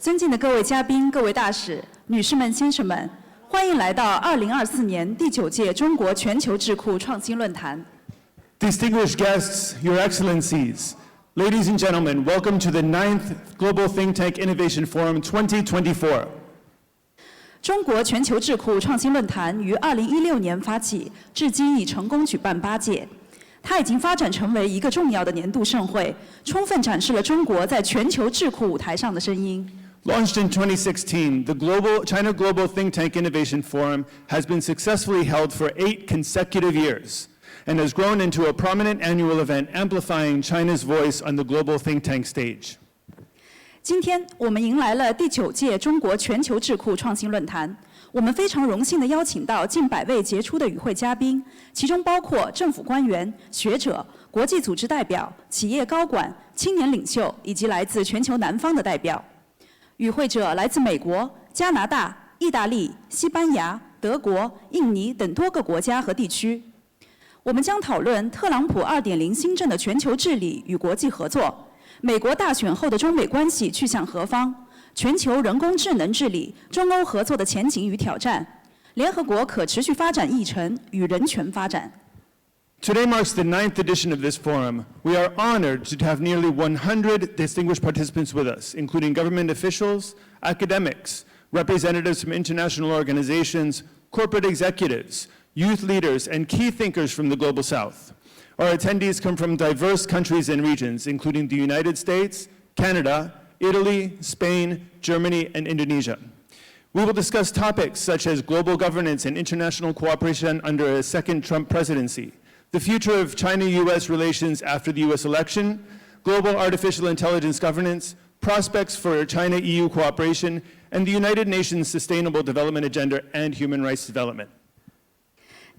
尊敬的各位嘉宾、各位大使、女士们、先生们，欢迎来到2024年第9届中国全球智库创新论坛。Distinguished guests, Your Excellencies, ladies and gentlemen, welcome to the 9th Global Think Tank Innovation Forum 2024. 中国全球智库创新论坛于2016年发起，至今已成功举办8届。它已经发展成为一个重要的年度盛会，充分展示了中国在全球智库舞台上的声音。Launched in 2016, the China Global Think Tank Innovation Forum has been successfully held for 8 consecutive years and has grown into a prominent annual event amplifying China's voice on the global think tank stage. 今天我们迎来了第9届中国全球智库创新论坛。我们非常荣幸地邀请到近100位杰出的与会嘉宾，其中包括政府官员、学者、国际组织代表、企业高管、青年领袖以及来自全球南方的代表。与会者来自美国、加拿大、意大利、西班牙、德国、印尼等多个国家和地区。我们将讨论特朗普2.0新政的全球治理与国际合作，美国大选后的中美关系去向何方，全球人工智能治理、中欧合作的前景与挑战，联合国可持续发展议程与人权发展。Today marks the 9th edition of this forum. We are honored to have nearly 100 distinguished participants with us, including government officials, academics, representatives from international organizations, corporate executives, youth leaders, and key thinkers from the Global South. Our attendees come from diverse countries and regions, including the United States, Canada, Italy, Spain, Germany, and Indonesia. We will discuss topics such as global governance and international cooperation under a second Trump presidency, the future of China-U.S. relations after the U.S. election, global artificial intelligence governance, prospects for China-EU cooperation, and the United Nations Sustainable Development Agenda and human rights development.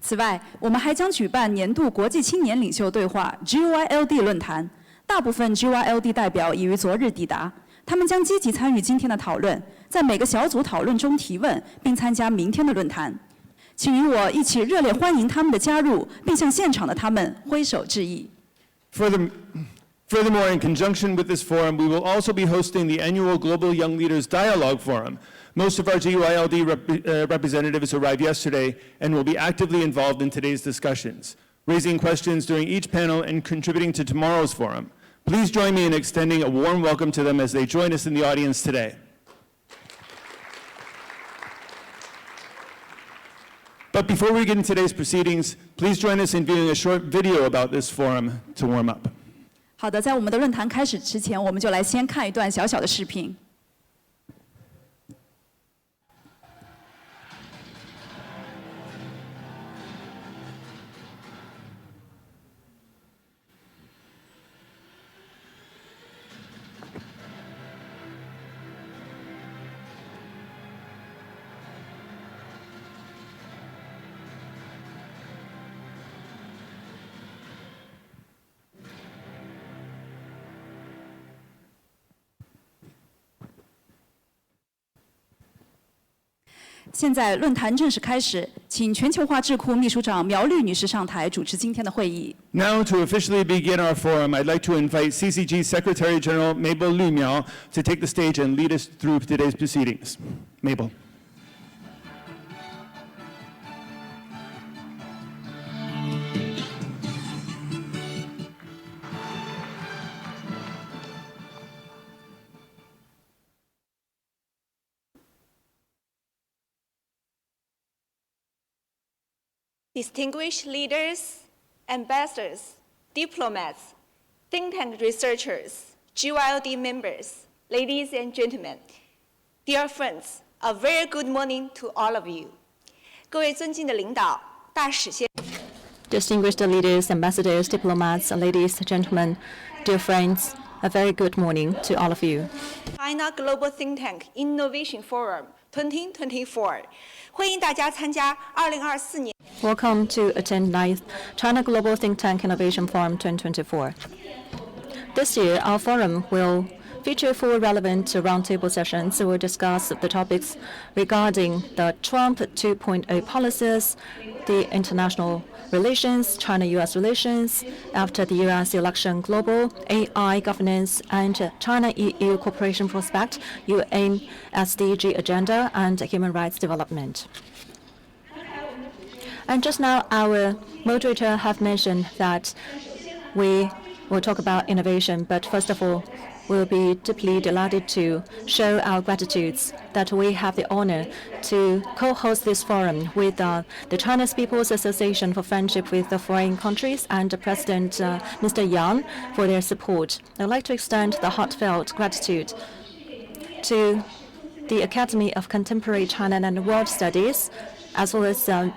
此外，我们还将举办年度国际青年领袖对话 GYLD 论坛，大部分 GYLD 代表已于昨日抵达，他们将积极参与今天的讨论，在每个小组讨论中提问，并参加明天的论坛。请与我一起热烈欢迎他们的加入，并向现场的他们挥手致意。Furthermore, in conjunction with this forum, we will also be hosting the annual Global Young Leaders Dialogue Forum. Most of our GYLD representatives arrived yesterday and will be actively involved in today's discussions, raising questions during each panel and contributing to tomorrow's forum. Please join me in extending a warm welcome to them as they join us in the audience today. But before we get into today's proceedings, please join us in viewing a short video about this forum to warm up. 好的，在我们的论坛开始之前，我们就来先看一段小小的视频。现在论坛正式开始，请全球化智库秘书长苗绿女士上台主持今天的会议。Now, to officially begin our forum, I'd like to invite CCG Secretary General Mabel Lu Miao to take the stage and lead us through today's proceedings. Mabel. Distinguished leaders, ambassadors, diplomats, think tank researchers, GYLD members, ladies and gentlemen, dear friends, a very good morning to all of you. 各位尊敬的领导、大使先 Distinguished leaders, ambassadors, diplomats, ladies, gentlemen, dear friends, a very good morning to all of you. China Global Think Tank Innovation Forum 2024，欢迎大家参加2024年。Welcome to attend 9th China Global Think Tank Innovation Forum 2024. This year, our forum will feature 4 relevant roundtable sessions will discuss the topics regarding the Trump 2.0 policies, the international relations, China-U.S. relations, after the U.S. election, global AI governance, and China-EU cooperation prospect, UN SDG agenda, and human rights development. And just now, our moderator have mentioned that we will talk about innovation, but first of all, we'll be deeply delighted to show our gratitudes that we have the honor to co-host this forum with the China's People's Association for Friendship with the Foreign Countries and President Mr. Yang for their support. I'd like to extend the heartfelt gratitude to the Academy of Contemporary China and World Studies, as well as the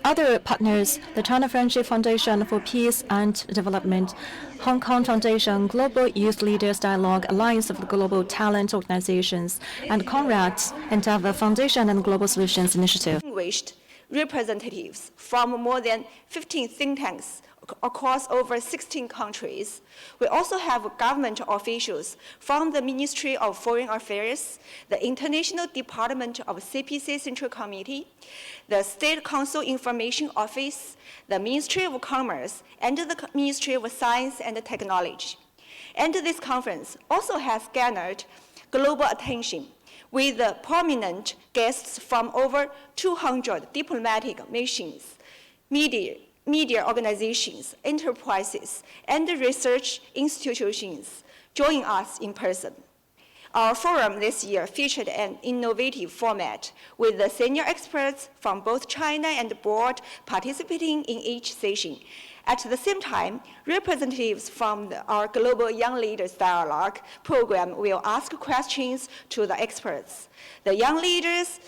other partners, the China Friendship Foundation for Peace and Development, Hong Kong Foundation, Global Youth Leaders Dialogue, Alliance of Global Talent Organizations, and Conrad's Endeavor Foundation and Global Solutions Initiative. Distinguished representatives from more than 15 think tanks across over 16 countries. We also have government officials from the Ministry of Foreign Affairs, the International Department of CPC Central Committee, the State Council Information Office, the Ministry of Commerce, and the Ministry of Science and Technology. And this conference also has garnered global attention with prominent guests from over 200 diplomatic missions, media organizations, enterprises, and research institutions join us in person. Our forum this year featured an innovative format with the senior experts from both China and abroad participating in each session. At the same time, representatives from our Global Young Leaders Dialogue program will ask questions to the experts. The young leaders,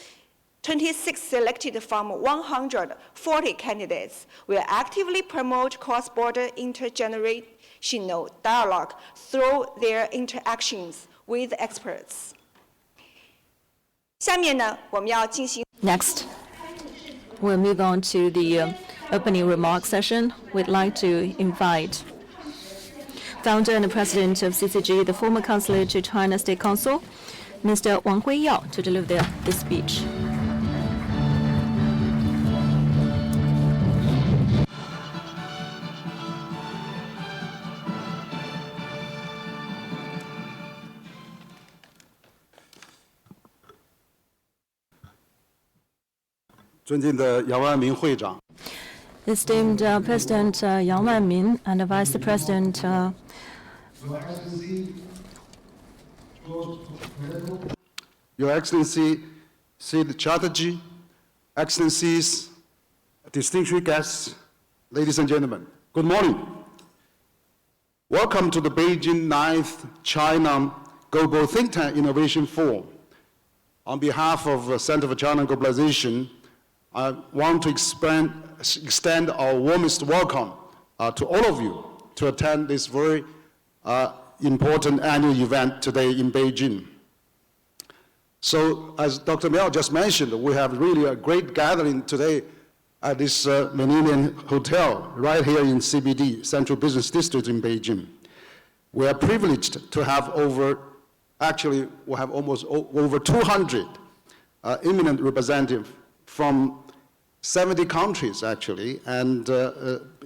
26 selected from 140 candidates, will actively promote cross-border intergenerational dialogue through their interactions with experts. 下面呢，我们要进行 Next, we'll move on to the opening remarks session. We'd like to invite founder and president of CCG, the former counselor to China State Council, Mr. Wang Huiyao, to deliver this speech. Esteemed President Yang Wanmin and Vice President Your Excellency Sid Chatterjee, Excellencies, distinguished guests, ladies and gentlemen, good morning. Welcome to the Beijing 9th China Global Think Tank Innovation Forum. On behalf of Center for China and Globalization, I want to extend our warmest welcome to all of you to attend this very important annual event today in Beijing. So, as Dr. Miao just mentioned, we have really a great gathering today at this Millennium Hotel right here in CBD, Central Business District in Beijing. We are privileged to have we have almost over 200 eminent representatives from 70 countries, actually, and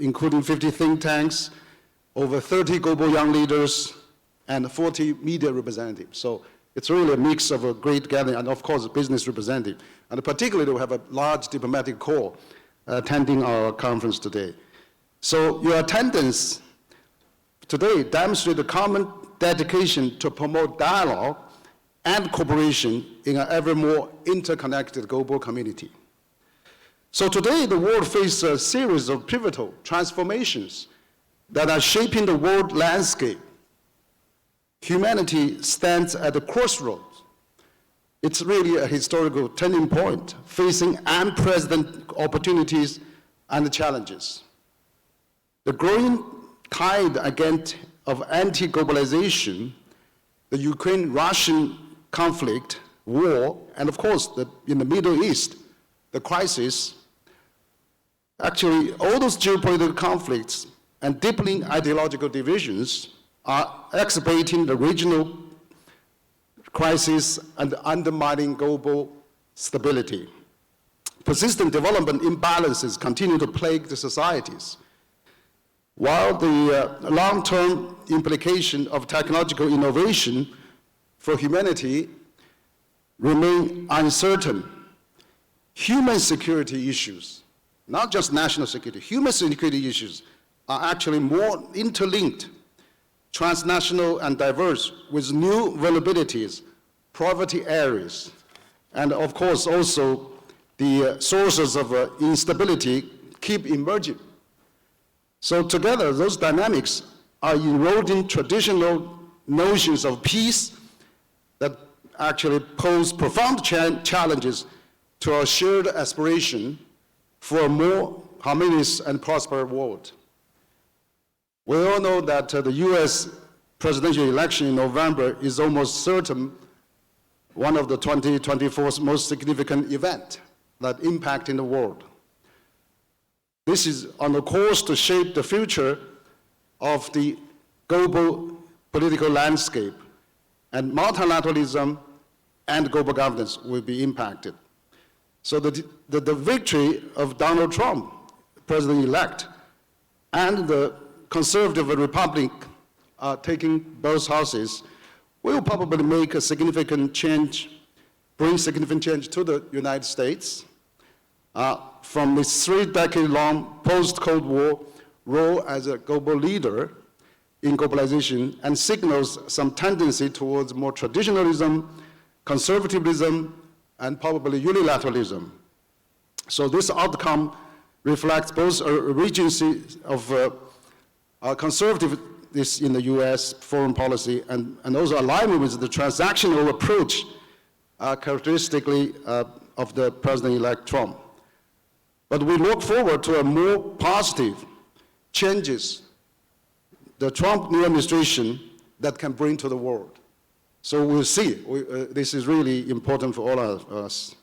including 50 think tanks, over 30 global young leaders, and 40 media representatives. So it's really a mix of a great gathering, and of course, a business representative. And particularly, we have a large diplomatic corps attending our conference today. So your attendance today demonstrates a common dedication to promote dialogue and cooperation in an ever more interconnected global community. So today, the world faces a series of pivotal transformations that are shaping the world landscape. Humanity stands at a crossroads. It's really a historical turning point, facing unprecedented opportunities and challenges. The growing tide of anti-globalization, the Ukraine-Russian conflict, war, and of course, in the Middle East, the crisis, actually, all those geopolitical conflicts and deepening ideological divisions are exacerbating the regional crisis and undermining global stability. Persistent development imbalances continue to plague the societies, while the long-term implication of technological innovation for humanity remain uncertain. Human security issues, not just national security, human security issues are actually more interlinked, transnational and diverse, with new vulnerabilities, poverty areas, and of course also the sources of instability keep emerging. So together, those dynamics are eroding traditional notions of peace that actually pose profound challenges to our shared aspiration for a more harmonious and prosperous world. We all know that the U.S. presidential election in November is almost certain one of the 2024's most significant events that impact in the world. This is on the course to shape the future of the global political landscape, and multilateralism and global governance will be impacted. So the victory of Donald Trump, president-elect, and the conservative republic taking both houses will probably make a significant change, bring significant change to the United States from its 3-decade-long post-Cold War role as a global leader in globalization, and signals some tendency towards more traditionalism, conservatism, and probably unilateralism. So this outcome reflects both a regency of conservativeness in the U.S. foreign policy and also alignment with the transactional approach characteristically of the president-elect Trump. But we look forward to a more positive changes the Trump new administration that can bring to the world. So we'll see. This is really important for all of us.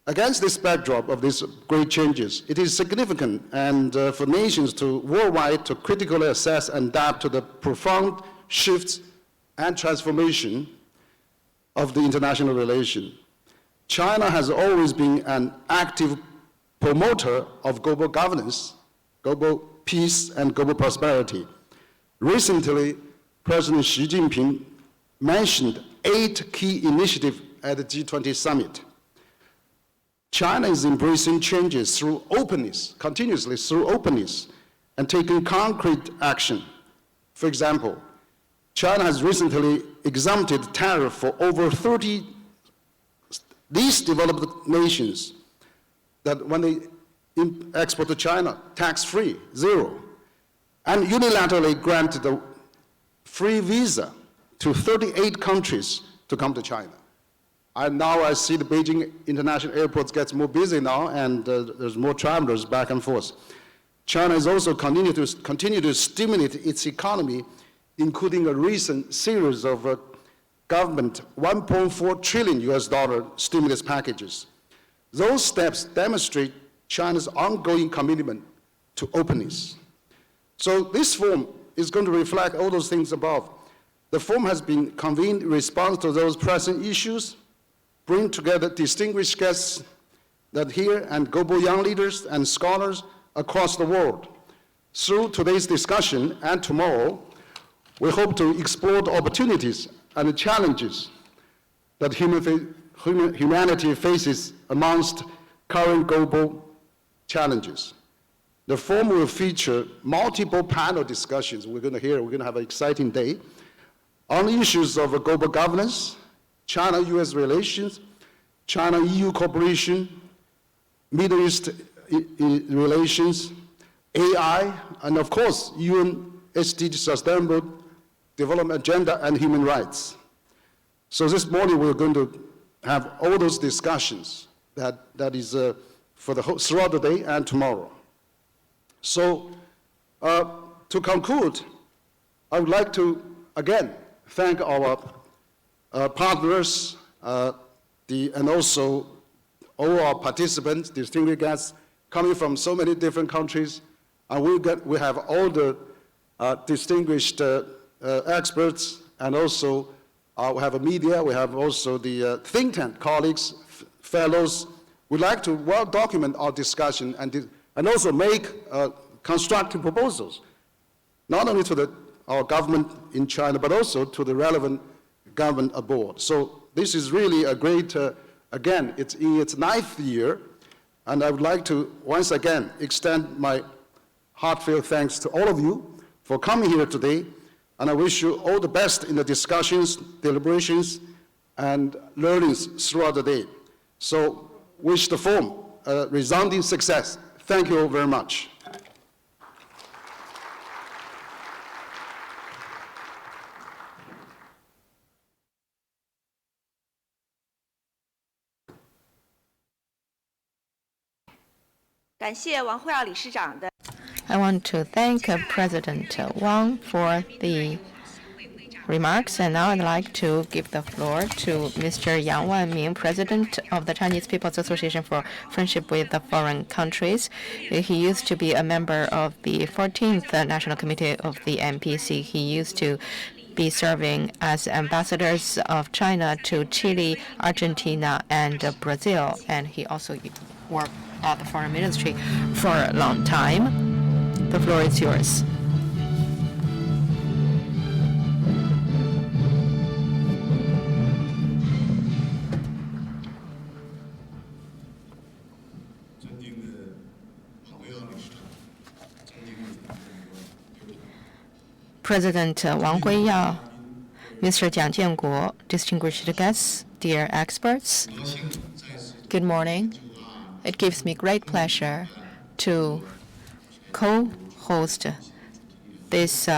Against this backdrop of these great changes, it is significant and for nations worldwide to critically assess and adapt to the profound shifts and transformation of the international relation. China has always been an active promoter of global governance, global peace, and global prosperity. Recently, President Xi Jinping mentioned 8 key initiatives at the G20 summit. China is embracing changes through openness, continuously through openness, and taking concrete action. For example, China has recently exempted tariff for over 30 least developed nations that when they export to China, tax-free, zero, and unilaterally granted a free visa to 38 countries to come to China. And now I see the Beijing international airports gets more busy now, and there's more travelers back and forth. China is also continue to stimulate its economy, including a recent series of government $1.4 trillion stimulus packages. Those steps demonstrate China's ongoing commitment to openness. So this forum is going to reflect all those things above. The forum has been convened in response to those pressing issues, bring together distinguished guests that here and global young leaders and scholars across the world. Through today's discussion and tomorrow, we hope to explore the opportunities and the challenges that humanity faces amongst current global challenges. The forum will feature multiple panel discussions. We're going to have an exciting day on issues of global governance, China-US relations, China-EU cooperation, Middle East relations, AI, and of course, UN SDG Sustainable Development Agenda and human rights. So this morning we're going to have all those discussions that is throughout the day and tomorrow. So to conclude, I would like to again thank our partners and also all our participants, distinguished guests coming from so many different countries, and we have all the distinguished experts, and also we have a media, we have also the think tank colleagues, fellows. We'd like to well document our discussion and also make constructive proposals, not only to our government in China, but also to the relevant government abroad. So this is really a great, again, it's in its 9th year, and I would like to once again extend my heartfelt thanks to all of you for coming here today, and I wish you all the best in the discussions, deliberations, and learnings throughout the day. So wish the forum a resounding success. Thank you all very much. I want to thank President Wang for the remarks, and now I'd like to give the floor to Mr. Yang Wanming, President of the Chinese People's Association for Friendship with the Foreign Countries. He used to be a member of the 14th National Committee of the NPC. He used to be serving as ambassadors of China to Chile, Argentina, and Brazil, and he also worked at the Foreign Ministry for a long time. The floor is yours. President Wang Huiyao, Mr. Jiang Jianguo, distinguished guests, dear experts, good morning. It gives me great pleasure to co-host this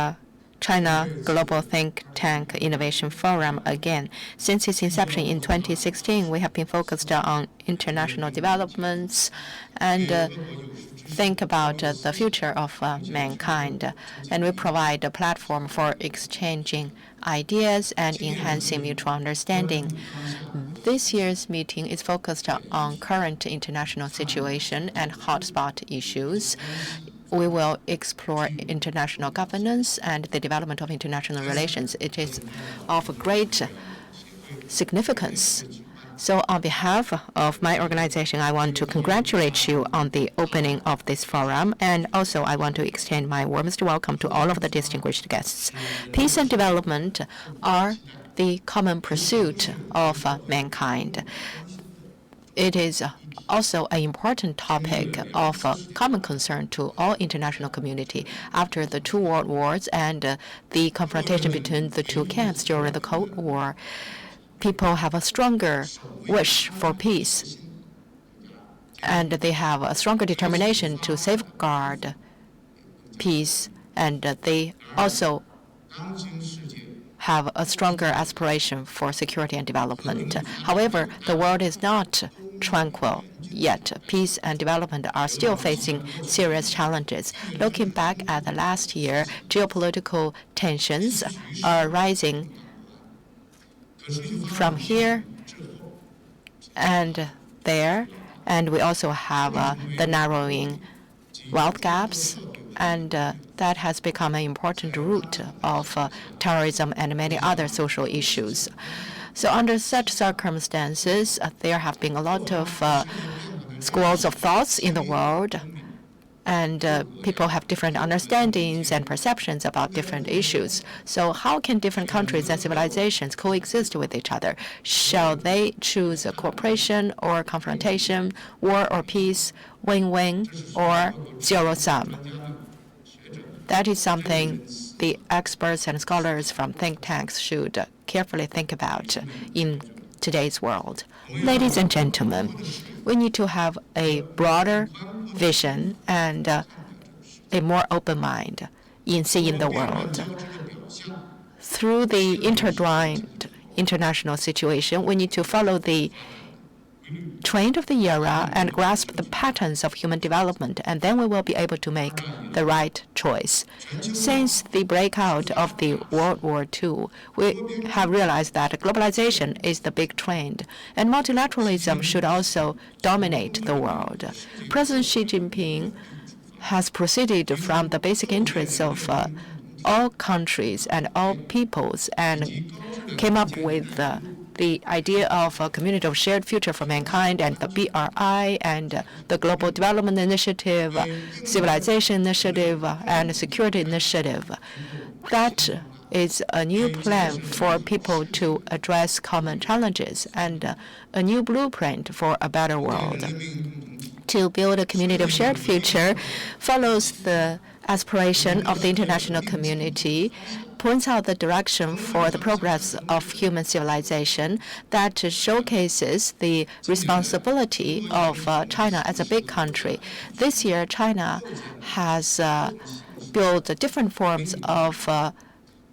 China Global Think Tank Innovation Forum again. Since its inception in 2016, we have been focused on international developments and think about the future of mankind. And we provide a platform for exchanging ideas and enhancing mutual understanding. This year's meeting is focused on current international situation and hotspot issues. We will explore international governance and the development of international relations. It is of great significance. So on behalf of my organization, I want to congratulate you on the opening of this forum, and also I want to extend my warmest welcome to all of the distinguished guests. Peace and development are the common pursuit of mankind. It is also an important topic of common concern to all international community. After the two world wars and the confrontation between the two camps during the Cold War, people have a stronger wish for peace, and they have a stronger determination to safeguard peace, and they also have a stronger aspiration for security and development. However, the world is not tranquil yet. Peace and development are still facing serious challenges. Looking back at the last year, geopolitical tensions are rising from here and there, and we also have the narrowing wealth gaps, and that has become an important root of terrorism and many other social issues. So under such circumstances, there have been a lot of schools of thoughts in the world, and people have different understandings and perceptions about different issues. So how can different countries and civilizations coexist with each other? Shall they choose cooperation or confrontation, war or peace, win-win or zero-sum? That is something the experts and scholars from think tanks should carefully think about in today's world. Ladies and gentlemen, we need to have a broader vision and a more open mind in seeing the world. Through the intertwined international situation, we need to follow the trend of the era and grasp the patterns of human development, and then we will be able to make the right choice. Since the breakout of the World War II, we have realized that globalization is the big trend, and multilateralism should also dominate the world. President Xi Jinping has proceeded from the basic interests of all countries and all peoples and came up with the idea of a community of shared future for mankind and the BRI and the Global Development Initiative, Civilization Initiative, and Security Initiative. That is a new plan for people to address common challenges and a new blueprint for a better world. To build a community of shared future follows the aspiration of the international community, points out the direction for the progress of human civilization that showcases the responsibility of China as a big country. This year, China has built different forms of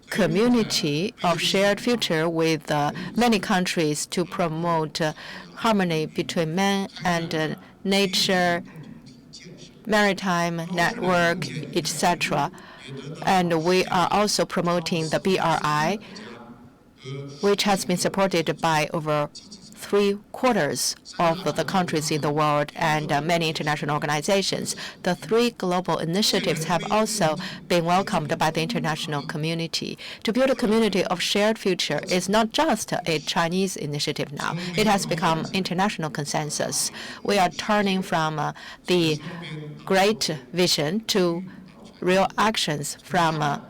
community of shared future with many countries to promote harmony between man and nature, maritime network, etc. And we are also promoting the BRI, which has been supported by over 3/4 of the countries in the world and many international organizations. The 3 global initiatives have also been welcomed by the international community. To build a community of shared future is not just a Chinese initiative now. It has become international consensus. We are turning from the great vision to real actions, from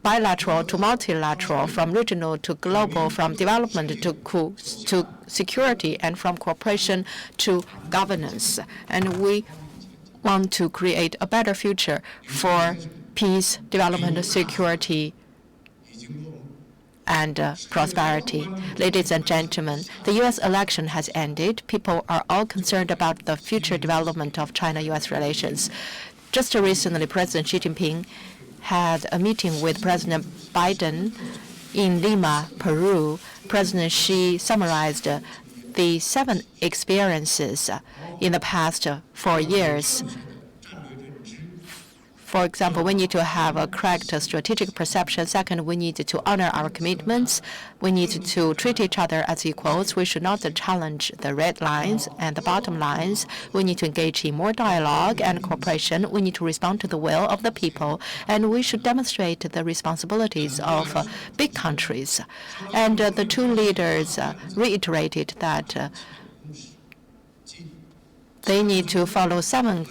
bilateral to multilateral, from regional to global, from development to security, and from cooperation to governance. And we want to create a better future for peace, development, security, and prosperity. Ladies and gentlemen, the U.S. election has ended. People are all concerned about the future development of China-U.S. relations. Just recently, President Xi Jinping had a meeting with President Biden in Lima, Peru. President Xi summarized the 7 experiences in the past 4 years. For example, we need to have a correct strategic perception. Second, we need to honor our commitments. We need to treat each other as equals. We should not challenge the red lines and the bottom lines. We need to engage in more dialogue and cooperation. We need to respond to the will of the people. And we should demonstrate the responsibilities of big countries. And the 2 leaders reiterated that they need to follow 7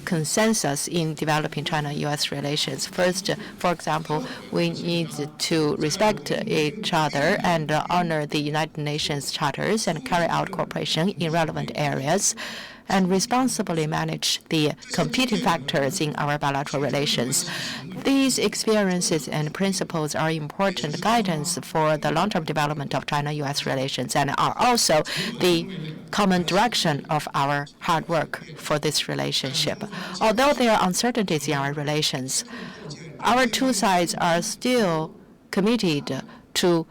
consensus in developing China-U.S. relations. First, for example, we need to respect each other and honor the United Nations charters and carry out cooperation in relevant areas and responsibly manage the competing factors in our bilateral relations. These experiences and principles are important guidance for the long-term development of China-U.S. relations and are also the common direction of our hard work for this relationship. Although there are uncertainties in our relations, our 2 sides are still committed to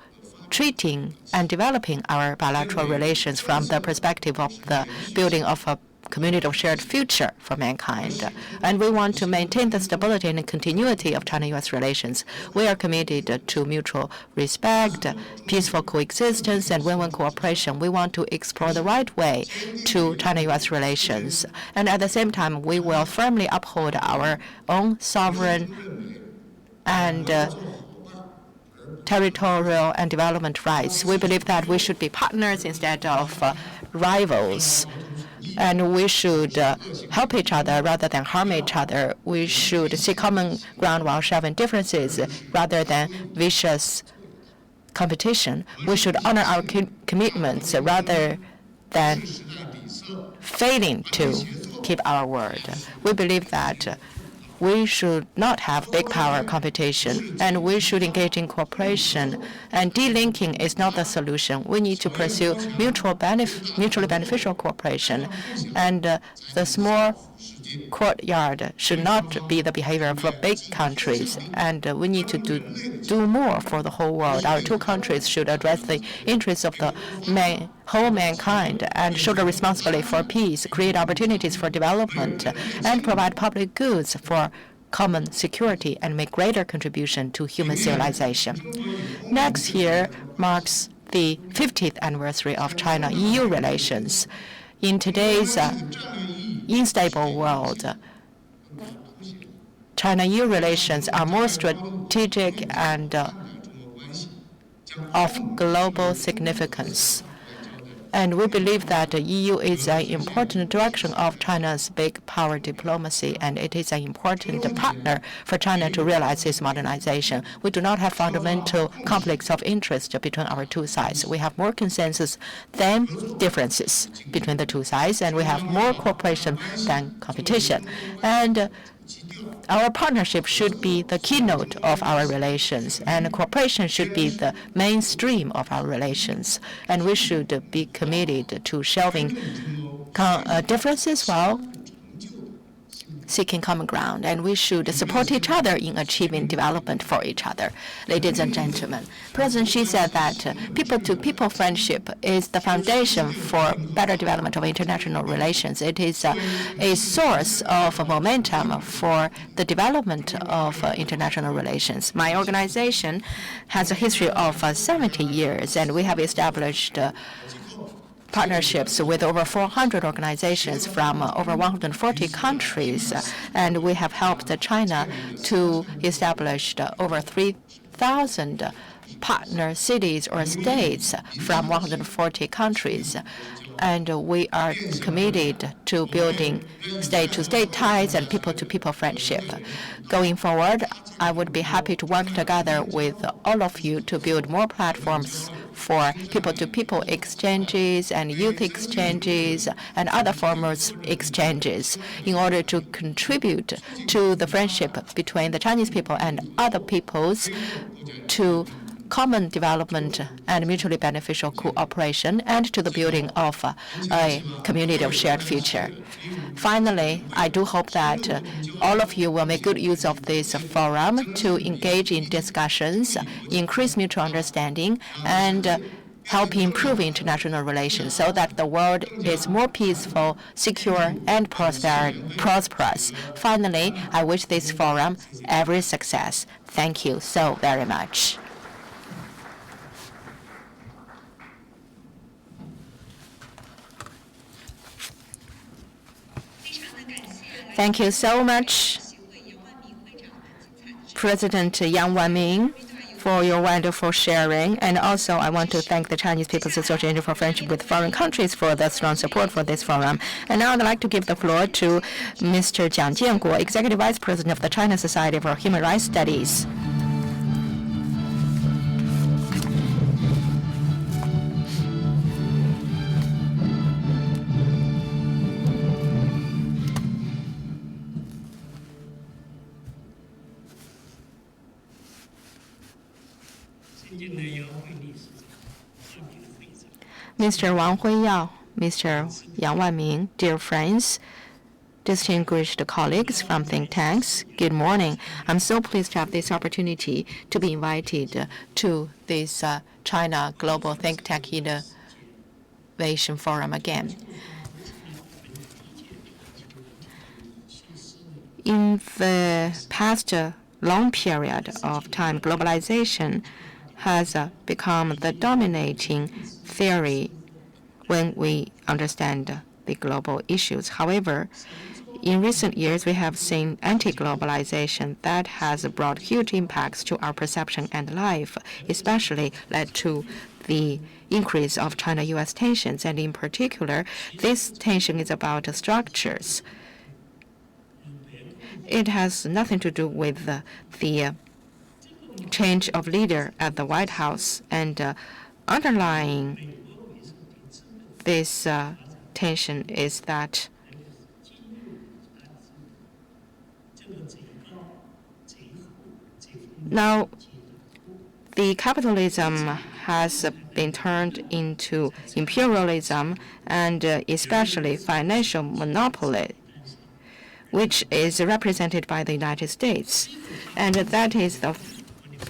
treating and developing our bilateral relations from the perspective of the building of a community of shared future for mankind. And we want to maintain the stability and continuity of China-U.S. relations. We are committed to mutual respect, peaceful coexistence, and win-win cooperation. We want to explore the right way to China-U.S. relations. And at the same time, we will firmly uphold our own sovereign and territorial and development rights. We believe that we should be partners instead of rivals. And we should help each other rather than harm each other. We should see common ground while shelving differences rather than vicious competition. We should honor our commitments rather than failing to keep our word. We believe that we should not have big power competition, and we should engage in cooperation. And delinking is not the solution. We need to pursue mutually beneficial cooperation. And the small courtyard should not be the behavior of big countries. And we need to do more for the whole world. Our 2 countries should address the interests of the whole mankind and shoulder responsibility for peace, create opportunities for development, and provide public goods for common security and make greater contribution to human civilization. Next year marks the 50th anniversary of China-EU relations. In today's unstable world, China-EU relations are more strategic and of global significance. And we believe that the EU is an important direction of China's big power diplomacy, and it is an important partner for China to realize its modernization. We do not have fundamental conflicts of interest between our two sides. We have more consensus than differences between the two sides, and we have more cooperation than competition. And our partnership should be the keynote of our relations, and cooperation should be the mainstream of our relations. And we should be committed to shelving differences while seeking common ground, and we should support each other in achieving development for each other. Ladies and gentlemen, President Xi said that people-to-people friendship is the foundation for better development of international relations. It is a source of momentum for the development of international relations. My organization has a history of 70 years, and we have established partnerships with over 400 organizations from over 140 countries, and we have helped China to establish over 3,000 partner cities or states from 140 countries. And we are committed to building state-to-state ties and people-to-people friendship. Going forward, I would be happy to work together with all of you to build more platforms for people-to-people exchanges and youth exchanges and other forms of exchanges in order to contribute to the friendship between the Chinese people and other peoples, to common development and mutually beneficial cooperation, and to the building of a community of shared future. Finally, I do hope that all of you will make good use of this forum to engage in discussions, increase mutual understanding, and help improve international relations so that the world is more peaceful, secure, and prosperous. Finally, I wish this forum every success. Thank you so very much. Thank you so much, President Yang Wanming, for your wonderful sharing. And also, I want to thank the Chinese People's Association for Friendship with Foreign Countries for the strong support for this forum. And now I'd like to give the floor to Mr. Jiang Jianguo, Executive Vice President of the China Society for Human Rights Studies. Mr. Wang Huiyao, Mr. Yang Wanming, dear friends, distinguished colleagues from think tanks, good morning. I'm so pleased to have this opportunity to be invited to this China Global Think Tank Innovation Forum again. In the past long period of time, globalization has become the dominating theory when we understand the global issues. However, in recent years, we have seen anti-globalization that has brought huge impacts to our perception and life, especially led to the increase of China-U.S. tensions. And in particular, this tension is about structures. It has nothing to do with the change of leader at the White House, and underlying this tension is that now the capitalism has been turned into imperialism and especially financial monopoly, which is represented by the United States. And that is the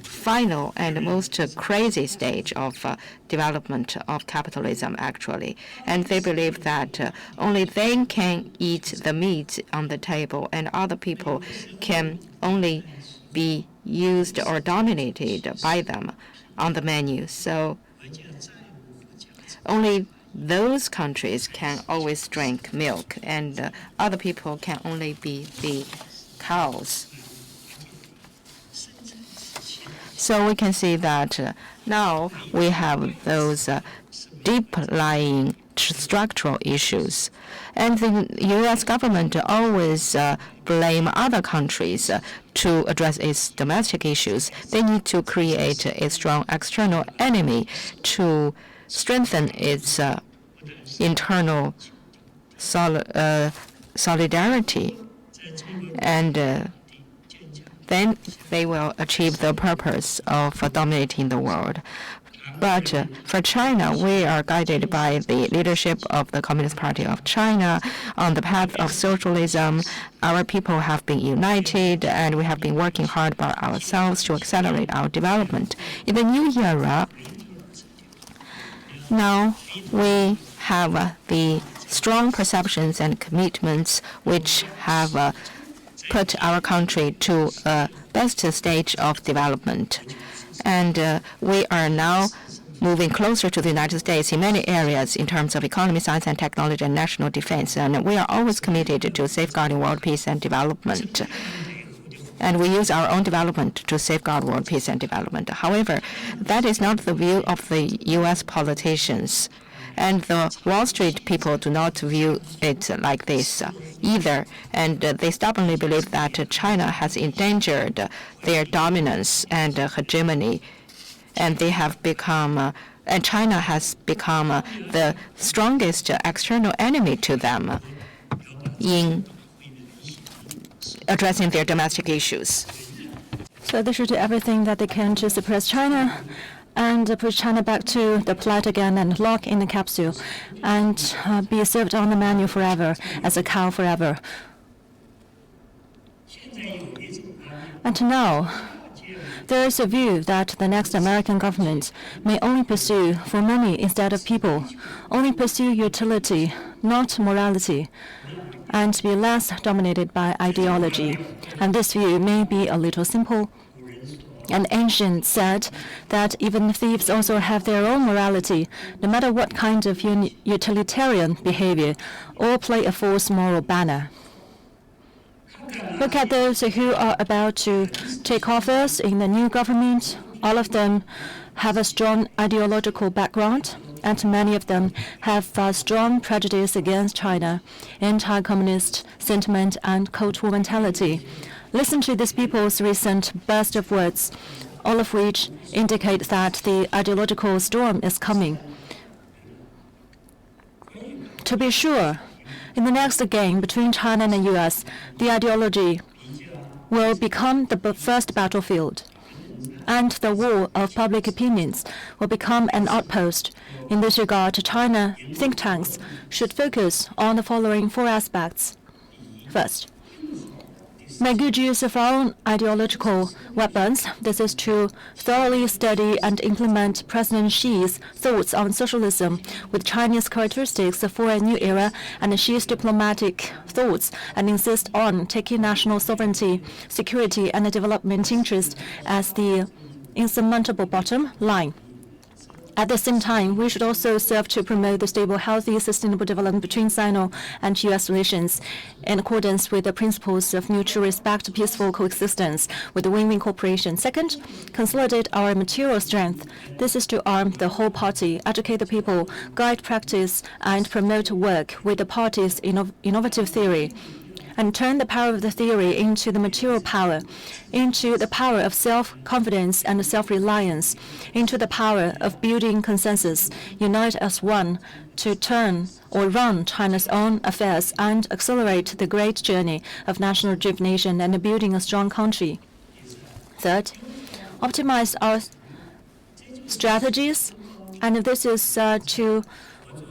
final and most crazy stage of development of capitalism, actually. And they believe that only they can eat the meat on the table, and other people can only be used or dominated by them on the menu. So only those countries can always drink milk, and other people can only be the cows. So we can see that now we have those deep-lying structural issues. And the U.S. government always blame other countries to address its domestic issues. They need to create a strong external enemy to strengthen its internal solidarity. And then they will achieve the purpose of dominating the world. But for China, we are guided by the leadership of the Communist Party of China on the path of socialism. Our people have been united, and we have been working hard by ourselves to accelerate our development. In the new era, now we have the strong perceptions and commitments which have put our country to a best stage of development. And we are now moving closer to the United States in many areas in terms of economy, science, and technology, and national defense. And we are always committed to safeguarding world peace and development. And we use our own development to safeguard world peace and development. However, that is not the view of the U.S. politicians. And the Wall Street people do not view it like this either. And they stubbornly believe that China has endangered their dominance and hegemony. And they have become, and China has become the strongest external enemy to them in addressing their domestic issues. So they should do everything that they can to suppress China and push China back to the plight again and lock in the capsule and be served on the menu forever as a cow forever. And now, there is a view that the next American government may only pursue for money instead of people, only pursue utility, not morality, and be less dominated by ideology. And this view may be a little simple. An ancient said that even thieves also have their own morality, no matter what kind of utilitarian behavior, all play a false moral banner. Look at those who are about to take office in the new government. All of them have a strong ideological background, and many of them have strong prejudice against China, anti-communist sentiment, and Cold War mentality. Listen to these people's recent burst of words, all of which indicate that the ideological storm is coming. To be sure, in the next game between China and the U.S., the ideology will become the first battlefield, and the war of public opinions will become an outpost. In this regard, China think tanks should focus on the following four aspects. First, make good use of our own ideological weapons. This is to thoroughly study and implement President Xi's thoughts on socialism with Chinese characteristics for a new era and Xi's diplomatic thoughts, and insist on taking national sovereignty, security, and development interest as the insurmountable bottom line. At the same time, we should also serve to promote the stable, healthy, sustainable development between Sino and U.S. relations in accordance with the principles of mutual respect, peaceful coexistence with win-win cooperation. Second, consolidate our material strength. This is to arm the whole party, educate the people, guide practice, and promote work with the party's innovative theory, and turn the power of the theory into the material power, into the power of self-confidence and self-reliance, into the power of building consensus, unite as one to turn or run China's own affairs and accelerate the great journey of national rejuvenation and building a strong country. Third, optimize our strategies, and this is to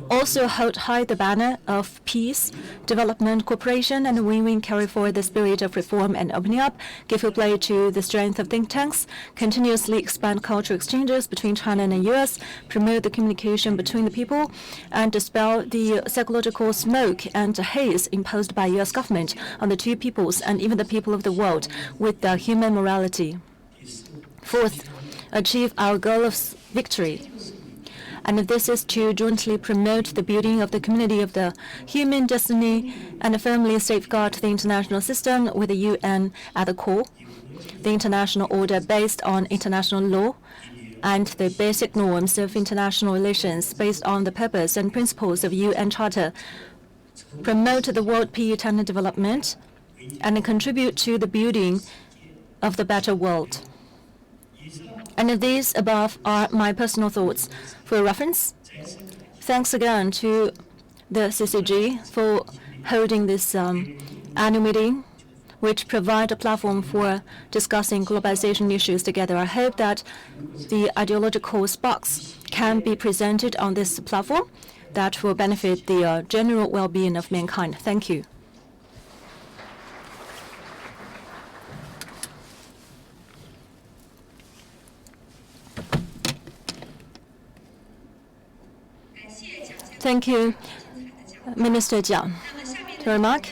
also hold high the banner of peace, development, cooperation, and win-win, carry forward the spirit of reform and opening up, give full play to the strength of think tanks, continuously expand cultural exchanges between China and the U.S., promote the communication between the people, and dispel the psychological smoke and haze imposed by U.S. government on the two peoples and even the people of the world with the human morality. Fourth, achieve our goal of victory. And this is to jointly promote the building of the community of the human destiny and firmly safeguard the international system with the UN at the core. the international order based on international law and the basic norms of international relations based on the purpose and principles of UN Charter, promote the world peace and development, and contribute to the building of the better world. And these above are my personal thoughts. For reference, thanks again to the CCG for holding this annual meeting, which provide a platform for discussing globalization issues together. I hope that the ideological sparks can be presented on this platform that will benefit the general well-being of mankind. Thank you. Thank you, Minister Jiang. To remark,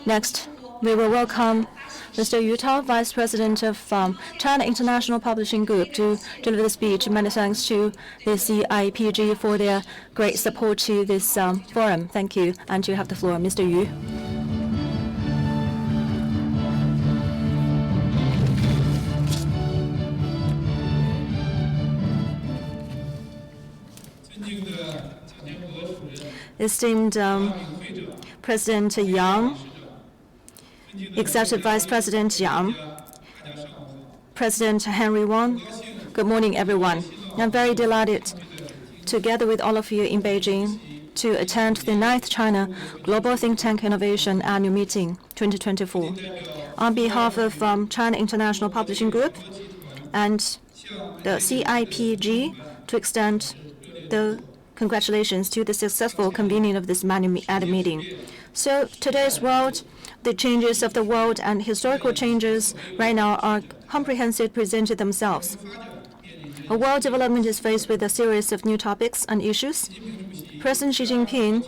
next, we will welcome Mr. Yu Tao, Vice President of China International Publishing Group, to deliver the speech. Many thanks to the CIPG for their great support to this forum. Thank you. And you have the floor, Mr. Yu. Esteemed President Yang, Executive Vice President Yang, President Henry Wang, good morning, everyone. I'm very delighted, together with all of you in Beijing, to attend the 9th China Global Think Tank Innovation Annual Meeting 2024. On behalf of China International Publishing Group and the CIPG, to extend the congratulations to the successful convening of this annual meeting. So today's world, the changes of the world and historical changes right now are comprehensively presented themselves. A world development is faced with a series of new topics and issues. President Xi Jinping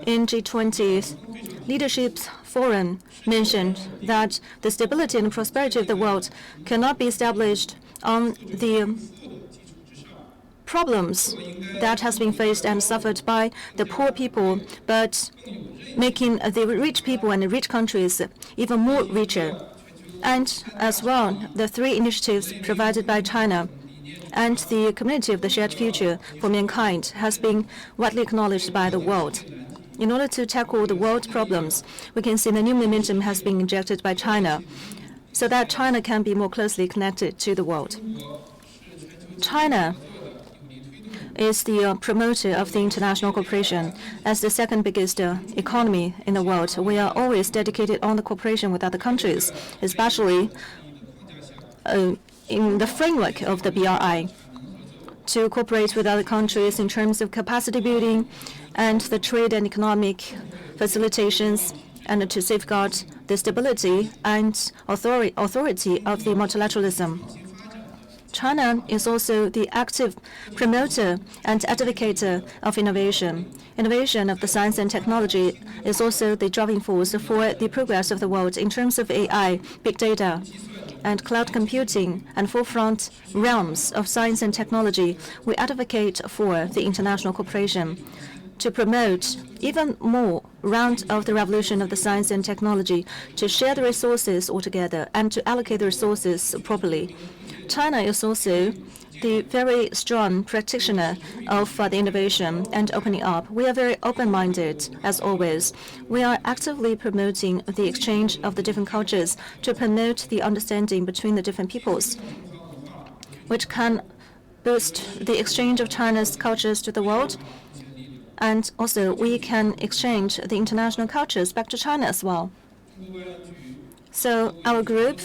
in G20 Leadership Forum mentioned that the stability and prosperity of the world cannot be established on the problems that has been faced and suffered by the poor people, but making the rich people and the rich countries even more richer. And as well, the 3 initiatives provided by China and the community of the shared future for mankind has been widely acknowledged by the world. In order to tackle the world problems, we can see the new momentum has been injected by China so that China can be more closely connected to the world. China is the promoter of the international cooperation. As the second biggest economy in the world, we are always dedicated on the cooperation with other countries, especially in the framework of the BRI, to cooperate with other countries in terms of capacity building and the trade and economic facilitations, and to safeguard the stability and authority of the multilateralism. China is also the active promoter and advocate of innovation. Innovation of the science and technology is also the driving force for the progress of the world in terms of AI, big data, and cloud computing, and forefront realms of science and technology. We advocate for the international cooperation to promote even more round of the revolution of the science and technology, to share the resources altogether and to allocate the resources properly. China is also the very strong practitioner of the innovation and opening up. We are very open-minded, as always. We are actively promoting the exchange of the different cultures to promote the understanding between the different peoples, which can boost the exchange of China's cultures to the world. And also, we can exchange the international cultures back to China as well. So our group,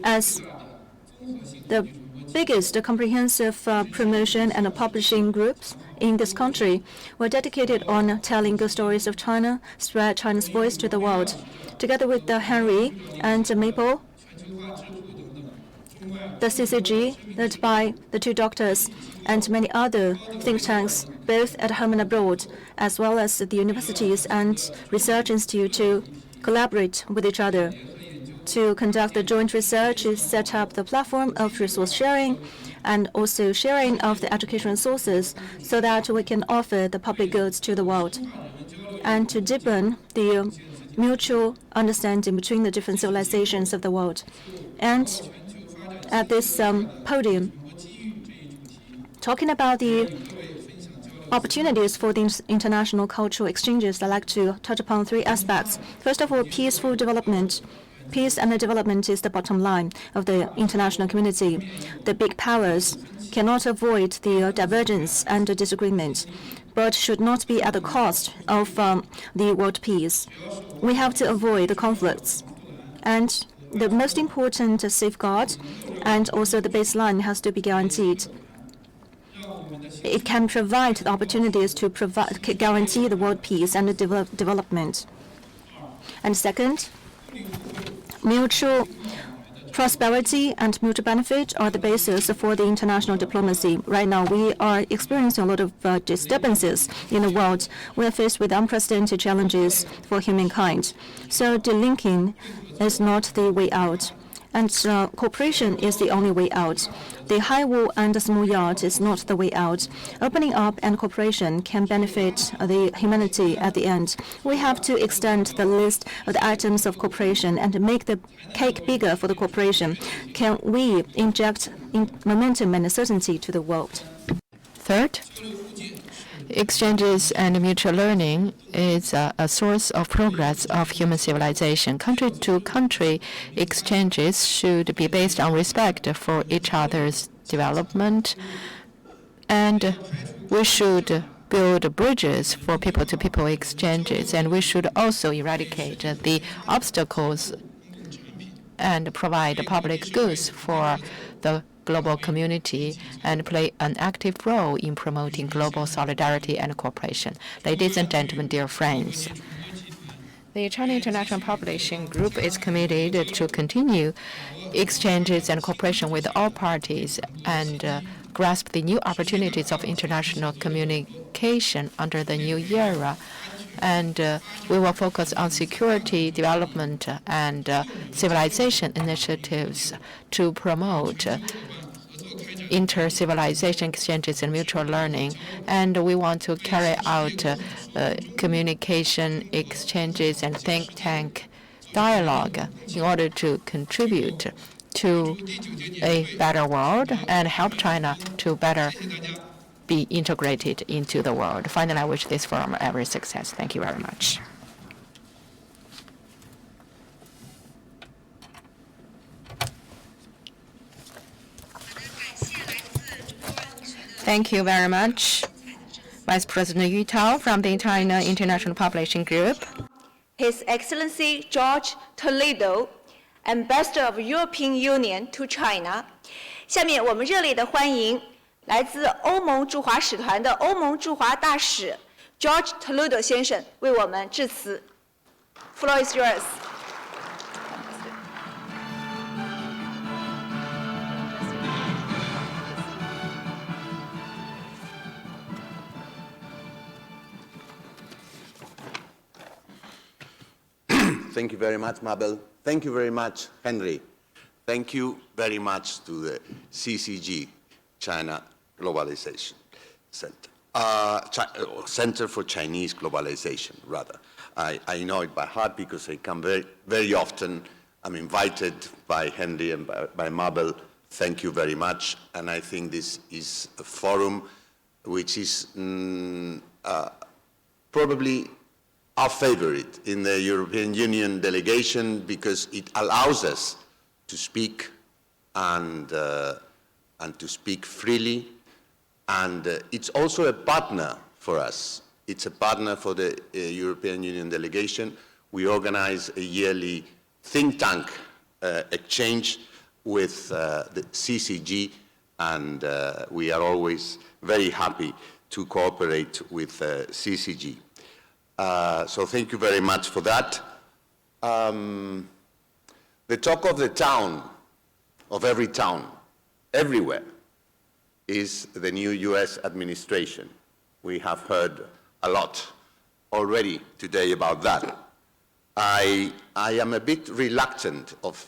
as the biggest comprehensive promotion and publishing groups in this country, we're dedicated on telling good stories of China, spread China's voice to the world. Together with the Henry and Maple, the CCG, led by the 2 doctors and many other think tanks, both at home and abroad, as well as the universities and research institute, to collaborate with each other to conduct the joint research, to set up the platform of resource sharing and also sharing of the educational resources so that we can offer the public goods to the world, and to deepen the mutual understanding between the different civilizations of the world. And at this podium, talking about the opportunities for the international cultural exchanges, I'd like to touch upon 3 aspects. First of all, peaceful development. Peace and development is the bottom line of the international community. The big powers cannot avoid the divergence and the disagreement, but should not be at the cost of the world peace. We have to avoid the conflicts. And the most important safeguard and also the baseline has to be guaranteed. It can provide the opportunities to guarantee the world peace and the development. And second, mutual prosperity and mutual benefit are the basis for the international diplomacy. Right now, we are experiencing a lot of disturbances in the world. We are faced with unprecedented challenges for humankind. So delinking is not the way out, and cooperation is the only way out. The high wall and the small yard is not the way out. Opening up and cooperation can benefit the humanity at the end. We have to extend the list of the items of cooperation and make the cake bigger for the cooperation. Can we inject momentum and certainty to the world? Third, exchanges and mutual learning is a source of progress of human civilization. Country-to-country exchanges should be based on respect for each other's development, and we should build bridges for people-to-people exchanges, and we should also eradicate the obstacles and provide public goods for the global community and play an active role in promoting global solidarity and cooperation. Ladies and gentlemen, dear friends, the China International Publishing Group is committed to continue exchanges and cooperation with all parties and grasp the new opportunities of international communication under the new era. And we will focus on security, development, and civilization initiatives to promote inter-civilization exchanges and mutual learning. And we want to carry out communication exchanges and think tank dialogue in order to contribute to a better world and help China to better be integrated into the world. Finally, I wish this forum every success. Thank you very much. Thank you very much, Vice President Yu Tao from the China International Publishing Group. His Excellency George Toledo, Ambassador of European Union to China. 下面我们热烈的欢迎来自欧盟驻华使团的欧盟驻华大使 George Toledo 先生为我们致辞。Floor is yours. Thank you very much, Mabel. Thank you very much, Henry. Thank you very much to the CCG, China Globalization Center. Center for Chinese Globalization, rather. I know it by heart because I come very often. I'm invited by Henry and by Mabel. Thank you very much. And I think this is a forum which is probably our favorite in the European Union delegation because it allows us to speak and to speak freely. And it's also a partner for us. It's a partner for the European Union delegation. We organize a yearly think tank exchange with the CCG, and we are always very happy to cooperate with CCG. So thank you very much for that. The talk of the town, of every town, everywhere, is the new U.S. administration. We have heard a lot already today about that. I am a bit reluctant of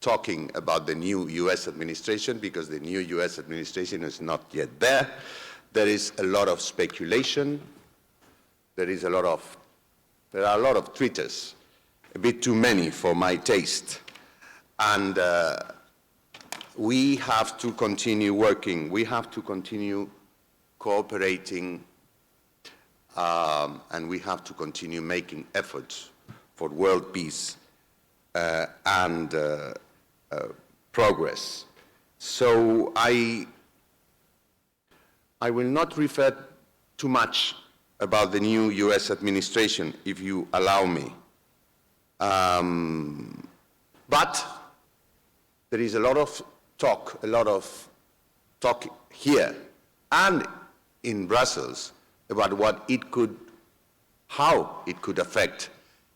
talking about the new U.S. administration because the new U.S. administration is not yet there. There is a lot of speculation. There are a lot of Twitters a bit too many for my taste. And we have to continue working. We have to continue cooperating, and we have to continue making efforts for world peace and progress. So I will not refer too much about the new U.S. administration, if you allow me. But there is a lot of talk here and in Brussels about how it could affect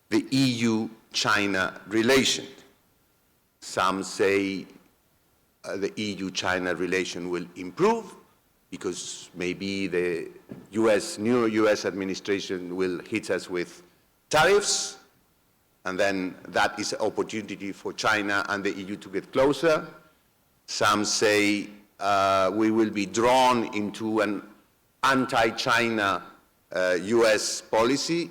the EU-China relation. Some say the EU-China relation will improve because maybe the new US administration will hit us with tariffs, and then that is an opportunity for China and the EU to get closer. Some say we will be drawn into an anti-China US policy.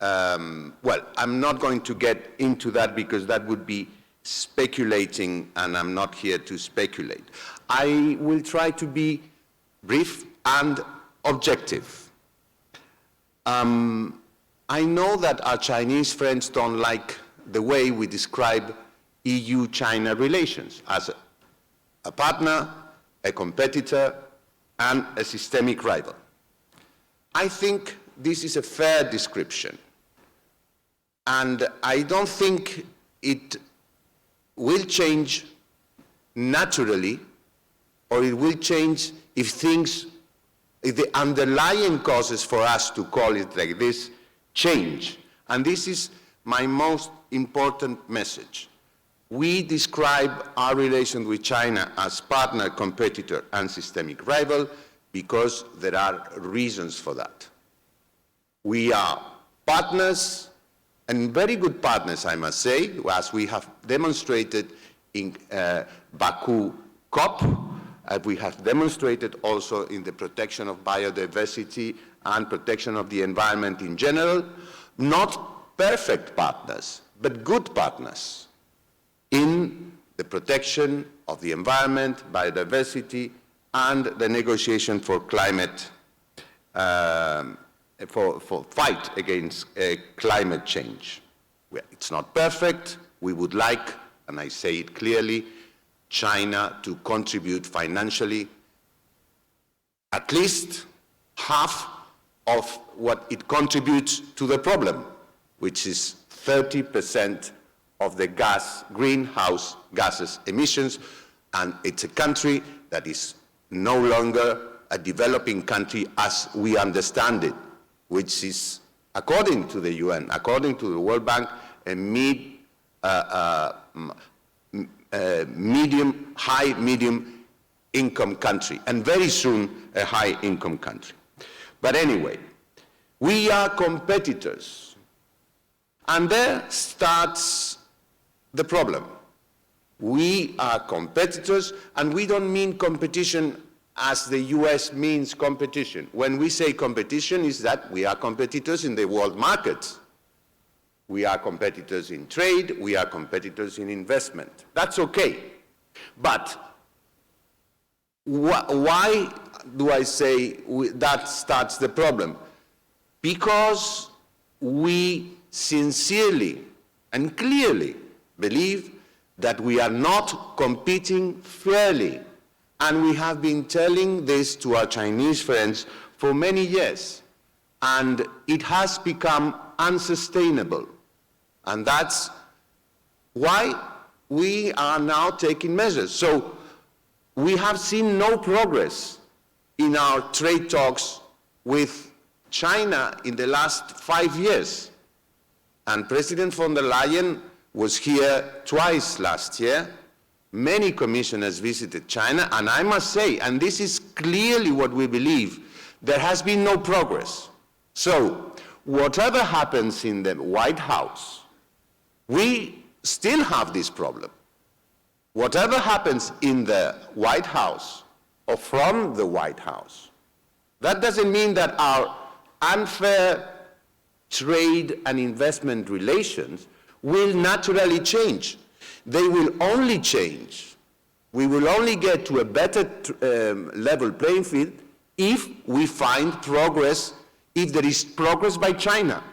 Well, I'm not going to get into that because that would be speculating, and I'm not here to speculate. I will try to be brief and objective. I know that our Chinese friends don't like the way we describe EU-China relations as a partner, a competitor, and a systemic rival. I think this is a fair description, and I don't think it will change naturally, or it will change if the underlying causes for us to call it like this change. And this is my most important message. We describe our relation with China as partner, competitor, and systemic rival because there are reasons for that. We are partners, and very good partners, I must say, as we have demonstrated in Baku COP, we have demonstrated also in the protection of biodiversity and protection of the environment in general. Not perfect partners, but good partners in the protection of the environment, biodiversity, and the negotiation for climate, for fight against climate change. It's not perfect. We would like, and I say it clearly, China to contribute financially at least half of what it contributes to the problem, which is 30% of the greenhouse gases emissions, and it's a country that is no longer a developing country as we understand it, which is, according to the UN, according to the World Bank, a high medium income country, and very soon a high income country. But anyway, we are competitors, and there starts the problem. We are competitors, and we don't mean competition as the US means competition. When we say competition, is that we are competitors in the world market. We are competitors in trade, we are competitors in investment. That's okay. But why do I say that starts the problem? Because we sincerely and clearly believe that we are not competing fairly. And we have been telling this to our Chinese friends for many years. And it has become unsustainable. And that's why we are now taking measures. So we have seen no progress in our trade talks with China in the last 5 years. And President von der Leyen was here twice last year. Many commissioners visited China, and I must say, and this is clearly what we believe, there has been no progress. So whatever happens in the White House, we still have this problem. Whatever happens in the White House or from the White House, that doesn't mean that our unfair trade and investment relations will naturally change. They will only change. We will only get to a better level playing field if we find progress, if there is progress by China.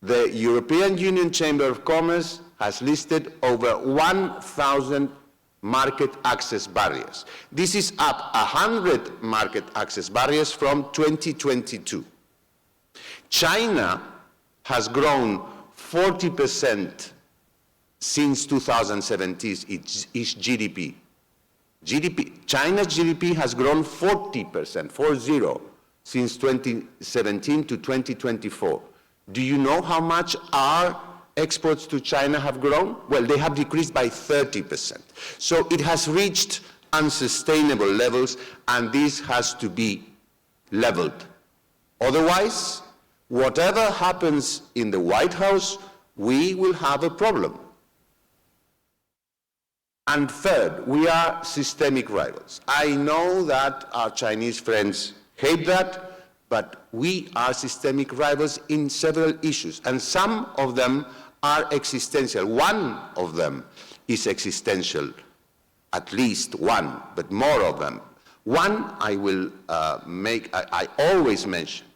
The European Union Chamber of Commerce has listed over 1,000 market access barriers. This is up 100 market access barriers from 2022. China has grown 40% since 2017, its GDP. China's GDP has grown 40%, 40, since 2017 to 2024. Do you know how much our exports to China have grown? Well, they have decreased by 30%. So it has reached unsustainable levels, and this has to be leveled. Otherwise, whatever happens in the White House, we will have a problem. And third, we are systemic rivals. I know that our Chinese friends hate that, but we are systemic rivals in several issues, and some of them are existential. One of them is existential, at least one, but more of them. One I will I always mention,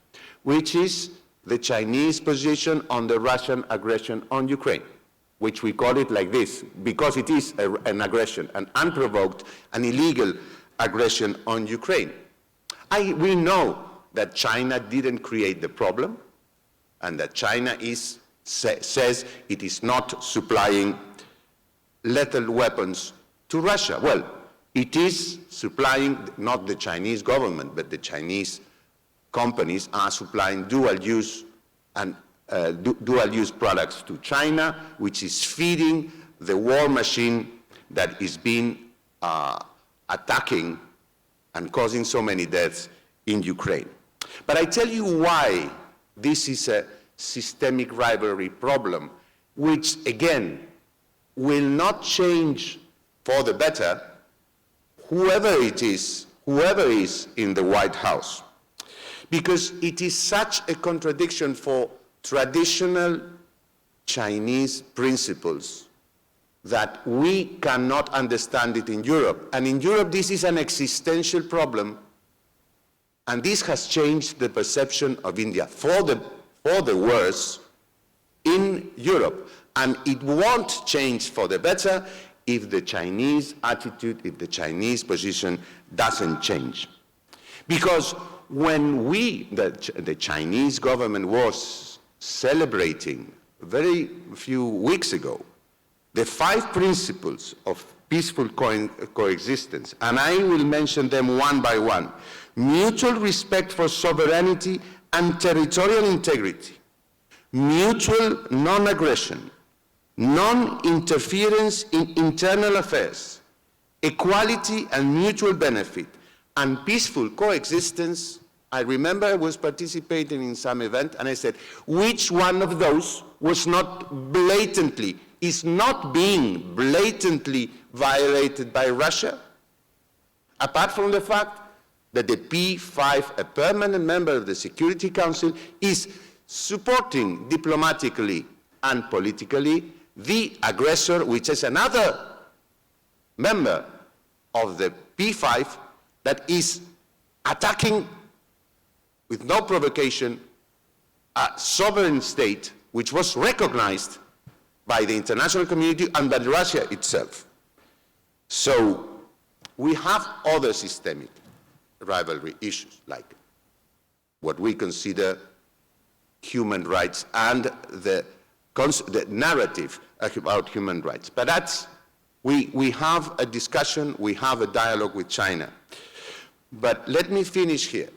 which is the Chinese position on the Russian aggression on Ukraine, which we call it like this, because it is an aggression, an unprovoked, an illegal aggression on Ukraine. We know that China didn't create the problem, and that China says it is not supplying lethal weapons to Russia. Well, it is supplying, not the Chinese government, but the Chinese companies are supplying dual-use and dual-use products to China, which is feeding the war machine that is being attacking and causing so many deaths in Ukraine. But I tell you why this is a systemic rivalry problem, which again will not change for the better, whoever is in the White House. Because it is such a contradiction for traditional Chinese principles that we cannot understand it in Europe. And in Europe, this is an existential problem, and this has changed the perception of India for the worse in Europe. And it won't change for the better if the Chinese attitude, if the Chinese position doesn't change. Because when the Chinese government was celebrating very few weeks ago the 5 principles of peaceful coexistence, and I will mention them one by one: mutual respect for sovereignty and territorial integrity, mutual non-aggression, non-interference in internal affairs, equality and mutual benefit, and peaceful coexistence. I remember I was participating in some event, and I said, which one of those was not blatantly, is not being blatantly violated by Russia? Apart from the fact that the P5, a permanent member of the Security Council, is supporting diplomatically and politically the aggressor, which is another member of the P5 that is attacking with no provocation a sovereign state which was recognized by the international community and by Russia itself. So we have other systemic rivalry issues, like what we consider human rights and the narrative about human rights. But that's, we have a discussion, we have a dialogue with China. But let me finish here.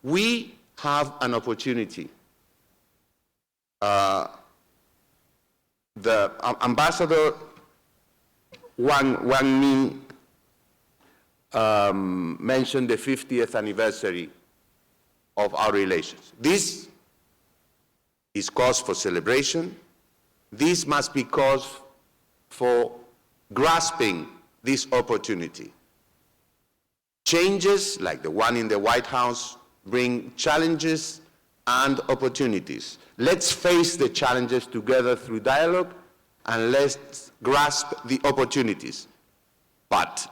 We have an opportunity. The Ambassador Wang Ming mentioned the 50th anniversary of our relations. This is cause for celebration. This must be cause for grasping this opportunity. Changes like the one in the White House bring challenges and opportunities. Let's face the challenges together through dialogue, and let's grasp the opportunities. But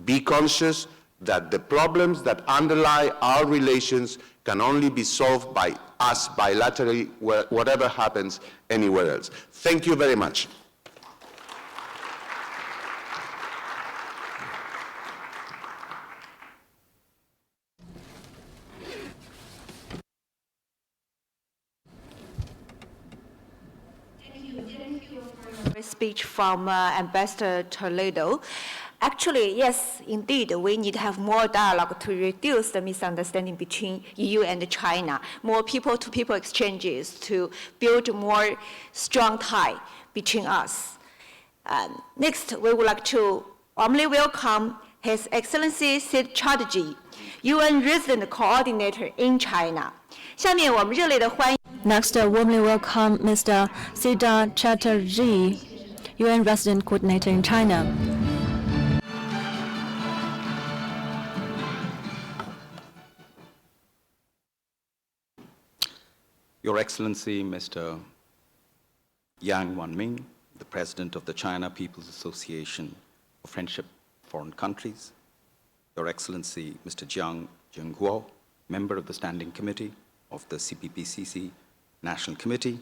be conscious that the problems that underlie our relations can only be solved by us bilaterally, whatever happens anywhere else. Thank you very much. Speech from Ambassador Toledo. Actually, yes, indeed, we need to have more dialogue to reduce the misunderstanding between EU and China, more people-to-people exchanges to build more strong tie between us. Next, we would like to warmly welcome His Excellency Sid Chatterjee, UN Resident Coordinator in China. 下面我们热烈的欢迎 Next, warmly welcome Mr. Siddha Chatterjee, UN Resident Coordinator in China. Your Excellency, Mr. Yang Wanming, the President of the China People's Association for Friendship Foreign Countries, Your Excellency, Mr. Jiang Zhengguo, Member of the Standing Committee of the CPPCC National Committee,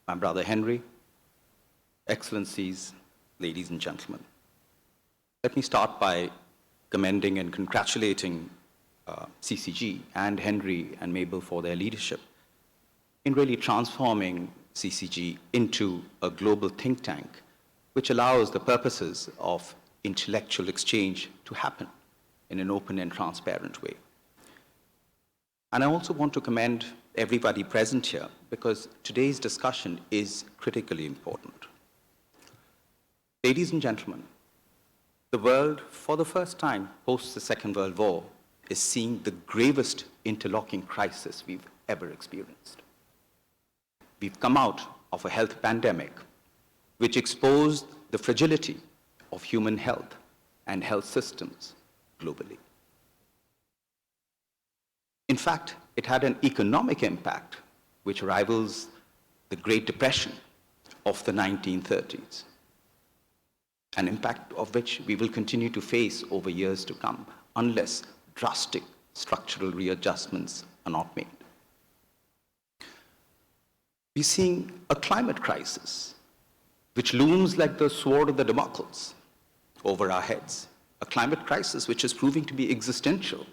my brother Henry, Excellencies, ladies and gentlemen. Let me start by commending and congratulating CCG and Henry and Mabel for their leadership in really transforming CCG into a global think tank which allows the purposes of intellectual exchange to happen in an open and transparent way. And I also want to commend everybody present here because today's discussion is critically important. Ladies and gentlemen, the world, for the first time post the Second World War, is seeing the gravest interlocking crisis we've ever experienced. We've come out of a health pandemic which exposed the fragility of human health and health systems globally. In fact, it had an economic impact which rivals the Great Depression of the 1930s, an impact of which we will continue to face over years to come unless drastic structural readjustments are not made. We're seeing a climate crisis which looms like the sword of the Damocles over our heads, a climate crisis which is proving to be existential.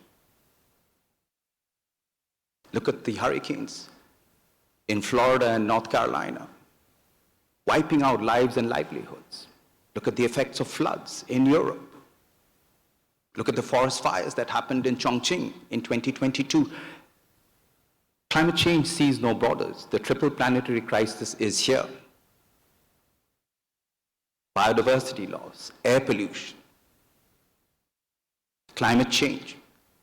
Look at the hurricanes in Florida and North Carolina, wiping out lives and livelihoods. Look at the effects of floods in Europe. Look at the forest fires that happened in Chongqing in 2022. Climate change sees no borders. The triple planetary crisis is here. Biodiversity loss, air pollution, climate change,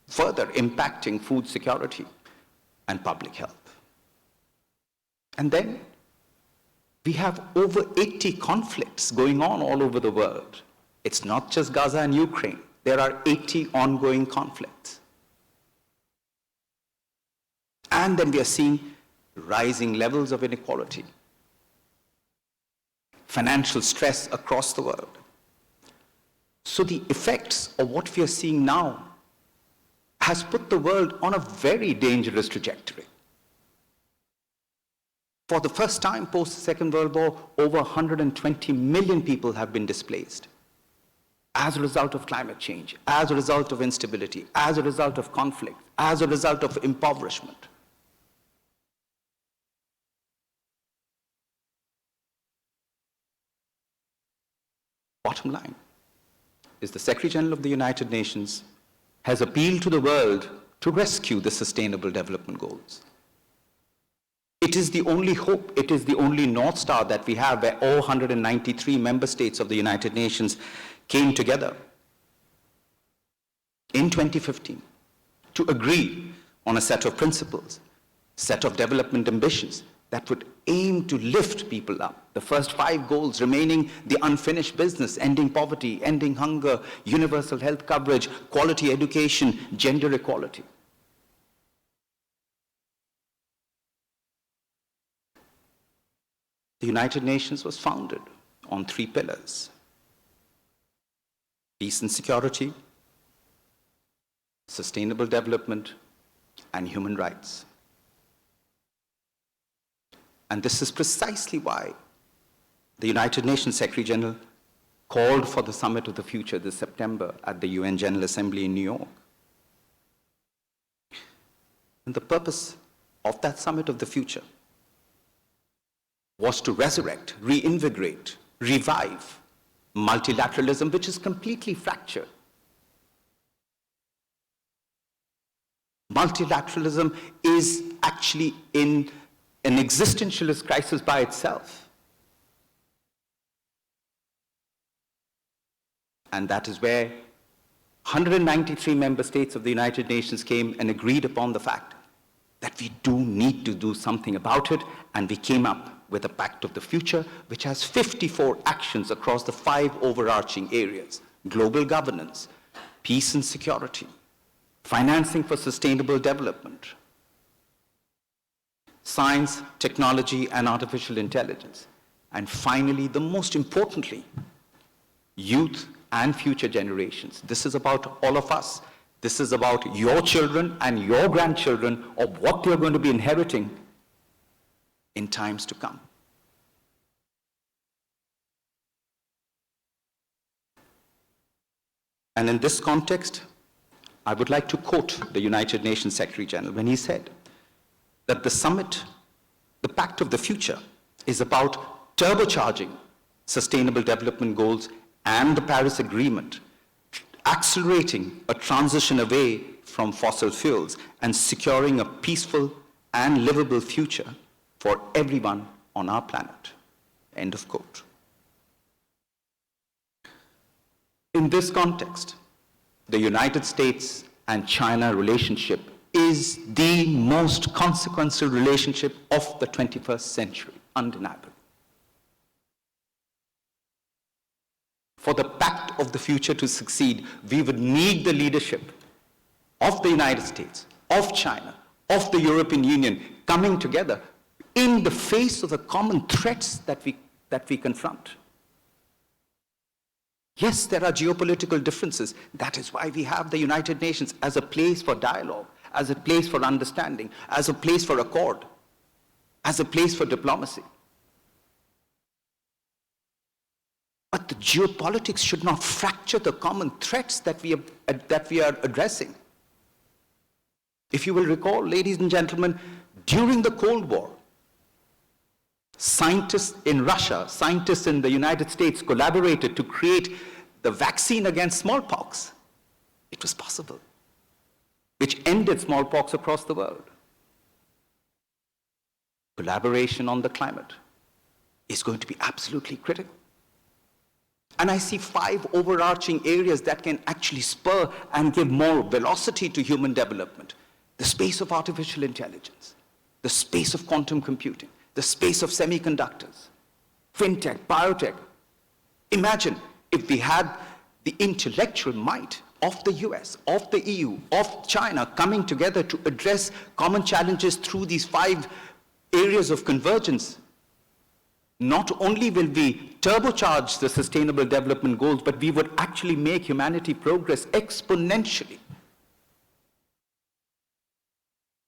further impacting food security and public health. And then we have over 80 conflicts going on all over the world. It's not just Gaza and Ukraine. There are 80 ongoing conflicts. And then we are seeing rising levels of inequality, financial stress across the world. So the effects of what we are seeing now has put the world on a very dangerous trajectory. For the first time post the Second World War, over 120 million people have been displaced as a result of climate change, as a result of instability, as a result of conflict, as a result of impoverishment. Bottom line is the Secretary General of the United Nations has appealed to the world to rescue the Sustainable Development Goals. It is the only hope, it is the only North Star that we have where all 193 member states of the United Nations came together in 2015 to agree on a set of principles, set of development ambitions that would aim to lift people up. The first 5 goals remaining the unfinished business, ending poverty, ending hunger, universal health coverage, quality education, gender equality. The United Nations was founded on 3 pillars: peace and security, sustainable development, and human rights. And this is precisely why the United Nations Secretary General called for the Summit of the Future this September at the UN General Assembly in New York. And the purpose of that Summit of the Future was to resurrect, reinvigorate, revive multilateralism, which is completely fractured. Multilateralism is actually in an existentialist crisis by itself. And that is where 193 member states of the United Nations came and agreed upon the fact that we do need to do something about it, and we came up with a Pact of the Future, which has 54 actions across the 5 overarching areas: global governance, peace and security, financing for sustainable development, science, technology, and artificial intelligence, and finally, the most importantly, youth and future generations. This is about all of us. This is about your children and your grandchildren, of what they're going to be inheriting in times to come. And in this context, I would like to quote the United Nations Secretary General when he said that the summit, the Pact of the Future, is about turbocharging sustainable development goals and the Paris Agreement, accelerating a transition away from fossil fuels and securing a peaceful and livable future for everyone on our planet. End of quote. In this context, the United States and China relationship is the most consequential relationship of the 21st century, undeniably. For the Pact of the Future to succeed, we would need the leadership of the United States, of China, of the European Union coming together in the face of the common threats that we confront. Yes, there are geopolitical differences. That is why we have the United Nations as a place for dialogue, as a place for understanding, as a place for accord, as a place for diplomacy. But the geopolitics should not fracture the common threats that we are addressing. If you will recall, ladies and gentlemen, during the Cold War, scientists in Russia, scientists in the United States collaborated to create the vaccine against smallpox. It was possible, which ended smallpox across the world. Collaboration on the climate is going to be absolutely critical. And I see 5 overarching areas that can actually spur and give more velocity to human development. The space of artificial intelligence, the space of quantum computing, the space of semiconductors, fintech, biotech. Imagine if we had the intellectual might of the US, of the EU, of China coming together to address common challenges through these 5 areas of convergence. Not only will we turbocharge the sustainable development goals, but we would actually make humanity progress exponentially.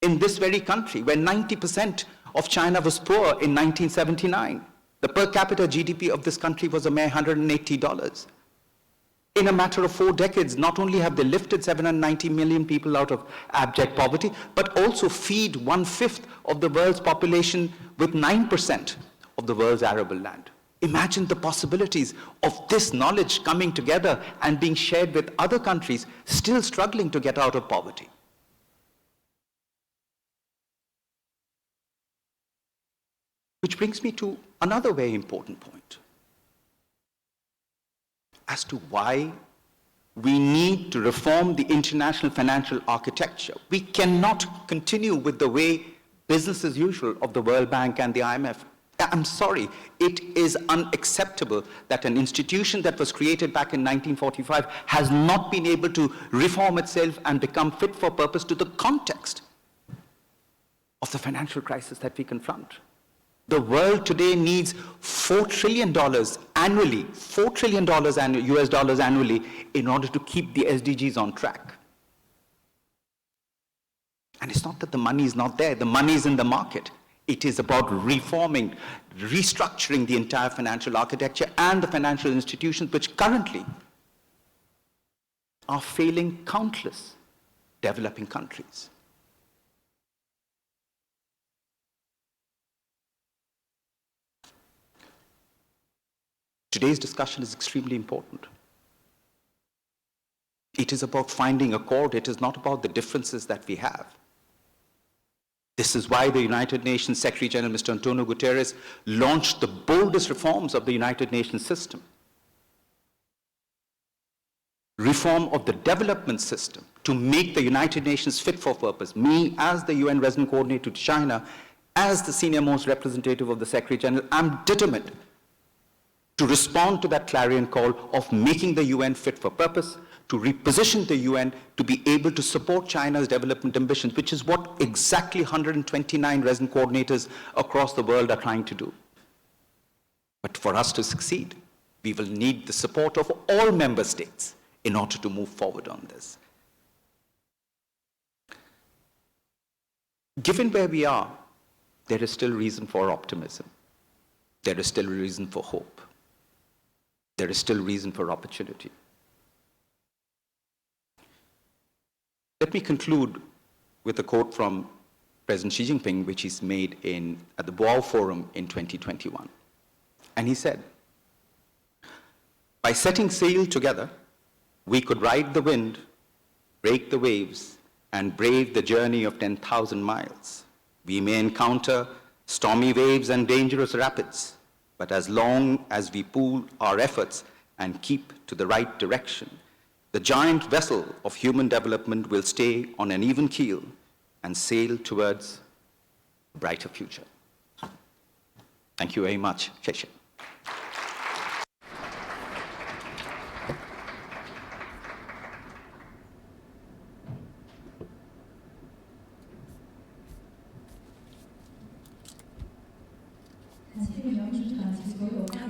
In this very country, where 90% of China was poor in 1979, the per capita GDP of this country was a mere $180. In a matter of 4 decades, not only have they lifted 790 million people out of abject poverty, but also feed 1/5 of the world's population with 9% of the world's arable land. Imagine the possibilities of this knowledge coming together and being shared with other countries still struggling to get out of poverty. Which brings me to another very important point as to why we need to reform the international financial architecture. We cannot continue with the way business as usual of the World Bank and the IMF. I'm sorry, it is unacceptable that an institution that was created back in 1945 has not been able to reform itself and become fit for purpose to the context of the financial crisis that we confront. The world today needs $4 trillion annually, $4 trillion US dollars annually in order to keep the SDGs on track. And it's not that the money is not there, the money is in the market. It is about reforming, restructuring the entire financial architecture and the financial institutions which currently are failing countless developing countries. Today's discussion is extremely important. It is about finding accord. It is not about the differences that we have. This is why the United Nations Secretary General, Mr. Antonio Guterres, launched the boldest reforms of the United Nations system. Reform of the development system to make the United Nations fit for purpose. Me, as the UN resident coordinator to China, as the senior most representative of the Secretary General, I'm determined to respond to that clarion call of making the UN fit for purpose, to reposition the UN to be able to support China's development ambitions, which is what exactly 129 resident coordinators across the world are trying to do. But for us to succeed, we will need the support of all member states in order to move forward on this. Given where we are, there is still reason for optimism. There is still reason for hope. There is still reason for opportunity. Let me conclude with a quote from President Xi Jinping, which he's made at the Boao Forum in 2021. And he said, "By setting sail together, we could ride the wind, break the waves, and brave the journey of 10,000 miles. We may encounter stormy waves and dangerous rapids, but as long as we pool our efforts and keep to the right direction, the giant vessel of human development will stay on an even keel and sail towards a brighter future." Thank you very much. 谢谢.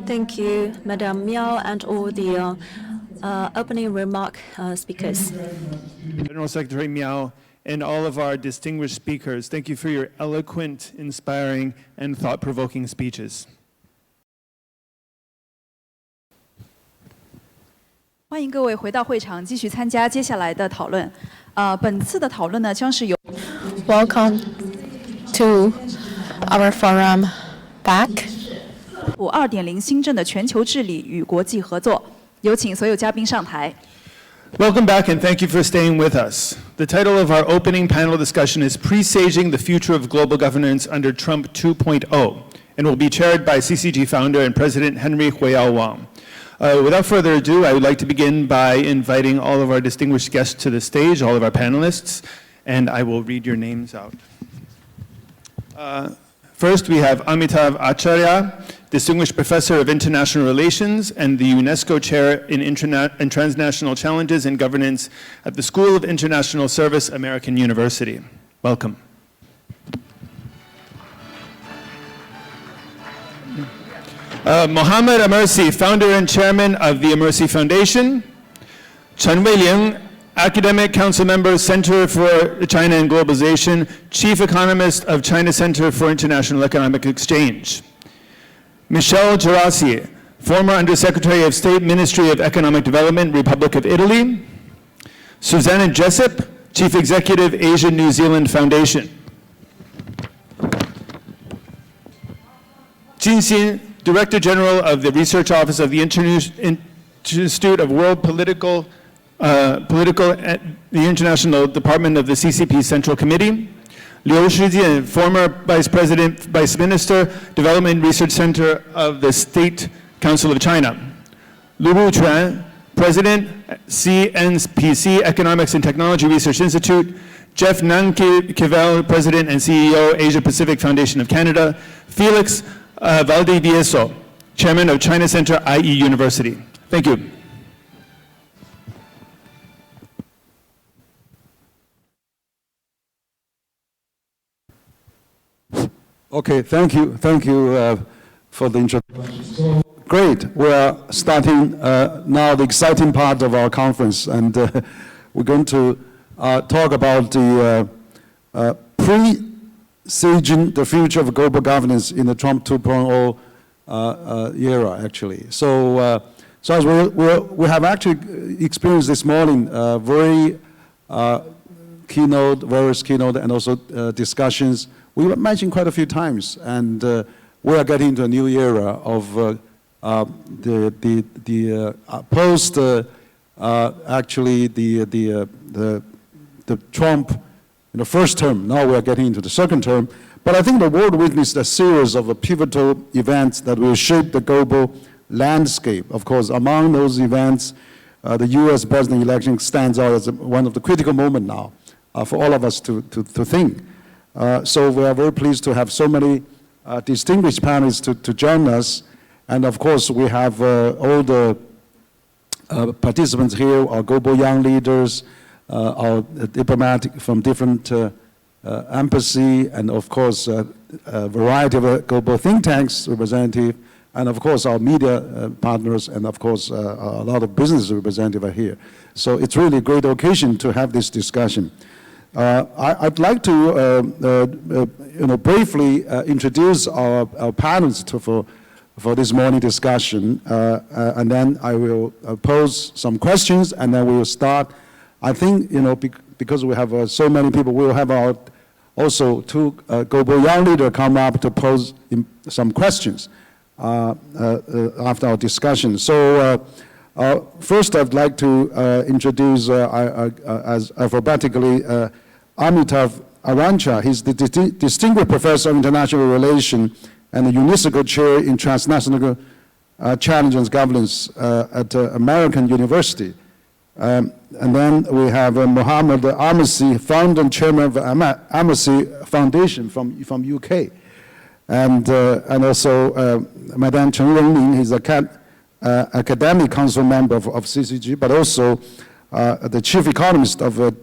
Thank you, Madam Miao, and all the opening remark speakers. General Secretary Miao, and all of our distinguished speakers, thank you for your eloquent, inspiring, and thought-provoking speeches. 欢迎各位回到会场，继续参加接下来的讨论。本次的讨论呢，将是由 Welcome to our forum back. 2.0新政的全球治理与国际合作。有请所有嘉宾上台。 Welcome back and thank you for staying with us. The title of our opening panel discussion is Presaging the Future of Global Governance under Trump 2.0 and will be chaired by CCG founder and President Henry Huiyao Wang. Without further ado, I would like to begin by inviting all of our distinguished guests to the stage, all of our panelists, and I will read your names out. First, we have Amitav Acharya, Distinguished Professor of International Relations and the UNESCO Chair in Transnational Challenges and Governance at the School of International Service, American University. Welcome. Mohammed Amersi, Founder and Chairman of the Amersi Foundation. Chen Weiliang, Academic Council Member, Center for China and Globalization, Chief Economist of China Center for International Economic Exchange. Michelle Gerasi, former Undersecretary of State, Ministry of Economic Development, Republic of Italy. Susanna Jessup, Chief Executive, Asia New Zealand Foundation. Jin Xin, Director General of the Research Office of the Institute of World Political the International Department of the CCP Central Committee. Liu Shijin, former Vice President, Vice Minister, Development Research Center of the State Council of China. Lu Wuquan, President, CNPC Economics and Technology Research Institute. Jeff Nankivel, President and CEO, Asia Pacific Foundation of Canada. Felix Valdivieso, Chairman of China Center, IE University. Thank you. Okay, thank you for the introduction. So, great, we are starting now the exciting part of our conference, and we're going to talk about the pre-staging the future of global governance in the Trump 2.0 era, actually. So, so as we have actually experienced this morning various keynote, and also discussions. We were mentioned quite a few times, and we are getting into a new era of the post, actually the Trump, first term. Now we are getting into the second term. But I think the world witnessed a series of pivotal events that will shape the global landscape. Of course, among those events, the U.S. president election stands out as one of the critical moments now for all of us to think. So we are very pleased to have so many distinguished panelists to join us. And of course, we have all the participants here, our global young leaders, our diplomatic from different embassy, and of course, a variety of global think tanks representative, and of course, our media partners, and of course, a lot of business representatives are here. So it's really a great occasion to have this discussion. I'd like to briefly introduce our panelists for this morning discussion, and then I will pose some questions, and then we will start. I think, because we have so many people, we will have our also two global young leaders come up to pose some questions after our discussion. So first I'd like to introduce as alphabetically Amitav Arancha. He's the Distinguished Professor of International Relations and the UNESCO Chair in Transnational Challenges Governance at American University. And then we have Mohammed Amidst, founder and chairman of Amidst Foundation from UK. And also Madame Chen Rongling, he's an academic council member of CCG, but also the chief economist of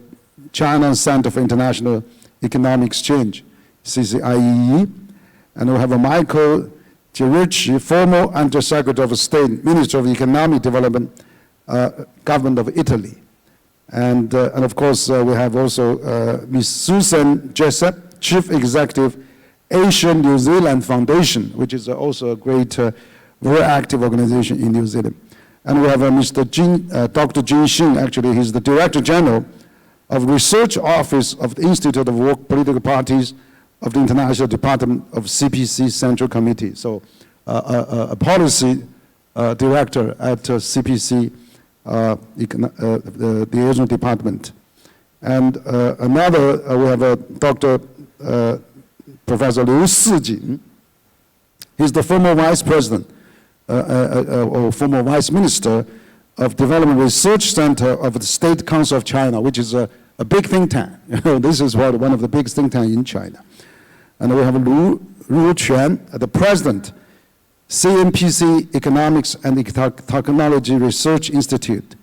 China Center for International Economic Exchange, CCIEE. And we have Michael Girici, former Undersecretary of State, Minister of Economic Development, Government of Italy. And of course, we have also Ms. Susan Jessup, Chief Executive, Asian New Zealand Foundation, which is also a great, very active organization in New Zealand. And we have Dr. Jin Xin, actually, he's the Director General of Research Office of the Institute of Work Political Parties of the International Department of CPC Central Committee. So a policy director at CPC, the Asian Department. And another, we have Dr. Professor Liu Sijin. He's the former Vice President or former Vice Minister of Development Research Center of the State Council of China, which is a big think tank. This is one of the biggest think tanks in China. And we have Lu Ruquan, the President, CNPC Economics and Technology Research Institute.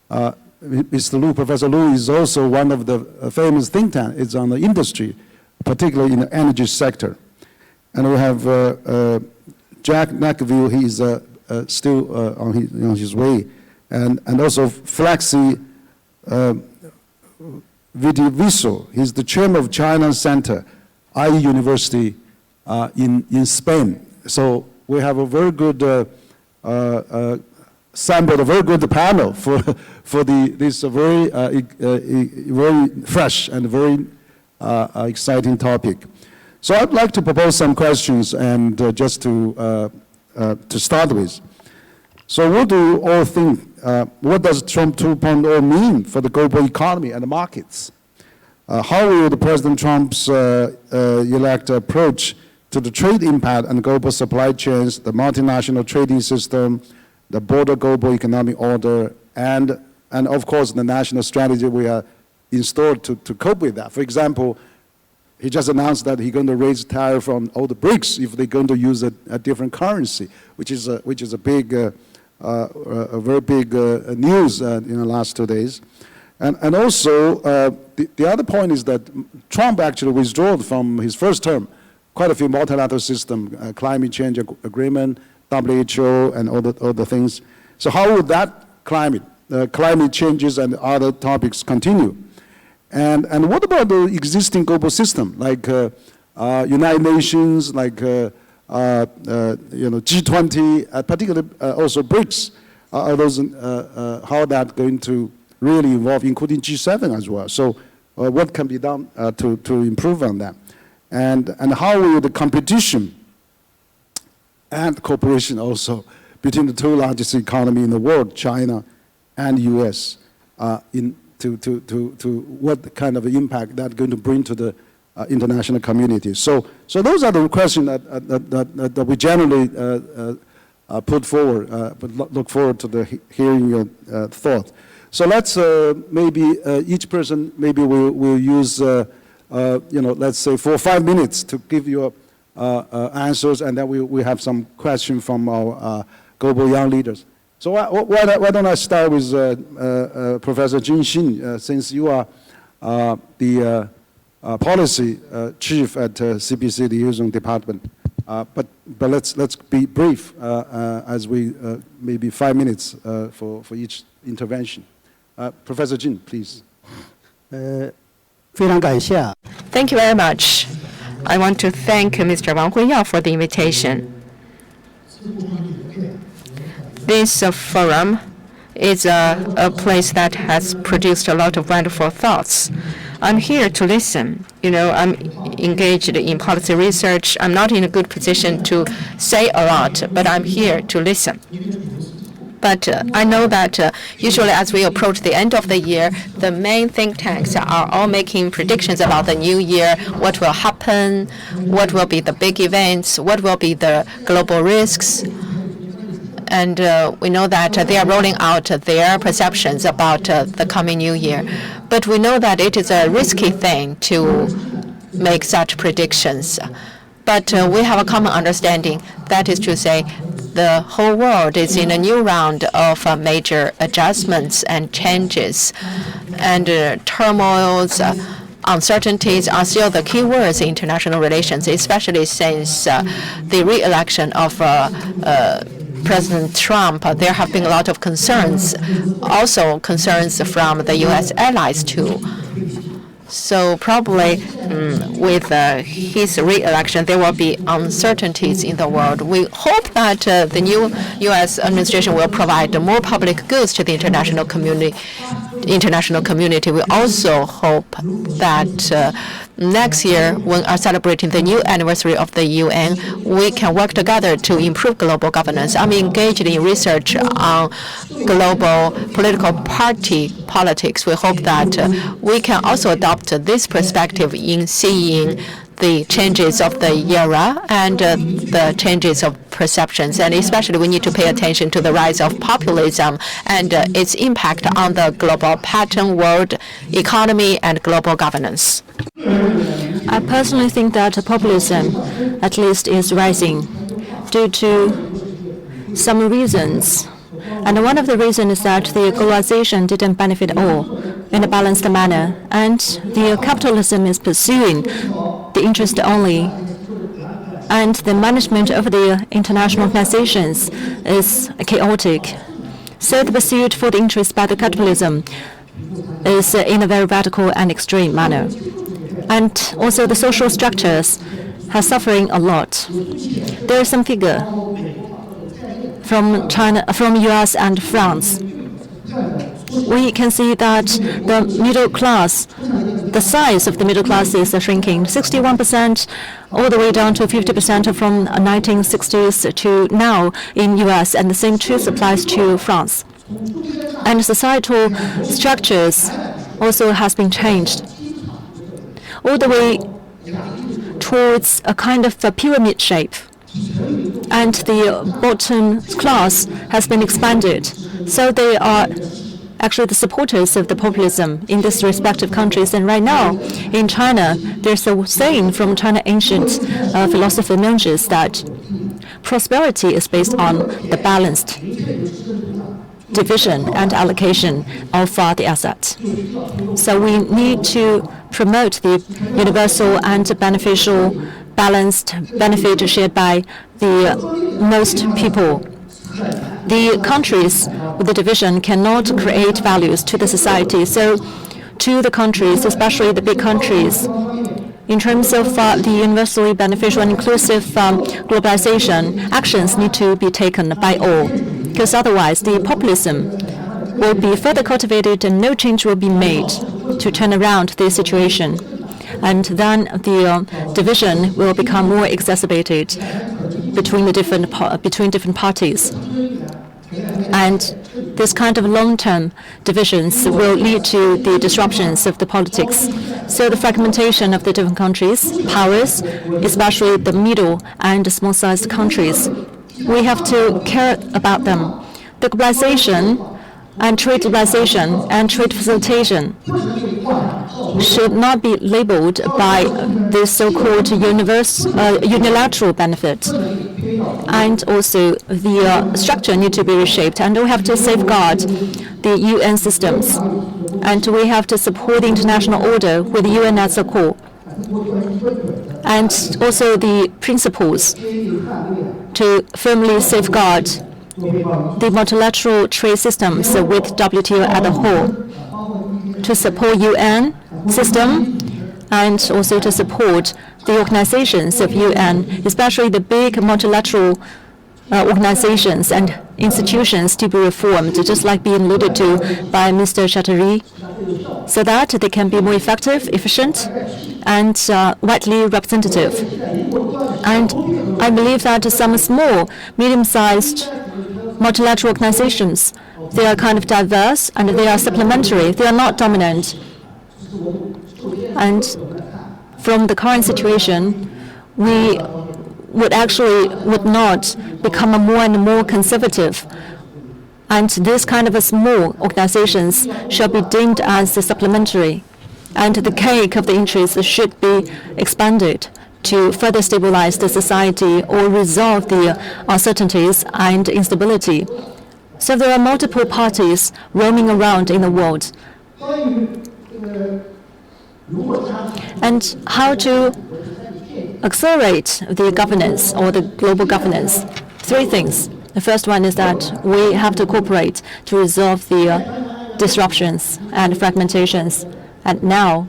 Mr. Lu, Professor Lu, is also one of the famous think tanks. It's on the industry, particularly in the energy sector. And we have Jack Nakville. He is still on his way. And also Flexi Vidiviso. He's the chairman of China Center, IE University in Spain. So we have a very good sample, a very good panel for this very very fresh and very exciting topic. So I'd like to propose some questions, and just to start with. So what do you all think? What does Trump 2.0 mean for the global economy and the markets? How will the President Trump's elect approach to the trade impact on global supply chains, the multinational trading system, the broader global economic order, and of course the national strategy we are installed to cope with that? For example, he just announced that he's going to raise tariff on all the BRICS if they're going to use a different currency, which is a big, a very big news in the last 2 days. And also, the other point is that Trump actually withdrew from his first term quite a few multilateral systems, climate change agreement, WHO, and all the things. So how would that climate changes and other topics continue? And what about the existing global system, like United Nations, like G20, particularly also BRICS? Are those how that going to really evolve, including G7 as well? So what can be done to improve on that? And how will the competition and cooperation also between the two largest economies in the world, China and U.S., to what kind of impact that's going to bring to the international community? So those are the questions that we generally put forward, but look forward to hearing your thoughts. So let's maybe each person maybe will use let's say 4 or 5 minutes to give your answers, and then we have some questions from our global young leaders. So why don't I start with Professor Jin Xin, since you are the policy chief at CPC, the liaison department. But let's be brief as we maybe 5 minutes for each intervention. Professor Jin, please. Thank you very much. I want to thank Mr. Wang Huiyao for the invitation. This forum is a place that has produced a lot of wonderful thoughts. I'm here to listen. I'm engaged in policy research. I'm not in a good position to say a lot, but I'm here to listen. But I know that usually as we approach the end of the year, the main think tanks are all making predictions about the new year, what will happen, what will be the big events, what will be the global risks. And we know that they are rolling out their perceptions about the coming new year. But we know that it is a risky thing to make such predictions. But we have a common understanding. That is to say, the whole world is in a new round of major adjustments and changes. And turmoils, uncertainties are still the key words in international relations, especially since the re-election of President Trump. There have been a lot of concerns, also concerns from the U.S. allies too. So probably with his re-election, there will be uncertainties in the world. We hope that the new U.S. administration will provide more public goods to the international community. We also hope that next year, when we are celebrating the new anniversary of the UN, we can work together to improve global governance. I'm engaged in research on global political party politics. We hope that we can also adopt this perspective in seeing the changes of the era and the changes of perceptions. And especially we need to pay attention to the rise of populism and its impact on the global pattern, world economy, and global governance. I personally think that populism, at least, is rising due to some reasons. And one of the reasons is that the globalization didn't benefit all in a balanced manner. And the capitalism is pursuing the interest only. And the management of the international organizations is chaotic. So the pursuit for the interest by the capitalism is in a very radical and extreme manner. And also the social structures are suffering a lot. There is some figure from China, from U.S. and France. We can see that the middle class, the size of the middle class is shrinking, 61% all the way down to 50% from 1960s to now in U.S., and the same truth applies to France. And societal structures also has been changed, all the way towards a kind of a pyramid shape. And the bottom class has been expanded. So they are actually the supporters of the populism in these respective countries. And right now, in China, there's a saying from China ancient philosopher Mencius that prosperity is based on the balanced division and allocation of the assets. So we need to promote the universal and beneficial balanced benefit shared by the most people. The countries with the division cannot create values to the society. So to the countries, especially the big countries, in terms of the universally beneficial and inclusive globalization, actions need to be taken by all, because otherwise the populism will be further cultivated and no change will be made to turn around the situation. And then the division will become more exacerbated between different parties. And this kind of long-term divisions will lead to the disruptions of the politics. So the fragmentation of the different countries, powers, especially the middle and small-sized countries, we have to care about them. The globalization and trade liberalization and trade facilitation should not be labeled by this so-called unilateral benefit. And also the structure needs to be reshaped, and we have to safeguard the UN systems. And we have to support the international order with the UN as a core. And also the principles to firmly safeguard the multilateral trade systems with WTO at a whole, to support UN system and also to support the organizations of UN, especially the big multilateral organizations and institutions to be reformed, just like being alluded to by Mr. Chatterjee, so that they can be more effective, efficient, and widely representative. And I believe that some small, medium-sized multilateral organizations, they are kind of diverse and they are supplementary. They are not dominant. And from the current situation, we would not become more and more conservative. And this kind of small organizations shall be deemed as supplementary. And the cake of the interests should be expanded to further stabilize the society or resolve the uncertainties and instability. So there are multiple parties roaming around in the world. And how to accelerate the governance or the global governance? Three things. The first one is that we have to cooperate to resolve the disruptions and fragmentations. And now,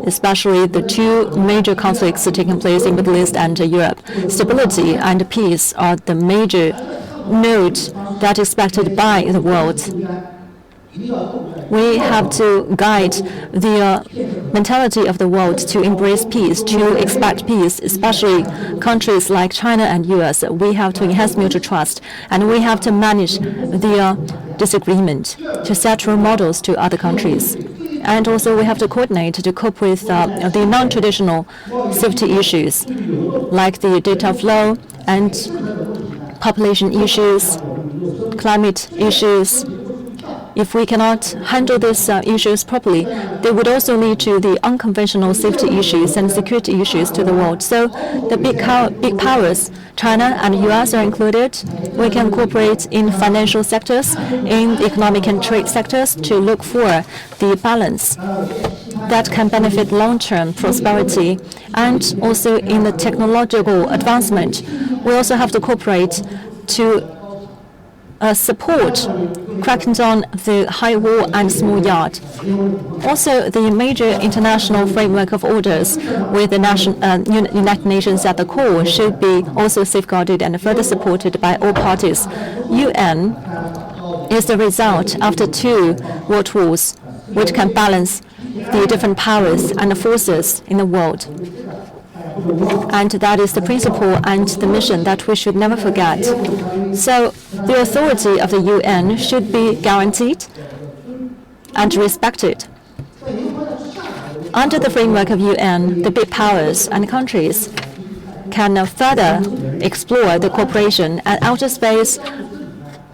especially the two major conflicts taking place in the Middle East and Europe, stability and peace are the major nodes that is expected by the world. We have to guide the mentality of the world to embrace peace, to expect peace, especially countries like China and US. We have to enhance mutual trust, and we have to manage the disagreement, to set role models to other countries. And also we have to coordinate to cope with the non-traditional safety issues, like the data flow and population issues, climate issues. If we cannot handle these issues properly, they would also lead to the unconventional safety issues and security issues to the world. So the big powers, China and US are included. We can cooperate in financial sectors, in the economic and trade sectors to look for the balance that can benefit long-term prosperity. And also in the technological advancement, we also have to cooperate to support cracking down the high wall and small yard. Also, the major international framework of orders with the United Nations at the core should be also safeguarded and further supported by all parties. UN is the result after two world wars, which can balance the different powers and forces in the world. And that is the principle and the mission that we should never forget. So the authority of the UN should be guaranteed and respected. Under the framework of UN, the big powers and countries can further explore the cooperation and outer space,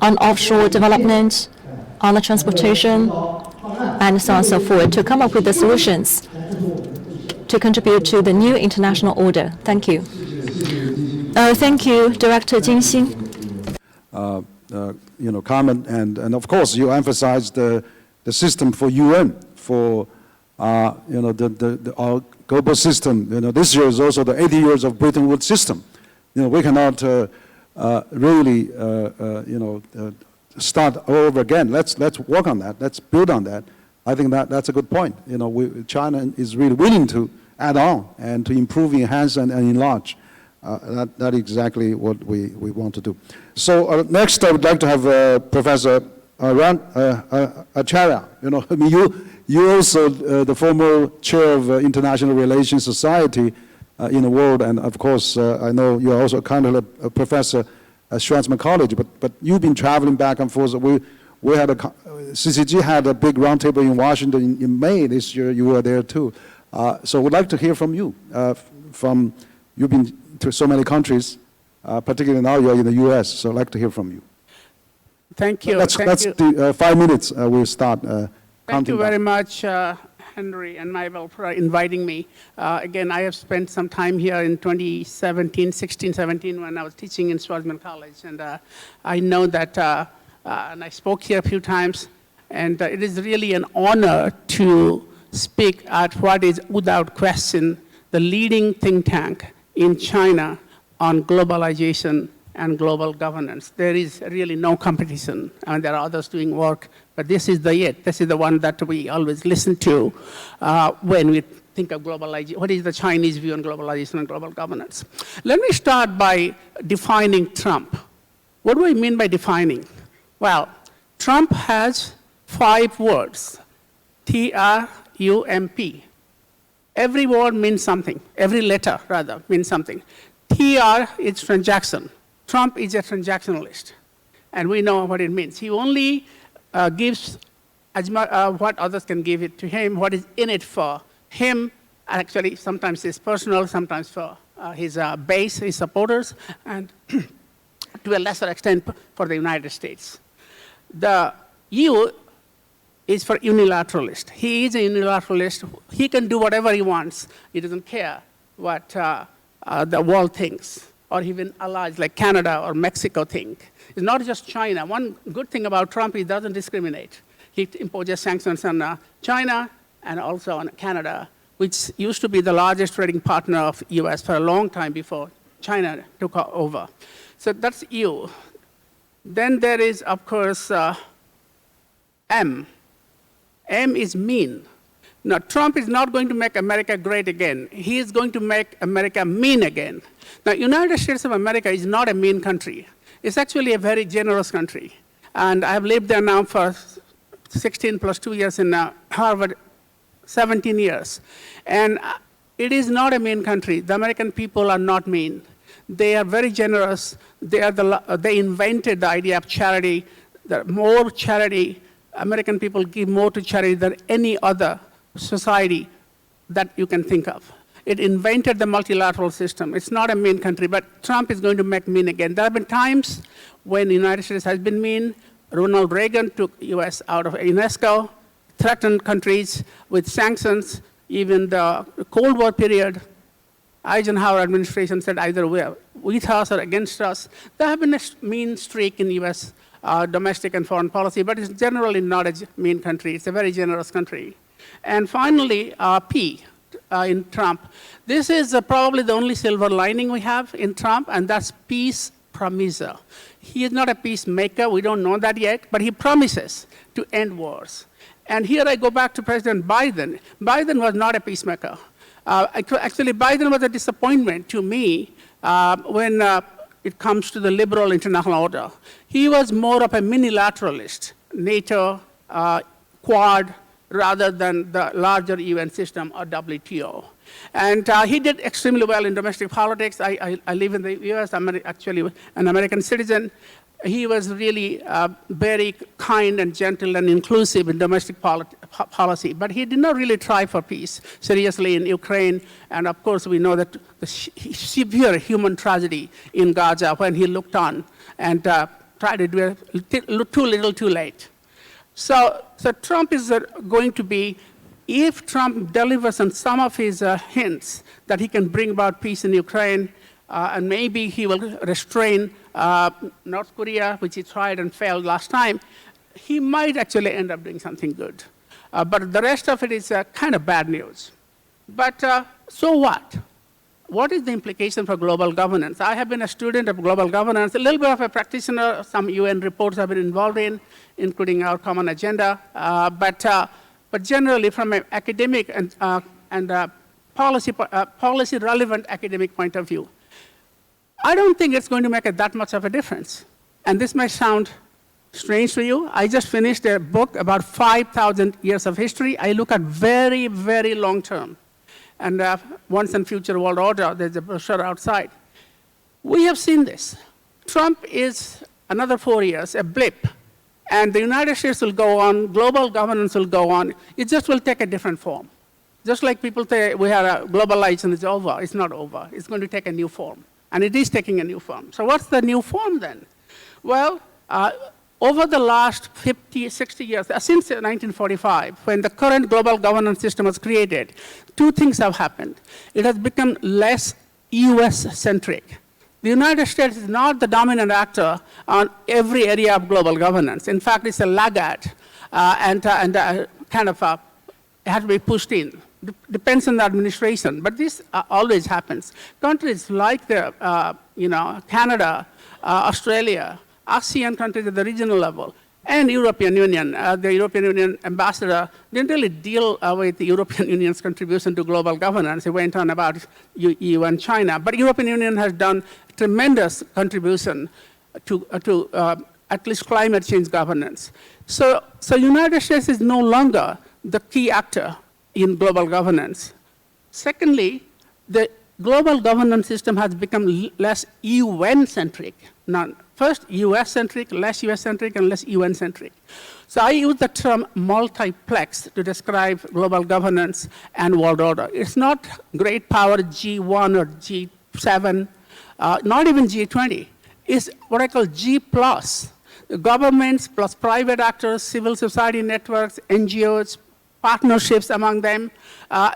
on offshore development, on the transportation, and so on and so forth, to come up with the solutions to contribute to the new international order. Thank you. Thank you, Director Jin Xin. Comment, and of course you emphasized the system for UN for our global system, this year is also the 80 years of Bretton Woods system. We cannot really, start all over again. Let's work on that. Let's build on that. I think that's a good point. China is really willing to add on and to improve, enhance, and enlarge. That is exactly what we want to do. So next, I would like to have Professor Acharya. You also the former chair of International Relations Society in the world, and of course, I know you're also kind of a professor at Schwarzman College. But you've been traveling back and forth. We had CCG had a big roundtable in Washington in May this year. You were there too. So we'd like to hear from you. You've been to so many countries, particularly now you're in the U.S. So I'd like to hear from you. Thank you. That's 5 minutes. We'll start. Thank you very much, Henry and Mabel, for inviting me. Again, I have spent some time here in 16, 17, when I was teaching in Schwarzman College. And I know that, and I spoke here a few times, and it is really an honor to speak at what is, without question, the leading think tank in China on globalization and global governance. There is really no competition. I mean, there are others doing work, but this is it. This is the one that we always listen to when we think of globalization. What is the Chinese view on globalization and global governance? Let me start by defining Trump. What do I mean by defining? Well, Trump has 5 words, T-R-U-M-P. Every word means something. Every letter, rather, means something. TR is transaction. Trump is a transactionalist, and we know what it means. He only gives as much what others can give it to him, what is in it for him. Actually, sometimes it's personal, sometimes for his base, his supporters, and to a lesser extent for the United States. The U is for unilateralist. He is a unilateralist. He can do whatever he wants. He doesn't care what the world thinks, or even allies like Canada or Mexico think. It's not just China. One good thing about Trump, he doesn't discriminate. He imposes sanctions on China and also on Canada, which used to be the largest trading partner of U.S. for a long time before China took over. So that's U. Then there is, of course, M. M is mean. Now, Trump is not going to make America great again. He is going to make America mean again. Now, United States of America is not a mean country. It's actually a very generous country. And I have lived there now for 16 plus 2 years in Harvard, 17 years. And it is not a mean country. The American people are not mean. They are very generous. They invented the idea of charity. The more charity, American people give more to charity than any other society that you can think of. It invented the multilateral system. It's not a mean country, but Trump is going to make mean again. There have been times when the United States has been mean. Ronald Reagan took U.S. out of UNESCO, threatened countries with sanctions. Even the Cold War period, Eisenhower administration said either we're with us or against us. There have been a mean streak in U.S. Domestic and foreign policy, but it's generally not a mean country. It's a very generous country. And finally, P in Trump. This is probably the only silver lining we have in Trump, and that's peace promiser. He is not a peacemaker. We don't know that yet, but he promises to end wars. And here I go back to President Biden. Biden was not a peacemaker. Actually, Biden was a disappointment to me when it comes to the liberal international order. He was more of a minilateralist, NATO, Quad, rather than the larger UN system or WTO. And he did extremely well in domestic politics. I live in the US, I'm actually an American citizen. He was really very kind and gentle and inclusive in domestic policy, but he did not really try for peace seriously in Ukraine. And of course, we know that the severe human tragedy in Gaza when he looked on and tried to do it too little, too late. So Trump is going to be, if Trump delivers on some of his hints that he can bring about peace in Ukraine, and maybe he will restrain North Korea, which he tried and failed last time, he might actually end up doing something good. but the rest of it is kind of bad news. But so what? What is the implication for global governance? I have been a student of global governance, a little bit of a practitioner. Some UN reports I've been involved in, including our common agenda. But generally, from an academic and policy-relevant academic point of view, I don't think it's going to make that much of a difference. And this might sound strange to you. I just finished a book about 5,000 years of history. I look at very, very long term. And once and future world order, there's a brochure outside. We have seen this. Trump is another 4 years, a blip. And the United States will go on, global governance will go on. It just will take a different form. Just like people say we have a globalization is over. It's not over. It's going to take a new form. And it is taking a new form. So what's the new form then? Well, over the last 50, 60 years, since 1945, when the current global governance system was created, two things have happened. It has become less US-centric. The United States is not the dominant actor on every area of global governance. In fact, it's a laggard and kind of it has to be pushed in. Depends on the administration, but this always happens. Countries like Canada, Australia, ASEAN countries at the regional level, and European Union. The European Union ambassador didn't really deal with the European Union's contribution to global governance. He went on about EU and China. But European Union has done tremendous contribution to at least climate change governance. So United States is no longer the key actor in global governance. Secondly, the global governance system has become less UN-centric. First, US-centric, less US-centric, and less UN-centric. So I use the term multiplex to describe global governance and world order. It's not great power G1 or G7, not even G20. It's what I call G+. The governments plus private actors, civil society networks, NGOs, partnerships among them.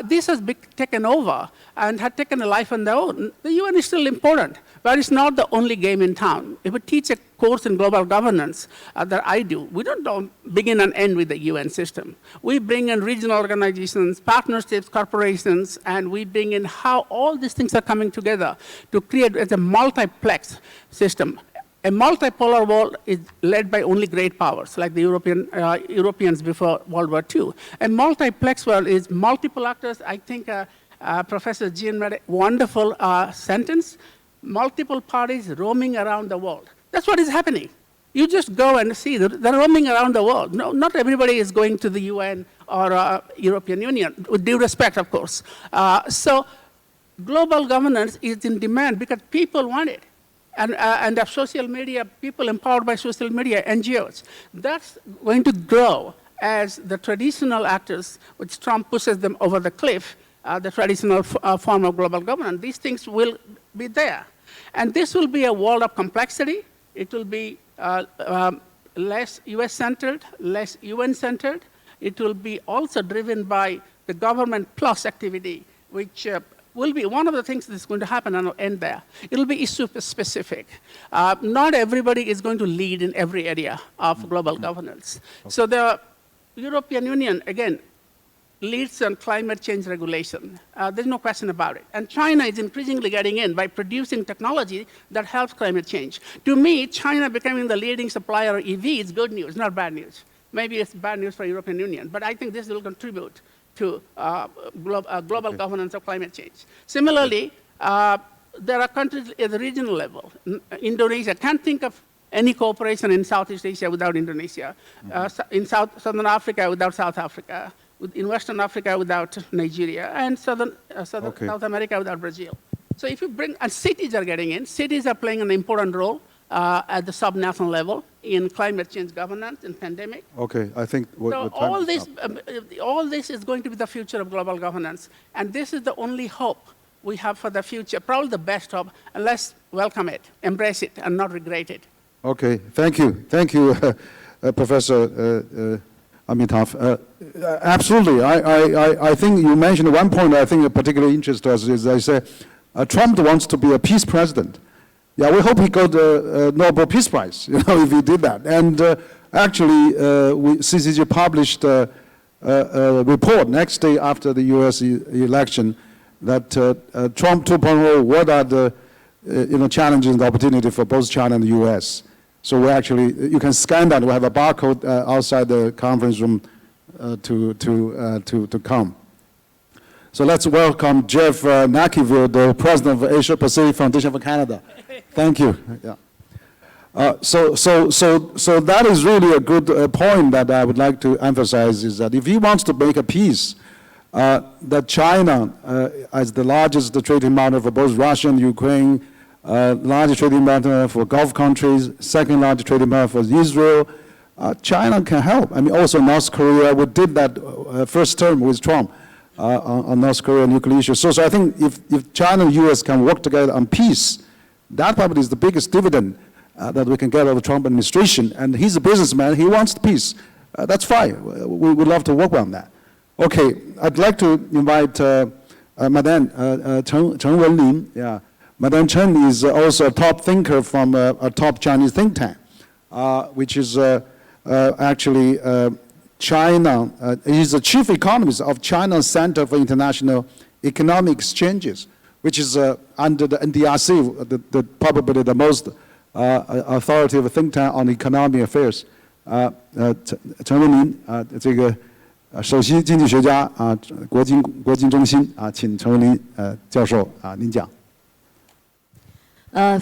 This has taken over and had taken a life on their own. The UN is still important, but it's not the only game in town. If we teach a course in global governance that I do, we don't begin and end with the UN system. We bring in regional organizations, partnerships, corporations, and we bring in how all these things are coming together to create a multiplex system. A multipolar world is led by only great powers, like the Europeans before World War II. A multiplex world is multiple actors. I think Professor Jean made a wonderful sentence. Multiple parties roaming around the world. That's what is happening. You just go and see, they're roaming around the world. No, not everybody is going to the UN or European Union, with due respect, of course. So global governance is in demand because people want it. And of social media, people empowered by social media, NGOs. That's going to grow as the traditional actors, which Trump pushes them over the cliff, the traditional form of global governance. These things will be there. And this will be a world of complexity. It will be less US-centered, less UN-centered. It will be also driven by the government plus activity, which will be one of the things that's going to happen, and I'll end there. It'll be issue-specific. Not everybody is going to lead in every area of global governance. Okay. So the European Union, again, leads on climate change regulation. There's no question about it. And China is increasingly getting in by producing technology that helps climate change. To me, China becoming the leading supplier of EV is good news, not bad news. Maybe it's bad news for the European Union, but I think this will contribute to global governance of climate change. Similarly, there are countries at the regional level. Indonesia, can't think of any cooperation in Southeast Asia without Indonesia, in Southern Africa without South Africa, in Western Africa without Nigeria, and South America without Brazil. So if you bring, and cities are getting in, cities are playing an important role at the subnational level in climate change governance and pandemic. Okay, I think all this is going to be the future of global governance, and this is the only hope we have for the future, probably the best hope, and let's welcome it, embrace it, and not regret it. Okay, thank you, Professor Amitav. Absolutely, I think you mentioned one point I think particularly interests us is I say Trump wants to be a peace president. Yeah, we hope he got the Nobel Peace Prize, if he did that. And actually, CCG published report next day after the U.S. election that Trump 2.0, what are the challenges and opportunity for both China and the U.S. So we actually, you can scan that. We have a barcode outside the conference room to come. So let's welcome Jeff Nakiville, the president of Asia Pacific Foundation for Canada. Thank you. Yeah. So that is really a good point that I would like to emphasize is that if he wants to make a peace, that China, as the largest trading partner for both Russia and Ukraine, largest trading partner for Gulf countries, second largest trading partner for Israel, China can help. I mean, also North Korea, we did that first term with Trump on North Korea nuclear issues. So I think if China and U.S. can work together on peace, that probably is the biggest dividend that we can get out of the Trump administration. And he's a businessman, he wants peace. That's fine, we would love to work on that. Okay, I'd like to invite Madame Chen Wenlin. Yeah. Madame Chen is also a top thinker from a top Chinese think tank, which is actually China. He's the chief economist of China's Center for International Economic Exchanges, which is under the NDRC, probably the most authoritative think tank on economic affairs. 陈文林这个首席经济学家国经中心请陈文林教授您讲。I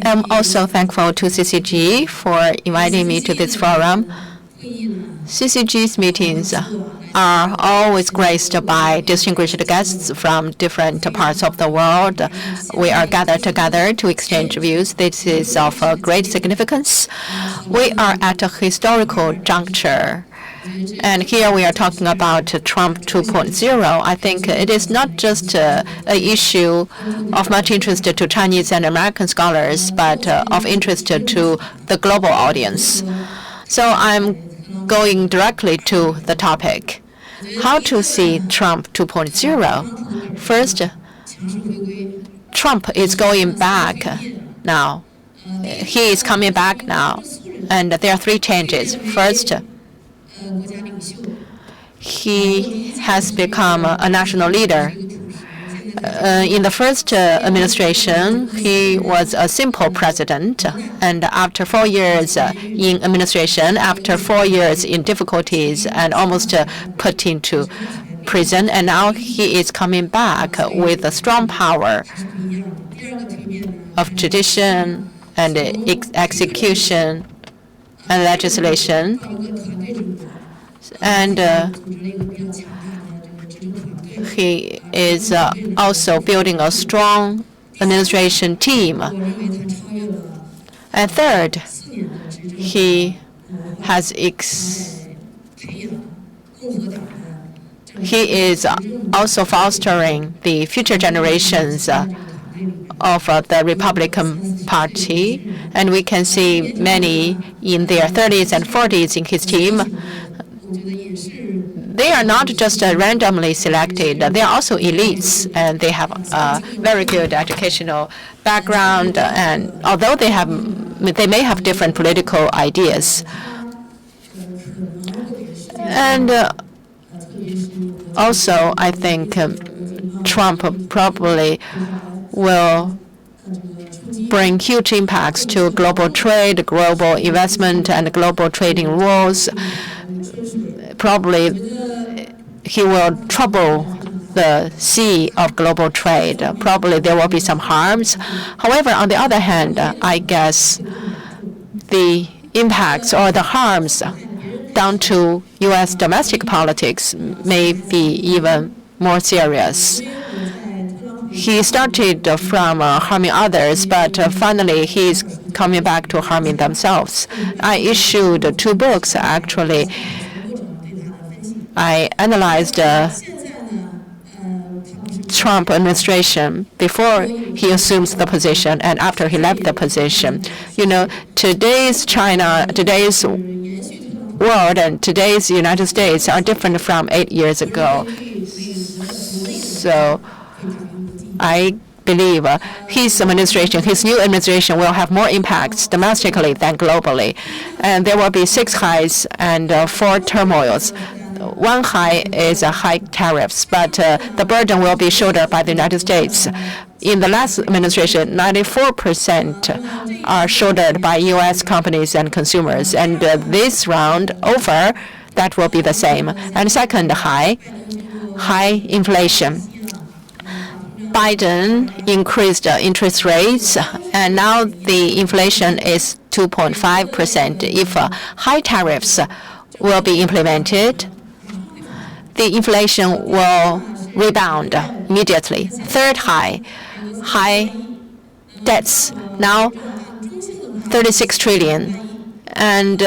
am also thankful to CCG for inviting me to this forum. CCG's meetings are always graced by distinguished guests from different parts of the world. We are gathered together to exchange views. This is of great significance. We are at a historical juncture. And here we are talking about Trump 2.0. I think it is not just an issue of much interest to Chinese and American scholars, but of interest to the global audience. So I'm going directly to the topic. How to see Trump 2.0? First, Trump is going back now. He is coming back now. And there are three changes. First, he has become a national leader. In the first administration, he was a simple president, and after 4 years in administration, after 4 years in difficulties and almost put into prison, and now he is coming back with a strong power of tradition and execution and legislation. And he is also building a strong administration team. And third, he is also fostering the future generations of the Republican Party, and we can see many in their 30s and 40s in his team. They are not just randomly selected. They are also elites, and they have a very good educational background. And although they may have different political ideas, and also I think Trump probably will bring huge impacts to global trade, global investment, and global trading rules. Probably he will trouble the sea of global trade. Probably there will be some harms. However, on the other hand, I guess the impacts or the harms down to U.S. domestic politics may be even more serious. He started from harming others, but finally he's coming back to harming themselves. I issued 2 books, actually. I analyzed Trump administration before he assumes the position and after he left the position. You know, today's China, today's world, and today's United States are different from 8 years ago. So I believe his administration, his new administration, will have more impacts domestically than globally. And there will be 6 highs and 4 turmoils. One high is high tariffs, but the burden will be shouldered by the United States. In the last administration, 94% are shouldered by U.S. companies and consumers. And this round over, that will be the same. And second high inflation. Biden increased interest rates, and now the inflation is 2.5%. If high tariffs will be implemented, the inflation will rebound immediately. Third high debts, now 36 trillion. And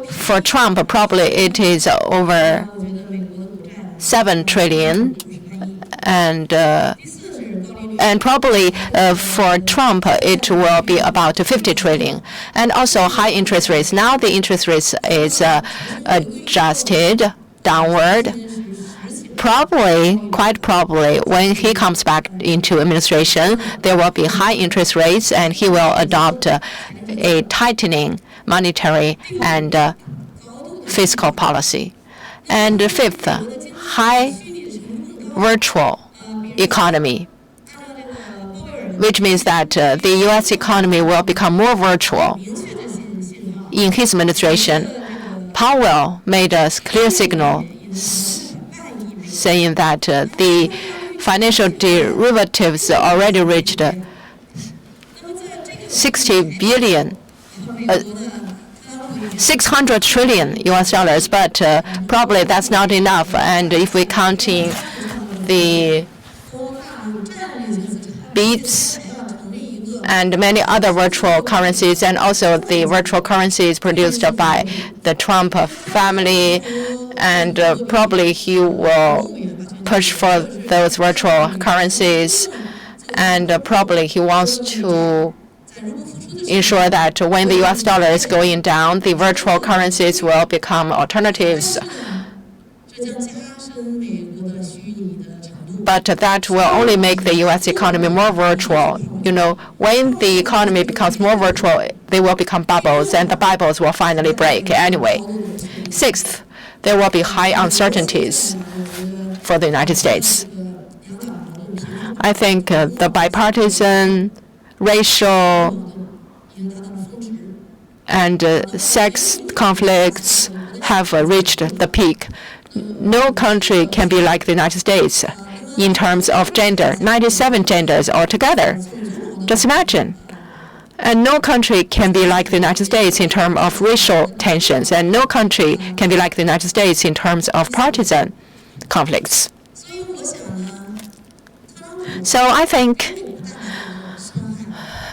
for Trump, probably it is over 7 trillion. And probably for Trump, it will be about 50 trillion. And also high interest rates. Now the interest rate is adjusted downward. Quite probably, when he comes back into administration, there will be high interest rates, and he will adopt a tightening monetary and fiscal policy. And fifth, high virtual economy, which means that the U.S. economy will become more virtual. In his administration, Powell made a clear signal saying that the financial derivatives already reached 600 trillion U.S. dollars, but probably that's not enough. And if we count in the beats and many other virtual currencies, and also the virtual currencies produced by the Trump family, and probably he will push for those virtual currencies, and probably he wants to ensure that when the U.S. dollar is going down, the virtual currencies will become alternatives. But that will only make the U.S. economy more virtual. You know, when the economy becomes more virtual, they will become bubbles, and the bubbles will finally break anyway. Sixth, there will be high uncertainties for the United States. I think the bipartisan, racial, and sex conflicts have reached the peak. No country can be like the United States in terms of gender, 97 genders altogether. Just imagine. And no country can be like the United States in terms of racial tensions, and no country can be like the United States in terms of partisan conflicts. So I think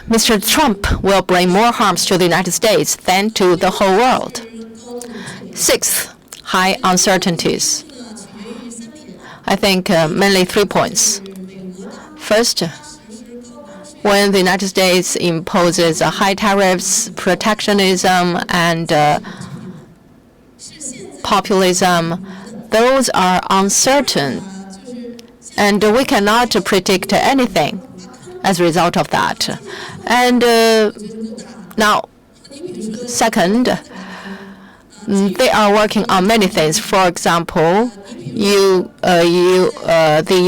Mr. Trump will bring more harms to the United States than to the whole world. Sixth, high uncertainties. I think mainly 3 points. First, when the United States imposes high tariffs, protectionism, and populism, those are uncertain, and we cannot predict anything as a result of that. And now, second, they are working on many things. For example, the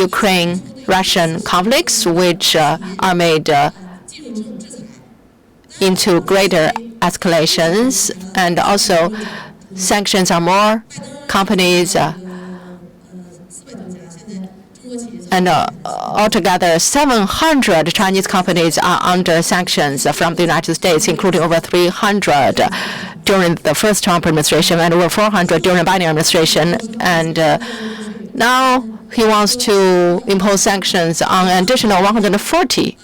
Ukraine-Russian conflicts, which are made into greater escalations, and also sanctions on more companies, and altogether 700 Chinese companies are under sanctions from the United States, including over 300 during the first Trump administration and over 400 during the Biden administration. And now he wants to impose sanctions on an additional 140.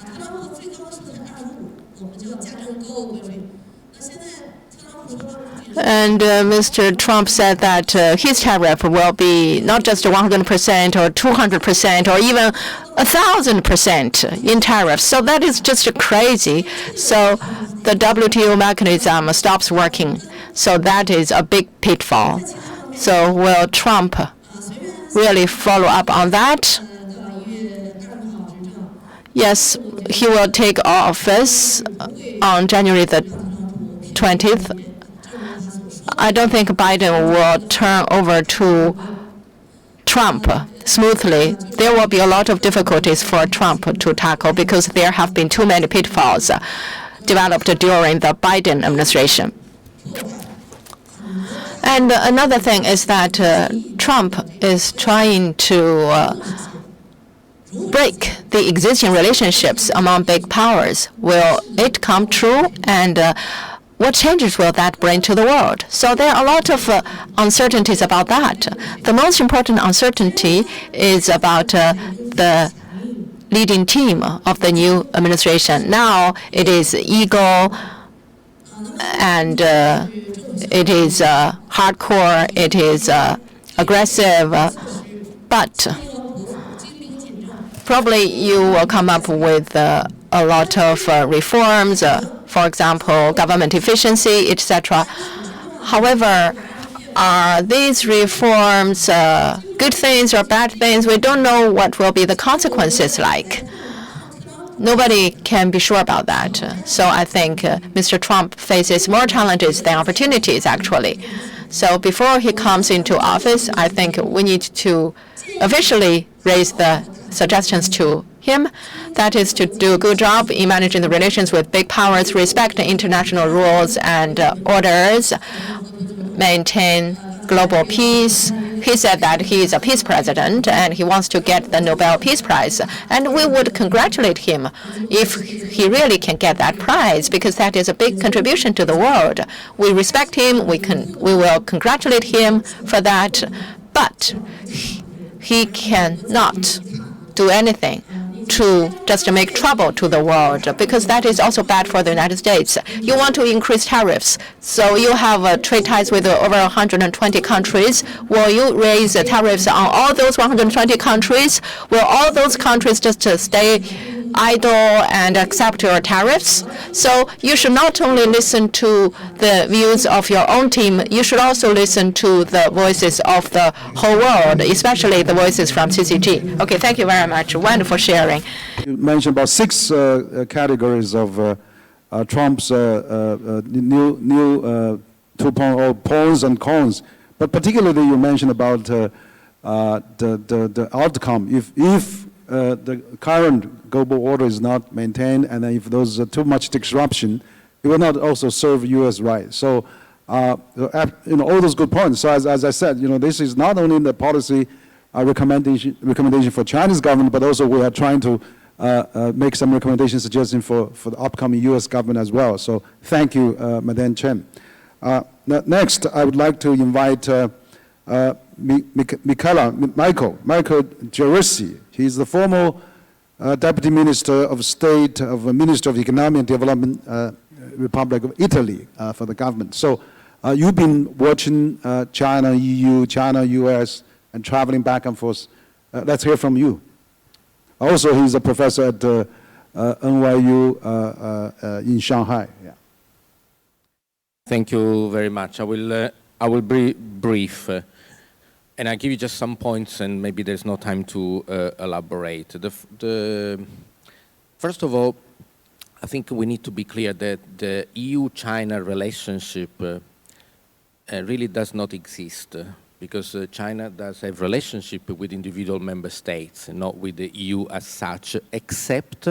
And Mr. Trump said that his tariff will be not just 100% or 200% or even 1,000% in tariffs. So that is just crazy. So the WTO mechanism stops working. So that is a big pitfall. So will Trump really follow up on that? Yes, he will take office on January the 20th. I don't think Biden will turn over to Trump smoothly. There will be a lot of difficulties for Trump to tackle because there have been too many pitfalls developed during the Biden administration. And another thing is that Trump is trying to break the existing relationships among big powers. Will it come true? And what changes will that bring to the world? So there are a lot of uncertainties about that. The most important uncertainty is about the leading team of the new administration. Now it is ego, and it is hardcore, it is aggressive, but probably you will come up with a lot of reforms, for example, government efficiency, etc. However, are these reforms good things or bad things? We don't know what will be the consequences like. Nobody can be sure about that. So I think Mr. Trump faces more challenges than opportunities, actually. So before he comes into office, I think we need to officially raise the suggestions to him. That is to do a good job in managing the relations with big powers, respect the international rules and orders, maintain global peace. He said that he is a peace president and he wants to get the Nobel Peace Prize. And we would congratulate him if he really can get that prize, because that is a big contribution to the world. We respect him. We will congratulate him for that. But he cannot do anything to just make trouble to the world, because that is also bad for the United States. You want to increase tariffs, so you have trade ties with over 120 countries. Will you raise tariffs on all those 120 countries? Will all those countries just stay idle and accept your tariffs? So you should not only listen to the views of your own team, you should also listen to the voices of the whole world, especially the voices from CCG. Okay, thank you very much. Wonderful sharing. You mentioned about 6 categories of Trump's new 2.0 pros and cons, but particularly you mentioned about the outcome. If the current global order is not maintained, and if there's too much disruption, it will not also serve U.S. right. So, all those good points. So, as I said, this is not only the policy recommendation for Chinese government, but also we are trying to make some recommendations, suggestions for the upcoming U.S. government as well. So, thank you, Madam Chen. Next, I would like to invite Michael Gerasi. He's the former Deputy Minister of State of Minister of Economic and Development, Republic of Italy for the government. So you've been watching China, EU, China, US, and traveling back and forth. Let's hear from you. Also, he's a professor at NYU in Shanghai. Yeah. Thank you very much. I will be brief. And I'll give you just some points, and maybe there's no time to elaborate. First of all, I think we need to be clear that the EU-China relationship really does not exist, because China does have relationship with individual member states, and not with the EU as such, except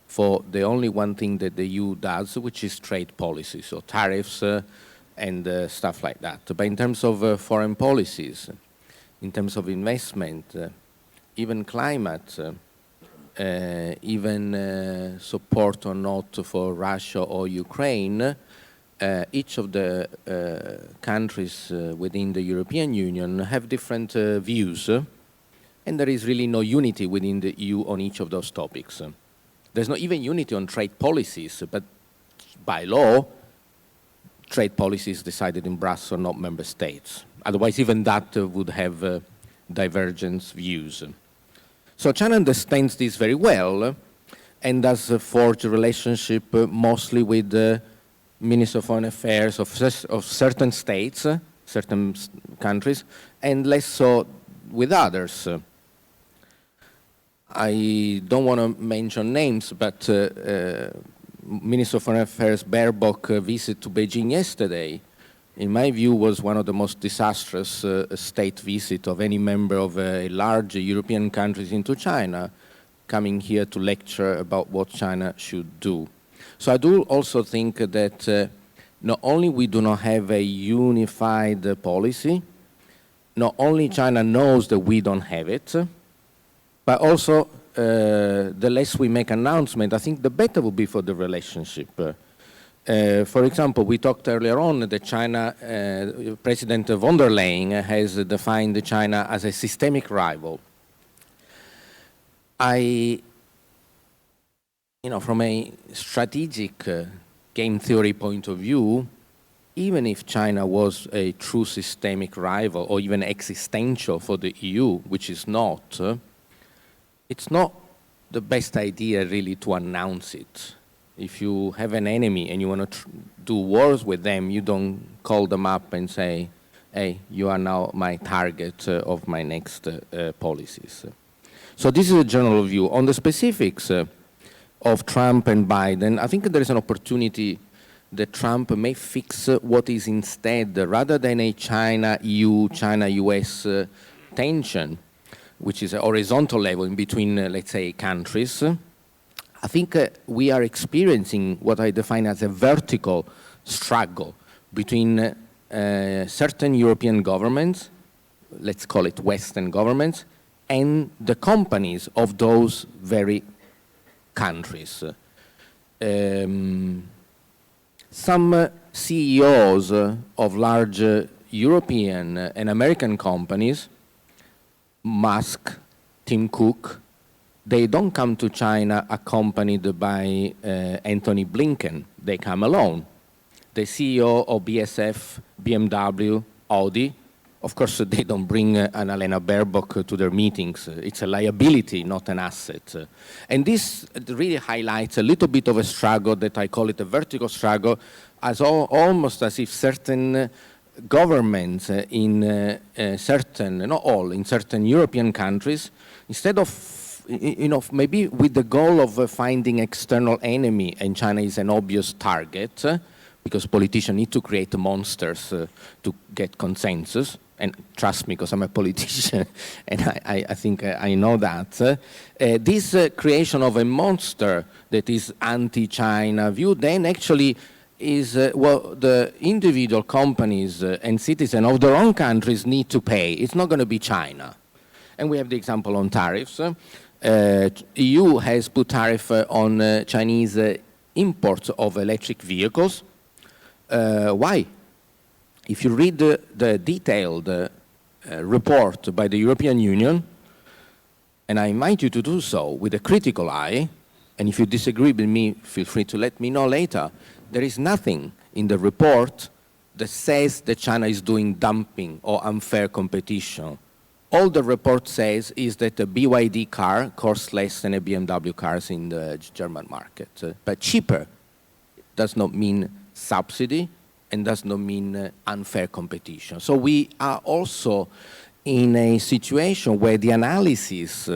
for the only one thing that the EU does, which is trade policy, so tariffs and stuff like that. But in terms of foreign policies, in terms of investment, even climate, even support or not for Russia or Ukraine, each of the countries within the European Union have different views, and there is really no unity within the EU on each of those topics. There's not even unity on trade policies, but by law, trade policy is decided in Brussels, not member states. Otherwise, even that would have divergent views. So China understands this very well and does forge a relationship mostly with the Minister of Foreign Affairs of certain states, certain countries, and less so with others. I don't want to mention names, but Minister of Foreign Affairs Baerbock visit to Beijing yesterday, in my view, was one of the most disastrous state visit of any member of a large European countries into China, coming here to lecture about what China should do. So I do also think that not only we do not have a unified policy, not only China knows that we don't have it, but also the less we make announcement, I think the better will be for the relationship. For example, we talked earlier on that China, President von der Leyen has defined China as a systemic rival. From a strategic game theory point of view, even if China was a true systemic rival or even existential for the EU, which is not, it's not the best idea really to announce it. If you have an enemy and you want to do wars with them, you don't call them up and say, hey, you are now my target of my next policies. So this is a general view. On the specifics of Trump and Biden, I think there is an opportunity that Trump may fix what is instead, rather than a China-EU, China-US tension, which is a horizontal level in between, let's say, countries. I think we are experiencing what I define as a vertical struggle between certain European governments, let's call it Western governments, and the companies of those very countries. Some CEOs of large European and American companies, Musk, Tim Cook, they don't come to China accompanied by Anthony Blinken. They come alone. The CEO of BASF, BMW, Audi, of course, they don't bring Annalena Baerbock to their meetings. It's a liability, not an asset. And this really highlights a little bit of a struggle that I call it a vertical struggle, as almost as if certain governments in certain, not all, in certain European countries, instead of maybe with the goal of finding external enemy, and China is an obvious target, because politicians need to create monsters to get consensus. And trust me, because I'm a politician, and I think I know that. This creation of a monster that is anti-China view then actually is what the individual companies and citizens of their own countries need to pay. It's not going to be China. And we have the example on tariffs. EU has put tariff on Chinese imports of electric vehicles. Why? If you read the detailed report by the European Union, and I invite you to do so with a critical eye, and if you disagree with me, feel free to let me know later, there is nothing in the report that says that China is doing dumping or unfair competition. All the report says is that a BYD car costs less than a BMW cars in the German market. But cheaper does not mean subsidy and does not mean unfair competition. So we are also in a situation where the analysis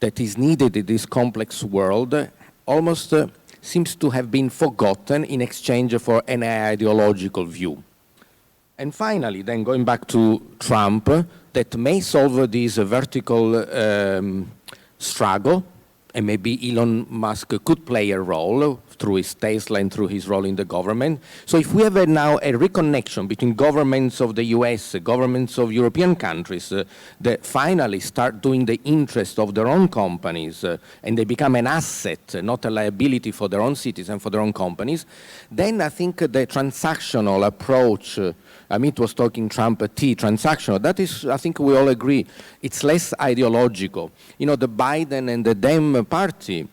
that is needed in this complex world almost seems to have been forgotten in exchange for an ideological view. And finally, then going back to Trump, that may solve this vertical struggle, and maybe Elon Musk could play a role through his Tesla and through his role in the government. So if we have now a reconnection between governments of the US, governments of European countries, that finally start doing the interest of their own companies, and they become an asset, not a liability for their own citizens, for their own companies, then I think the transactional approach, Amit was talking Trump T, transactional, that is, I think we all agree, it's less ideological. You know, the Biden and the Dem party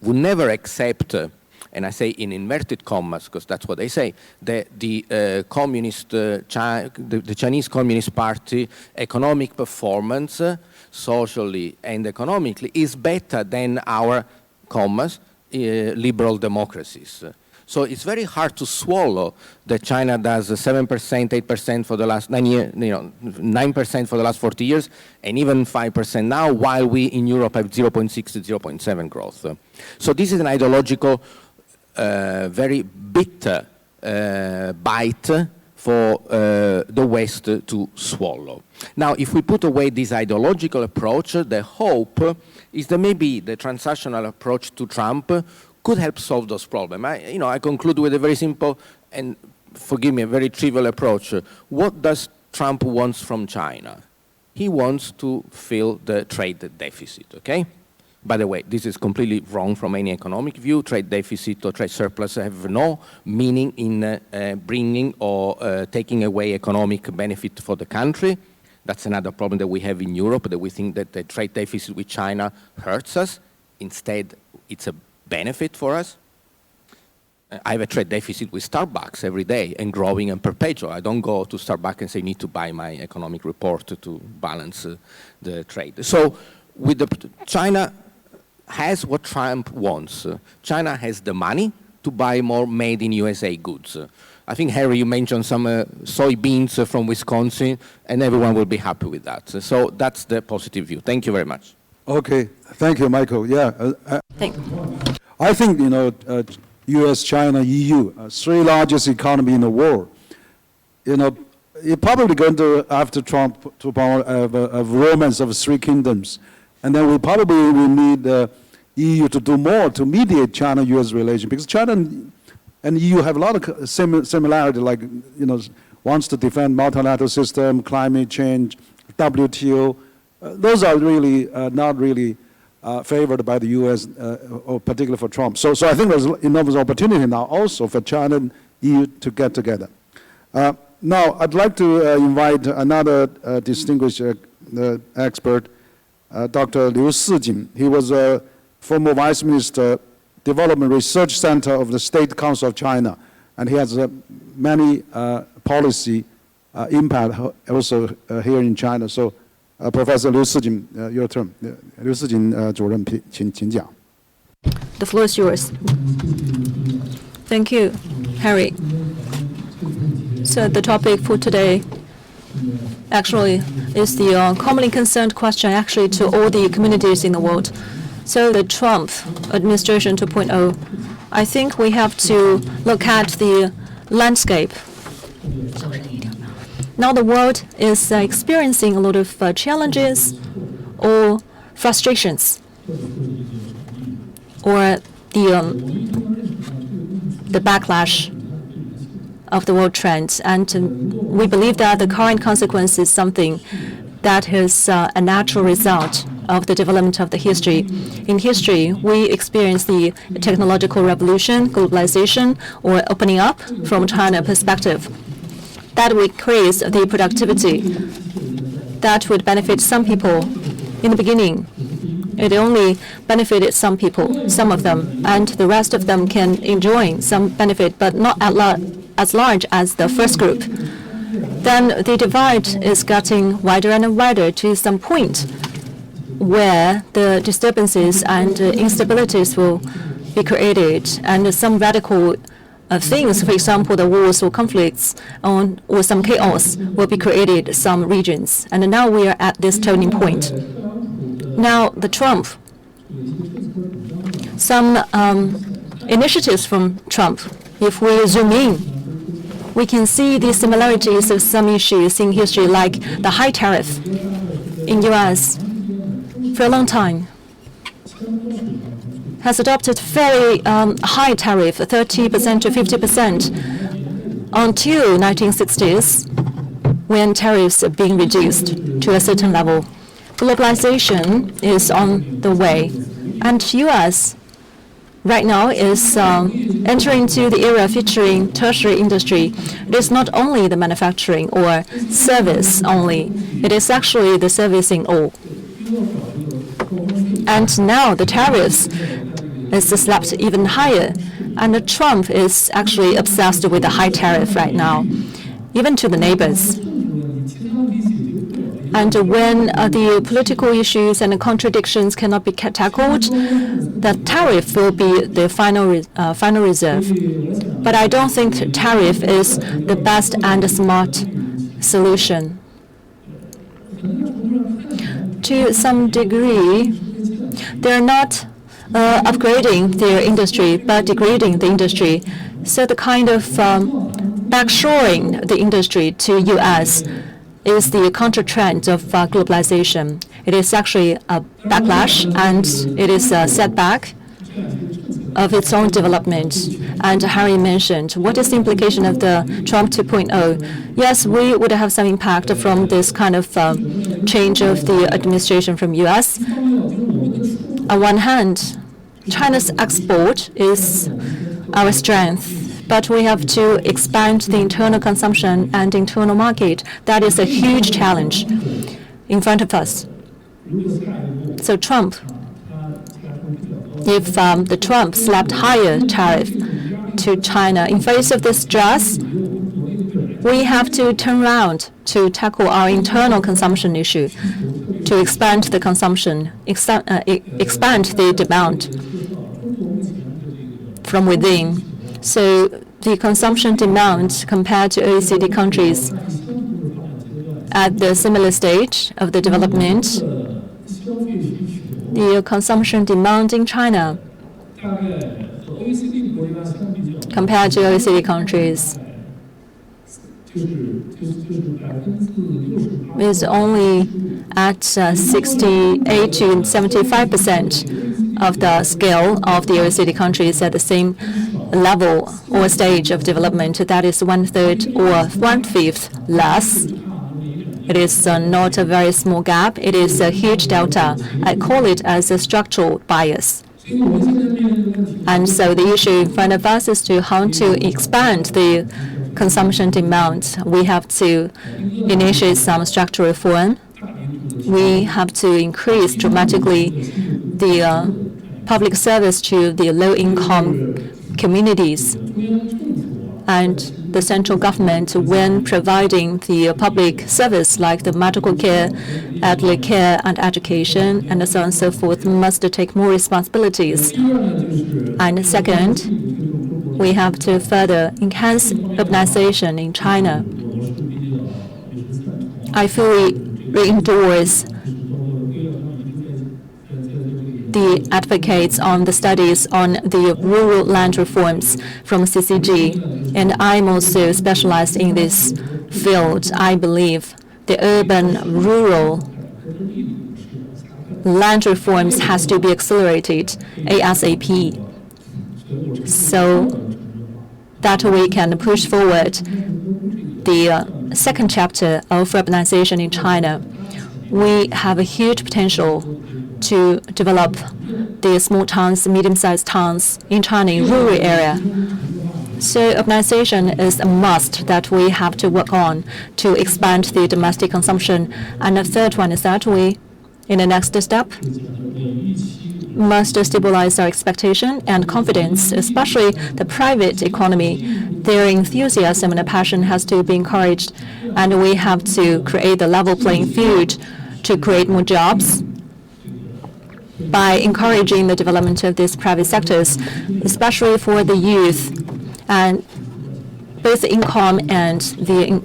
would never accept, and I say in inverted commas, because that's what they say, the Chinese Communist Party economic performance, socially and economically, is better than our, commas, liberal democracies. So it's very hard to swallow that China does 7%, 8% for the last 9 years, 9% for the last 40 years, and even 5% now, while we in Europe have 0.6 to 0.7 growth. So this is an ideological, very bitter bite for the West to swallow. Now, if we put away this ideological approach, the hope is that maybe the transactional approach to Trump could help solve those problems. I conclude with a very simple and, forgive me, a very trivial approach. What does Trump want from China? He wants to fill the trade deficit, okay? By the way, this is completely wrong from any economic view. Trade deficit or trade surplus have no meaning in bringing or taking away economic benefit for the country. That's another problem that we have in Europe, that we think that the trade deficit with China hurts us. Instead, it's a benefit for us. I have a trade deficit with Starbucks every day and growing and perpetual. I don't go to Starbucks and say, need to buy my economic report to balance the trade. So with China has what Trump wants. China has the money to buy more made in USA goods. I think, Harry, you mentioned some soybeans from Wisconsin, and everyone will be happy with that. So that's the positive view. Thank you very much. Okay, thank you, Michael. Yeah, I think, US, China, EU, three largest economy in the world. You're probably going to, after Trump, to have a romance of three kingdoms. And then we probably will need the EU to do more to mediate China-US relations, because China and EU have a lot of similarity, like, wants to defend multilateral system, climate change, WTO. Those are really not really favored by the US, or particularly for Trump. So I think there's enormous opportunity now also for China and EU to get together. Now, I'd like to invite another distinguished expert, Dr. Liu Sijin. He was a former Vice Minister, Development Research Center of the State Council of China, and he has many policy impact also here in China. So, Professor Liu Sijin, your turn. Liu Sijin 主任，请讲。 The floor is yours. Thank you, Harry. So the topic for today actually is the commonly concerned question actually to all the communities in the world. So the Trump administration 2.0, I think we have to look at the landscape. Now the world is experiencing a lot of challenges or frustrations, or the backlash of the world trend. And we believe that the current consequence is something that is a natural result of the development of the history. In history, we experience the technological revolution, globalization, or opening up from China perspective. That would increase the productivity. That would benefit some people. In the beginning, it only benefited some people, some of them, and the rest of them can enjoy some benefit, but not as large as the first group. Then the divide is getting wider and wider to some point where the disturbances and instabilities will be created, and some radical things, for example, the wars or conflicts or some chaos will be created in some regions. And now we are at this turning point. Now, the Trump, some initiatives from Trump, if we zoom in, we can see the similarities of some issues in history, like the high tariff in U.S. for a long time has adopted very high tariff, 30% to 50%, until 1960s, when tariffs are being reduced to a certain level. Globalization is on the way, and U.S. right now is entering into the era featuring tertiary industry. It is not only the manufacturing or service only, it is actually the servicing all. And now the tariffs is slapped even higher, and Trump is actually obsessed with the high tariff right now, even to the neighbors. And when the political issues and the contradictions cannot be tackled, the tariff will be the final reserve. But I don't think tariff is the best and smart solution. To some degree, they're not upgrading their industry, but degrading the industry. So the kind of backshoring the industry to U.S. is the counter-trend of globalization. It is actually a backlash, and it is a setback of its own development. And Harry mentioned, what is the implication of the Trump 2.0? Yes, we would have some impact from this kind of change of the administration from U.S. On one hand, China's export is our strength, but we have to expand the internal consumption and internal market. That is a huge challenge in front of us. So Trump, if the Trump slapped higher tariff to China, in face of this stress, we have to turn around to tackle our internal consumption issue, to expand the consumption, expand the demand from within. So the consumption demand compared to OECD countries at the similar stage of the development, the consumption demand in China compared to OECD countries is only at 68 to 75% of the scale of the OECD countries at the same level or stage of development. That is 1/3 or 1/5 less. It is not a very small gap. It is a huge delta. I call it as a structural bias. And so the issue in front of us is to how to expand the consumption demand. We have to initiate some structural reform. We have to increase dramatically the public service to the low-income communities. And the central government, when providing the public service like the medical care, elderly care, and education, and so on and so forth, must take more responsibilities. And second, we have to further enhance urbanization in China. I fully endorse the advocates on the studies on the rural land reforms from CCG, and I'm also specialized in this field. I believe the urban-rural land reforms has to be accelerated ASAP, so that we can push forward the second chapter of urbanization in China. We have a huge potential to develop the small towns, medium-sized towns in China in rural area. So urbanization is a must that we have to work on to expand the domestic consumption. And the third one is that we, in the next step, must stabilize our expectation and confidence, especially the private economy. Their enthusiasm and passion has to be encouraged, and we have to create the level playing field to create more jobs by encouraging the development of these private sectors, especially for the youth. And both the income and the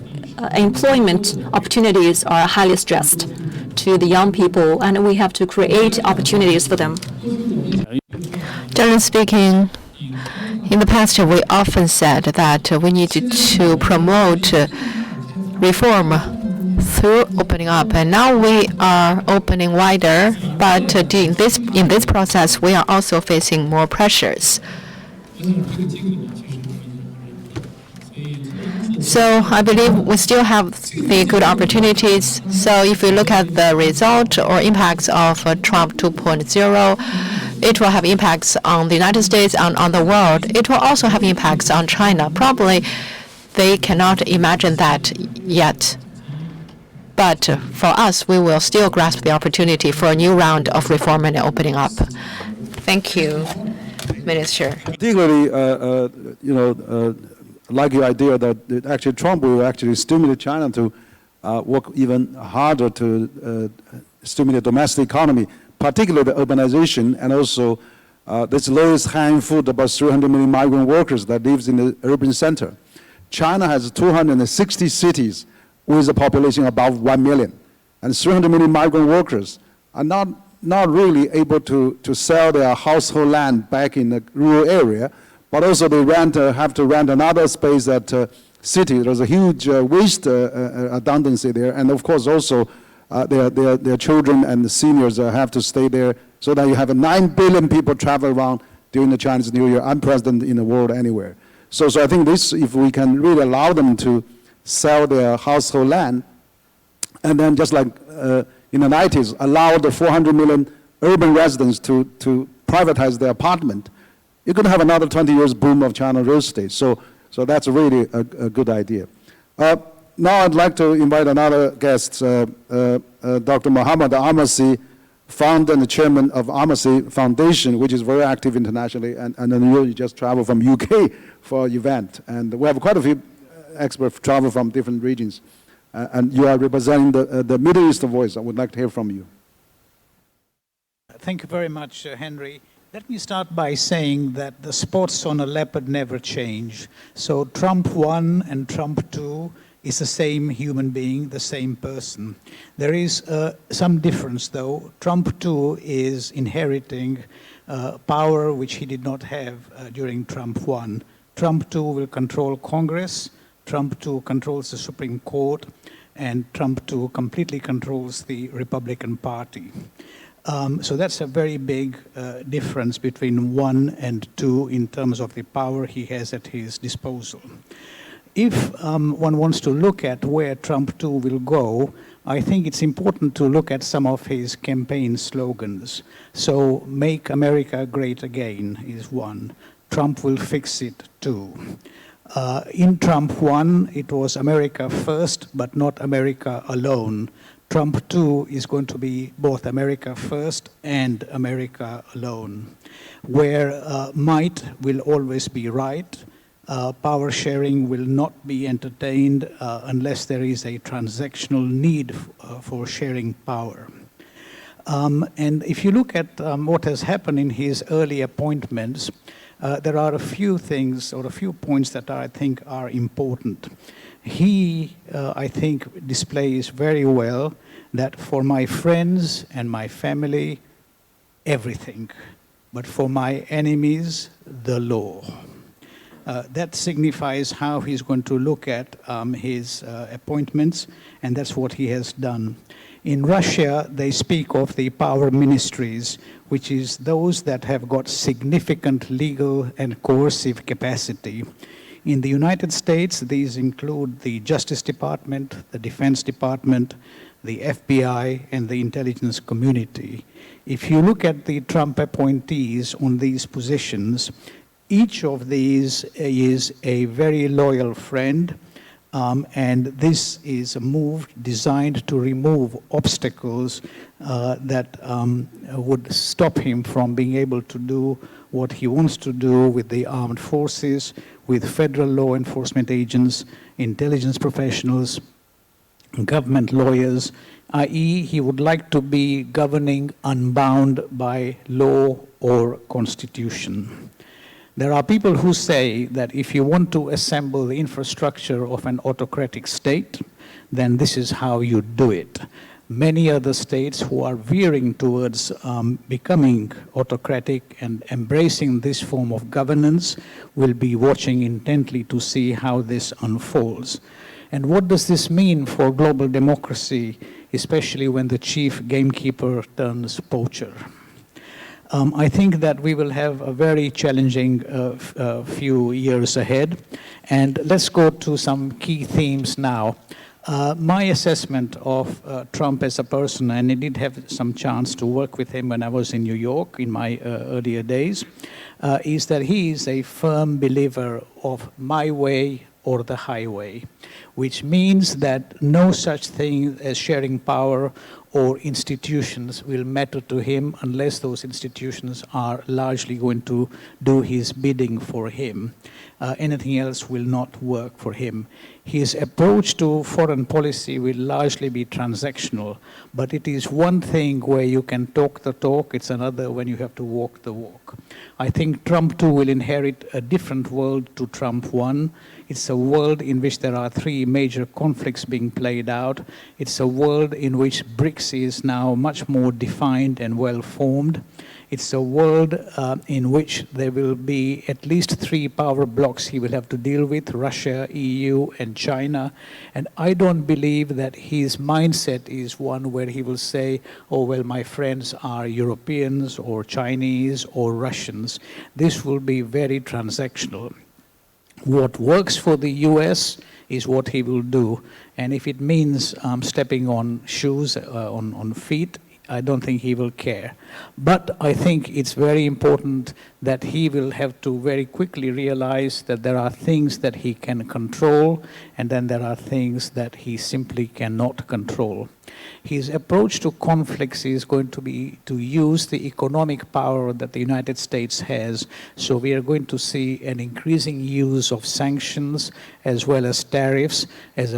employment opportunities are highly stressed to the young people, and we have to create opportunities for them. Generally speaking, in the past, we often said that we need to promote reform through opening up, and now we are opening wider. But in this process, we are also facing more pressures. So I believe we still have the good opportunities. So if you look at the result or impacts of Trump 2.0, it will have impacts on the United States and on the world. It will also have impacts on China. Probably they cannot imagine that yet. But for us, we will still grasp the opportunity for a new round of reform and opening up. Thank you, Minister. Particularly, like your idea that actually Trump will actually stimulate China to work even harder to stimulate the domestic economy, particularly the urbanization, and also this lowest hanging fruit, about 300 million migrant workers that lives in the urban center. China has 260 cities with a population above 1 million, and 300 million migrant workers are not really able to sell their household land back in the rural area, but also they have to rent another space at city. There's a huge waste redundancy there, and of course also their children and the seniors have to stay there, so that you have 9 billion people travel around during the Chinese New Year, unprecedented in the world anywhere. So I think this, if we can really allow them to sell their household land, and then just like in the 90s, allow the 400 million urban residents to privatize their apartment, you're going to have another 20 years boom of China real estate. So that's really a good idea. Now I'd like to invite another guest, Dr. Mohammed Amassi, founder and chairman of Amassi Foundation, which is very active internationally, and then you just travel from UK for an event. And we have quite a few experts travel from different regions. And you are representing the Middle East voice. I would like to hear from you. Thank you very much, Henry. Let me start by saying that the spots on a leopard never change. So Trump 1 and Trump 2 is the same human being, the same person. There is some difference, though. Trump 2 is inheriting power which he did not have during Trump 1. Trump 2 will control Congress. Trump 2 controls the Supreme Court, and Trump 2 completely controls the Republican Party. So that's a very big difference between 1 and 2 in terms of the power he has at his disposal. If one wants to look at where Trump 2 will go, I think it's important to look at some of his campaign slogans. So, make America great again is one. Trump will fix it too. In Trump 1, it was America first, but not America alone. Trump 2 is going to be both America first and America alone, where might will always be right. Power sharing will not be entertained unless there is a transactional need for sharing power. And if you look at what has happened in his early appointments, there are a few things or a few points that I think are important. He, I think, displays very well that for my friends and my family, everything, but for my enemies, the law. That signifies how he's going to look at his appointments, and that's what he has done. In Russia, they speak of the power ministries, which is those that have got significant legal and coercive capacity. In the United States, these include the Justice Department, the Defense Department, the FBI, and the intelligence community. If you look at the Trump appointees on these positions, each of these is a very loyal friend, and this is a move designed to remove obstacles that would stop him from being able to do what he wants to do with the armed forces, with federal law enforcement agents, intelligence professionals, government lawyers, i.e. he would like to be governing unbound by law or constitution. There are people who say that if you want to assemble the infrastructure of an autocratic state, then this is how you do it. Many other states who are veering towards becoming autocratic and embracing this form of governance will be watching intently to see how this unfolds. And what does this mean for global democracy, especially when the chief gamekeeper turns poacher? I think that we will have a very challenging few years ahead. And let's go to some key themes now. My assessment of Trump as a person, and I did have some chance to work with him when I was in New York in my earlier days, is that he is a firm believer of my way or the highway, which means that no such thing as sharing power or institutions will matter to him unless those institutions are largely going to do his bidding for him. Anything else will not work for him. His approach to foreign policy will largely be transactional, but it is one thing where you can talk the talk, it's another when you have to walk the walk. I think Trump 2 will inherit a different world to Trump 1. It's a world in which there are 3 major conflicts being played out. It's a world in which BRICS is now much more defined and well formed. It's a world in which there will be at least 3 power blocks he will have to deal with, Russia, EU, and China. And I don't believe that his mindset is one where he will say, oh, well, my friends are Europeans or Chinese or Russians. This will be very transactional. What works for the U.S. is what he will do. And if it means stepping on shoes, on feet, I don't think he will care. But I think it's very important that he will have to very quickly realize that there are things that he can control, and then there are things that he simply cannot control. His approach to conflicts is going to be to use the economic power that the United States has. So we are going to see an increasing use of sanctions as well as tariffs as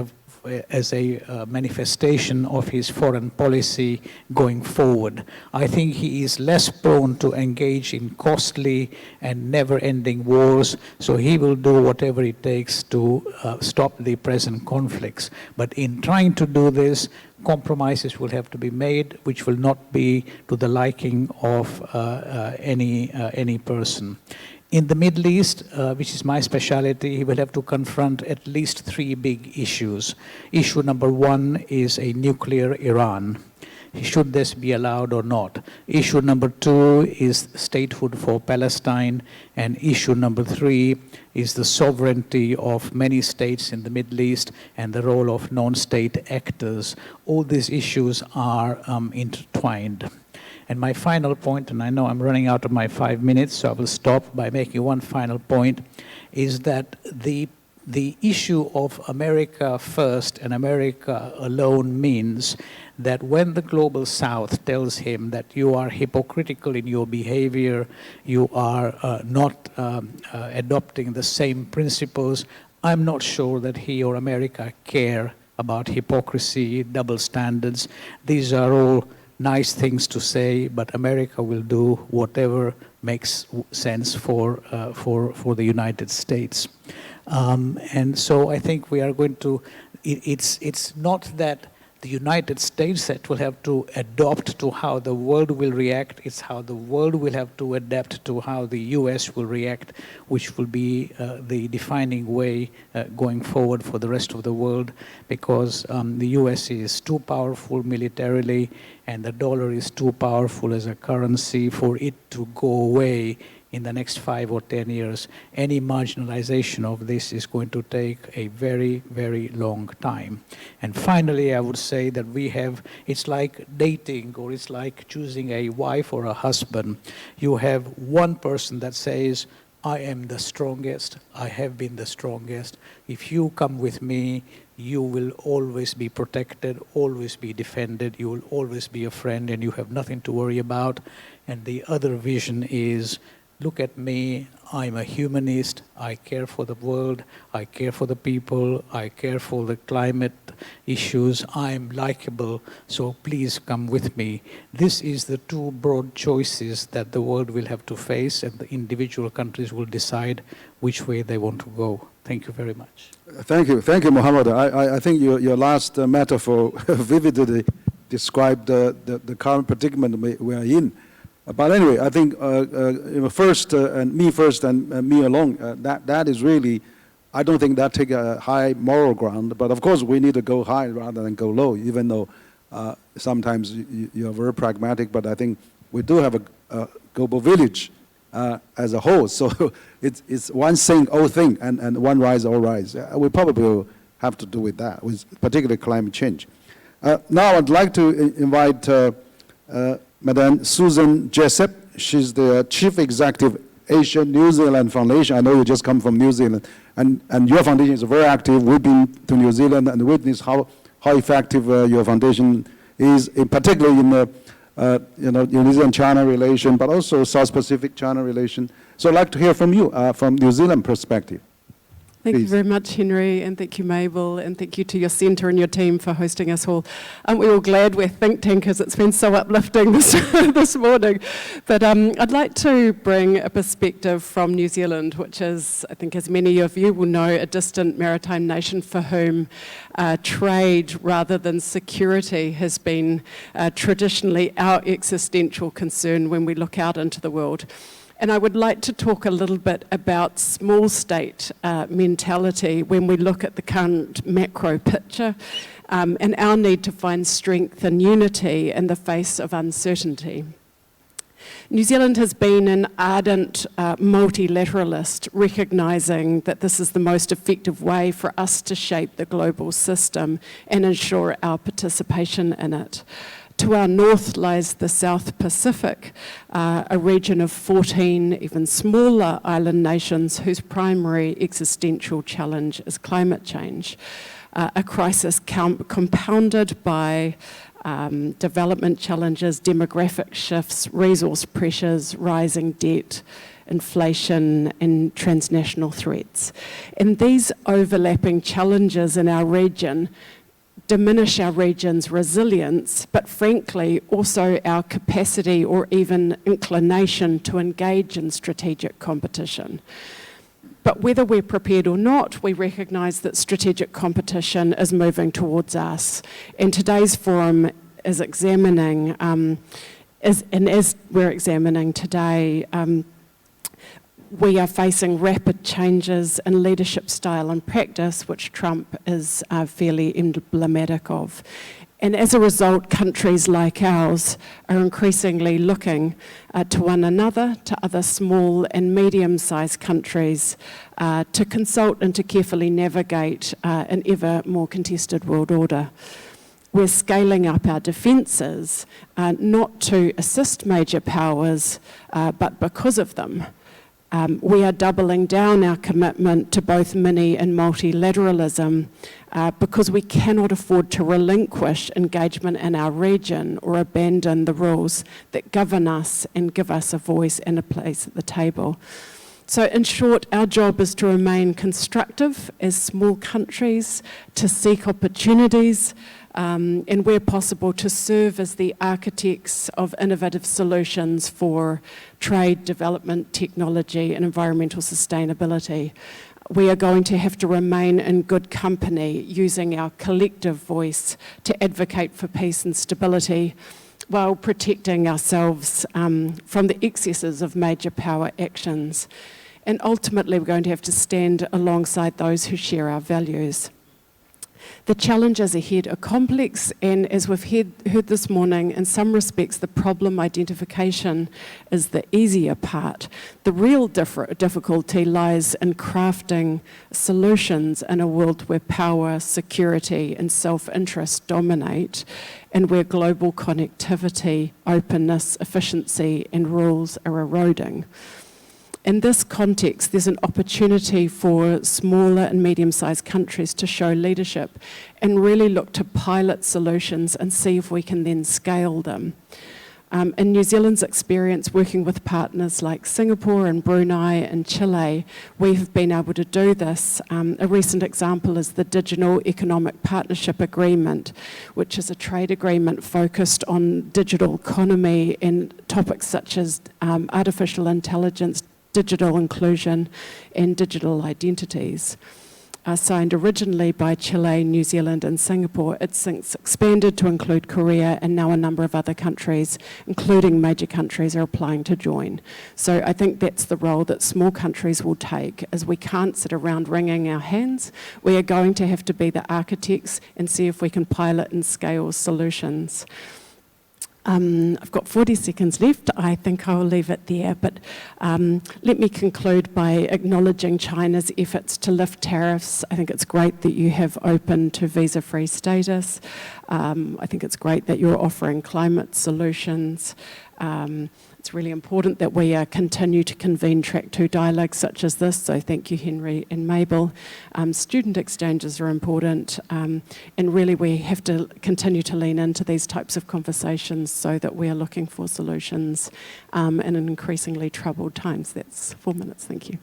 a manifestation of his foreign policy going forward. I think he is less prone to engage in costly and never-ending wars, so he will do whatever it takes to stop the present conflicts. But in trying to do this, compromises will have to be made, which will not be to the liking of any person. In the Middle East, which is my specialty, he will have to confront at least 3 big issues. Issue number 1 is a nuclear Iran. Should this be allowed or not? Issue number 2 is statehood for Palestine. And issue number 3 is the sovereignty of many states in the Middle East and the role of non-state actors. All these issues are intertwined. And my final point, and I know I'm running out of my 5 minutes, so I will stop by making one final point, is that the issue of America first and America alone means that when the global south tells him that you are hypocritical in your behavior, you are not adopting the same principles, I'm not sure that he or America care about hypocrisy, double standards. These are all nice things to say, but America will do whatever makes sense for the United States. And so I think we are going to, it's not that the United States that will have to adopt to how the world will react, it's how the world will have to adapt to how the US will react, which will be the defining way going forward for the rest of the world, because the US is too powerful militarily and the dollar is too powerful as a currency for it to go away in the next 5 or 10 years. Any marginalization of this is going to take a very, very long time. And finally, I would say that it's like dating, or it's like choosing a wife or a husband. You have one person that says, I am the strongest, I have been the strongest. If you come with me, you will always be protected, always be defended, you will always be a friend, and you have nothing to worry about. And the other vision is, look at me, I'm a humanist, I care for the world, I care for the people, I care for the climate issues, I'm likable, so please come with me. This is the 2 broad choices that the world will have to face, and the individual countries will decide which way they want to go. Thank you very much. Thank you, Mohammed. I think your last metaphor vividly described the current predicament we are in. But anyway, I think first and me alone, that is really, I don't think that take a high moral ground. But of course, we need to go high rather than go low, even though sometimes you're very pragmatic. But I think we do have a global village as a whole. So it's one thing, all thing, and one rise, all rise. We probably will have to do with that, with particularly climate change. Now I'd like to invite Madame Susan Jessup. She's the Chief Executive, Asia New Zealand Foundation. I know you just come from New Zealand, and your foundation is very active. We've been to New Zealand and witnessed how effective your foundation is particularly in the New Zealand-China relation, but also South Pacific-China relation. So I'd like to hear from you, from New Zealand perspective. Thank you Please. very much, Henry, and thank you, Mabel, and thank you to your centre and your team for hosting us all. Aren't we all glad we're think tankers? It's been so uplifting this morning. But I'd like to bring a perspective from New Zealand, which is, I think as many of you will know, a distant maritime nation for whom trade rather than security has been traditionally our existential concern when we look out into the world. And I would like to talk a little bit about small state mentality when we look at the current macro picture and our need to find strength and unity in the face of uncertainty. New Zealand has been an ardent multilateralist, recognising that this is the most effective way for us to shape the global system and ensure our participation in it. To our north lies the South Pacific, a region of 14 even smaller island nations whose primary existential challenge is climate change, a crisis compounded by development challenges, demographic shifts, resource pressures, rising debt, inflation and transnational threats. And these overlapping challenges in our region diminish our region's resilience, but frankly also our capacity or even inclination to engage in strategic competition. But whether we're prepared or not, we recognise that strategic competition is moving towards us. And today's forum is examining, as we're examining today, we are facing rapid changes in leadership style and practice, which Trump is fairly emblematic of. And as a result, countries like ours are increasingly looking to one another, to other small and medium-sized countries, to consult and to carefully navigate an ever more contested world order. We're scaling up our defences, not to assist major powers, but because of them. We are doubling down our commitment to both mini and multilateralism because we cannot afford to relinquish engagement in our region or abandon the rules that govern us and give us a voice and a place at the table. So in short, our job is to remain constructive as small countries, to seek opportunities, and where possible to serve as the architects of innovative solutions for trade, development, technology and environmental sustainability. We are going to have to remain in good company, using our collective voice to advocate for peace and stability while protecting ourselves from the excesses of major power actions. And ultimately, we're going to have to stand alongside those who share our values. The challenges ahead are complex, and as we've heard this morning, in some respects the problem identification is the easier part. The real difficulty lies in crafting solutions in a world where power, security and self-interest dominate, and where global connectivity, openness, efficiency and rules are eroding. In this context, there's an opportunity for smaller and medium-sized countries to show leadership and really look to pilot solutions and see if we can then scale them. In New Zealand's experience working with partners like Singapore and Brunei and Chile, we have been able to do this. A recent example is the Digital Economic Partnership Agreement, which is a trade agreement focused on digital economy and topics such as artificial intelligence, digital inclusion and digital identities. Signed originally by Chile, New Zealand and Singapore, it's since expanded to include Korea, and now a number of other countries, including major countries, are applying to join. So I think that's the role that small countries will take, as we can't sit around wringing our hands. We are going to have to be the architects and see if we can pilot and scale solutions. I've got 40 seconds left. I think I'll leave it there, but let me conclude by acknowledging China's efforts to lift tariffs. I think it's great that you have opened to visa-free status. I think it's great that you're offering climate solutions. It's really important that we continue to convene Track 2 dialogues such as this, so thank you, Henry and Mabel. Student exchanges are important, and really we have to continue to lean into these types of conversations so that we are looking for solutions in increasingly troubled times. That's 4 minutes, thank you.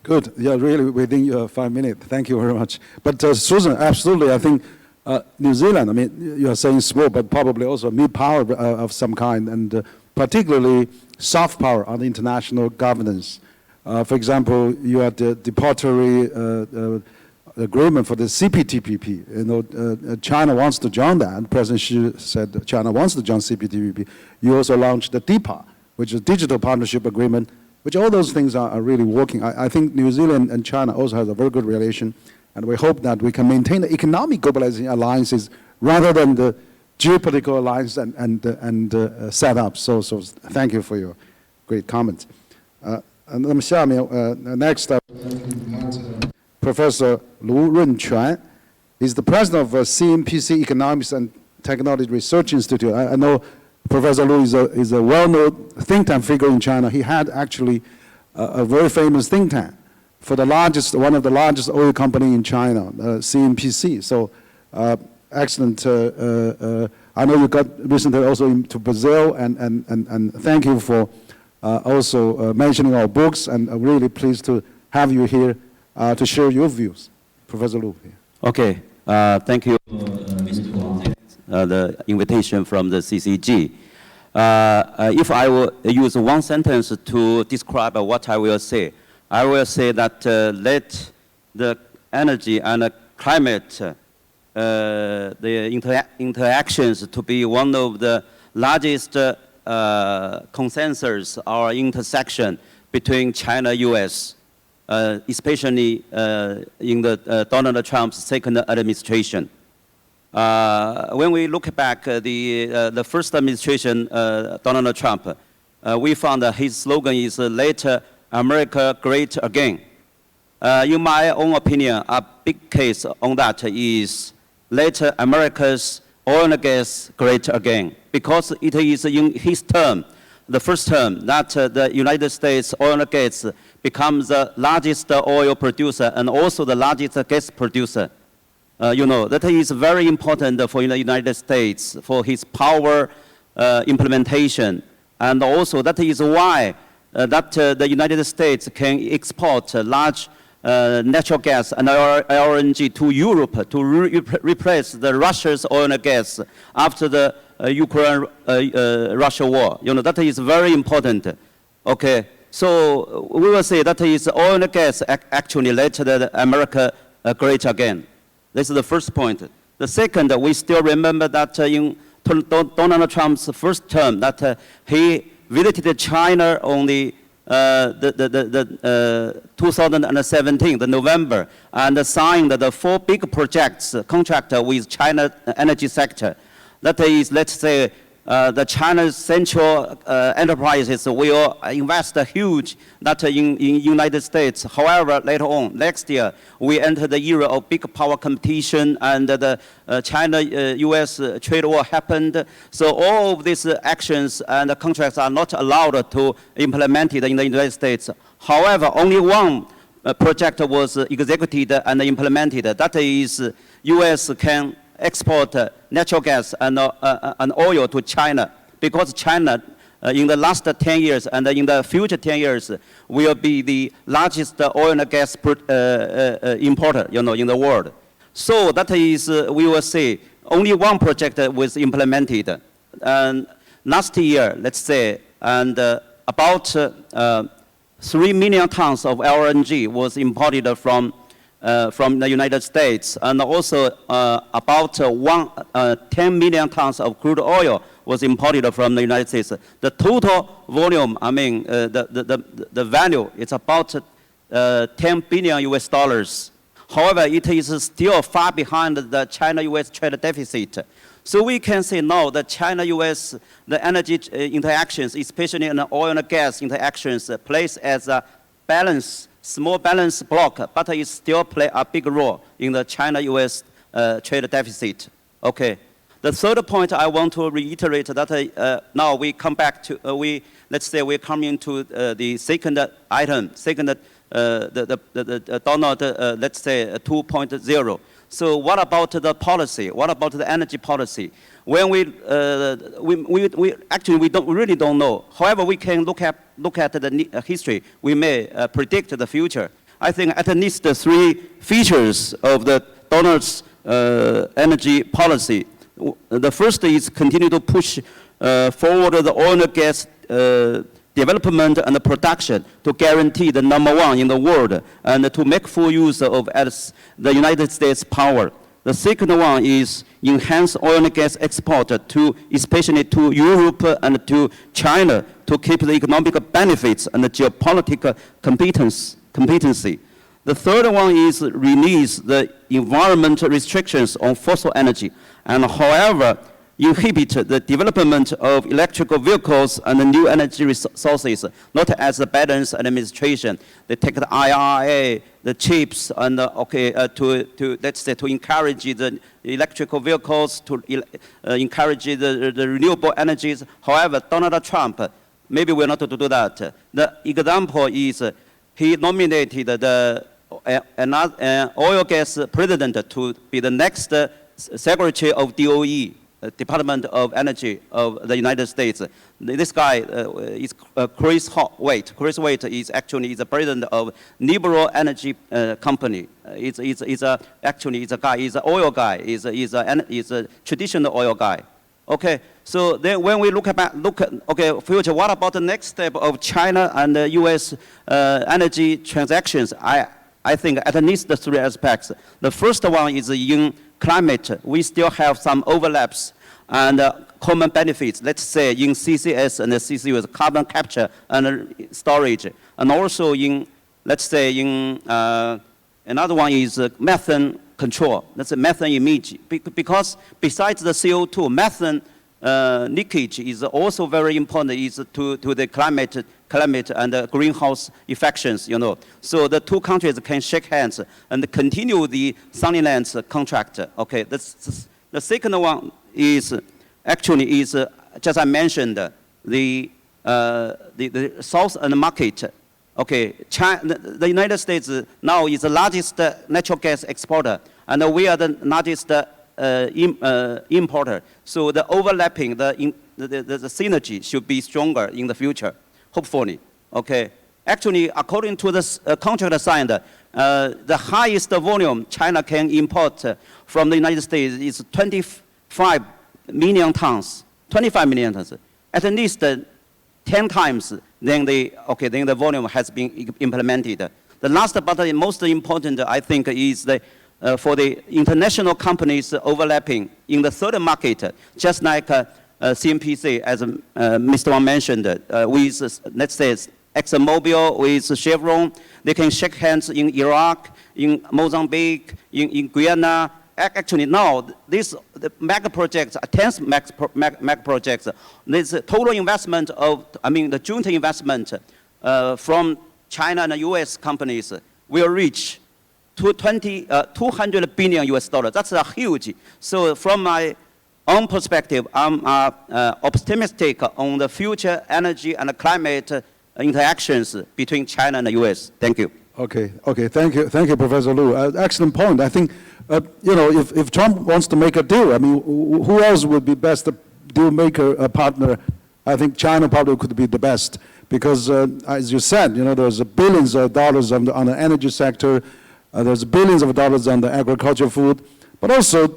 Good. Yeah, really within your 5 minutes. Thank you very much. But Susan, absolutely, I think New Zealand, I mean, you are saying small, but probably also mid-power of some kind, and particularly soft power on international governance. For example, you had the depository agreement for the CPTPP. You know, China wants to join that. President Xi said China wants to join CPTPP. You also launched the DPA, which is Digital Partnership Agreement, which all those things are really working. I think New Zealand and China also has a very good relation, and we hope that we can maintain the economic globalization alliances rather than the geopolitical alliance and set up. So thank you for your great comments. Next up, Professor Lu Runquan. He's the president of CNPC Economics and Technology Research Institute. I know Professor Lu is a well-known think tank figure in China. He had actually a very famous think tank for the largest, one of the largest oil company in China, CNPC. So excellent. I know you got recently also into Brazil, and thank you for also mentioning our books, and I'm really pleased to have you here to share your views. Professor Lu. Okay, thank you, Mr. Wang, the invitation from the CCG. If I will use one sentence to describe what I will say that let the energy and the climate the interactions to be one of the largest consensus or intersection between China-U.S., especially in the Donald Trump's second administration. When we look back the first administration, Donald Trump, we found that his slogan is "Let America Great Again." In my own opinion, a big case on that is "Let America's oil and gas great again," because it is in his term, the first term, that the United States oil and gas becomes the largest oil producer and also the largest gas producer. You know, that is very important for the United States for his power implementation. And also that is why that the United States can export large natural gas and LNG to Europe to replace the Russia's oil and gas after the Ukraine-Russia war. You know, that is very important. Okay, so we will say that is oil and gas actually let America great again. This is the first point. The second, we still remember that in Donald Trump's first term, that he visited China on the 2017, the November, and signed the 4 big projects contract with China energy sector. That is, let's say, the China's central enterprises will invest huge that in United States. However, later on, next year, we enter the era of big power competition, and the China-U.S. trade war happened. So all of these actions and contracts are not allowed to implement it in the United States. However, only one project was executed and implemented. That is, U.S. can export natural gas and oil to China, because China in the last 10 years and in the future 10 years will be the largest oil and gas importer, you know, in the world. So that is, we will say, only one project was implemented. And last year, let's say, and about 3 million tons of LNG was imported from the United States, and also about 10 million tons of crude oil was imported from the United States. The total volume, I mean, the value is about $10 billion US. However, it is still far behind the China-US trade deficit. So we can say now that China-US, the energy interactions, especially in the oil and gas interactions, plays as a small balance block, but it still play a big role in the China-US trade deficit. Okay. The third point I want to reiterate that now we come back to, let's say we're coming to the second item, the Donald, let's say 2.0. So what about the policy? What about the energy policy? When we really don't know. However, we can look at the history. We may predict the future. I think at least the three features of the Donald's energy policy. The first is continue to push forward the oil and gas development and production to guarantee the #1 in the world and to make full use of the United States power. The second one is enhance oil and gas export to, especially to Europe and to China, to keep the economic benefits and the geopolitical competency. The third one is release the environmental restrictions on fossil energy, and however, inhibit the development of electrical vehicles and the new energy resources, not as the Biden's administration. They take the IRA, the chips, and let's say to encourage the electrical vehicles, to encourage the renewable energies. However, Donald Trump maybe will not do that. The example is he nominated the oil gas president to be the next Secretary of DOE. Department of Energy of the United States. This guy is Chris Waite. Chris Waite is actually the president of Liberal Energy Company. He's an oil guy. He's a traditional oil guy. Okay, so then when we look at future, what about the next step of China and the U.S. Energy transactions? I think at least the three aspects. The first one is in climate. We still have some overlaps and common benefits, let's say in CCS and CCUS, carbon capture and storage. And also in, let's say in, another one is methane control. That's a methane emission. Because besides the CO2, methane leakage is also very important to the climate and the greenhouse effects, you know. So the two countries can shake hands and continue the Sunnyland's contract. Okay, the second one is actually just I mentioned the South and market. Okay, China, the United States now is the largest natural gas exporter, and we are the largest importer. So the overlapping, the synergy should be stronger in the future, hopefully. Okay. Actually, according to this contract signed, the highest volume China can import from the United States is 25 million tons. 25 million tons. At least 10 times then the volume has been implemented. The last but the most important, I think, is for the international companies overlapping in the third market, just like CNPC, as Mr. Wang mentioned, with, let's say, ExxonMobil, with Chevron, they can shake hands in Iraq, in Mozambique, in Guyana. Actually, now, the mega projects, 10 mega projects, this total investment of, the joint investment from China and US companies will reach 200 billion US dollars. That's a huge. So from my own perspective, I'm optimistic on the future energy and climate interactions between China and the US. Thank you. Okay, thank you, Professor Lu. Excellent point. I think, if Trump wants to make a deal, who else would be best deal maker, partner? I think China probably could be the best because, as you said, there's billions of dollars on the energy sector, there's billions of dollars on the agricultural food, but also,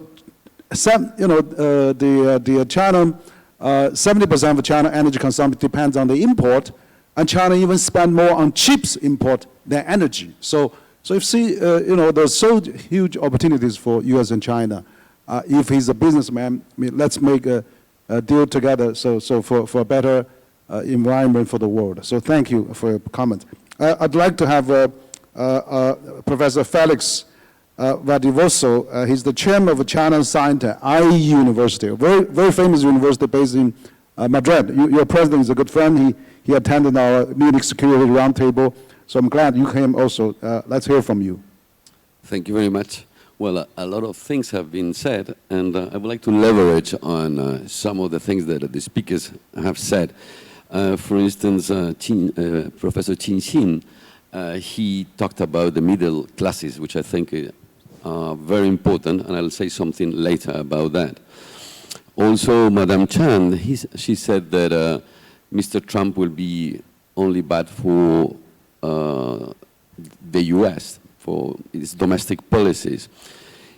the China, 70% of China energy consumption depends on the import, and China even spend more on chips import than energy. So you see, there's so huge opportunities for U.S. and China. If he's a businessman, let's make a deal together. So for a better environment for the world. So thank you for your comment. I'd like to have Professor Felix Vadivoso. He's the chairman of China Science at IE University, a very famous university based in Madrid. Your president is a good friend. He attended our Munich Security Roundtable, so I'm glad you came also. Let's hear from you. Thank you very much. Well, a lot of things have been said, and I would like to leverage on some of the things that the speakers have said. For instance, Professor Qin Xin, he talked about the middle classes, which I think are very important, and I'll say something later about that. Also, Madame Chan, she said that Mr. Trump will be only bad for the U.S., for its domestic policies.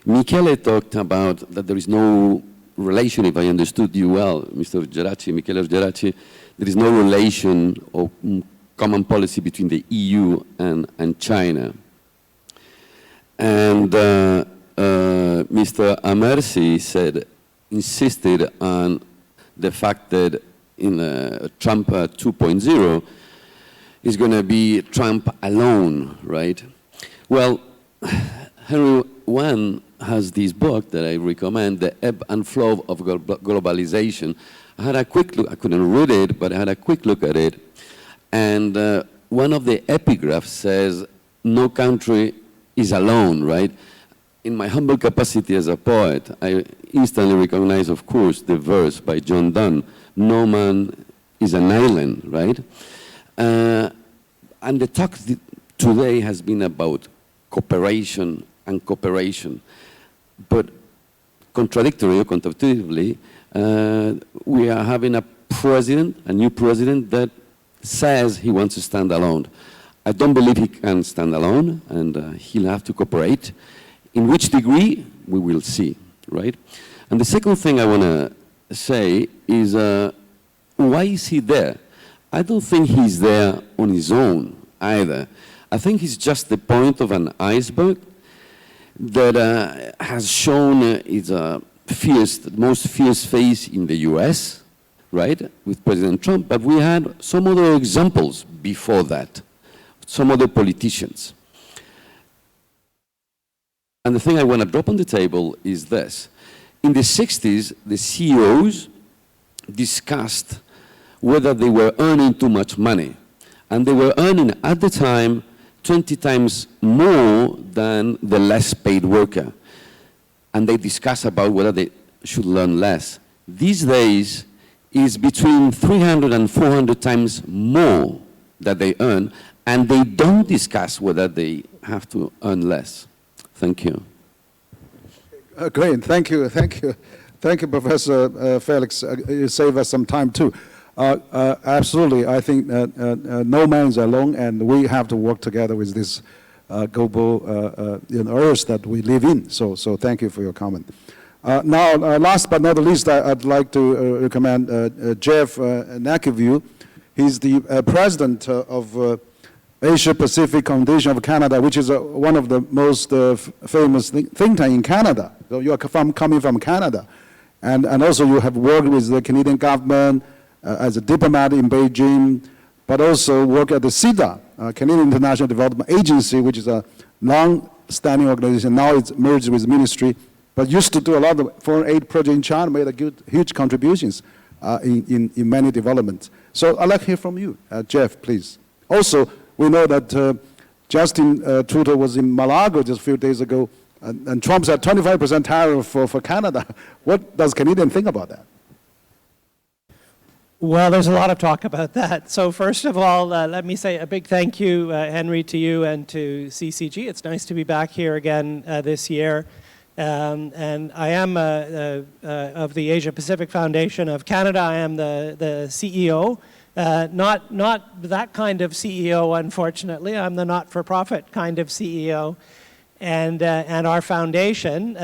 Michele talked about that there is no relation, if I understood you well, Mr. Geraci, Michele Geraci, there is no relation or common policy between the EU and China. And Mr. Amersi insisted on the fact that in Trump 2.0 is going to be Trump alone, right? Well, Henry Wan has this book that I recommend, The Ebb and Flow of Globalization. I had a quick look, I couldn't read it, but I had a quick look at it. And one of the epigraphs says, no country is alone, right? In my humble capacity as a poet, I instantly recognize, of course, the verse by John Donne, no man is an island, right? And the talk today has been about cooperation and cooperation. But contradictory or counteractively, we are having a new president that says he wants to stand alone. I don't believe he can stand alone, and he'll have to cooperate. In which degree, we will see, right? And the second thing I want to say is, why is he there? I don't think he's there on his own either. I think he's just the point of an iceberg that has shown its most fierce face in the US, right, with President Trump, but we had some other examples before that, some other politicians. And the thing I want to drop on the table is this. In the 60s, the CEOs discussed whether they were earning too much money. And they were earning, at the time, 20 times more than the less paid worker. And they discussed about whether they should learn less. These days, it's between 300 and 400 times more that they earn, and they don't discuss whether they have to earn less. Thank you. Great, thank you, Professor Felix. You save us some time too. Absolutely, I think no man is alone, and we have to work together with this global earth that we live in. So thank you for your comment. Now, last but not least, I'd like to recommend Jeff Nakeview. He's the president of Asia Pacific Foundation of Canada, which is one of the most famous think tank in Canada. So you are coming from Canada. And also you have worked with the Canadian government as a diplomat in Beijing, but also work at the CIDA, Canadian International Development Agency, which is a long-standing organization. Now it's merged with ministry, but used to do a lot of foreign aid projects in China, made huge contributions in many developments. So I'd like to hear from you, Jeff, please. Also, we know that Justin Trudeau was in Malaga just a few days ago, and Trump said 25% tariff for Canada. What does Canadian think about that? Well, there's a lot of talk about that. So first of all, let me say a big thank you, Henry, to you and to CCG. It's nice to be back here again this year. And I am of the Asia Pacific Foundation of Canada. I am the CEO. Not that kind of CEO, unfortunately. I'm the not-for-profit kind of CEO. And our foundation,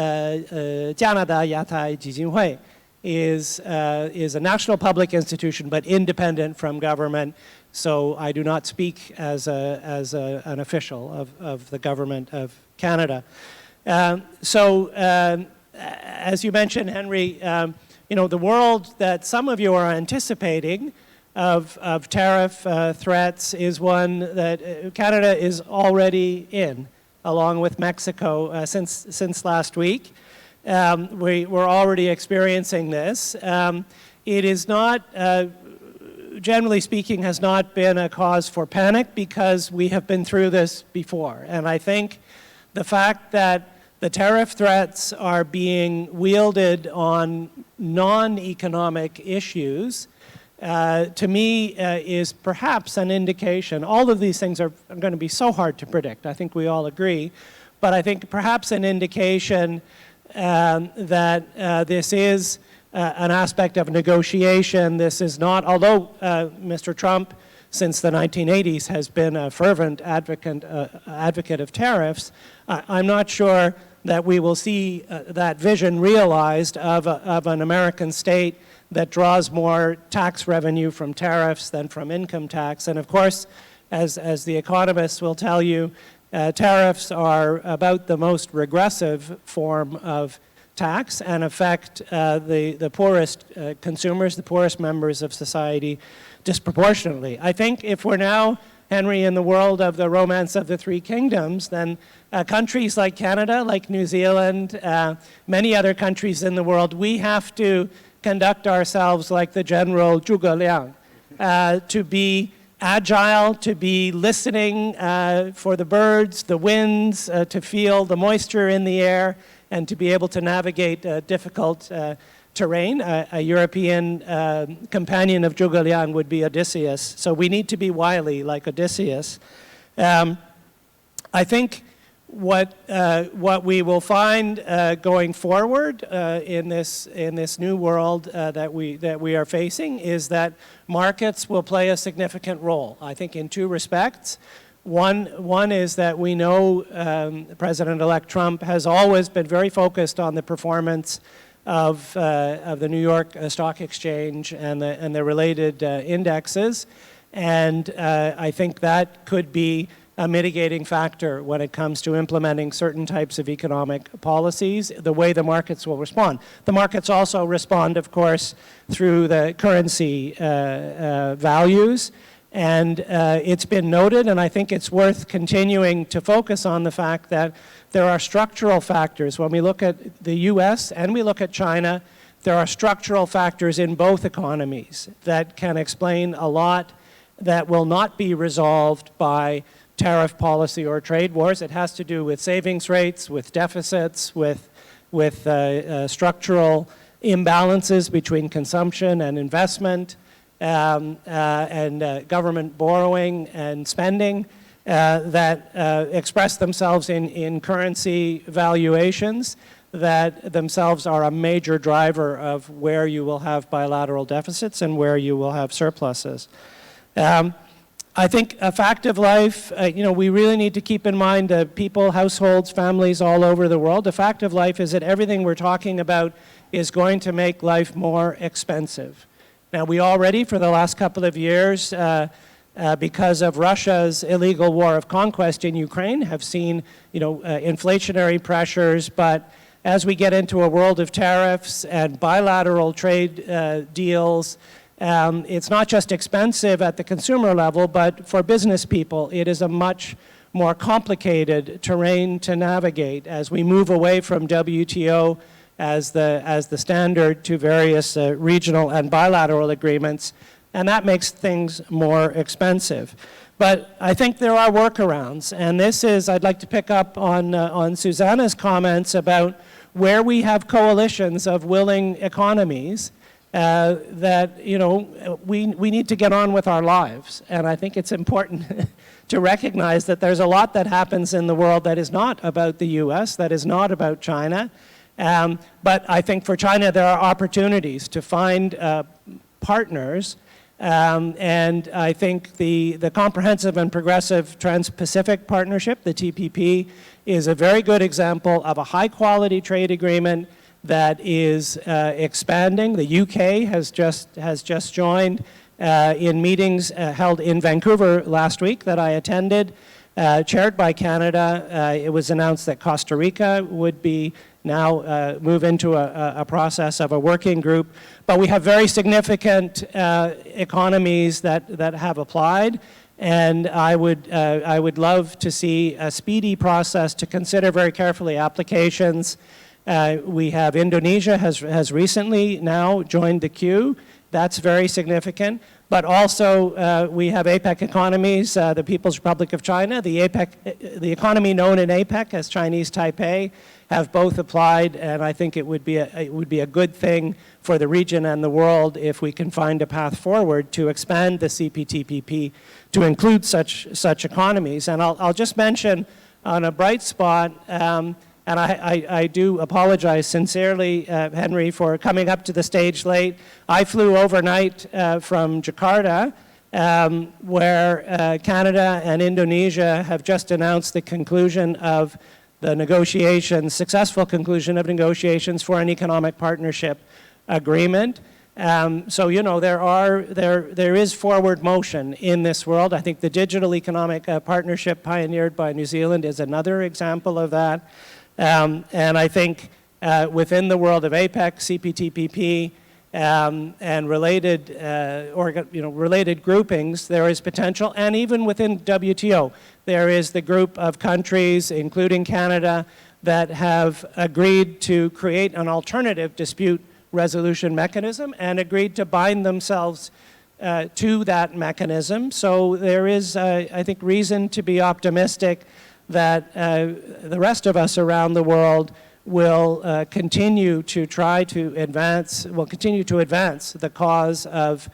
加拿大亚太基金会, is a national public institution, but independent from government. So I do not speak as an official of the government of Canada. As you mentioned, Henry, the world that some of you are anticipating of tariff threats is one that Canada is already in, along with Mexico since last week. We're already experiencing this. It is not, generally speaking, has not been a cause for panic because we have been through this before. And I think the fact that the tariff threats are being wielded on non-economic issues, to me, is perhaps an indication. All of these things are going to be so hard to predict. I think we all agree. But I think perhaps an indication that this is an aspect of negotiation. This is not, although Mr. Trump, since the 1980s, has been a fervent advocate of tariffs, I'm not sure that we will see that vision realized of an American state that draws more tax revenue from tariffs than from income tax. And of course, as the economists will tell you, tariffs are about the most regressive form of tax and affect the poorest consumers, the poorest members of society disproportionately. I think if we're now, Henry, in the world of the romance of the three kingdoms, then countries like Canada, like New Zealand, many other countries in the world, we have to conduct ourselves like the General Zhuge Liang, to be agile, to be listening for the birds, the winds, to feel the moisture in the air, and to be able to navigate difficult terrain. A European companion of Zhuge Liang would be Odysseus. So we need to be wily like Odysseus. I think what we will find going forward in this new world that we are facing is that markets will play a significant role. I think in two respects. One is that we know President-elect Trump has always been very focused on the performance of the New York Stock Exchange and the related indexes, and I think that could be a mitigating factor when it comes to implementing certain types of economic policies, the way the markets will respond. The markets also respond, of course, through the currency values. And it's been noted, and I think it's worth continuing to focus on the fact that there are structural factors. When we look at the U.S. and we look at China, there are structural factors in both economies that can explain a lot that will not be resolved by tariff policy or trade wars. It has to do with savings rates, with deficits, with structural imbalances between consumption and investment, and government borrowing and spending that express themselves in currency valuations that themselves are a major driver of where you will have bilateral deficits and where you will have surpluses. I think a fact of life, we really need to keep in mind that people, households, families all over the world, the fact of life is that everything we're talking about is going to make life more expensive. Now, we already, for the last couple of years, because of Russia's illegal war of conquest in Ukraine, have seen, inflationary pressures. But as we get into a world of tariffs and bilateral trade deals, it's not just expensive at the consumer level, but for business people, it is a much more complicated terrain to navigate as we move away from WTO as the standard to various regional and bilateral agreements, and that makes things more expensive. But I think there are workarounds, and this is, I'd like to pick up on Susanna's comments about where we have coalitions of willing economies that, we need to get on with our lives. And I think it's important to recognize that there's a lot that happens in the world that is not about the U.S., that is not about China. But I think for China there are opportunities to find partners, and I think the Comprehensive and Progressive Trans-Pacific Partnership, the TPP, is a very good example of a high-quality trade agreement that is expanding. The UK has just joined in meetings held in Vancouver last week that I attended, chaired by Canada. It was announced that Costa Rica would be now move into a process of a working group. But we have very significant economies that have applied, and I would love to see a speedy process to consider very carefully applications. We have Indonesia has recently now joined the queue. That's very significant. But also, we have APEC economies, the People's Republic of China, the economy known in APEC as Chinese Taipei, have both applied, and I think it would be a good thing for the region and the world if we can find a path forward to expand the CPTPP to include such economies. And I'll just mention on a bright spot, and I do apologize sincerely, Henry, for coming up to the stage late. I flew overnight from Jakarta, where Canada and Indonesia have just announced the conclusion of the negotiations, successful conclusion of negotiations for an economic partnership agreement. So, you know, there is forward motion in this world. I think the digital economic partnership pioneered by New Zealand is another example of that. And I think within the world of APEC, CPTPP, and related, related groupings, there is potential, and even within WTO, there is the group of countries, including Canada, that have agreed to create an alternative dispute resolution mechanism and agreed to bind themselves to that mechanism. So there is, I think, reason to be optimistic that the rest of us around the world will continue to try to advance, the cause of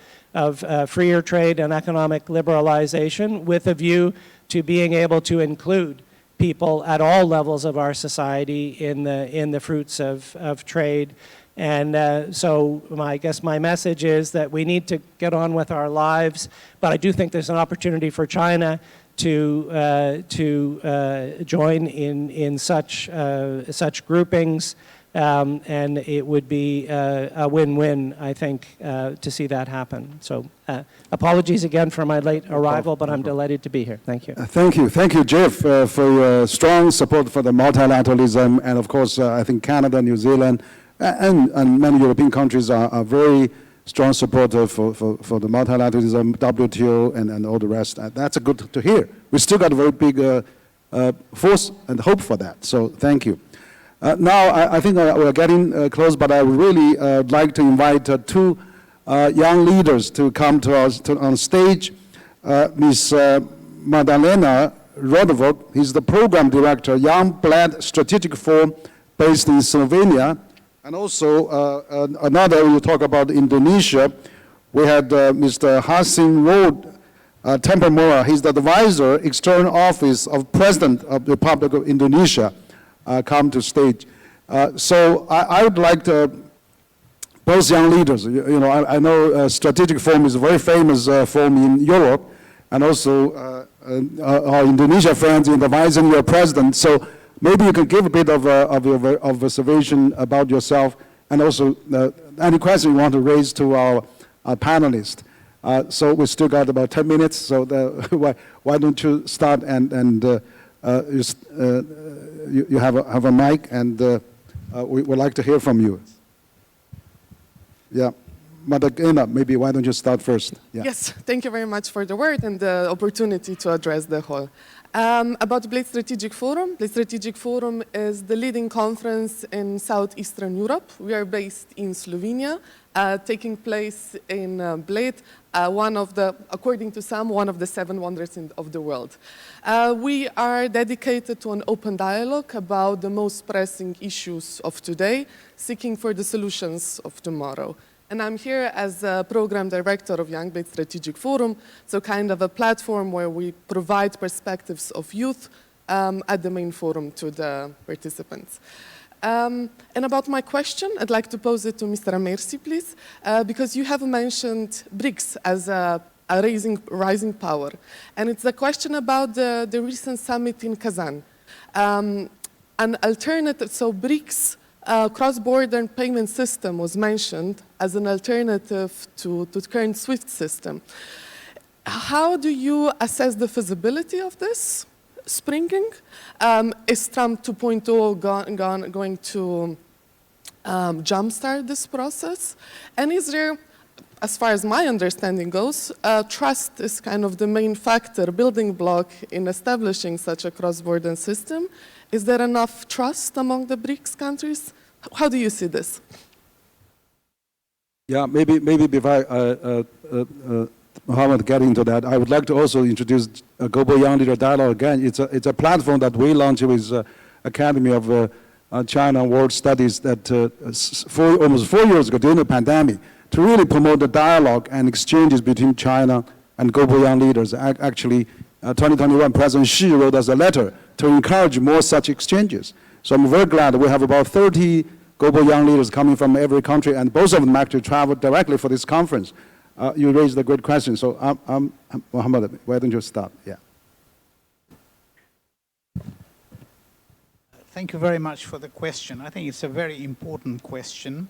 freer trade and economic liberalization with a view to being able to include people at all levels of our society in the fruits of trade. And so I guess my message is that we need to get on with our lives, but I do think there's an opportunity for China to join in such groupings, and it would be a win-win, I think, to see that happen. So apologies again for my late arrival, but I'm delighted to be here. Thank you. Thank you, Jeff, for your strong support for the multilateralism, and of course, I think Canada, New Zealand, and many European countries are very strong supporter for the multilateralism, WTO, and all the rest. That's good to hear. We still got a very big force and hope for that, so thank you. Now, I think we're getting close, but I would really like to invite two young leaders to come to us on stage. Ms. Magdalena Rodovod, he's the program director, Young Blood Strategic Forum, based in Slovenia. And also, another, we'll talk about Indonesia. We had Mr. Hasim Road Tempemora. He's the advisor, External Office of President of the Republic of Indonesia, come to stage. So I would like to, both young leaders, I know Strategic Forum is a very famous forum in Europe, and also our Indonesia friends advising your president. So maybe you could give a bit of observation about yourself, and also any question you want to raise to our panelists. So we still got about 10 minutes, so why don't you start, and you have a mic, and we would like to hear from you. Yeah. Magdalena, maybe why don't you start first? Yeah. Yes, thank you very much for the word and the opportunity to address the whole. About Blade Strategic Forum. Blade Strategic Forum is the leading conference in Southeastern Europe. We are based in Slovenia, taking place in Bled, according to some, one of the 7 wonders of the world. We are dedicated to an open dialogue about the most pressing issues of today, seeking for the solutions of tomorrow. And I'm here as a program director of Young Blade Strategic Forum, so kind of a platform where we provide perspectives of youth at the main forum to the participants. And about my question, I'd like to pose it to Mr. Amirsi, please, because you have mentioned BRICS as a rising power. And it's a question about the recent summit in Kazan. An alternative, so BRICS, cross-border payment system was mentioned as an alternative to the current SWIFT system. How do you assess the feasibility of this springing? Is Trump 2.0 going to jumpstart this process? And is there, as far as my understanding goes, trust is kind of the main factor, building block in establishing such a cross-border system. Is there enough trust among the BRICS countries? How do you see this? Yeah, maybe before Mohammed get into that, I would like to also introduce a Global Young Leader Dialogue again. It's a platform that we launched with Academy of China World Studies that almost 4 years ago during the pandemic to really promote the dialogue and exchanges between China and global young leaders. Actually, 2021, President Xi wrote us a letter to encourage more such exchanges. So I'm very glad we have about 30 global young leaders coming from every country, and both of them actually traveled directly for this conference. You raised a great question, so Mohammed, why don't you start? Yeah. Thank you very much for the question. I think it's a very important question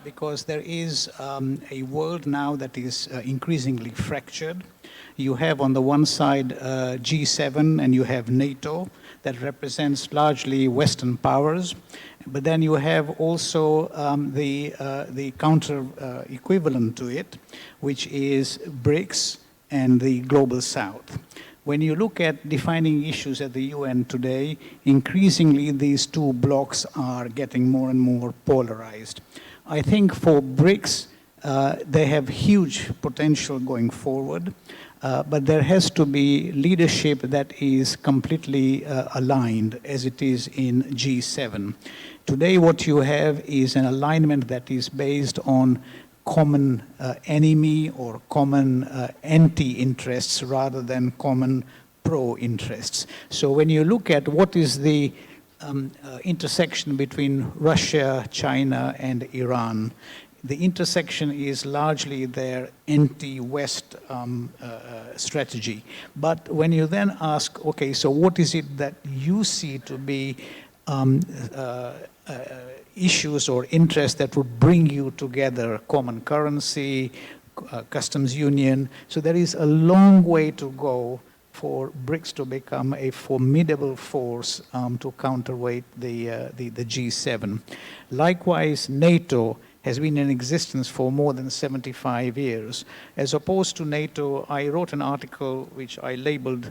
because there is a world now that is increasingly fractured. You have on the one side G7 and you have NATO that represents largely Western powers. But then you have also the counter equivalent to it, which is BRICS and the Global South. When you look at defining issues at the UN today, increasingly these two blocks are getting more and more polarized. I think for BRICS, they have huge potential going forward, but there has to be leadership that is completely aligned as it is in G7. Today what you have is an alignment that is based on common enemy or common anti-interests rather than common pro-interests. So when you look at what is the intersection between Russia, China, and Iran, the intersection is largely their anti-West strategy. But when you then ask, okay, so what is it that you see to be issues or interests that would bring you together, common currency, customs union. So there is a long way to go for BRICS to become a formidable force to counterweight the G7. Likewise, NATO has been in existence for more than 75 years. As opposed to NATO, I wrote an article which I labeled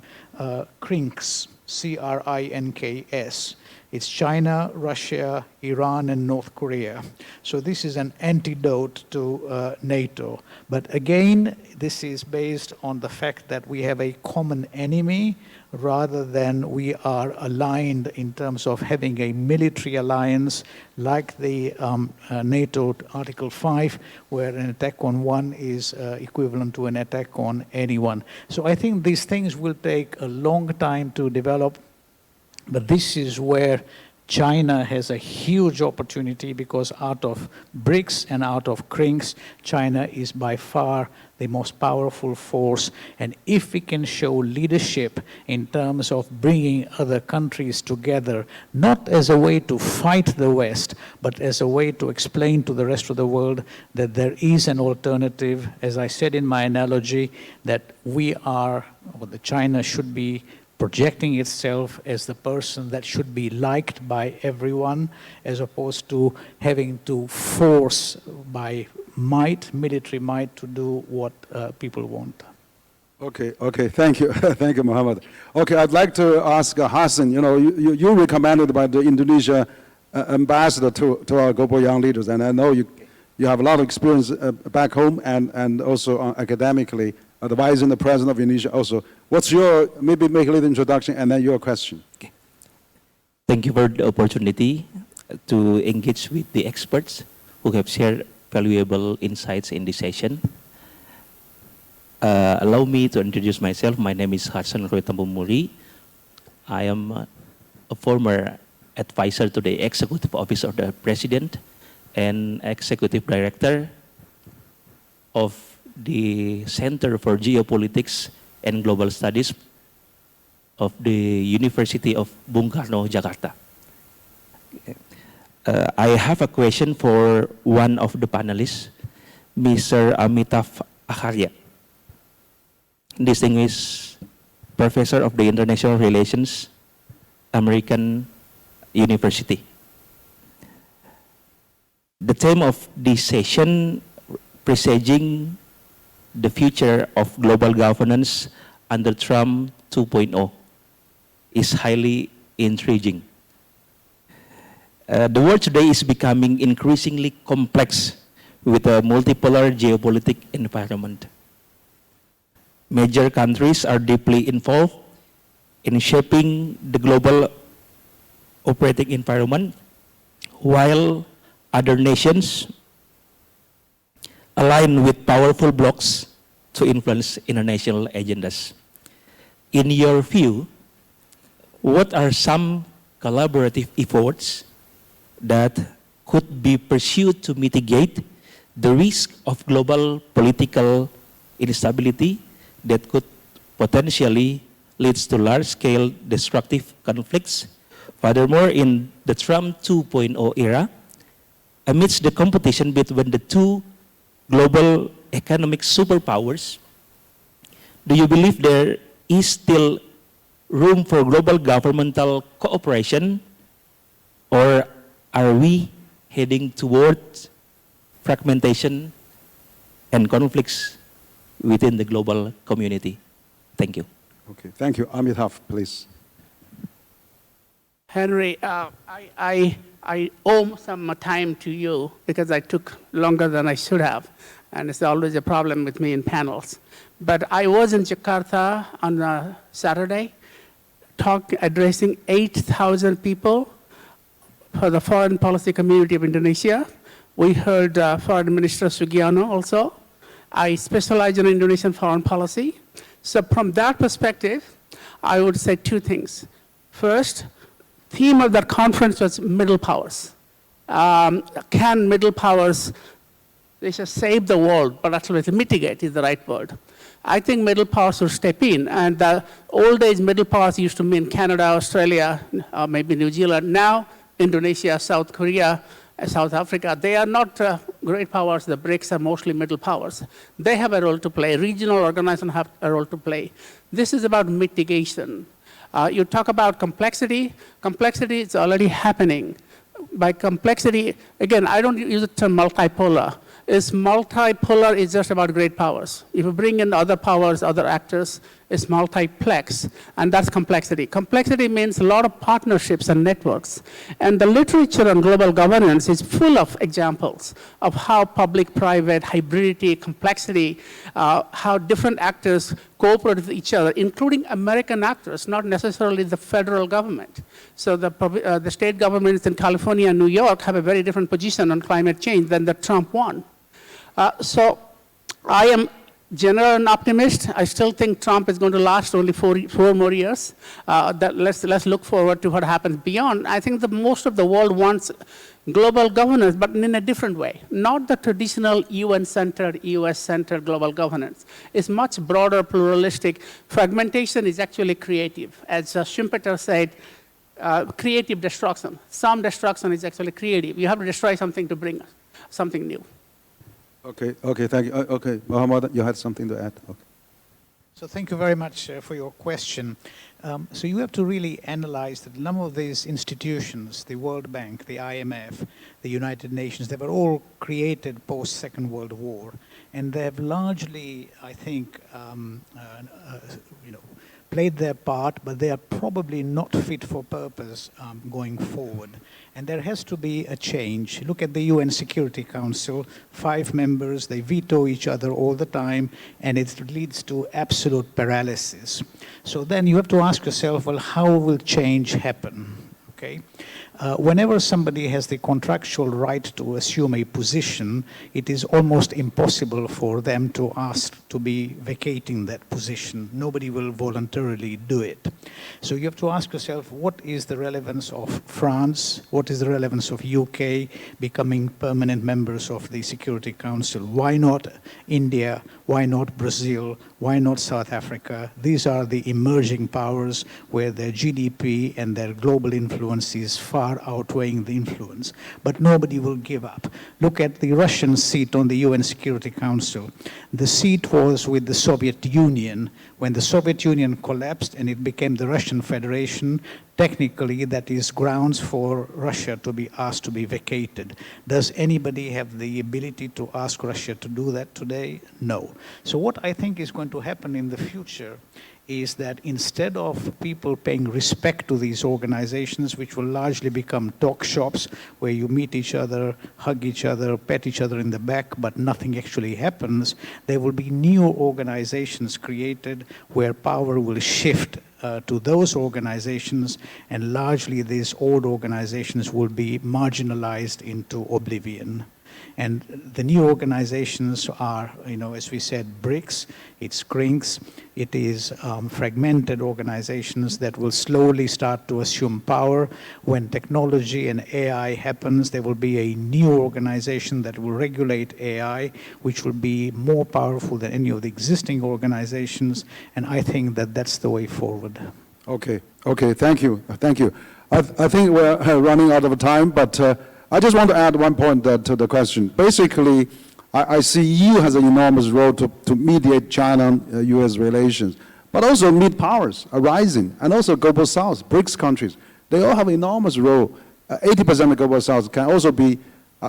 CRINKS, C-R-I-N-K-S. It's China, Russia, Iran, and North Korea. So this is an antidote to NATO. But again, this is based on the fact that we have a common enemy rather than we are aligned in terms of having a military alliance like the NATO Article 5, where an attack on one is equivalent to an attack on anyone. So I think these things will take a long time to develop. But this is where China has a huge opportunity because out of BRICS and out of CRINKS, China is by far the most powerful force. And if we can show leadership in terms of bringing other countries together, not as a way to fight the West, but as a way to explain to the rest of the world that there is an alternative, as I said in my analogy, that we are, or the China should be projecting itself as the person that should be liked by everyone, as opposed to having to force by might, military might, to do what people want. Okay, thank you. Thank you, Mohammed. Okay, I'd like to ask Hassan, you're recommended by the Indonesia ambassador to our global young leaders, and I know you have a lot of experience back home and also academically, advising the President of Indonesia also. What's your, maybe make a little introduction and then your question. Okay. Thank you for the opportunity to engage with the experts who have shared valuable insights in this session. Allow me to introduce myself. My name is Hassan Roy-Tambumuri. I am a former advisor to the Executive Office of the President and Executive Director of the Center for Geopolitics and Global Studies of the University of Bung Karno, Jakarta. I have a question for one of the panelists, Mr. Amitav Acharya, distinguished professor of the International Relations, American University. The theme of this session, presaging the future of global governance under Trump 2.0, is highly intriguing. The world today is becoming increasingly complex with a multipolar geopolitical environment. Major countries are deeply involved in shaping the global operating environment, while other nations align with powerful blocs to influence international agendas. In your view, what are some collaborative efforts that could be pursued to mitigate the risk of global political instability that could potentially lead to large-scale destructive conflicts? Furthermore, in the Trump 2.0 era, amidst the competition between the two global economic superpowers, do you believe there is still room for global governmental cooperation, or are we heading towards fragmentation and conflicts within the global community? Thank you. Okay, thank you. Amitabh, please. Henry, I owe some time to you because I took longer than I should have, and it's always a problem with me in panels. But I was in Jakarta on a Saturday, addressing 8,000 people for the foreign policy community of Indonesia. We heard Foreign Minister Sugiarno also. I specialize in Indonesian foreign policy. So from that perspective, I would say two things. First, theme of that conference was middle powers. Can middle powers, they should save the world, but actually mitigate is the right word. I think middle powers should step in, and the old days middle powers used to mean Canada, Australia, maybe New Zealand. Now, Indonesia, South Korea, South Africa, they are not great powers. The BRICS are mostly middle powers. They have a role to play. Regional organizations have a role to play. This is about mitigation. You talk about complexity. Complexity is already happening. By complexity, again, I don't use the term multipolar. Multipolar is just about great powers. If you bring in other powers, other actors, it's multiplex, and that's complexity. Complexity means a lot of partnerships and networks. And the literature on global governance is full of examples of how public-private, hybridity, complexity, how different actors cooperate with each other, including American actors, not necessarily the federal government. So the state governments in California and New York have a very different position on climate change than the Trump one. So I am general an optimist. I still think Trump is going to last only four more years. Let's look forward to what happens beyond. I think most of the world wants global governance, but in a different way. Not the traditional UN-centered, US-centered global governance. It's much broader, pluralistic. Fragmentation is actually creative. As Schumpeter said, creative destruction. Some destruction is actually creative. You have to destroy something to bring something new. Okay, thank you. Okay, Mohammed, you had something to add. Okay. So thank you very much for your question. So you have to really analyze that a number of these institutions, the World Bank, the IMF, the United Nations, they were all created post-Second World War. And they have largely, I think, played their part, but they are probably not fit for purpose going forward. And there has to be a change. Look at the UN Security Council, 5 members, they veto each other all the time, and it leads to absolute paralysis. So then you have to ask yourself, well, how will change happen? Okay? Whenever somebody has the contractual right to assume a position, it is almost impossible for them to ask to be vacating that position. Nobody will voluntarily do it. So you have to ask yourself, what is the relevance of France? What is the relevance of UK becoming permanent members of the Security Council? Why not India? Why not Brazil? Why not South Africa? These are the emerging powers where their GDP and their global influence is far outweighing the influence. But nobody will give up. Look at the Russian seat on the UN Security Council. The seat was with the Soviet Union. When the Soviet Union collapsed and it became the Russian Federation, technically that is grounds for Russia to be asked to be vacated. Does anybody have the ability to ask Russia to do that today? No. So what I think is going to happen in the future is that instead of people paying respect to these organizations, which will largely become talk shops where you meet each other, hug each other, pet each other in the back, but nothing actually happens, there will be new organizations created where power will shift to those organizations, and largely these old organizations will be marginalized into oblivion. And the new organizations are, as we said, BRICS, it's CRINCS, it is fragmented organizations that will slowly start to assume power. When technology and AI happens, there will be a new organization that will regulate AI, which will be more powerful than any of the existing organizations, and I think that that's the way forward. Okay, thank you. I think we're running out of time, but I just want to add one point to the question. Basically, I see EU has an enormous role to mediate China-US relations, but also mid powers are rising, and also Global South, BRICS countries, they all have an enormous role. 80% of Global South can also be,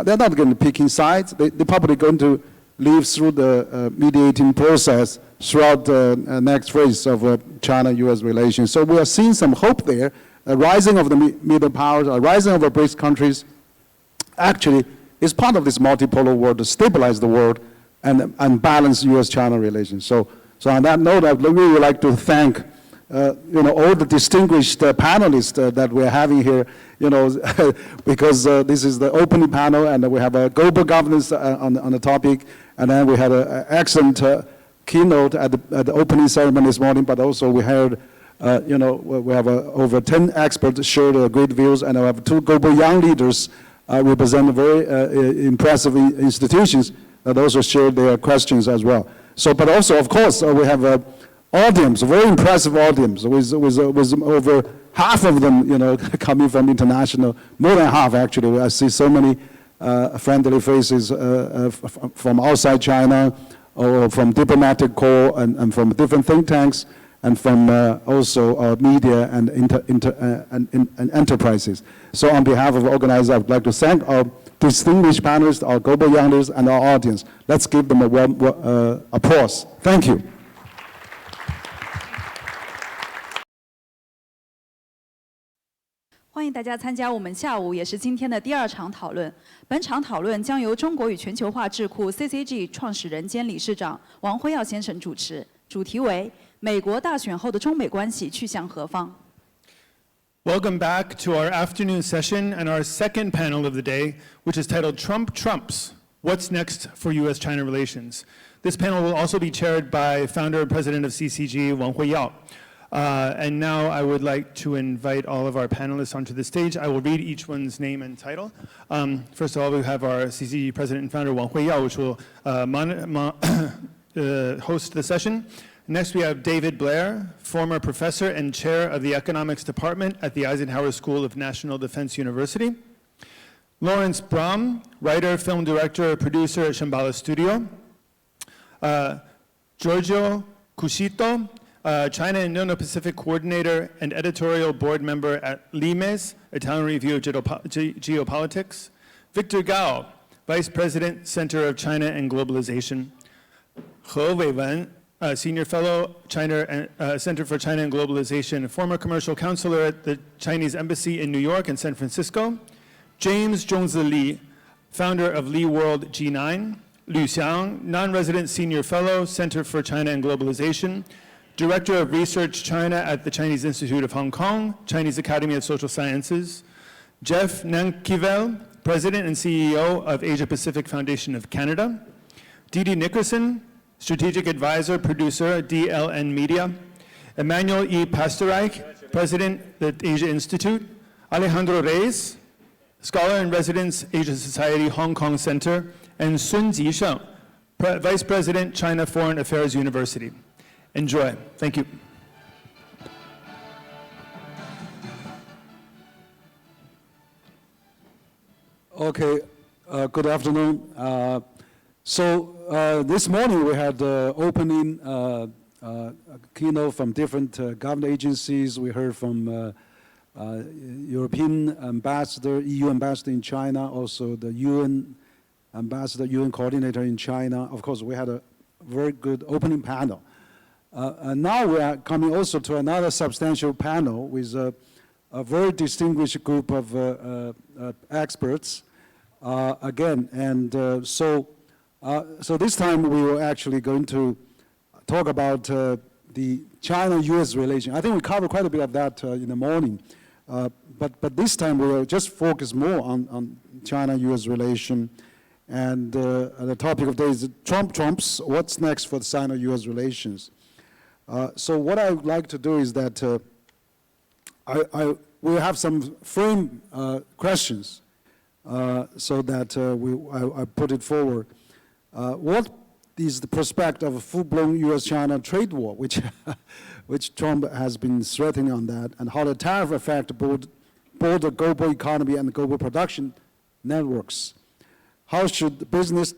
they're not going to picking sides, they're probably going to live through the mediating process throughout the next phase of China-US relations. So we are seeing some hope there, a rising of the middle powers, a rising of the BRICS countries, actually is part of this multipolar world to stabilize the world and balance U.S.-China relations. So on that note, I would really like to thank all the distinguished panelists that we're having here, because this is the opening panel, and we have a global governance on the topic, and then we had an excellent keynote at the opening ceremony this morning, but also we heard we have over 10 experts shared great views, and we have 2 global young leaders represent very impressive institutions that also shared their questions as well. So, but also, of course, we have an audience, a very impressive audience, with over half of them, coming from international, more than half actually. I see so many friendly faces from outside China, or from diplomatic corps, and from different think tanks, and from also media and enterprises. So on behalf of organizers, I would like to thank our distinguished panelists, our global young leaders, and our audience. Let's give them a warm applause. Thank you. 欢迎大家参加我们下午也是今天的第2场讨论。本场讨论将由中国与全球化智库 CCG 创始人兼理事长王辉耀先生主持，主题为美国大选后的中美关系去向何方。 Welcome back to our afternoon session and our second panel of the day, which is titled Trump Trumps, What's Next for U.S.-China Relations? This panel will also be chaired by founder and president of CCG, Wang Huiyao. And now I would like to invite all of our panelists onto the stage. I will read each one's name and title. First of all, we have our CCG president and founder, Wang Huiyao, which will host the session. Next, we have David Blair, former professor and chair of the economics department at the Eisenhower School of National Defense University. Lawrence Brahm, writer, film director, producer at Shambhala Studio. Giorgio Cuscito, China and Indo-Pacific coordinator and editorial board member at Limes, Italian Review of Geopolitics. Victor Gao, vice president, Center of China and Globalization. He Weiwen, senior fellow, China Center for China and Globalization, former commercial counselor at the Chinese Embassy in New York and San Francisco. James Zhongzi Li, founder of Li World G9. Liu Xiang, non-resident senior fellow, Center for China and Globalization. Director of Research China at the Chinese Institute of Hong Kong, Chinese Academy of Social Sciences. Jeff Nankivel, President and CEO of Asia Pacific Foundation of Canada. Didi Nickerson, Strategic Advisor, Producer, DLN Media. Emmanuel E. Pasterreich, President, the Asia Institute. Alejandro Reyes, Scholar in Residence, Asia Society, Hong Kong Center. And Sun Zisheng, Vice President, China Foreign Affairs University. Enjoy. Thank you. Okay, good afternoon. So this morning we had opening keynote from different government agencies. We heard from European ambassador, EU ambassador in China, also the UN ambassador, UN coordinator in China. Of course, we had a very good opening panel. And now we are coming also to another substantial panel with a very distinguished group of experts again. And so this time we were actually going to talk about the China-U.S. relation. I think we covered quite a bit of that in the morning. But this time we will just focus more on China-U.S. relation. And the topic of the day is Trumps, what's next for the Sino-U.S. relations? So what I would like to do is that I will have some frame questions so that I put it forward. What is the prospect of a full-blown U.S.-China trade war, which Trump has been threatening on that, and how the tariff affect both the global economy and the global production networks? How should business,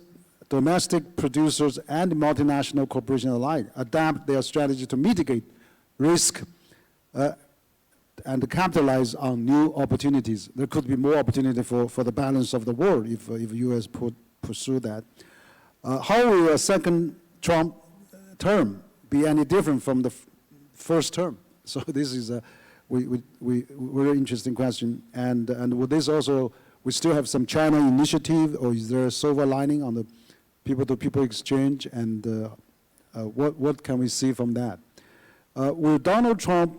domestic producers, and multinational corporations alike adapt their strategy to mitigate risk and to capitalize on new opportunities? There could be more opportunity for the balance of the world if U.S. pursue that. How will a second Trump term be any different from the first term? So this is a very interesting question. And with this also, we still have some China initiative, or is there a silver lining on the people-to-people exchange? And what can we see from that? Will Donald Trump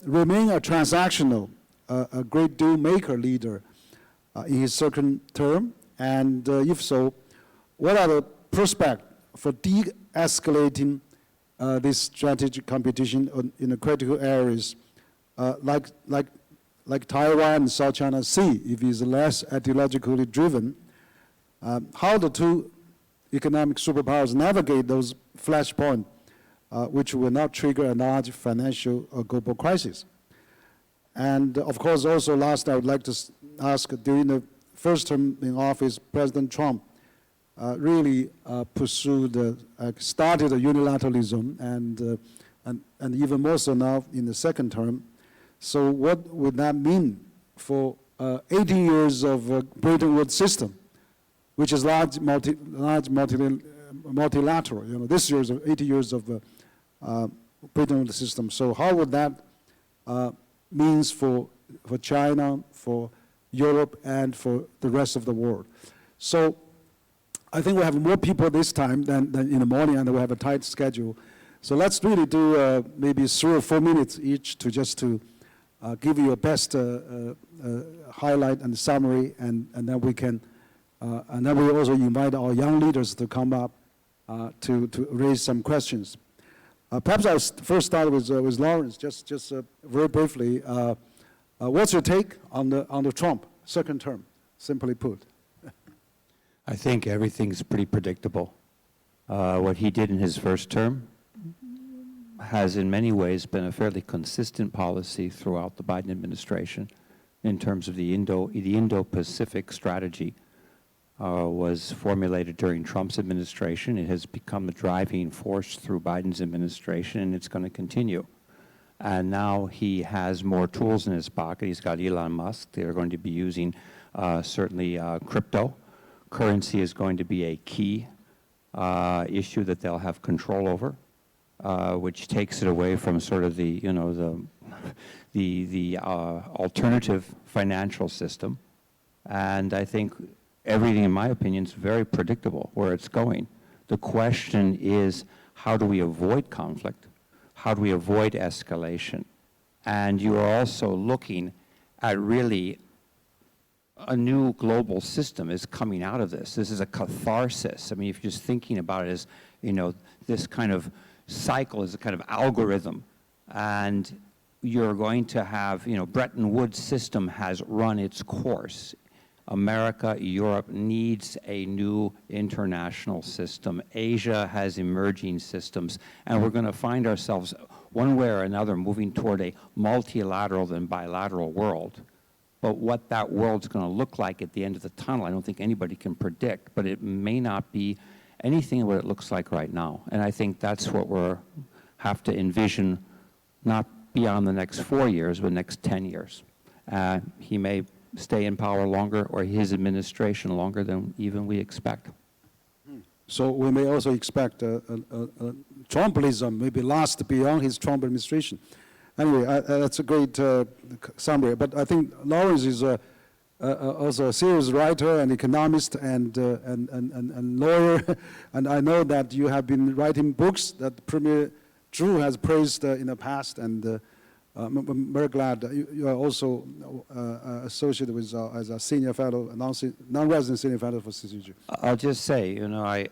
remain a transactional, a great deal maker leader in his second term? And if so, what are the prospects for de-escalating this strategic competition in the critical areas like Taiwan and South China Sea, if it's less ideologically driven? How the two economic superpowers navigate those flashpoints which will not trigger a large financial or global crisis? And of course, also last, I would like to ask, during the first term in office, President Trump really started a unilateralism, and even more so now in the second term. So what would that mean for 18 years of Bretton Woods system, which is large multilateral? You know, this year is 80 years of Bretton Woods system. So how would that means for China, for Europe, and for the rest of the world? So I think we have more people this time than in the morning, and we have a tight schedule. So let's really do maybe 3 or 4 minutes each to give you a best highlight and summary, and then we can, and then we also invite our young leaders to come up to raise some questions. Perhaps I'll first start with Lawrence, just very briefly. What's your take on the Trump second term, simply put? I think everything's pretty predictable. What he did in his first term has in many ways been a fairly consistent policy throughout the Biden administration in terms of the Indo-Pacific strategy was formulated during Trump's administration. It has become a driving force through Biden's administration, and it's going to continue. And now he has more tools in his pocket. He's got Elon Musk. They're going to be using certainly crypto. Currency is going to be a key issue that they'll have control over, which takes it away from sort of the alternative financial system. And I think everything, in my opinion, is very predictable where it's going. The question is, how do we avoid conflict? How do we avoid escalation? And you are also looking at really a new global system is coming out of this. This is a catharsis. I mean, if you're just thinking about it as, this kind of cycle is a kind of algorithm, and you're going to have, Bretton Woods system has run its course. America, Europe needs a new international system. Asia has emerging systems, and we're going to find ourselves one way or another moving toward a multilateral than bilateral world. But what that world's going to look like at the end of the tunnel, I don't think anybody can predict, but it may not be anything what it looks like right now. And I think that's what we have to envision, not beyond the next 4 years, but the next 10 years. He may stay in power longer, or his administration longer than even we expect. So we may also expect Trumpism maybe last beyond his Trump administration. Anyway, that's a great summary. But I think Lawrence is also a serious writer and economist and lawyer. And I know that you have been writing books that Premier Zhu has praised in the past. And I'm very glad that you are also associated with as a senior fellow, non-resident senior fellow for CCG. I'll just say, you know,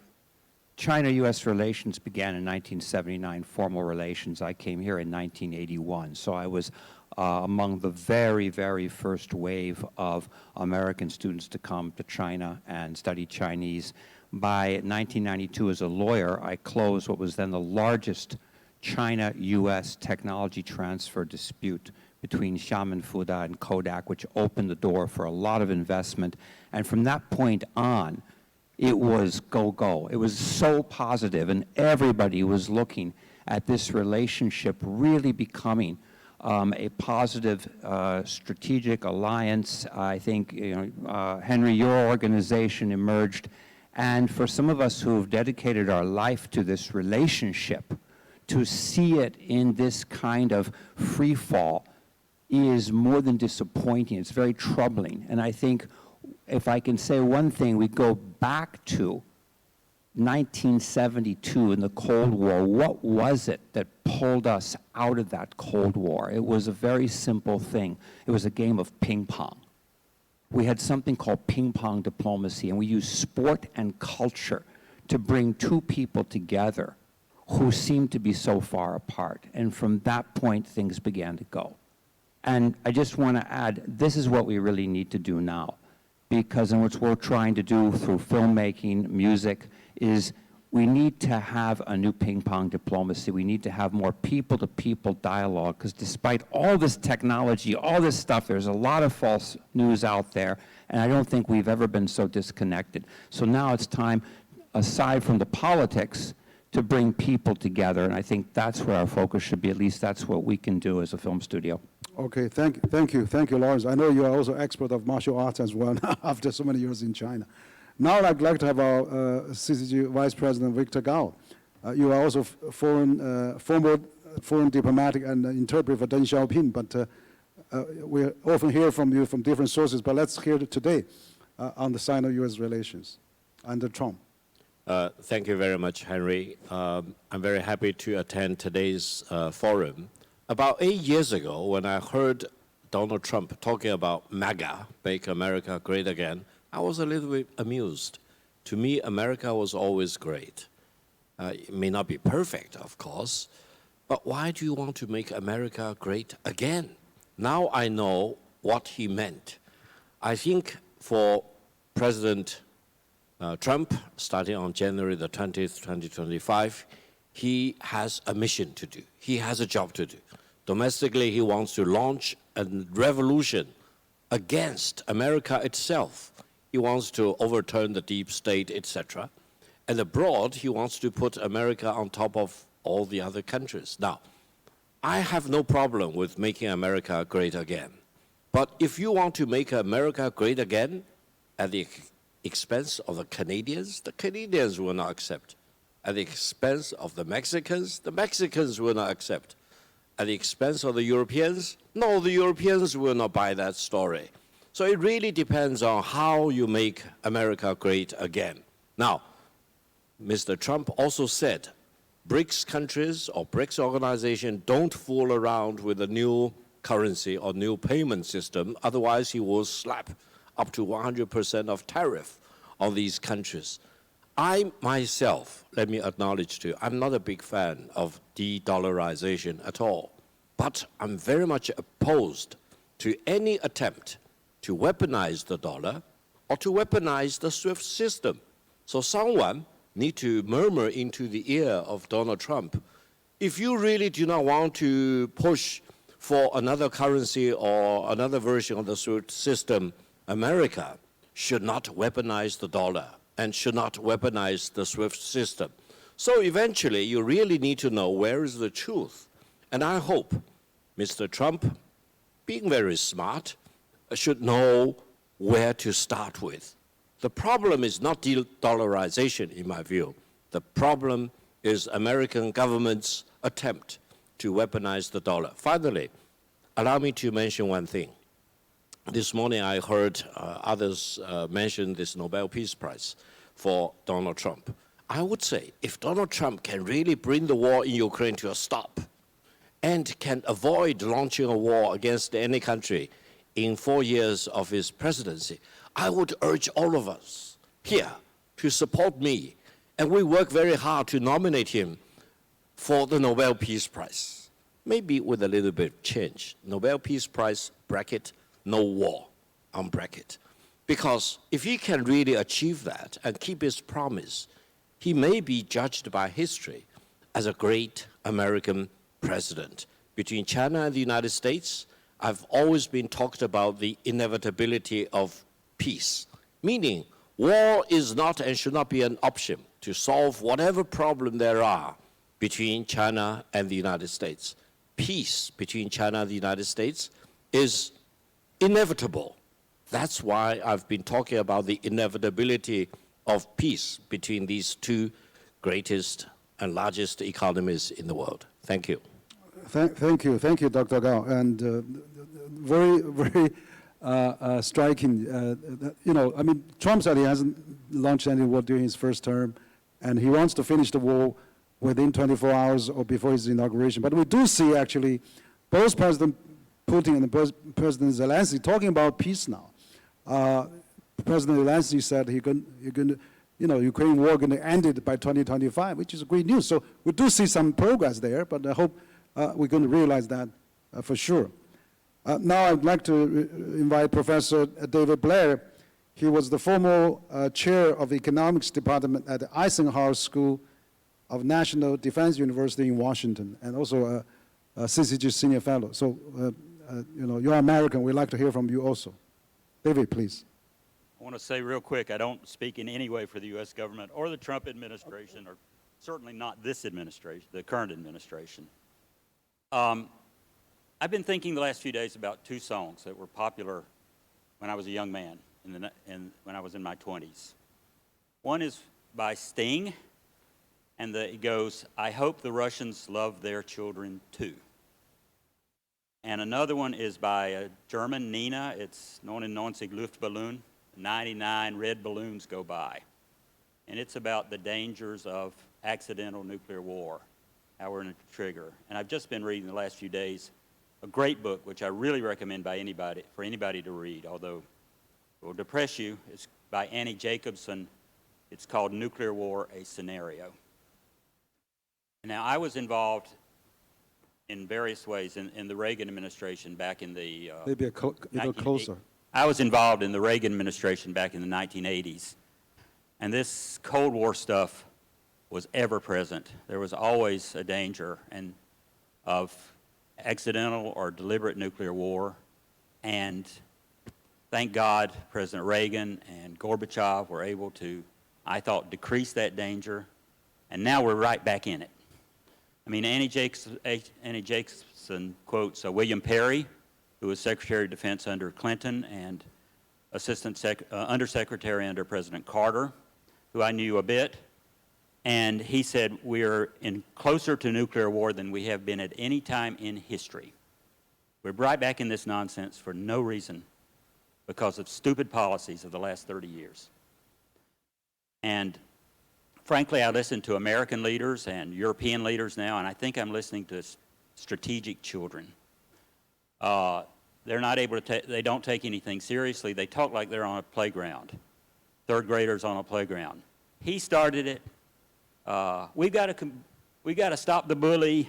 China-U.S. relations began in 1979, formal relations. I came here in 1981, so I was among the very, very first wave of American students to come to China and study Chinese. By 1992, as a lawyer, I closed what was then the largest China-U.S. technology transfer dispute between Xiamen Fuda and Kodak, which opened the door for a lot of investment. And from that point on, it was go-go. It was so positive, and everybody was looking at this relationship really becoming a positive strategic alliance. I think, Henry, your organization emerged, and for some of us who have dedicated our life to this relationship, to see it in this kind of free fall is more than disappointing. It's very troubling, and I think if I can say one thing, we go back to 1972 in the Cold War. What was it that pulled us out of that Cold War? It was a very simple thing. It was a game of ping pong. We had something called ping pong diplomacy, and we used sport and culture to bring two people together who seemed to be so far apart. And from that point, things began to go. And I just want to add, this is what we really need to do now. Because, and what we're trying to do through filmmaking, music, is we need to have a new ping pong diplomacy. We need to have more people-to-people dialogue, because despite all this technology, all this stuff, there's a lot of false news out there, and I don't think we've ever been so disconnected. So now it's time, aside from the politics, to bring people together, and I think that's where our focus should be. At least that's what we can do as a film studio. Okay, thank you, Lawrence. I know you are also expert of martial arts as well after so many years in China. Now I'd like to have our CCG Vice President Victor Gao. You are also former foreign diplomatic and interpreter for Deng Xiaoping, but we often hear from you from different sources, but let's hear it today on the Sino-US relations under Trump. Thank you very much, Henry. I'm very happy to attend today's forum. About 8 years ago, when I heard Donald Trump talking about MAGA, Make America Great Again, I was a little bit amused. To me, America was always great. It may not be perfect, of course, but why do you want to make America great again? Now I know what he meant. I think for President Trump, starting on January the 20th, 2025, he has a mission to do. He has a job to do. Domestically, he wants to launch a revolution against America itself. He wants to overturn the deep state, etc. And abroad, he wants to put America on top of all the other countries. Now, I have no problem with making America great again. But if you want to make America great again at the expense of the Canadians will not accept. At the expense of the Mexicans will not accept. At the expense of the Europeans, no, the Europeans will not buy that story. So it really depends on how you make America great again. Now, Mr. Trump also said, BRICS countries or BRICS organization don't fool around with a new currency or new payment system, otherwise he will slap up to 100% of tariff on these countries. I myself, let me acknowledge to you, I'm not a big fan of de-dollarization at all, but I'm very much opposed to any attempt to weaponize the dollar or to weaponize the SWIFT system. So someone need to murmur into the ear of Donald Trump, if you really do not want to push for another currency or another version of the SWIFT system, America should not weaponize the dollar and should not weaponize the SWIFT system. So eventually, you really need to know where is the truth. And I hope Mr. Trump, being very smart, should know where to start with. The problem is not de-dollarization, in my view. The problem is American government's attempt to weaponize the dollar. Finally, allow me to mention one thing. This morning I heard others mention this Nobel Peace Prize for Donald Trump. I would say if Donald Trump can really bring the war in Ukraine to a stop and can avoid launching a war against any country in 4 years of his presidency, I would urge all of us here to support me, and we work very hard to nominate him for the Nobel Peace Prize. Maybe with a little bit of change. Nobel Peace Prize, bracket, no war, on bracket. Because if he can really achieve that and keep his promise, he may be judged by history as a great American president. Between China and the United States, I've always been talked about the inevitability of peace, meaning war is not and should not be an option to solve whatever problem there are between China and the United States. Peace between China and the United States is inevitable. That's why I've been talking about the inevitability of peace between these two greatest and largest economies in the world. Thank you. Thank you, Dr. Gao, and very striking. I mean, Trump said he hasn't launched any war during his first term, and he wants to finish the war within 24 hours or before his inauguration. But we do see actually both President Putin and President Zelensky talking about peace now. President Zelensky said Ukraine war going to end it by 2025, which is great news. So we do see some progress there, but I hope we're going to realize that for sure. Now I'd like to invite Professor David Blair. He was the former chair of the economics department at the Eisenhower School of National Defense University in Washington, and also a CCG senior fellow. So, you're American. We'd like to hear from you also. David, please. I want to say real quick, I don't speak in any way for the U.S. government or the Trump administration, or certainly not this administration, the current administration. I've been thinking the last few days about two songs that were popular when I was a young man, when I was in my 20s. One is by Sting, and it goes, "I hope the Russians love their children too." And another one is by a German, Nina. It's 99 Luftballon, 99 red balloons go by. And it's about the dangers of accidental nuclear war, how we're going to trigger. And I've just been reading the last few days a great book, which I really recommend for anybody to read, although it will depress you. It's by Annie Jacobson. It's called Nuclear War, A Scenario. Now, I was involved in various ways in the Reagan administration back in the... Maybe a little closer. I was involved in the Reagan administration back in the 1980s. And this Cold War stuff was ever present. There was always a danger of accidental or deliberate nuclear war. And thank God President Reagan and Gorbachev were able to, I thought, decrease that danger. And now we're right back in it. I mean, Annie Jacobson quotes William Perry, who was Secretary of Defense under Clinton and Undersecretary under President Carter, who I knew a bit. And he said, we're closer to nuclear war than we have been at any time in history. We're right back in this nonsense for no reason, because of stupid policies of the last 30 years. And frankly, I listen to American leaders and European leaders now, and I think I'm listening to strategic children. They're not able to they don't take anything seriously. They talk like they're on a playground, third graders on a playground. He started it. We've got to stop the bully,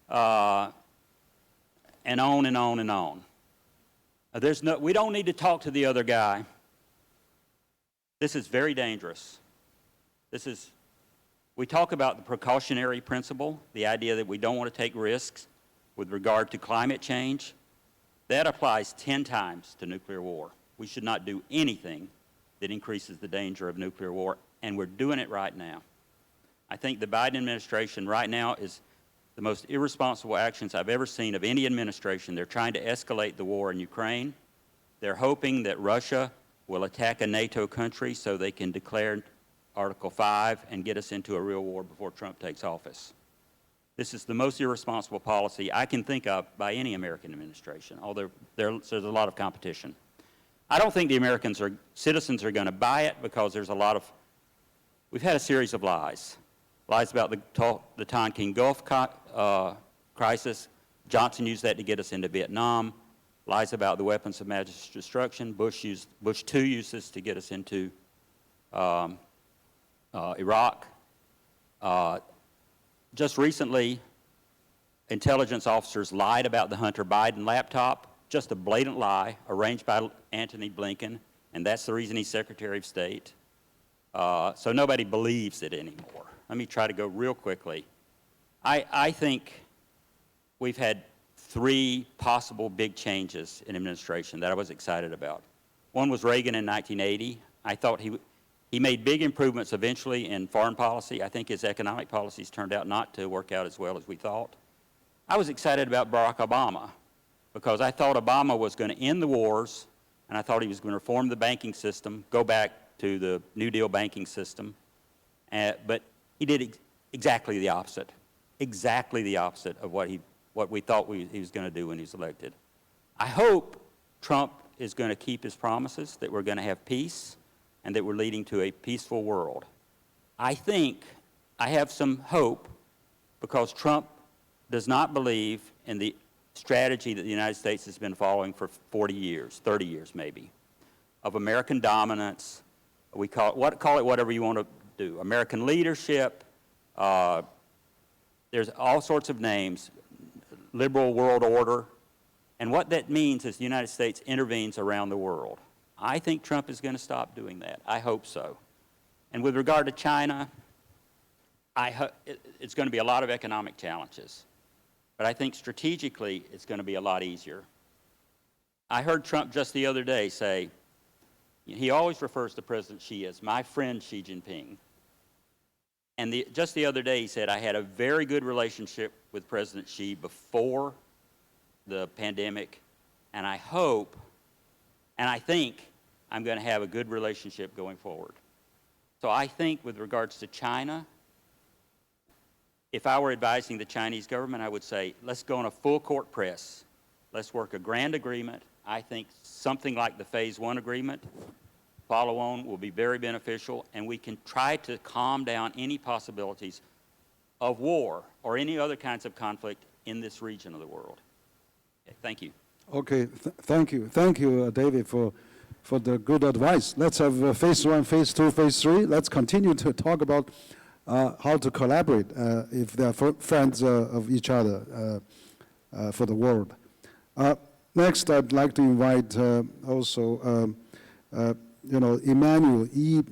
and on and on and on. We don't need to talk to the other guy. This is very dangerous. We talk about the precautionary principle, the idea that we don't want to take risks with regard to climate change. That applies 10 times to nuclear war. We should not do anything that increases the danger of nuclear war, and we're doing it right now. I think the Biden administration right now is the most irresponsible actions I've ever seen of any administration. They're trying to escalate the war in Ukraine. They're hoping that Russia will attack a NATO country so they can declare Article 5 and get us into a real war before Trump takes office. This is the most irresponsible policy I can think of by any American administration, although there's a lot of competition. I don't think the citizens are going to buy it because there's a lot of, we've had a series of lies. Lies about the Tonkin Gulf crisis. Johnson used that to get us into Vietnam. Lies about the weapons of mass destruction. Bush II used this to get us into Iraq. Just recently, intelligence officers lied about the Hunter Biden laptop. Just a blatant lie arranged by Antony Blinken, and that's the reason he's Secretary of State. So nobody believes it anymore. Let me try to go real quickly. I think we've had 3 possible big changes in administration that I was excited about. One was Reagan in 1980. I thought he made big improvements eventually in foreign policy. I think his economic policies turned out not to work out as well as we thought. I was excited about Barack Obama because I thought Obama was going to end the wars, and I thought he was going to reform the banking system, go back to the New Deal banking system. But he did exactly the opposite of what we thought he was going to do when he was elected. I hope Trump is going to keep his promises, that we're going to have peace, and that we're leading to a peaceful world. I think I have some hope because Trump does not believe in the strategy that the United States has been following for 40 years, 30 years maybe, of American dominance. We call it whatever you want to do. American leadership, there's all sorts of names, liberal world order. And what that means is the United States intervenes around the world. I think Trump is going to stop doing that. I hope so. And with regard to China, it's going to be a lot of economic challenges. But I think strategically it's going to be a lot easier. I heard Trump just the other day say, he always refers to President Xi as my friend Xi Jinping. And just the other day he said, I had a very good relationship with President Xi before the pandemic, and I hope, and I think I'm going to have a good relationship going forward. So I think with regards to China, if I were advising the Chinese government, I would say, let's go on a full court press. Let's work a grand agreement. I think something like the Phase 1 agreement, follow-on, will be very beneficial, and we can try to calm down any possibilities of war or any other kinds of conflict in this region of the world. Okay, thank you. Okay, thank you. Thank you, David, for the good advice. Let's have Phase 1, Phase 2, Phase 3. Let's continue to talk about how to collaborate if they are friends of each other for the world. Next, I'd like to invite also, Emmanuel E.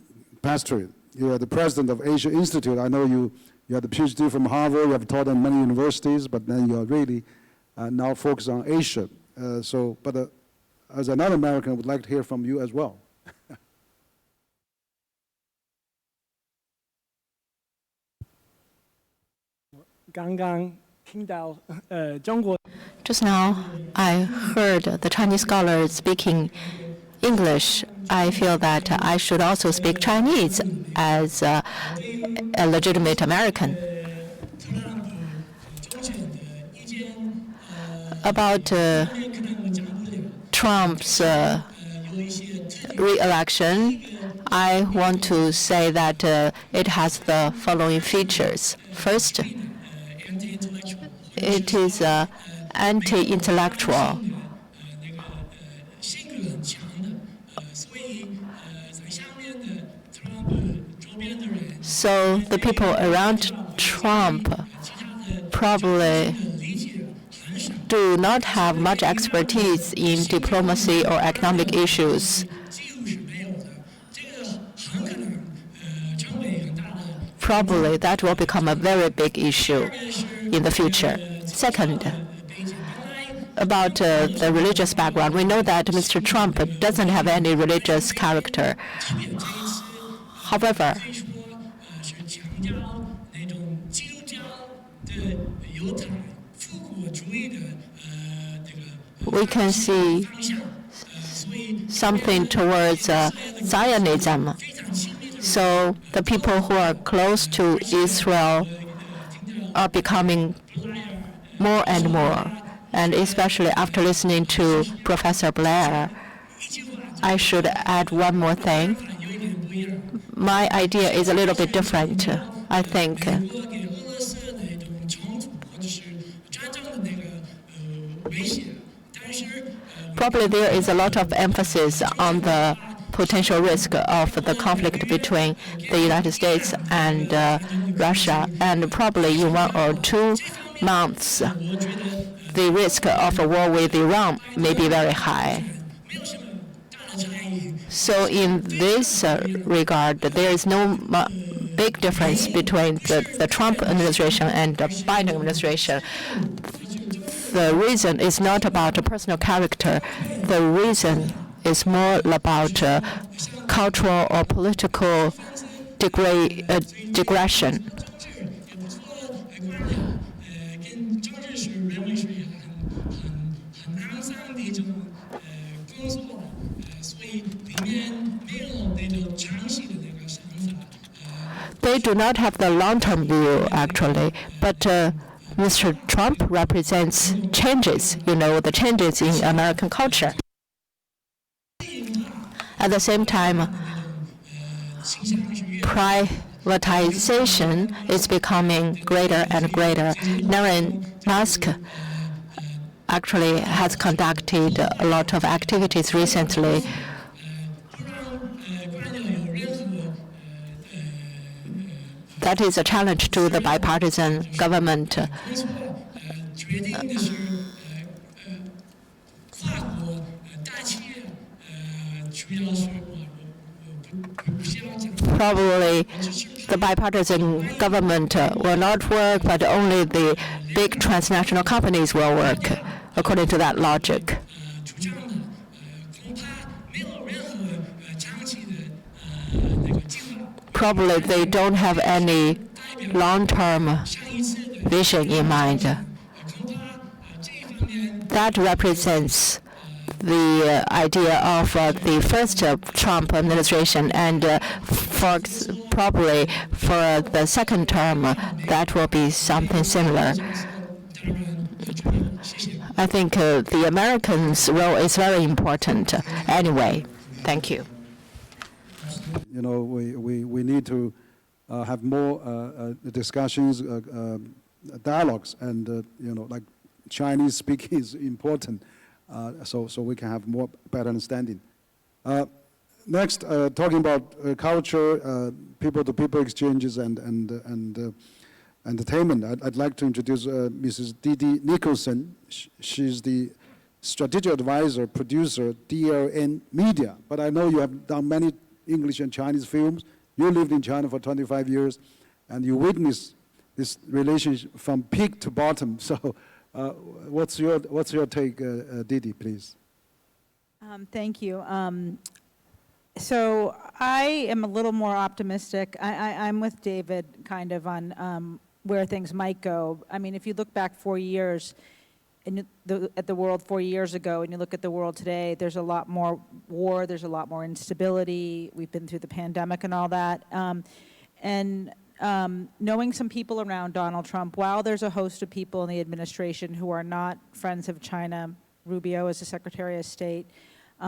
Pastry. You are the president of Asia Institute. I know you have the PhD from Harvard. You have taught at many universities, but then you are really now focused on Asia. But as another American, I would like to hear from you as well. Just now, I heard the Chinese scholars speaking English. I feel that I should also speak Chinese as a legitimate American. About Trump's re-election, I want to say that it has the following features. First, it is anti-intellectual. So the people around Trump probably do not have much expertise in diplomacy or economic issues. Probably that will become a very big issue in the future. Second, about the religious background, we know that Mr. Trump doesn't have any religious character. However, we can see something towards Zionism. So the people who are close to Israel are becoming more and more. And especially after listening to Professor Blair, I should add one more thing. My idea is a little bit different, I think. Probably there is a lot of emphasis on the potential risk of the conflict between the United States and Russia, and probably in 1 or 2 months, the risk of a war with Iran may be very high. So in this regard, there is no big difference between the Trump administration and the Biden administration. The reason is not about a personal character. The reason is more about cultural or political digression. They do not have the long-term view, actually, but Mr. Trump represents changes, the changes in American culture. At the same time, privatization is becoming greater and greater. Elon Musk actually has conducted a lot of activities recently. That is a challenge to the bipartisan government. Probably the bipartisan government will not work, but only the big transnational companies will work, according to that logic. Probably they don't have any long-term vision in mind. That represents the idea of the first Trump administration, and probably for the second term, that will be something similar. I think the Americans' role is very important anyway. Thank you. We need to have more discussions, dialogues, and like Chinese speaking is important, so we can have more better understanding. Next, talking about culture, people-to-people exchanges, and entertainment. I'd like to introduce Mrs. Didi Nicholson. She's the strategic advisor, producer, DLN Media. But I know you have done many English and Chinese films. You lived in China for 25 years, and you witnessed this relationship from peak to bottom. So, what's your take, Didi, please? Thank you. So I am a little more optimistic. I'm with David kind of on where things might go. I mean, if you look back 4 years at the world 4 years ago, and you look at the world today, there's a lot more war, there's a lot more instability. We've been through the pandemic and all that. Knowing some people around Donald Trump, while there's a host of people in the administration who are not friends of China, Rubio is the Secretary of State,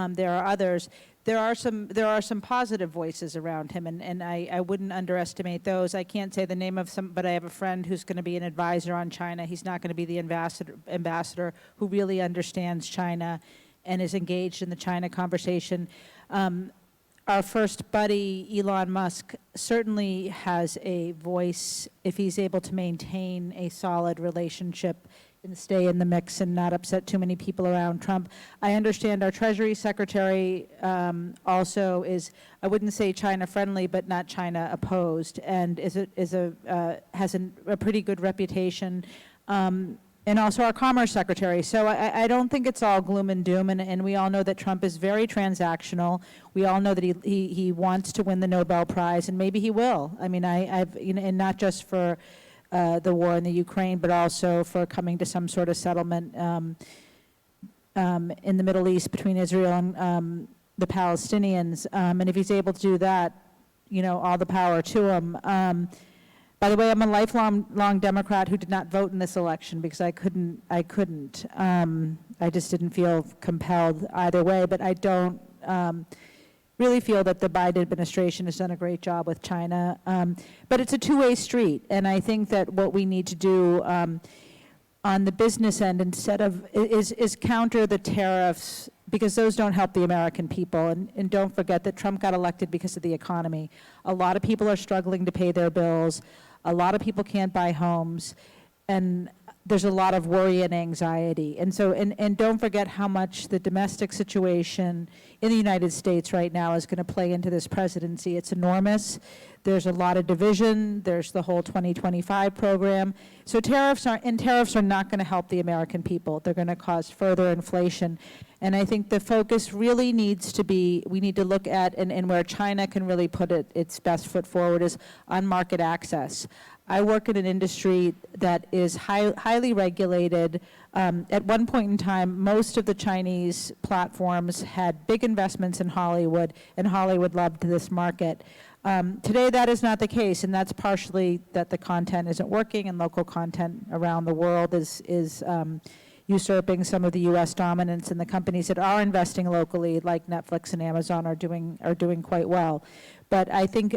there are others. There are some positive voices around him, and I wouldn't underestimate those. I can't say the name of some, but I have a friend who's going to be an advisor on China. He's not going to be the ambassador who really understands China and is engaged in the China conversation. Our first buddy, Elon Musk, certainly has a voice if he's able to maintain a solid relationship and stay in the mix and not upset too many people around Trump. I understand our Treasury Secretary also is, I wouldn't say China friendly, but not China opposed, and has a pretty good reputation. And also our Commerce Secretary. So I don't think it's all gloom and doom, and we all know that Trump is very transactional. We all know that he wants to win the Nobel Prize, and maybe he will. I mean, and not just for the war in the Ukraine, but also for coming to some sort of settlement in the Middle East between Israel and the Palestinians. And if he's able to do that, all the power to him. By the way, I'm a lifelong Democrat who did not vote in this election because I couldn't. I just didn't feel compelled either way, but I don't really feel that the Biden administration has done a great job with China. But it's a two-way street, and I think that what we need to do on the business end is counter the tariffs, because those don't help the American people. And don't forget that Trump got elected because of the economy. A lot of people are struggling to pay their bills. A lot of people can't buy homes. And there's a lot of worry and anxiety. And so, and don't forget how much the domestic situation in the United States right now is going to play into this presidency. It's enormous. There's a lot of division. There's the whole 2025 program. So tariffs are not going to help the American people. They're going to cause further inflation. And I think the focus really needs to be, we need to look at, and where China can really put its best foot forward is on market access. I work in an industry that is highly regulated. At one point in time, most of the Chinese platforms had big investments in Hollywood, and Hollywood loved this market. Today, that is not the case, and that's partially that the content isn't working, and local content around the world is usurping some of the U.S. dominance, and the companies that are investing locally, like Netflix and Amazon, are doing quite well. But I think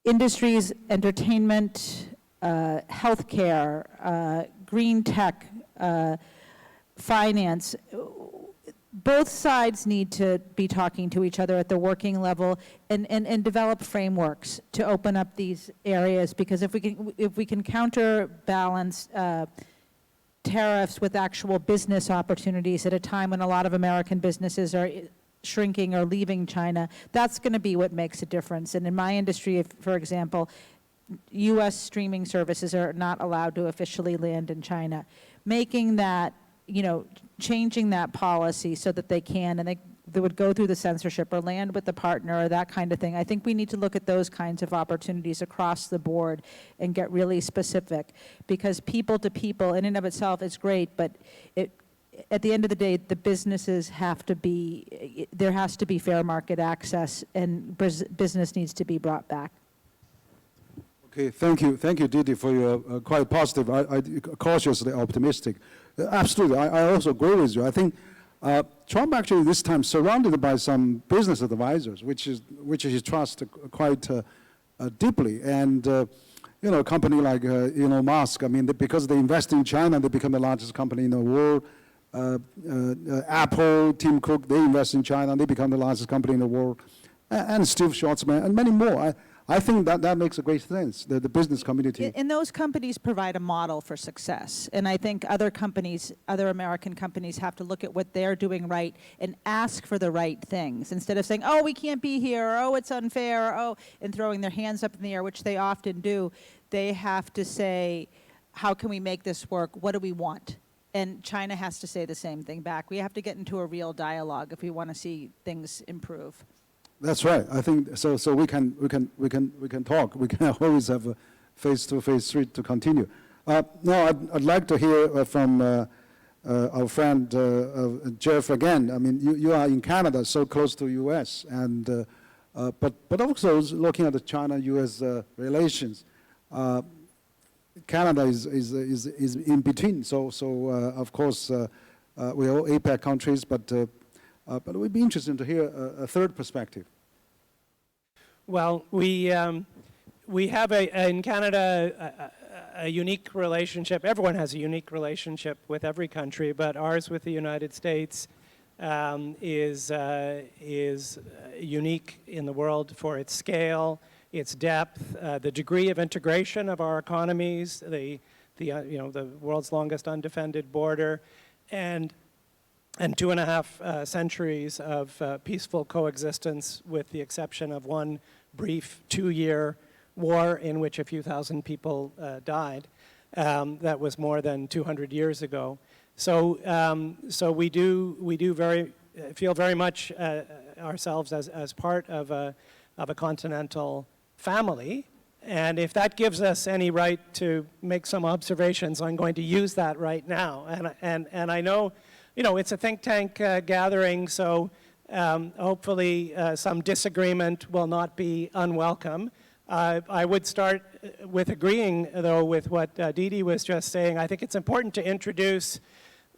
industries, entertainment, healthcare, green tech, finance, both sides need to be talking to each other at the working level and develop frameworks to open up these areas, because if we can counterbalance tariffs with actual business opportunities at a time when a lot of American businesses are shrinking or leaving China, that's going to be what makes a difference. And in my industry, for example, U.S. streaming services are not allowed to officially land in China. Making that, changing that policy so that they can, and they would go through the censorship or land with the partner or that kind of thing. I think we need to look at those kinds of opportunities across the board and get really specific, because people to people in and of itself is great, but at the end of the day, the businesses have to be, there has to be fair market access, and business needs to be brought back. Okay, thank you, Didi, for your quite positive, I cautiously optimistic. Absolutely, I also agree with you. I think Trump actually this time surrounded by some business advisors, which he trusts quite deeply, and a company like Elon Musk. I mean, because they invest in China, they become the largest company in the world. Apple, Tim Cook, they invest in China, they become the largest company in the world, and Steve Schwarzman, and many more. I think that makes a great sense, the business community. And those companies provide a model for success. And I think other companies, other American companies, have to look at what they're doing right and ask for the right things, instead of saying, oh, we can't be here, or, oh, it's unfair, or, oh, and throwing their hands up in the air, which they often do. They have to say, how can we make this work? What do we want? And China has to say the same thing back. We have to get into a real dialogue if we want to see things improve. That's right. I think so. So we can talk. We can always have a face-to-face street to continue. Now I'd like to hear from our friend Jeff again. I mean, you are in Canada, so close to U.S., and but also looking at the China-U.S. relations. Canada is in between. So of course we're all APEC countries, but it would be interesting to hear a third perspective. Well, we have in Canada a unique relationship. Everyone has a unique relationship with every country, but ours with the United States is unique in the world for its scale, its depth, the degree of integration of our economies, the world's longest undefended border, and 2.5 centuries of peaceful coexistence, with the exception of one brief 2-year war in which a few thousand people died. That was more than 200 years ago. So we feel very much ourselves as part of a continental family. And if that gives us any right to make some observations, I'm going to use that right now. And I know, it's a think tank gathering, so hopefully some disagreement will not be unwelcome. I would start with agreeing, though, with what Didi was just saying. I think it's important to introduce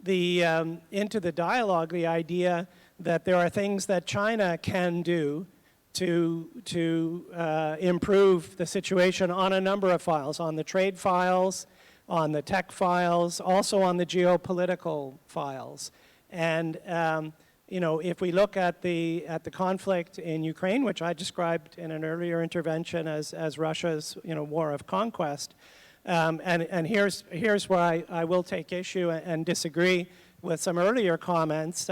into the dialogue the idea that there are things that China can do to improve the situation on a number of files, on the trade files, on the tech files, also on the geopolitical files. And you know, if we look at the conflict in Ukraine, which I described in an earlier intervention as Russia's war of conquest, and here's where I will take issue and disagree with some earlier comments.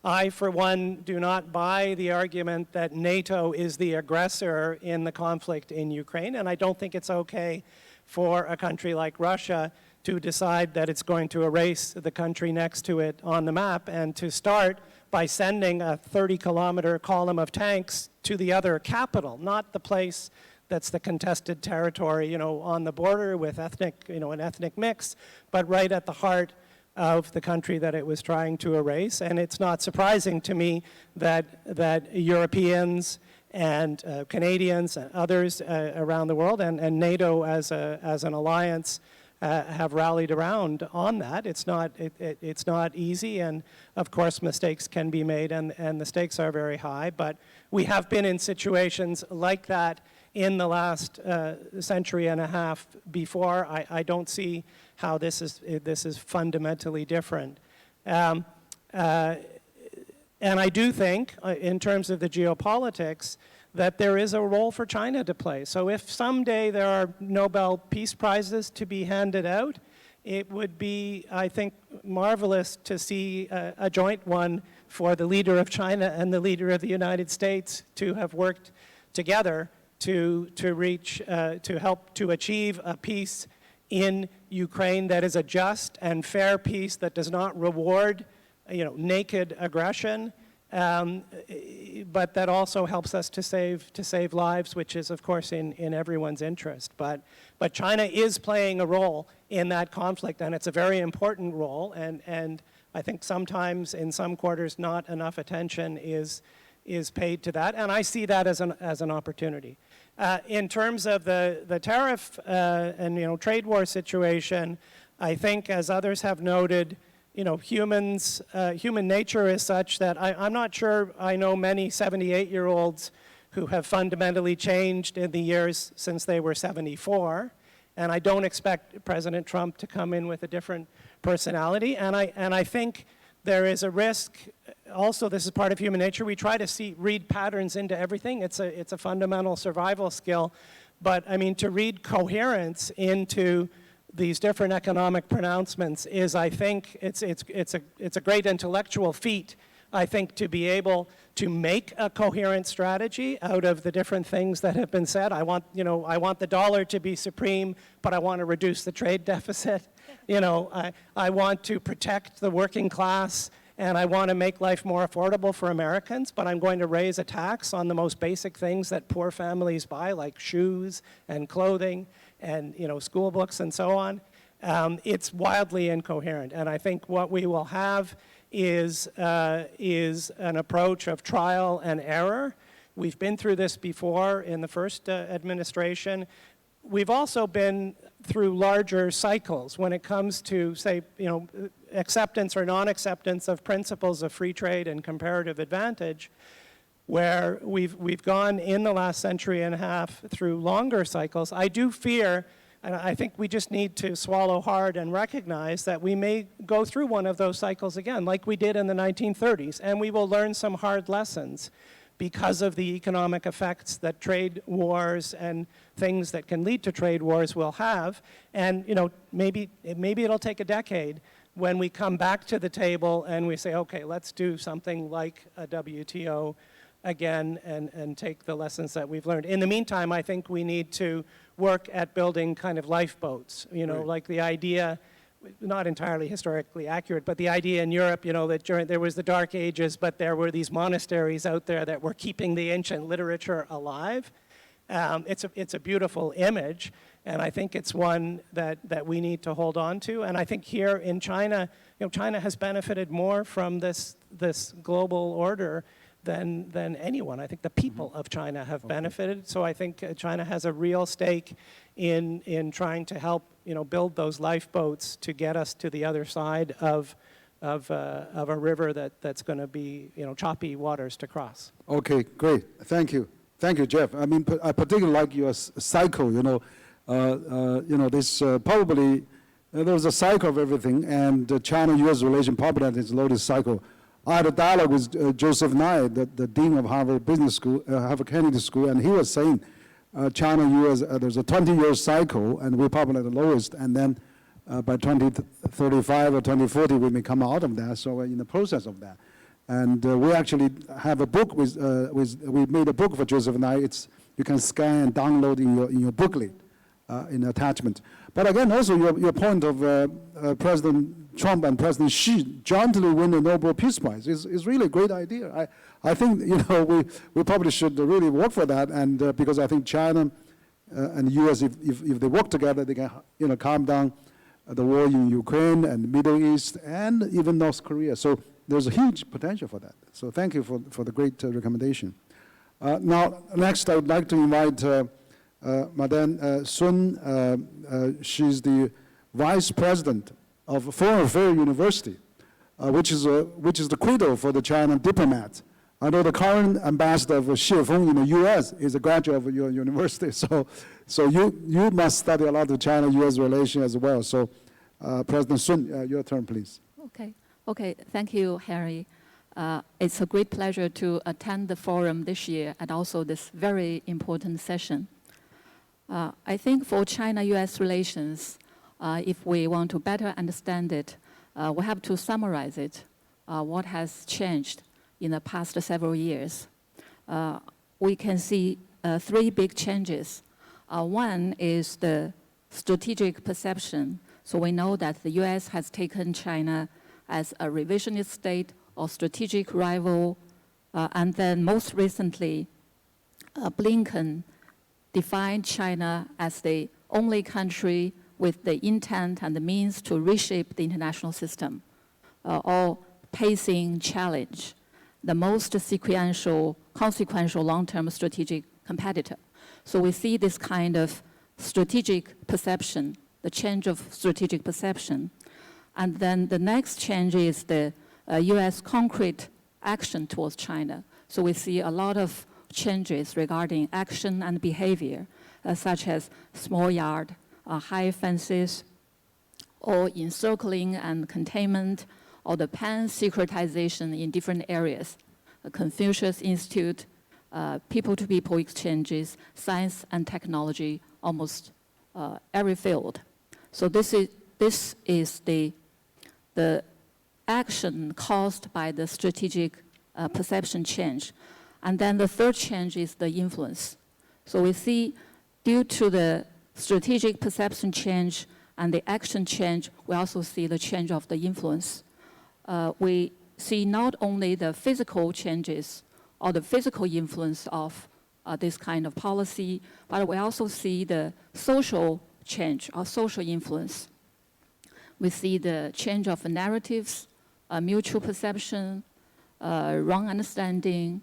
I, for one, do not buy the argument that NATO is the aggressor in the conflict in Ukraine, and I don't think it's okay for a country like Russia to decide that it's going to erase the country next to it on the map, and to start by sending a 30-kilometer column of tanks to the other capital, not the place that's the contested territory, on the border with an ethnic mix, but right at the heart of the country that it was trying to erase. And it's not surprising to me that Europeans and Canadians and others around the world, and NATO as an alliance, have rallied around on that. It's not easy, and of course mistakes can be made, and the stakes are very high, but we have been in situations like that in the last century and a half before. I don't see how this is fundamentally different. And I do think, in terms of the geopolitics, that there is a role for China to play. So if someday there are Nobel Peace Prizes to be handed out, it would be, I think, marvelous to see a joint one for the leader of China and the leader of the United States to have worked together to help to achieve a peace in Ukraine that is a just and fair peace that does not reward, naked aggression, but that also helps us to save lives, which is, of course, in everyone's interest. But China is playing a role in that conflict, and it's a very important role. And I think sometimes, in some quarters, not enough attention is paid to that, and I see that as an opportunity. In terms of the tariff and trade war situation, I think, as others have noted, human nature is such that I'm not sure I know many 78-year-olds who have fundamentally changed in the years since they were 74, and I don't expect President Trump to come in with a different personality, and I think there is a risk. Also, this is part of human nature. We try to read patterns into everything. It's a fundamental survival skill, but I mean, to read coherence into these different economic pronouncements is, I think, it's a great intellectual feat, I think, to be able to make a coherent strategy out of the different things that have been said. I want the dollar to be supreme, but I want to reduce the trade deficit. I want to protect the working class, and I want to make life more affordable for Americans, but I'm going to raise a tax on the most basic things that poor families buy, like shoes and clothing and school books and so on. It's wildly incoherent, and I think what we will have is an approach of trial and error. We've been through this before in the first administration. We've also been through larger cycles when it comes to, say, acceptance or non-acceptance of principles of free trade and comparative advantage, where we've gone in the last century and a half through longer cycles. I do fear, and I think we just need to swallow hard and recognize that we may go through one of those cycles again, like we did in the 1930s, and we will learn some hard lessons because of the economic effects that trade wars and things that can lead to trade wars will have. And maybe it'll take a decade when we come back to the table and we say, okay, let's do something like a WTO again and take the lessons that we've learned. In the meantime, I think we need to work at building kind of lifeboats, like the idea, not entirely historically accurate, but the idea in Europe, that there was the Dark Ages, but there were these monasteries out there that were keeping the ancient literature alive. It's a beautiful image, and I think it's one that we need to hold on to. And I think here in China, China has benefited more from this global order than anyone. I think the people of China have benefited. So I think China has a real stake in trying to help, build those lifeboats to get us to the other side of a river that's going to be, choppy waters to cross. Okay, great. Thank you. Thank you, Jeff. I mean, I particularly like your cycle, this probably, there's a cycle of everything, and China-U.S. relation probably that is loaded cycle. I had a dialogue with Joseph Nye, the Dean of Harvard Business School, Harvard Kennedy School, and he was saying China-U.S., there's a 20-year cycle, and we're probably the lowest, and then by 2035 or 2040, we may come out of that, so we're in the process of that. And we actually have a book we made a book for Joseph Nye. You can scan and download in your booklet, in the attachment. But again, also your point of President Trump and President Xi jointly win the Nobel Peace Prize is really a great idea. I think we probably should really work for that, and because I think China and the U.S. if they work together, they can calm down the war in Ukraine and Middle East and even North Korea. So there's a huge potential for that. So thank you for the great recommendation. Now, next I would like to invite Madame Sun. She's the Vice President of Foreign Affairs University, which is the cradle for the China diplomats. I know the current ambassador of Xiefeng in the U.S. is a graduate of your university, so you must study a lot of China-U.S. relations as well. So, President Sun, your turn, please. Okay, thank you, Henry. It's a great pleasure to attend the forum this year and also this very important session. I think for China-U.S. relations, if we want to better understand it, we have to summarize it, what has changed in the past several years. We can see three big changes. One is the strategic perception. So we know that the U.S. has taken China as a revisionist state or strategic rival, and then most recently, Blinken defined China as the only country with the intent and the means to reshape the international system, or pacing challenge, the most consequential long-term strategic competitor. So we see this kind of strategic perception, the change of strategic perception. And then the next change is the U.S. concrete action towards China. So we see a lot of changes regarding action and behavior, such as small yard, high fences, or encircling and containment, or the pan-secretization in different areas, Confucius Institute, people-to-people exchanges, science and technology, almost every field. So this is the action caused by the strategic perception change. And then the third change is the influence. So we see due to the strategic perception change and the action change, we also see the change of the influence. We see not only the physical changes or the physical influence of this kind of policy, but we also see the social change or social influence. We see the change of narratives, mutual perception, wrong understanding,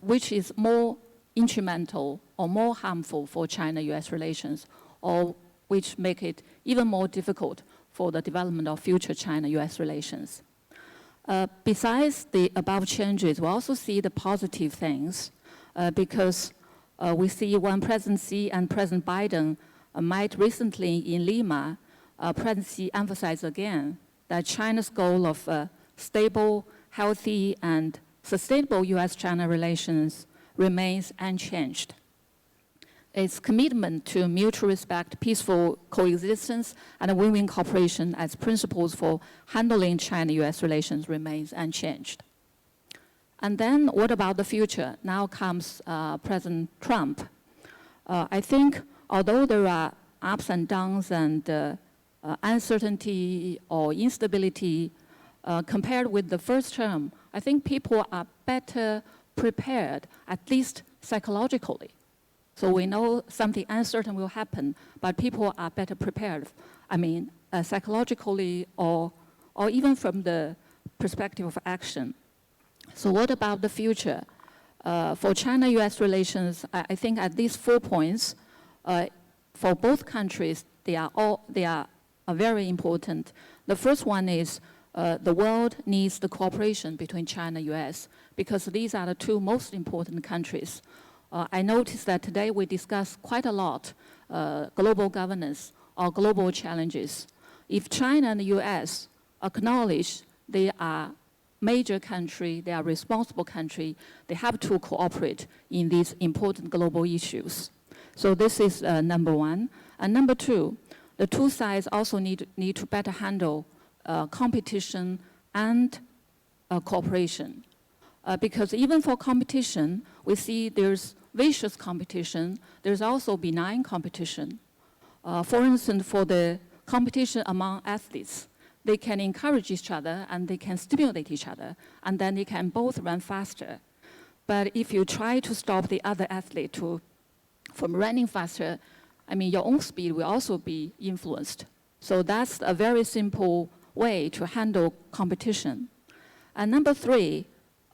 which is more instrumental or more harmful for China-U.S. relations, or which make it even more difficult for the development of future China-U.S. relations. Besides the above changes, we also see the positive things because we see when President Xi and President Biden met recently in Lima, President Xi emphasized again that China's goal of stable, healthy, and sustainable U.S.-China relations remains unchanged. Its commitment to mutual respect, peaceful coexistence, and win-win cooperation as principles for handling China-U.S. relations remains unchanged. And then what about the future? Now comes President Trump. I think although there are ups and downs and uncertainty or instability compared with the first term, I think people are better prepared, at least psychologically. So we know something uncertain will happen, but people are better prepared. I mean, psychologically or even from the perspective of action. So what about the future? For China-U.S. relations, I think at these 4 points, for both countries, they are very important. The first one is the world needs the cooperation between China and U.S. because these are the 2 most important countries. I noticed that today we discussed quite a lot global governance or global challenges. If China and the U.S. acknowledge they are major country, they are responsible country, they have to cooperate in these important global issues. So this is number 1. And number 2, the 2 sides also need to better handle competition and cooperation. Because even for competition, we see there's vicious competition, there's also benign competition. For instance, for the competition among athletes, they can encourage each other and they can stimulate each other, and then they can both run faster. But if you try to stop the other athlete from running faster, I mean, your own speed will also be influenced. So that's a very simple way to handle competition. And number 3,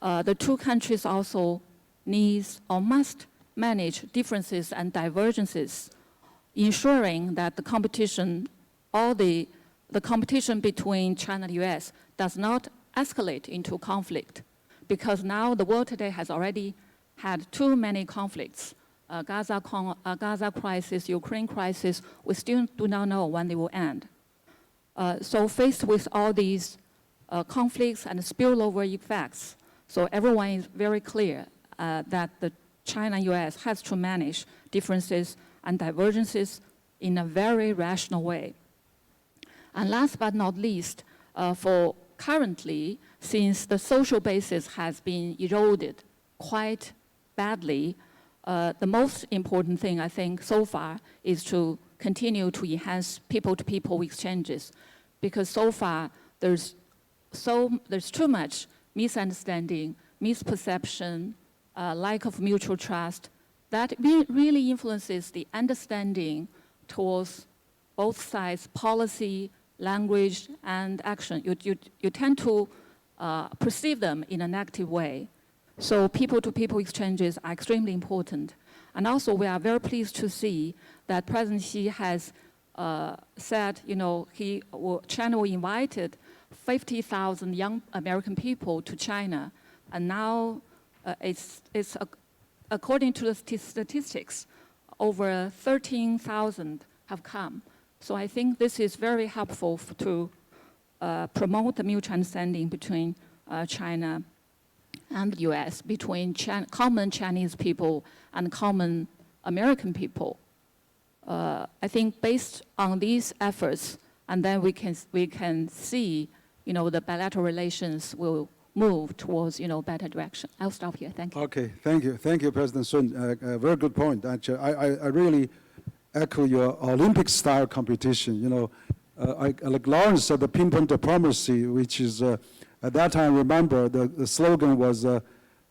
the 2 countries also needs or must manage differences and divergences, ensuring that the competition, the competition between China and the U.S. does not escalate into conflict, because now the world today has already had too many conflicts. Gaza crisis, Ukraine crisis, we still do not know when they will end. So faced with all these conflicts and spillover effects, so everyone is very clear that the China and U.S. has to manage differences and divergences in a very rational way. And last but not least, for currently, since the social basis has been eroded quite badly, the most important thing I think so far is to continue to enhance people-to-people exchanges, because so far there's too much misunderstanding, misperception, lack of mutual trust that really influences the understanding towards both sides, policy, language, and action. You tend to perceive them in a negative way. So people-to-people exchanges are extremely important. And also, we are very pleased to see that President Xi has said, China invited 50,000 young American people to China, and now it's according to the statistics, over 13,000 have come. So I think this is very helpful to promote the mutual understanding between China and the U.S., between common Chinese people and common American people. I think based on these efforts, and then we can see, the bilateral relations will move towards, better direction. I'll stop here. Thank you. Okay, thank you. Thank you, President Sun. Very good point, actually. I really echo your Olympic-style competition. Like Lawrence said, the ping-pong diplomacy, which is, at that time, remember, the slogan was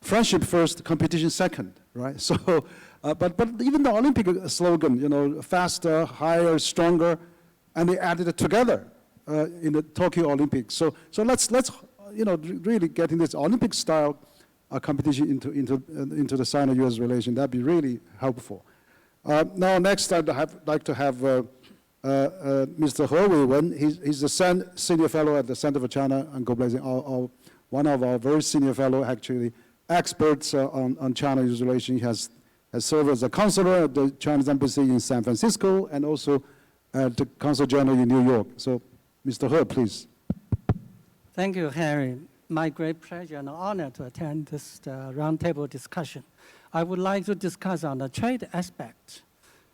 friendship first, competition second, right? So, but even the Olympic slogan, faster, higher, stronger, and they added it together in the Tokyo Olympics. So let's really get in this Olympic-style competition into the Sino-U.S. relation. That'd be really helpful. Now, next, I'd like to have Mr. He Weiwen. He's a senior fellow at the Center for China and Globalization, one of our very senior fellow, actually, experts on China-U.S. relations. He has served as a consular at the Chinese Embassy in San Francisco and also at the Consul General in New York. So, Mr. He, please. Thank you, Henry. My great pleasure and honor to attend this roundtable discussion. I would like to discuss on the trade aspect.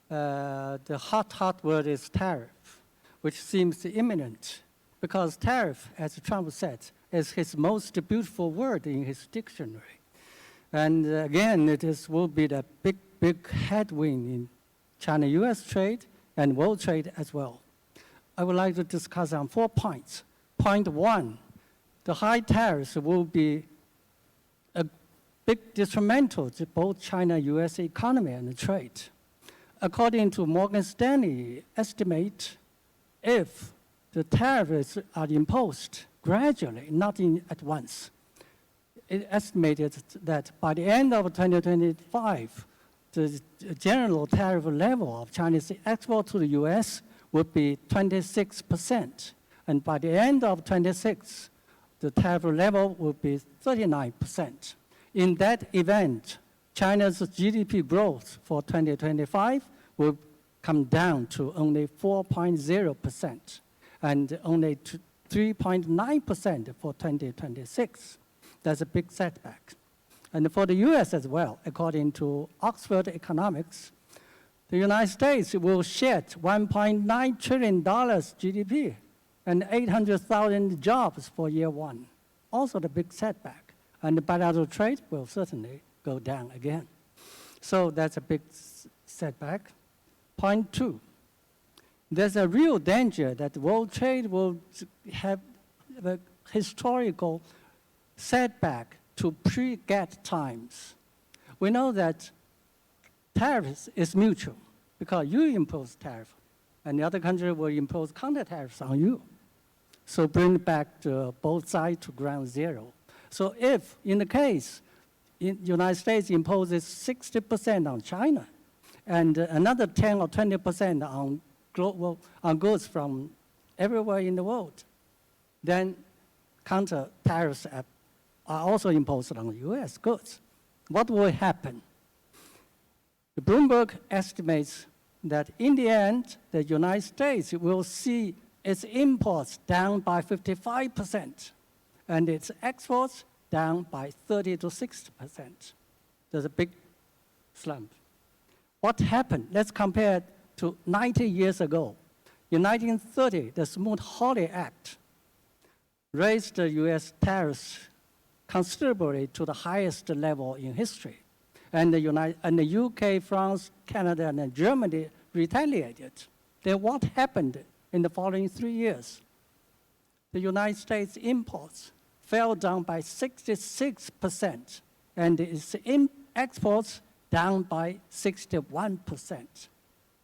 The hot word is tariff, which seems imminent, because tariff, as Trump said, is his most beautiful word in his dictionary. And again, will be the big headwind in China-U.S. trade and world trade as well. I would like to discuss on 4 points. Point 1, the high tariffs will be a big detrimental to both China-U.S. economy and trade. According to Morgan Stanley estimate, if the tariffs are imposed gradually, not at once, it estimated that by the end of 2025, the general tariff level of Chinese export to the U.S. would be 26%. And by the end of 26, the tariff level would be 39%. In that event, China's GDP growth for 2025 will come down to only 4.0% and only 3.9% for 2026. That's a big setback. And for the US as well, according to Oxford Economics, the United States will shed $1.9 trillion GDP and 800,000 jobs for year one. Also the big setback. And the bilateral trade will certainly go down again. So that's a big setback. Point two, there's a real danger that world trade will have a historical setback to pre-GATT times. We know that tariffs is mutual because you impose tariff and the other country will impose counter tariffs on you. So bring back both sides to ground zero. So if, in the case, the United States imposes 60% on China and another 10 or 20% on goods from everywhere in the world, then counter tariffs are also imposed on U.S. goods. What will happen? The Bloomberg estimates that in the end, the United States will see its imports down by 55% and its exports down by 30 to 60%. There's a big slump. What happened? Let's compare it to 90 years ago. In 1930, the Smoot-Hawley Act raised the U.S. tariffs considerably to the highest level in history. And the UK, France, Canada, and Germany retaliated. Then what happened in the following 3 years? The United States imports fell down by 66%, and its exports down by 61%.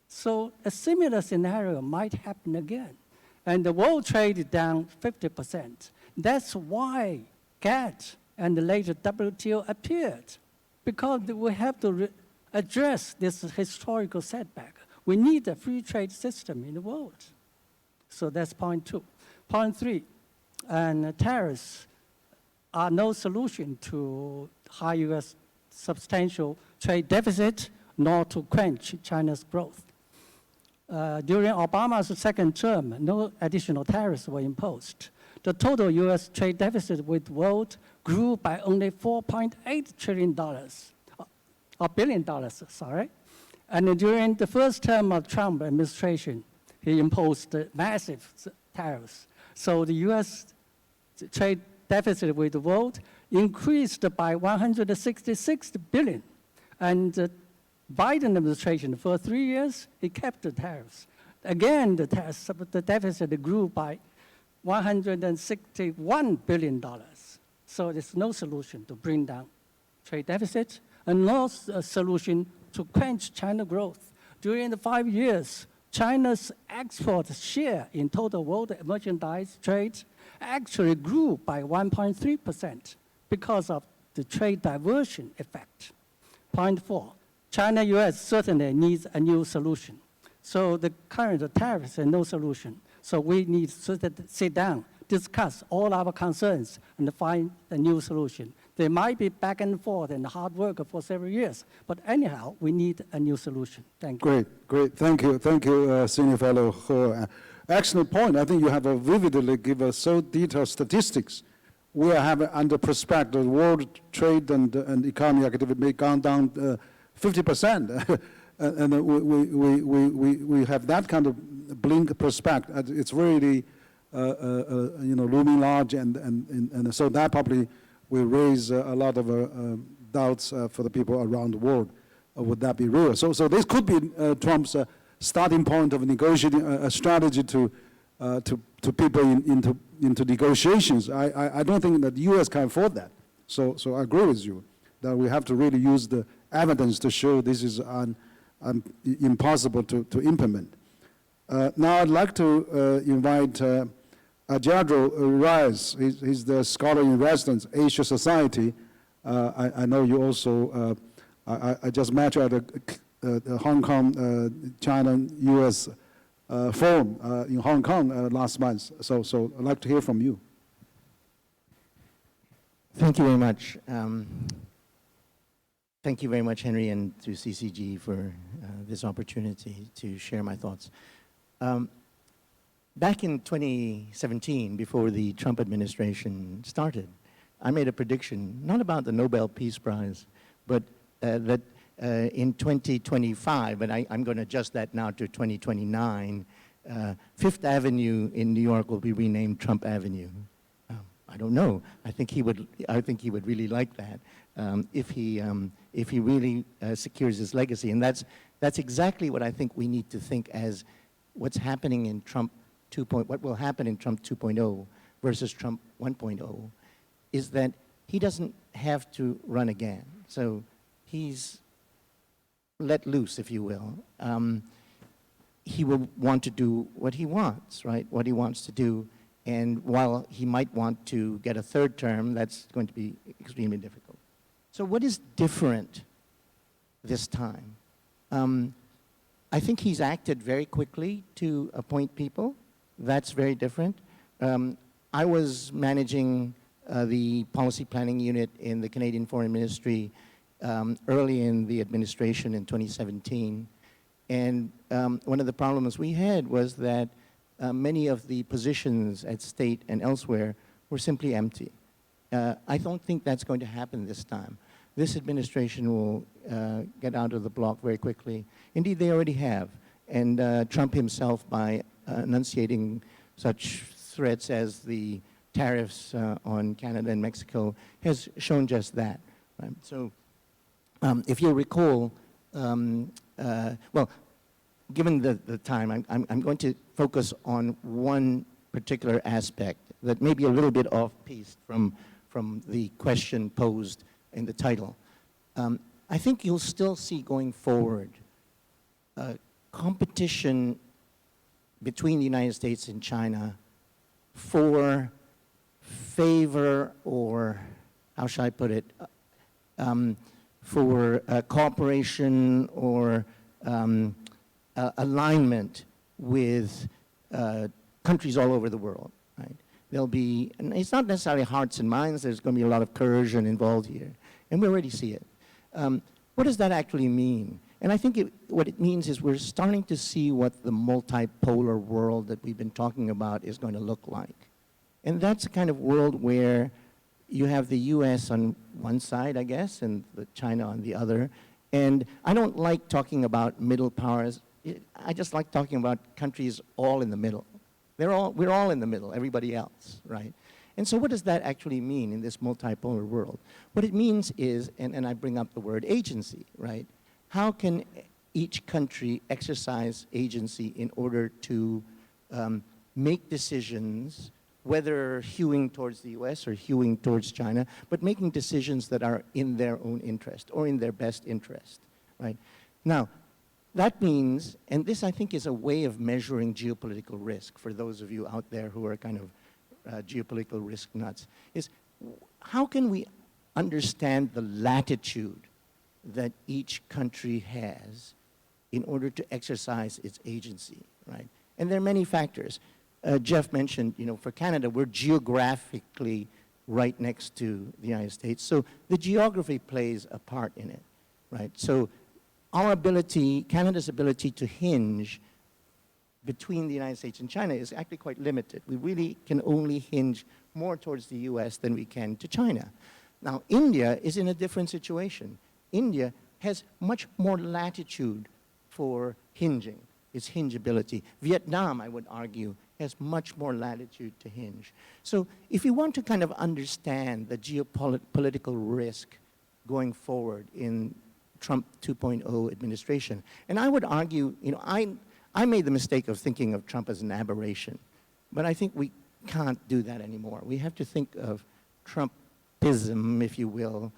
So a similar scenario might happen again. And the world trade down 50%. That's why GATT and the later WTO appeared, because we have to address this historical setback. We need a free trade system in the world. So that's point two. Point three, and tariffs are no solution to high U.S. substantial trade deficit, nor to quench China's growth. During Obama's second term, no additional tariffs were imposed. The total U.S. trade deficit with the world grew by only $4.8 trillion, or billion dollars, sorry. And during the first term of Trump administration, he imposed massive tariffs. So the U.S. trade deficit with the world increased by $166 billion. And the Biden administration, for 3 years, he kept the tariffs. Again, the deficit grew by $161 billion. So there's no solution to bring down trade deficit and no solution to quench China growth. During the 5 years, China's export share in total world merchandise trade actually grew by 1.3% because of the trade diversion effect. Point four, China-US certainly needs a new solution. So the current tariffs are no solution. So we need to sit down, discuss all our concerns, and find a new solution. They might be back and forth and hard work for several years, but anyhow, we need a new solution. Thank you. Great. Thank you, Senior Fellow He. Excellent point. I think you have vividly given so detailed statistics. We have under perspective, world trade and economy activity may gone down 50%. And we have that kind of blink perspective. It's really looming large, and so that probably will raise a lot of doubts for the people around the world. Would that be real? So this could be Trump's starting point of negotiating a strategy to people into negotiations. I don't think that the U.S. can afford that. So I agree with you that we have to really use the evidence to show this is impossible to implement. Now I'd like to invite Ajadro Rise, he's the scholar in residence, Asia Society. I know you also, I just met you at the Hong Kong, China, U.S. Forum in Hong Kong last month. So I'd like to hear from you. Thank you very much. Thank you very much, Henry, and to CCG for this opportunity to share my thoughts. Back in 2017, before the Trump administration started, I made a prediction, not about the Nobel Peace Prize, but that in 2025, and I'm going to adjust that now to 2029, Fifth Avenue in New York will be renamed Trump Avenue. I don't know. I think he would really like that if he really secures his legacy. And that's exactly what I think we need to think as what's happening in Trump 2.0, what will happen in Trump 2.0 versus Trump 1.0, is that he doesn't have to run again. So he's let loose, if you will. He will want to do what he wants, right? What he wants to do. And while he might want to get a third term, that's going to be extremely difficult. So what is different this time? I think he's acted very quickly to appoint people. That's very different. I was managing the policy planning unit in the Canadian Foreign Ministry early in the administration in 2017. And one of the problems we had was that many of the positions at state and elsewhere were simply empty. I don't think that's going to happen this time. This administration will get out of the block very quickly. Indeed, they already have. And Trump himself, by enunciating such threats as the tariffs on Canada and Mexico, has shown just that. Right? So if you'll recall, well, given the time, I'm going to focus on one particular aspect that may be a little bit off-piste from the question posed in the title. I think you'll still see going forward competition between the United States and China for favor, or how shall I put it, for cooperation or alignment with countries all over the world. Right? There'll be, and it's not necessarily hearts and minds, there's going to be a lot of coercion involved here, and we already see it. What does that actually mean? And I think what it means is we're starting to see what the multipolar world that we've been talking about is going to look like. And that's a kind of world where you have the U.S. on one side, I guess, and China on the other. And I don't like talking about middle powers. I just like talking about countries all in the middle. We're all in the middle, everybody else, right? And so what does that actually mean in this multipolar world? What it means is, and I bring up the word agency, right? How can each country exercise agency in order to make decisions, whether hewing towards the U.S. or hewing towards China, but making decisions that are in their own interest or in their best interest, right? Now, that means, and this I think is a way of measuring geopolitical risk for those of you out there who are kind of geopolitical risk nuts, is how can we understand the latitude that each country has in order to exercise its agency, right? And there are many factors. Jeff mentioned, you know, for Canada, we're geographically right next to the United States, so the geography plays a part in it, right? So our ability, Canada's ability to hinge between the United States and China is actually quite limited. We really can only hinge more towards the US than we can to China. Now, India is in a different situation. India has much more latitude for hinging, its hingeability. Vietnam, I would argue, has much more latitude to hinge. So if you want to kind of understand the geopolitical risk going forward in Trump 2.0 administration, and I would argue, you know, I made the mistake of thinking of Trump as an aberration, but I think we can't do that anymore. We have to think of Trumpism, if you will,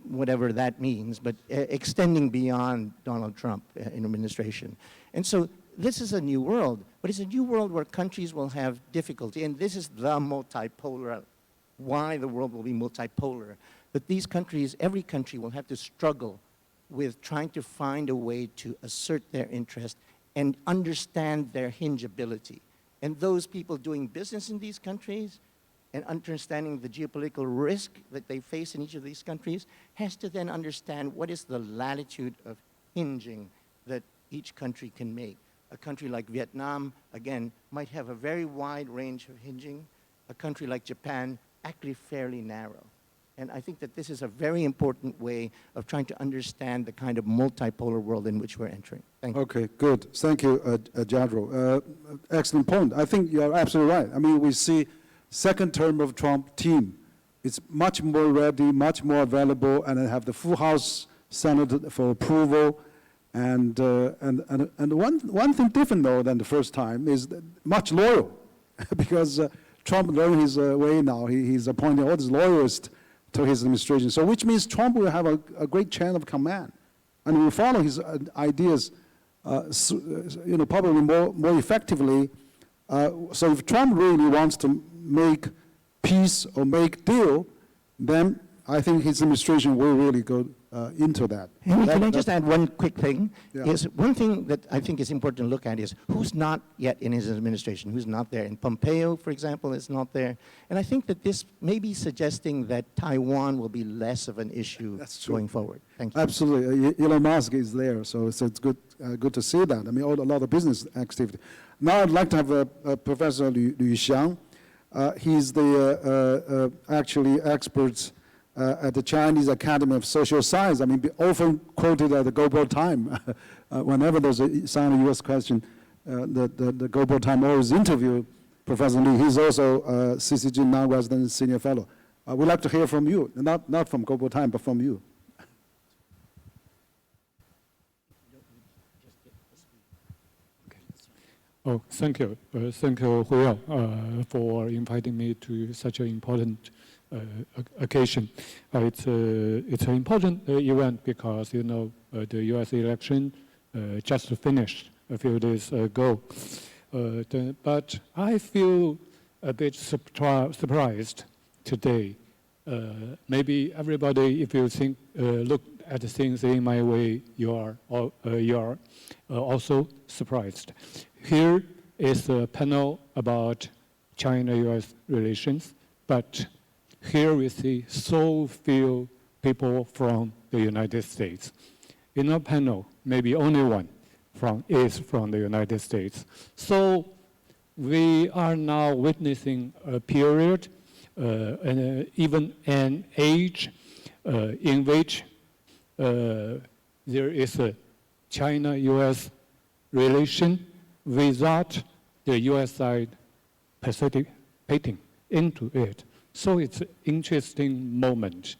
whatever that means, but extending beyond Donald Trump in administration. And so this is a new world, but it's a new world where countries will have difficulty, and this is the multipolar, why the world will be multipolar. But these countries, every country will have to struggle with trying to find a way to assert their interest and understand their hingeability. And those people doing business in these countries and understanding the geopolitical risk that they face in each of these countries has to then understand what is the latitude of hinging that each country can make. A country like Vietnam, again, might have a very wide range of hinging. A country like Japan, actually fairly narrow. And I think that this is a very important way of trying to understand the kind of multipolar world in which we're entering. Thank you. Okay, good. Thank you, Jadro. Excellent point. I think you're absolutely right. I mean, we see second term of Trump team. It's much more ready, much more available, and they have the full House Senate for approval. And one thing different, though, than the first time is much loyal, because Trump learned his way now. He's appointing all these loyalists to his administration. So which means Trump will have a great chain of command, and will follow his ideas, probably more effectively. So if Trump really wants to make peace or make deal, then I think his administration will really go into that. Henry, can I just add one quick thing? Yeah. Is one thing that I think is important to look at is who's not yet in his administration, who's not there. And Pompeo, for example, is not there. And I think that this may be suggesting that Taiwan will be less of an issue going forward. Thank you. Absolutely. Elon Musk is there, so it's good to see that. I mean, a lot of business activity. Now I'd like to have Professor Liu Xiang. He's the actually expert at the Chinese Academy of Social Science. I mean, often quoted at the Global Time. Whenever there's a Sino-US question, the Global Time always interview Professor Li. He's also CCG 9th resident senior fellow. We'd like to hear from you, not from Global Time, but from you. Oh, thank you. Thank you, Hu Yao, for inviting me to such an important occasion. It's an important event because, the U.S. election just finished a few days ago. But I feel a bit surprised today. Maybe everybody, if you look at the things in my way, you are also surprised. Here is a panel about China-U.S. relations, but here we see so few people from the United States. In our panel, maybe only one is from the United States. So we are now witnessing a period, and even an age in which there is a China-U.S. relation without the U.S. side participating into it. So it's an interesting moment.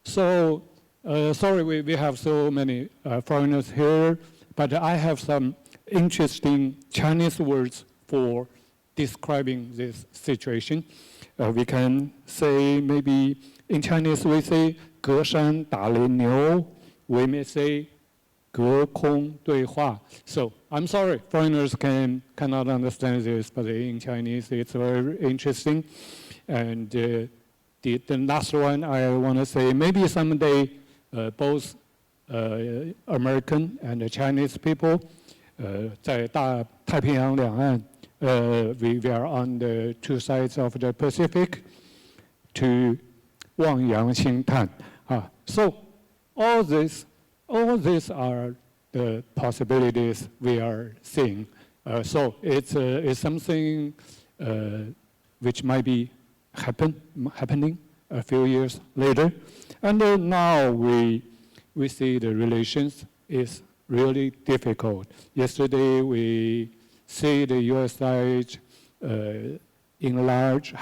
So, sorry we have so many foreigners here, but I have some interesting Chinese words for describing this situation. We can say, maybe in Chinese we say 隔山打雷牛, we may say 隔空对话. So I'm sorry, foreigners cannot understand this, but in Chinese it's very interesting. And the last one I want to say, maybe someday both American and Chinese people 在大太平洋两岸 we are on the two sides of the Pacific to 望洋兴叹. So all these are the possibilities we are seeing. So it's something which might be happening a few years later. And now we see the relations is really difficult. Yesterday we see the U.S. side enlarged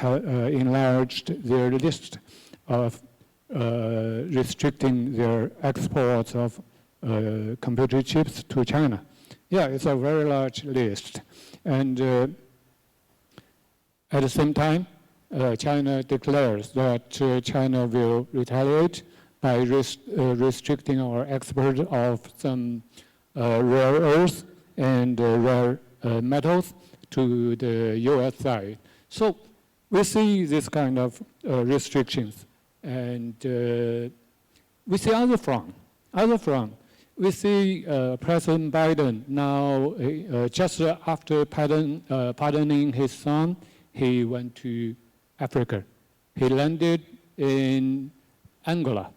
their list of restricting their exports of computer chips to China. Yeah, it's a very large list. And at the same time, China declares that China will retaliate by restricting our export of some rare earths and rare metals to the U.S. side. So we see this kind of restrictions, and we see other front. We see President Biden now, just after pardoning his son, he went to Africa. He landed in Angola,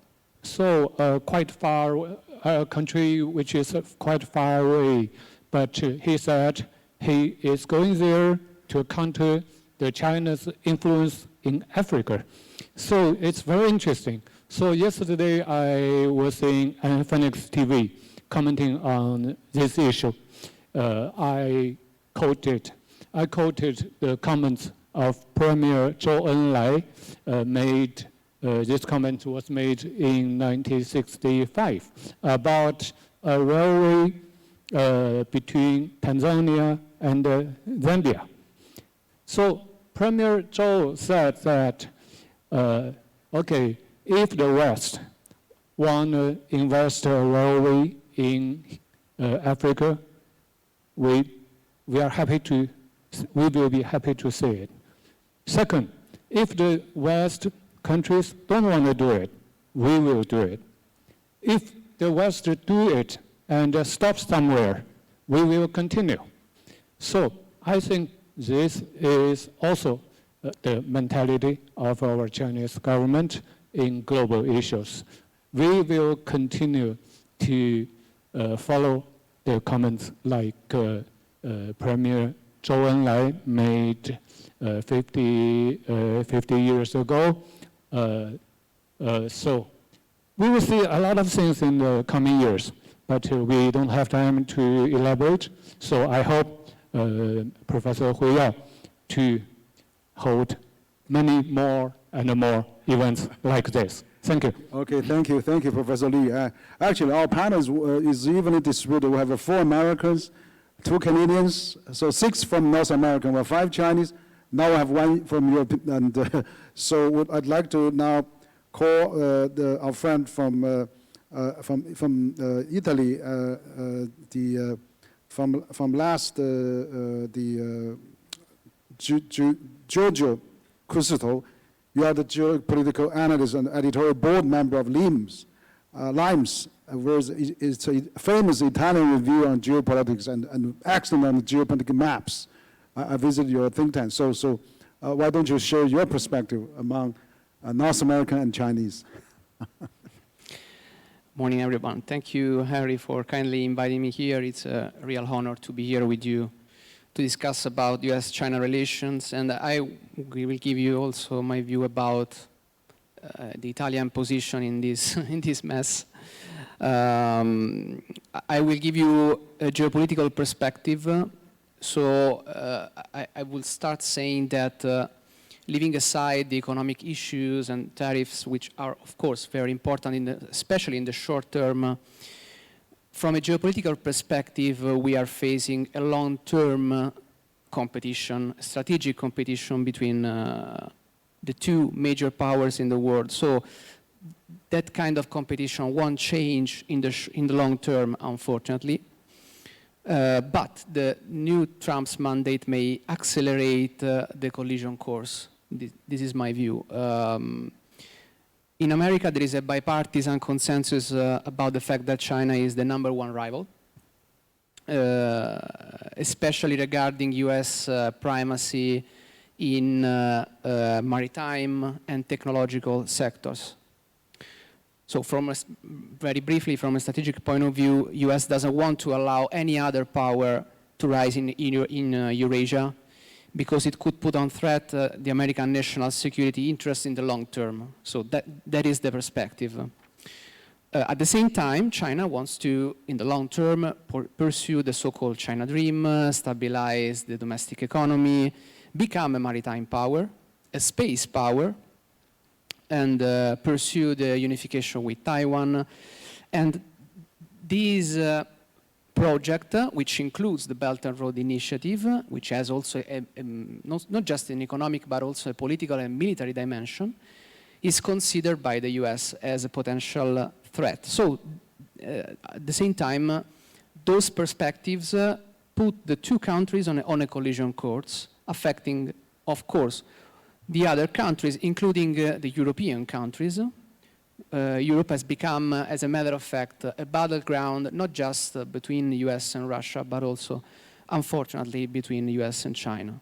so quite far, a country which is quite far away. But he said he is going there to counter the China's influence in Africa. So it's very interesting. So yesterday I was in Phoenix TV commenting on this issue. I quoted the comments of Premier Zhou Enlai made. This comment was made in 1965 about a railway between Tanzania and Zambia. So Premier Zhou said that, okay, if the West want to invest a railway in Africa, we will be happy to see it. Second, if the West countries don't want to do it, we will do it. If the West do it and stop somewhere, we will continue. So I think this is also the mentality of our Chinese government in global issues. We will continue to follow the comments like Premier Zhou Enlai made 50 years ago. So we will see a lot of things in the coming years, but we don't have time to elaborate. So I hope Professor Hui Yao to hold many more and more events like this. Thank you. Okay, thank you, Professor Lee. Actually, our panel is evenly distributed. We have 4 Americans, 2 Canadians, so 6 from North America. We have 5 Chinese. Now we have 1 from Europe, and so I'd like to now call our friend from Italy, from last Giorgio Cusito. You are the geopolitical analyst and editorial board member of Limes, it's a famous Italian review on geopolitics and excellent on geopolitical maps. I visited your think tank, so why don't you share your perspective among North American and Chinese? Morning, everyone. Thank you, Harry, for kindly inviting me here. It's a real honor to be here with you to discuss about U.S.-China relations, and I will give you also my view about the Italian position in this in this mess. I will give you a geopolitical perspective. So I will start saying that leaving aside the economic issues and tariffs, which are, of course, very important, especially in the short term, from a geopolitical perspective, we are facing a long-term competition, strategic competition between the 2 major powers in the world. So that kind of competition won't change in the long term, unfortunately. But the new Trump's mandate may accelerate the collision course. This is my view. In America, there is a bipartisan consensus about the fact that China is the #1 rival, especially regarding US primacy in maritime and technological sectors. So very briefly, from a strategic point of view, US doesn't want to allow any other power to rise in Eurasia, because it could put on threat the American national security interest in the long term. So that is the perspective. At the same time, China wants to, in the long term, pursue the so-called China dream, stabilize the domestic economy, become a maritime power, a space power, and pursue the unification with Taiwan. And this project, which includes the Belt and Road Initiative, which has also not just an economic but also a political and military dimension, is considered by the US as a potential threat. So at the same time, those perspectives put the two countries on a collision course, affecting, of course, the other countries, including the European countries. Europe has become, as a matter of fact, a battleground, not just between the US and Russia, but also, unfortunately, between the US and China,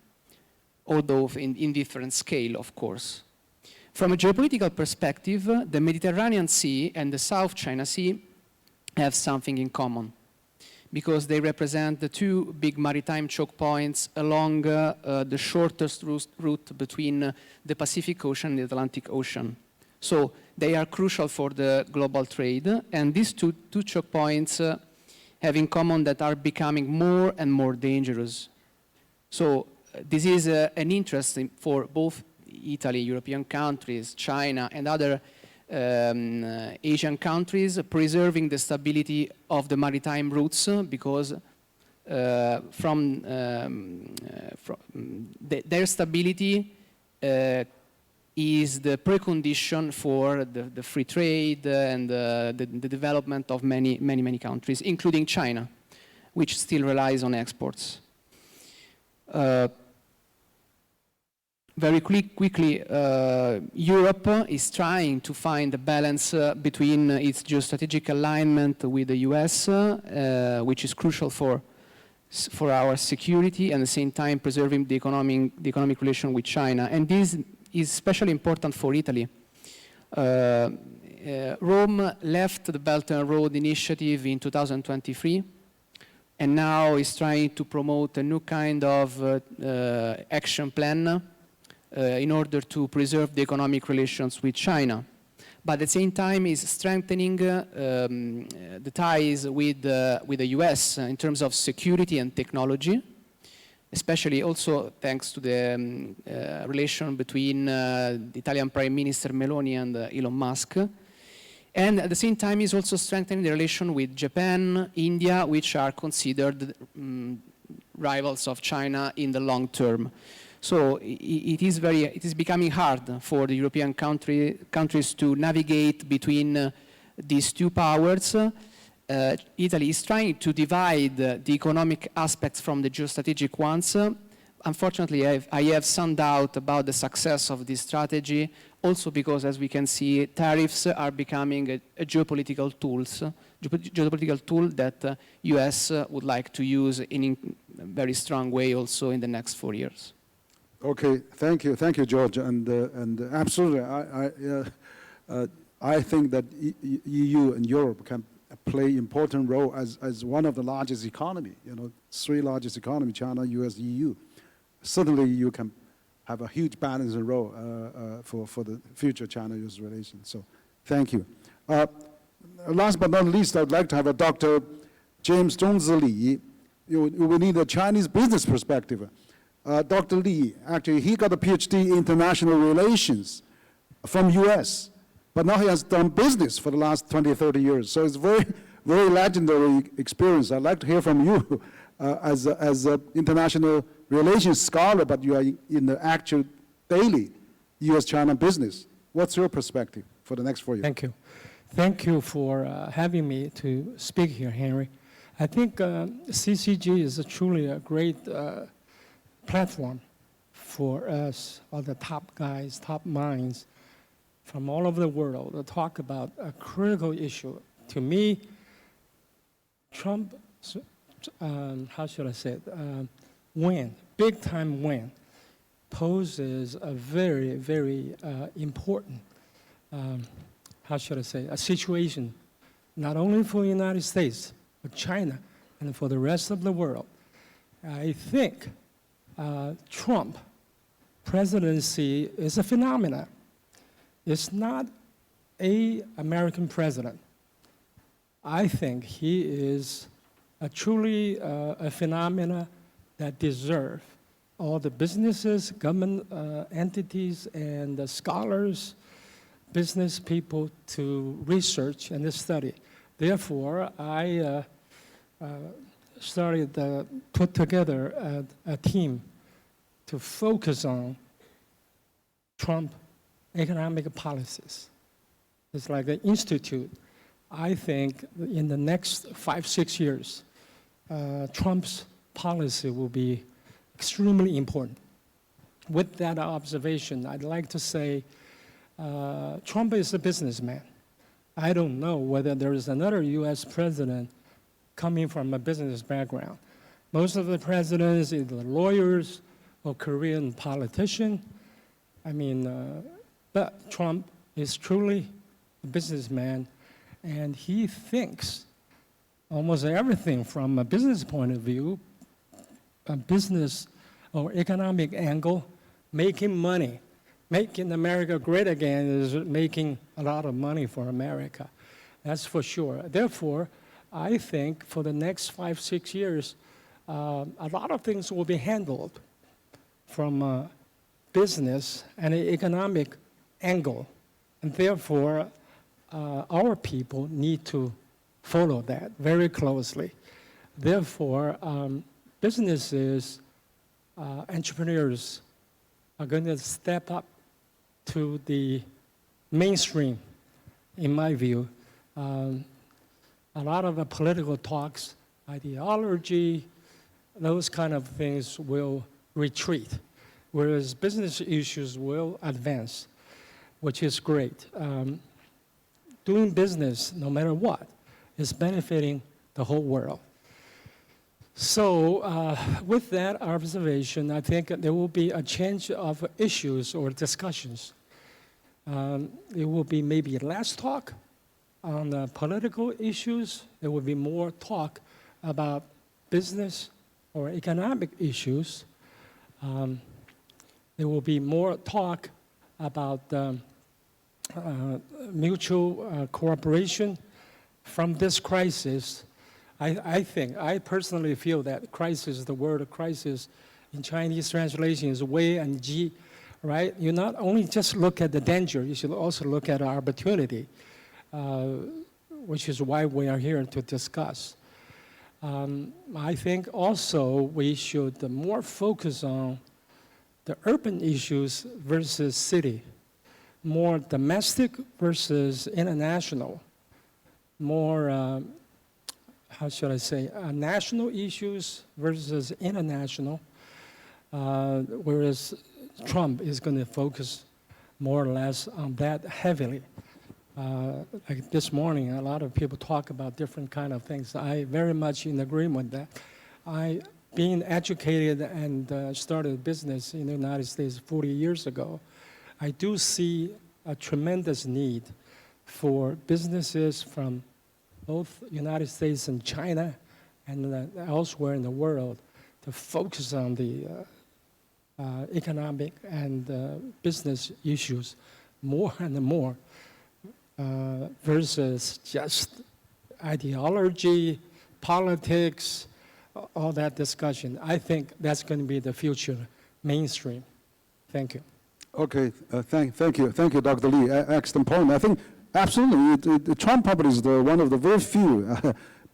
although in different scale, of course. From a geopolitical perspective, the Mediterranean Sea and the South China Sea have something in common, because they represent the two big maritime choke points along the shortest route between the Pacific Ocean and the Atlantic Ocean. So they are crucial for the global trade, and these two choke points have in common that are becoming more and more dangerous. So this is an interest for both Italy, European countries, China, and other Asian countries, preserving the stability of the maritime routes, because their stability is the precondition for the free trade and the development of many countries, including China, which still relies on exports. Very quickly, Europe is trying to find a balance between its geostrategic alignment with the US, which is crucial for our security, and at the same time preserving the economic relation with China. And this is especially important for Italy. Rome left the Belt and Road Initiative in 2023, and now is trying to promote a new kind of action plan in order to preserve the economic relations with China. But at the same time is strengthening the ties with the US in terms of security and technology, especially also thanks to the relation between the Italian Prime Minister Meloni and Elon Musk. And at the same time is also strengthening the relation with Japan, India, which are considered rivals of China in the long term. So it is becoming hard for the European countries to navigate between these two powers. Italy is trying to divide the economic aspects from the geostrategic ones. Unfortunately, I have some doubt about the success of this strategy, also because, as we can see, tariffs are becoming a geopolitical tool that US would like to use in a very strong way also in the next 4 years. Okay, thank you, George, and absolutely, I think that EU and Europe can play important role as one of the largest economy. You know, 3 largest economy: China, US, EU. Certainly, you can have a huge balancing role for the future China-US relations. So, thank you. Last but not least, I'd like to have a Dr. James Zhongzi Li. We need a Chinese business perspective. Dr. Li, actually, he got a PhD in international relations from US, but now he has done business for the last 20, 30 years. So it's very, very legendary experience. I'd like to hear from you as an international relations scholar, but you are in the actual daily US-China business. What's your perspective for the next 4 years? Thank you. Thank you for having me to speak here, Henry. I think CCG is truly a great platform for us, all the top guys, top minds from all over the world to talk about a critical issue. To me, Trump, how should I say it, win, big time win, poses a very, very important, how should I say, a situation, not only for the United States, but China, and for the rest of the world. I think Trump presidency is a phenomenon. It's not an American president. I think he is truly a phenomenon that deserves all the businesses, government entities, and the scholars, business people to research and study. Therefore, I put together a team to focus on Trump economic policies. It's like an institute. I think in the next 5-6 years, Trump's policy will be extremely important. With that observation, I'd like to say Trump is a businessman. I don't know whether there is another U.S. president coming from a business background. Most of the presidents, either lawyers or Korean politicians. I mean, but Trump is truly a businessman, and he thinks almost everything from a business point of view, a business or economic angle, making money. Making America great again is making a lot of money for America. That's for sure. Therefore, I think for the next 5-6 years, a lot of things will be handled from a business and an economic angle. And therefore, our people need to follow that very closely. Therefore, businesses, entrepreneurs are going to step up to the mainstream, in my view. A lot of the political talks, ideology, those kind of things will retreat, whereas business issues will advance, which is great. Doing business, no matter what, is benefiting the whole world. So with that observation, I think there will be a change of issues or discussions. There will be maybe less talk on political issues. There will be more talk about business or economic issues. There will be more talk about mutual cooperation from this crisis. I personally feel that crisis, the word crisis in Chinese translation is wei and ji, right? You not only just look at the danger, you should also look at our opportunity, which is why we are here to discuss. I think also we should more focus on the urban issues versus city, more domestic versus international, more how should I say, national issues versus international, whereas Trump is going to focus more or less on that heavily. Like this morning, a lot of people talk about different kind of things. I very much in agreement with that. Being educated and started a business in the United States 40 years ago, I do see a tremendous need for businesses from both United States and China and elsewhere in the world to focus on the economic and business issues more and more versus just ideology, politics, all that discussion. I think that's going to be the future mainstream. Thank you. Okay, thank you, Dr. Lee. Excellent point. I think absolutely, Trump probably is one of the very few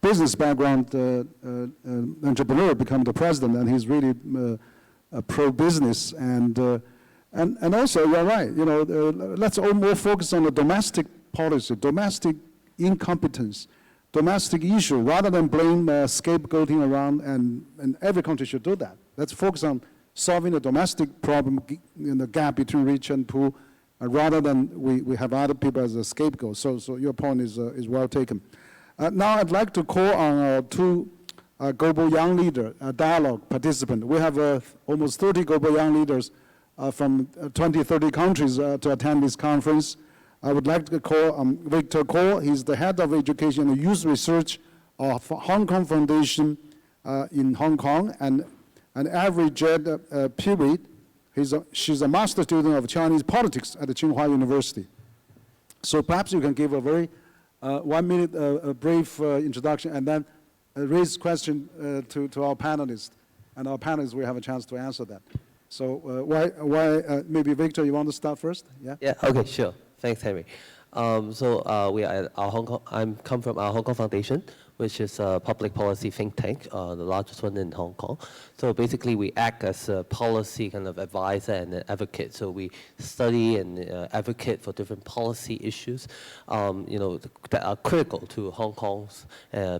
business background entrepreneur become the president, and he's really pro-business. And also, you're right. You know, let's all more focus on the domestic policy, domestic incompetence, domestic issue, rather than blame scapegoating around. And every country should do that. Let's focus on solving the domestic problem in the gap between rich and poor, rather than we have other people as a scapegoat. So your point is well taken. Now I'd like to call on two global young leader dialogue participants. We have almost 30 global young leaders from 20, 30 countries to attend this conference. I would like to call Victor Ko. He's the head of education and youth research of Hong Kong Foundation in Hong Kong, and an average period. She's a master student of Chinese politics at the Tsinghua University. So perhaps you can give a very 1 minute brief introduction, and then raise question to our panelists, and our panelists will have a chance to answer that. So why maybe Victor, you want to start first? Yeah. Yeah. Okay. Sure. Thanks, Henry. We are at our Hong Kong. I'm come from our Hong Kong Foundation. which is a public policy think tank, the largest one in Hong Kong. So basically, we act as a policy kind of advisor and an advocate. So we study and advocate for different policy issues, that are critical to Hong Kong's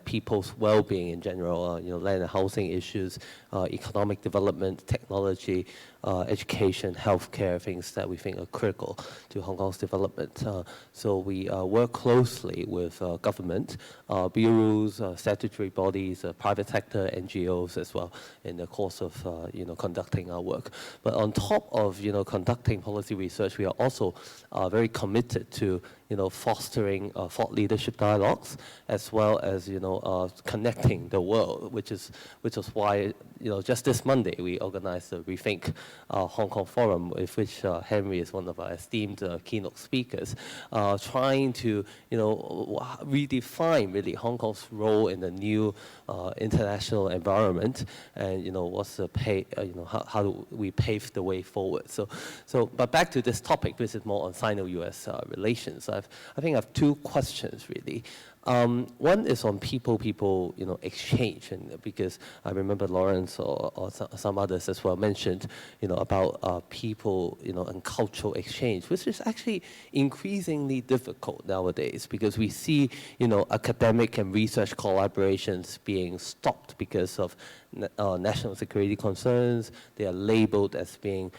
people's well-being in general. Land and housing issues, economic development, technology, education, healthcare, things that we think are critical to Hong Kong's development. So we work closely with government, bureaus, statutory bodies, private sector, NGOs as well in the course of conducting our work. But on top of conducting policy research, we are also very committed to fostering thought leadership dialogues, as well as connecting the world, which is why just this Monday we organized the Rethink Hong Kong Forum, with which Henry is one of our esteemed keynote speakers, trying to redefine really Hong Kong's role in the new international environment, and what's the how do we pave the way forward? But back to this topic, this is more on Sino-US relations. I think I have two questions really. One is on people exchange, and because I remember Lawrence or some others as well mentioned, about people, and cultural exchange, which is actually increasingly difficult nowadays because we see, academic and research collaborations being stopped because of national security concerns. They are labeled as being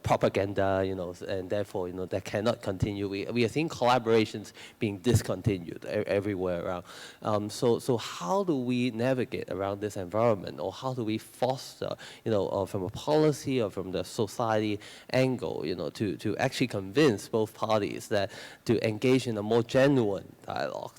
propaganda, and therefore, that cannot continue. We are seeing collaborations being discontinued everywhere around. So how do we navigate around this environment, or how do we foster, from a policy or from the society angle, to actually convince both parties that to engage in a more genuine dialogue,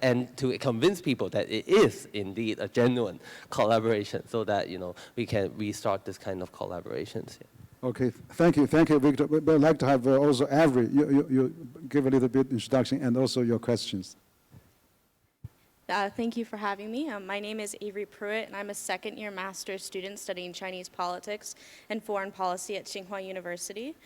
and to convince people that it is indeed a genuine collaboration, so that we can restart this kind of collaborations. Yeah. Okay, thank you, Victor. But I'd like to have also Avery, you give a little bit introduction and also your questions. Thank you for having me. My name is Avery Pruitt, and I'm a second-year master's student studying Chinese politics and foreign policy at Tsinghua University.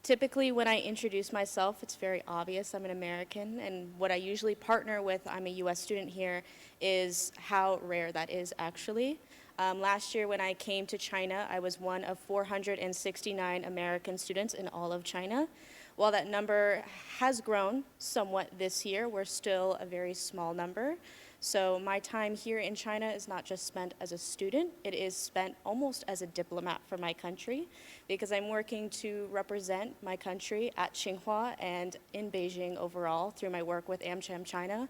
Typically, when I introduce myself, it's very obvious I'm an American, and what I usually partner with, I'm a U.S. student here, is how rare that is actually. Last year when I came to China, I was one of 469 American students in all of China. While that number has grown somewhat this year, we're still a very small number. So my time here in China is not just spent as a student, it is spent almost as a diplomat for my country, because I'm working to represent my country at Tsinghua and in Beijing overall through my work with AmCham China.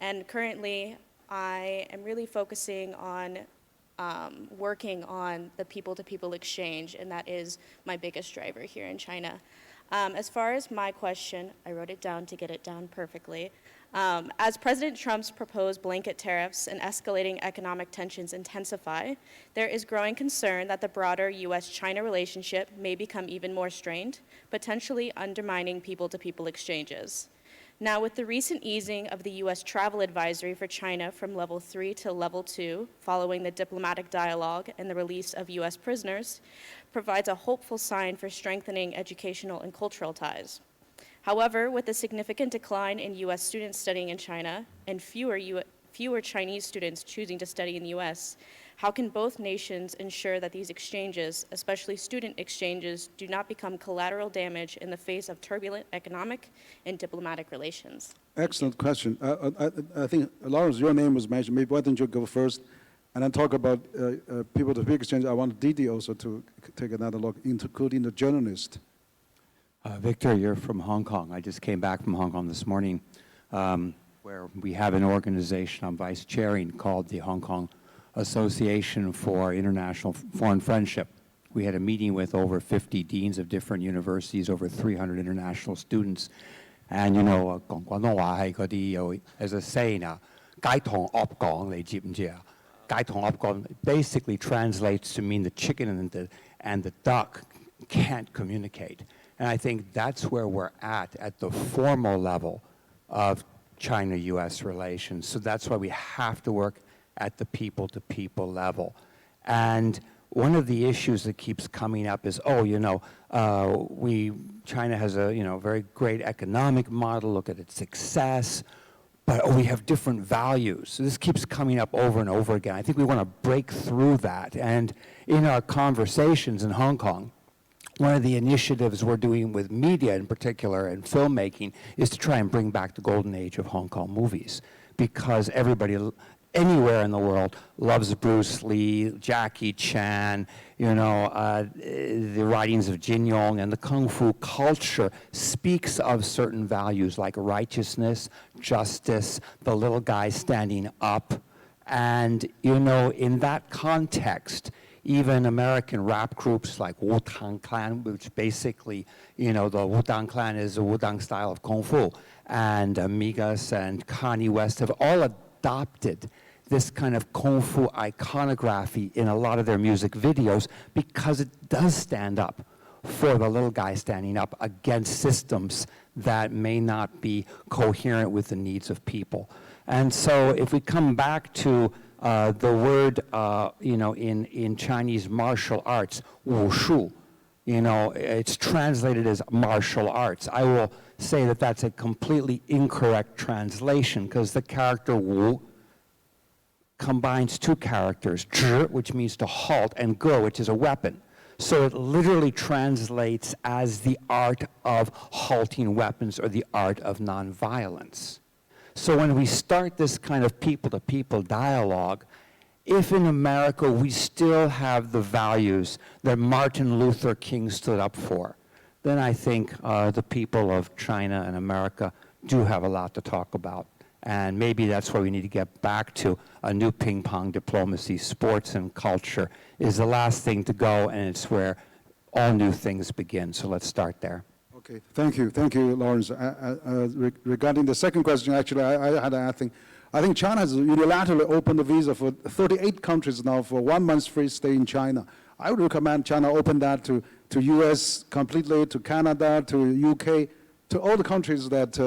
And currently, I am really focusing on working on the people-to-people exchange, and that is my biggest driver here in China. As far as my question, I wrote it down to get it down perfectly. As President Trump's proposed blanket tariffs and escalating economic tensions intensify, there is growing concern that the broader U.S.-China relationship may become even more strained, potentially undermining people-to-people exchanges. Now, with the recent easing of the U.S. travel advisory for China from level 3 to level 2, following the diplomatic dialogue and the release of U.S. prisoners, provides a hopeful sign for strengthening educational and cultural ties. However, with the significant decline in U.S. students studying in China and fewer Chinese students choosing to study in the U.S., how can both nations ensure that these exchanges, especially student exchanges, do not become collateral damage in the face of turbulent economic and diplomatic relations? Excellent question. I think, Lawrence, your name was mentioned. Maybe why don't you go first and then talk about people-to-people exchange. I want Didi also to take another look, including the journalist. Victor, you're from Hong Kong. I just came back from Hong Kong this morning, where we have an organization I'm vice chairing called the Hong Kong Association for International Foreign Friendship. We had a meeting with over 50 deans of different universities, over 300 international students. And you know, 講廣東話係嗰啲as a saying 街同鴨講，你知唔知啊？街同鴨講 basically translates to mean the chicken and the duck can't communicate. And I think that's where we're at the formal level of China-U.S. relations. So that's why we have to work at the people-to-people level. And one of the issues that keeps coming up is, China has a very great economic model, look at its success, but we have different values. So this keeps coming up over and over again. I think we want to break through that. And in our conversations in Hong Kong, one of the initiatives we're doing with media in particular and filmmaking is to try and bring back the golden age of Hong Kong movies, because everybody anywhere in the world loves Bruce Lee, Jackie Chan, you know, the writings of Jin Yong, and the Kung Fu culture speaks of certain values like righteousness, justice, the little guy standing up. And, you know, in that context, even American rap groups like Wu-Tang Clan, which basically, you know, the Wu-Tang Clan is a Wu-Tang style of Kung Fu, and Amidst and Kanye West have all adopted this kind of Kung Fu iconography in a lot of their music videos because it does stand up for the little guy standing up against systems that may not be coherent with the needs of people. And so if we come back to the word, you know, in Chinese martial arts, wushu, you know, it's translated as martial arts. I will say that that's a completely incorrect translation because the character wu combines two characters, zhi, which means to halt, and ge, which is a weapon. So it literally translates as the art of halting weapons or the art of nonviolence. So when we start this kind of people-to-people dialogue, if in America we still have the values that Martin Luther King stood up for, then I think the people of China and America do have a lot to talk about. And maybe that's where we need to get back to a new ping-pong diplomacy. Sports and culture is the last thing to go, and it's where all new things begin. So let's start there. Okay, thank you, Lawrence. Regarding the second question, actually, I think China has unilaterally opened the visa for 38 countries now for 1 month's free stay in China. I would recommend China open that to U.S. completely, to Canada, to U.K., to all the countries that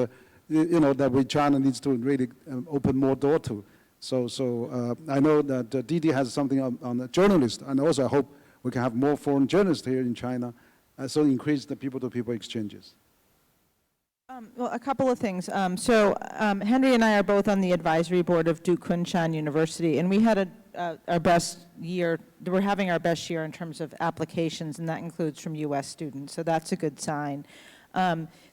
you know that China needs to really open more door to. So I know that Didi has something on the journalist, and also I hope we can have more foreign journalists here in China. So increase the people-to-people exchanges. Well, a couple of things. Henry and I are both on the advisory board of Duke Kunshan University, and we had our best year. We're having our best year in terms of applications, and that includes from U.S. students. So that's a good sign.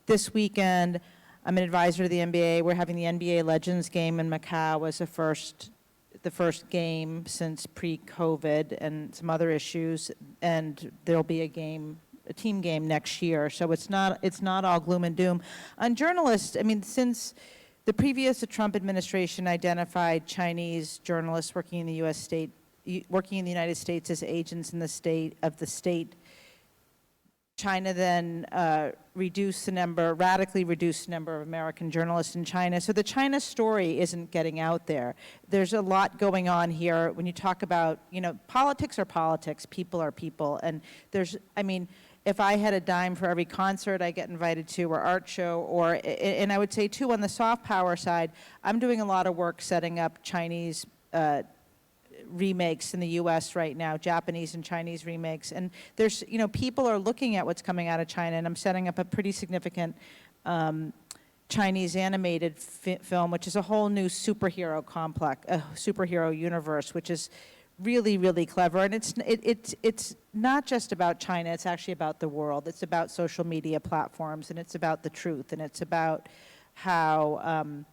This weekend, I'm an advisor to the NBA. We're having the NBA Legends game in Macau as the first game since pre-COVID, and some other issues. And there'll be a team game next year, so it's not all gloom and doom. On journalists, I mean, since the previous Trump administration identified Chinese journalists working in the United States as agents in the state, China then radically reduced the number of American journalists in China. So the China story isn't getting out there. There's a lot going on here. When you talk about, you know, politics are politics, people are people, and if I had a dime for every concert I get invited to or art show, and I would say too, on the soft power side, I'm doing a lot of work setting up Chinese remakes in the U.S. right now, Japanese and Chinese remakes. And there's, you know, people are looking at what's coming out of China, and I'm setting up a pretty significant Chinese animated film, which is a whole new superhero complex, a superhero universe, which is really, really clever. And it's not just about China, it's actually about the world. It's about social media platforms, and it's about the truth, and it's about how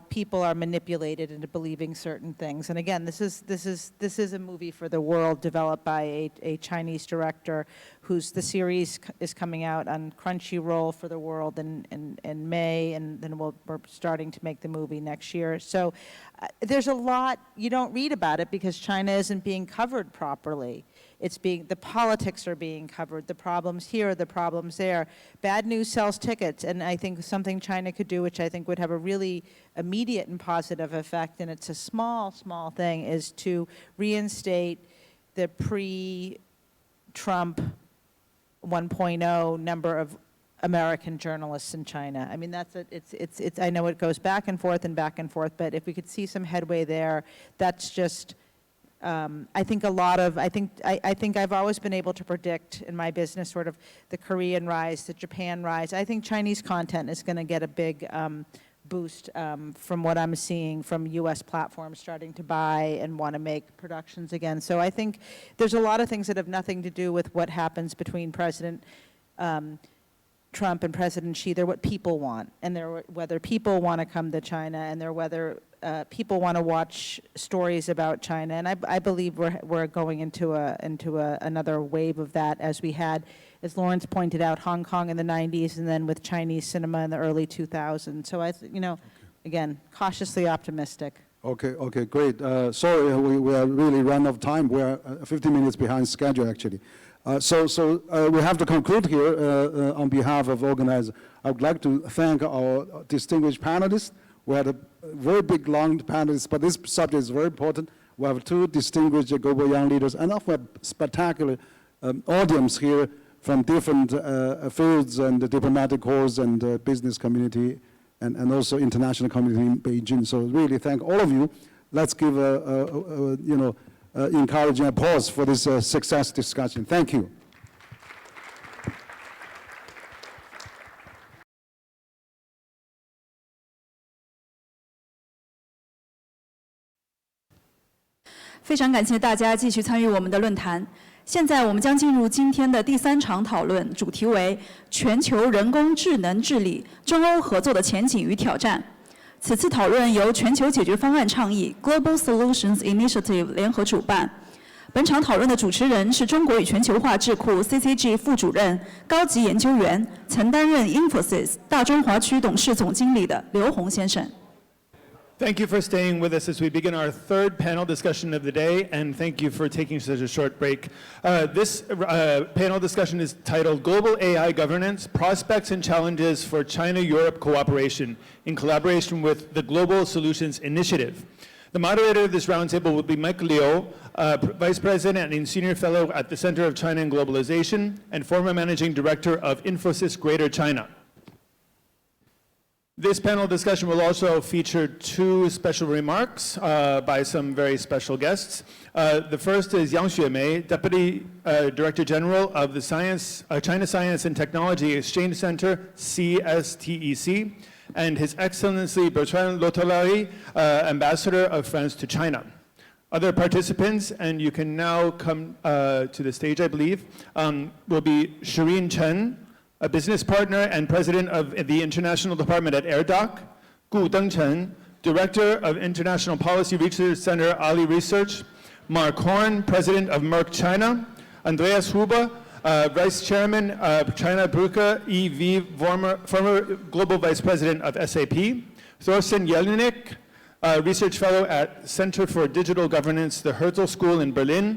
people are manipulated into believing certain things. And again, this is a movie for the world developed by a Chinese director the series is coming out on Crunchyroll for the world in May, and then we're starting to make the movie next year. So there's a lot, you don't read about it because China isn't being covered properly. The politics are being covered, the problems here, the problems there. Bad news sells tickets, and I think something China could do, which I think would have a really immediate and positive effect, and it's a small, small thing, is to reinstate the pre-Trump 1.0 number of American journalists in China. I mean, I know it goes back and forth, but if we could see some headway there, that's just, I think I've always been able to predict in my business sort of the Korean rise, the Japan rise. I think Chinese content is going to get a big boost from what I'm seeing from U.S. platforms starting to buy and want to make productions again. So I think there's a lot of things that have nothing to do with what happens between President Trump and President Xi. They're what people want, and they're whether people want to come to China, and they're whether people want to watch stories about China. And I believe we're going into another wave of that, as we had, as Lawrence pointed out, Hong Kong in the 90s, and then with Chinese cinema in the early 2000s. So again, cautiously optimistic. Okay, great. Sorry, we are really run out of time. We are 15 minutes behind schedule, actually. So we have to conclude here on behalf of organizers. I would like to thank our distinguished panelists. We had a very big, long panelists, but this subject is very important. We have two distinguished global young leaders, and also a spectacular audience here from different fields and diplomatic corps and business community and also international community in Beijing. So really thank all of you. Let's give encouraging applause for this success discussion. Thank you.非常感谢大家继续参与我们的论坛。现在我们将进入今天的第3场讨论，主题为全球人工智能治理中欧合作的前景与挑战。此次讨论由全球解决方案倡议 Globalization Initiative 联合主办。本场讨论的主持人是中国与全球化智库 CCG 副主任、高级研究员，曾担任 Infosys 大中华区董事总经理的刘洪先生。Thank you for staying with us as we begin our third panel discussion of the day, and thank you for taking such a short break. This panel discussion is titled Global AI Governance, Prospects and Challenges for China-Europe Cooperation in collaboration with the Global Solutions Initiative. The moderator of this roundtable will be Mike Liu, Vice President and Senior Fellow at the Center of China and Globalization and former Managing Director of Infosys Greater China. This panel discussion will also feature 2 special remarks by some very special guests. The first is Yang Xuemei, Deputy Director General of the China Science and Technology Exchange Center, CSTEC, and His Excellency Bertrand Lotolari, Ambassador of France to China. Other participants, and you can now come to the stage, I believe, will be Shireen Chen, a business partner and president of the International Department at AirDoc, Gu Dengchen, Director of International Policy Research Center, Ali Research, Mark Horn, President of Merck China, Andreas Huber, Vice Chairman of China Bruker EV, former Global Vice President of SAP, Thorsten Jelinek, Research Fellow at Center for Digital Governance, the Herzl School in Berlin,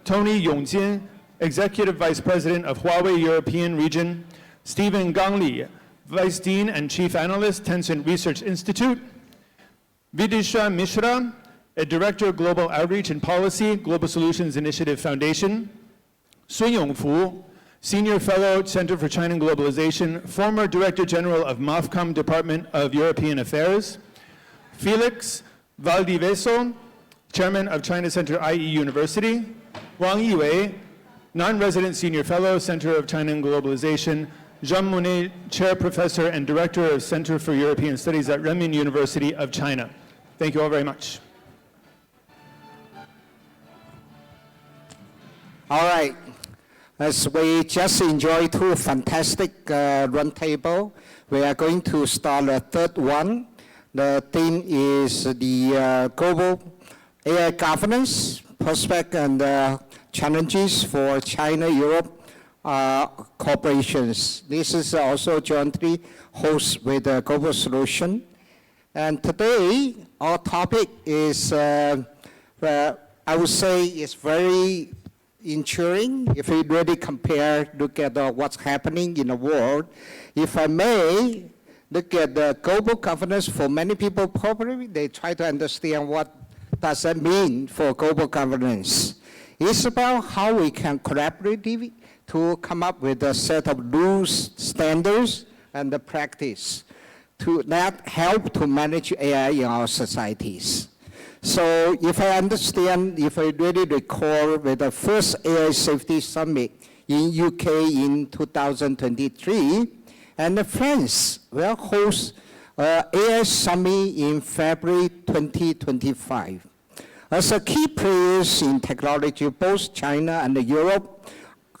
Tony Yongjin, Executive Vice President of Huawei European Region, Stephen Gangli, Vice Dean and Chief Analyst, Tencent Research Institute, Vidisha Mishra, a Director of Global Outreach and Policy, Global Solutions Initiative Foundation, Sun Yongfu, Senior Fellow, Center for China and Globalization, former Director General of MOFCOM Department of European Affairs, Felix Valdivieso, Chairman of China Center IE University, Wang Yiwei, Non-Resident Senior Fellow, Center of China and Globalization, Jean Monnet, Chair Professor and Director of Center for European Studies at Renmin University of China. Thank you all very much. All right. As we just enjoyed 2 fantastic roundtable, we are going to start a third one. The theme is the global AI governance, prospect and challenges for China-Europe corporations. This is also jointly hosted with Global Solution. And today, our topic is, I would say, is very ensuring if we really look at what's happening in the world. If I may, look at the global governance. For many people, probably they try to understand what does that mean for global governance. It's about how we can collaborate to come up with a set of rules, standards, and the practice that help to manage AI in our societies. So if I really recall with the first AI Safety Summit in UK in 2023, and France will host AI Summit in February 2025. As a key players in technology, both China and Europe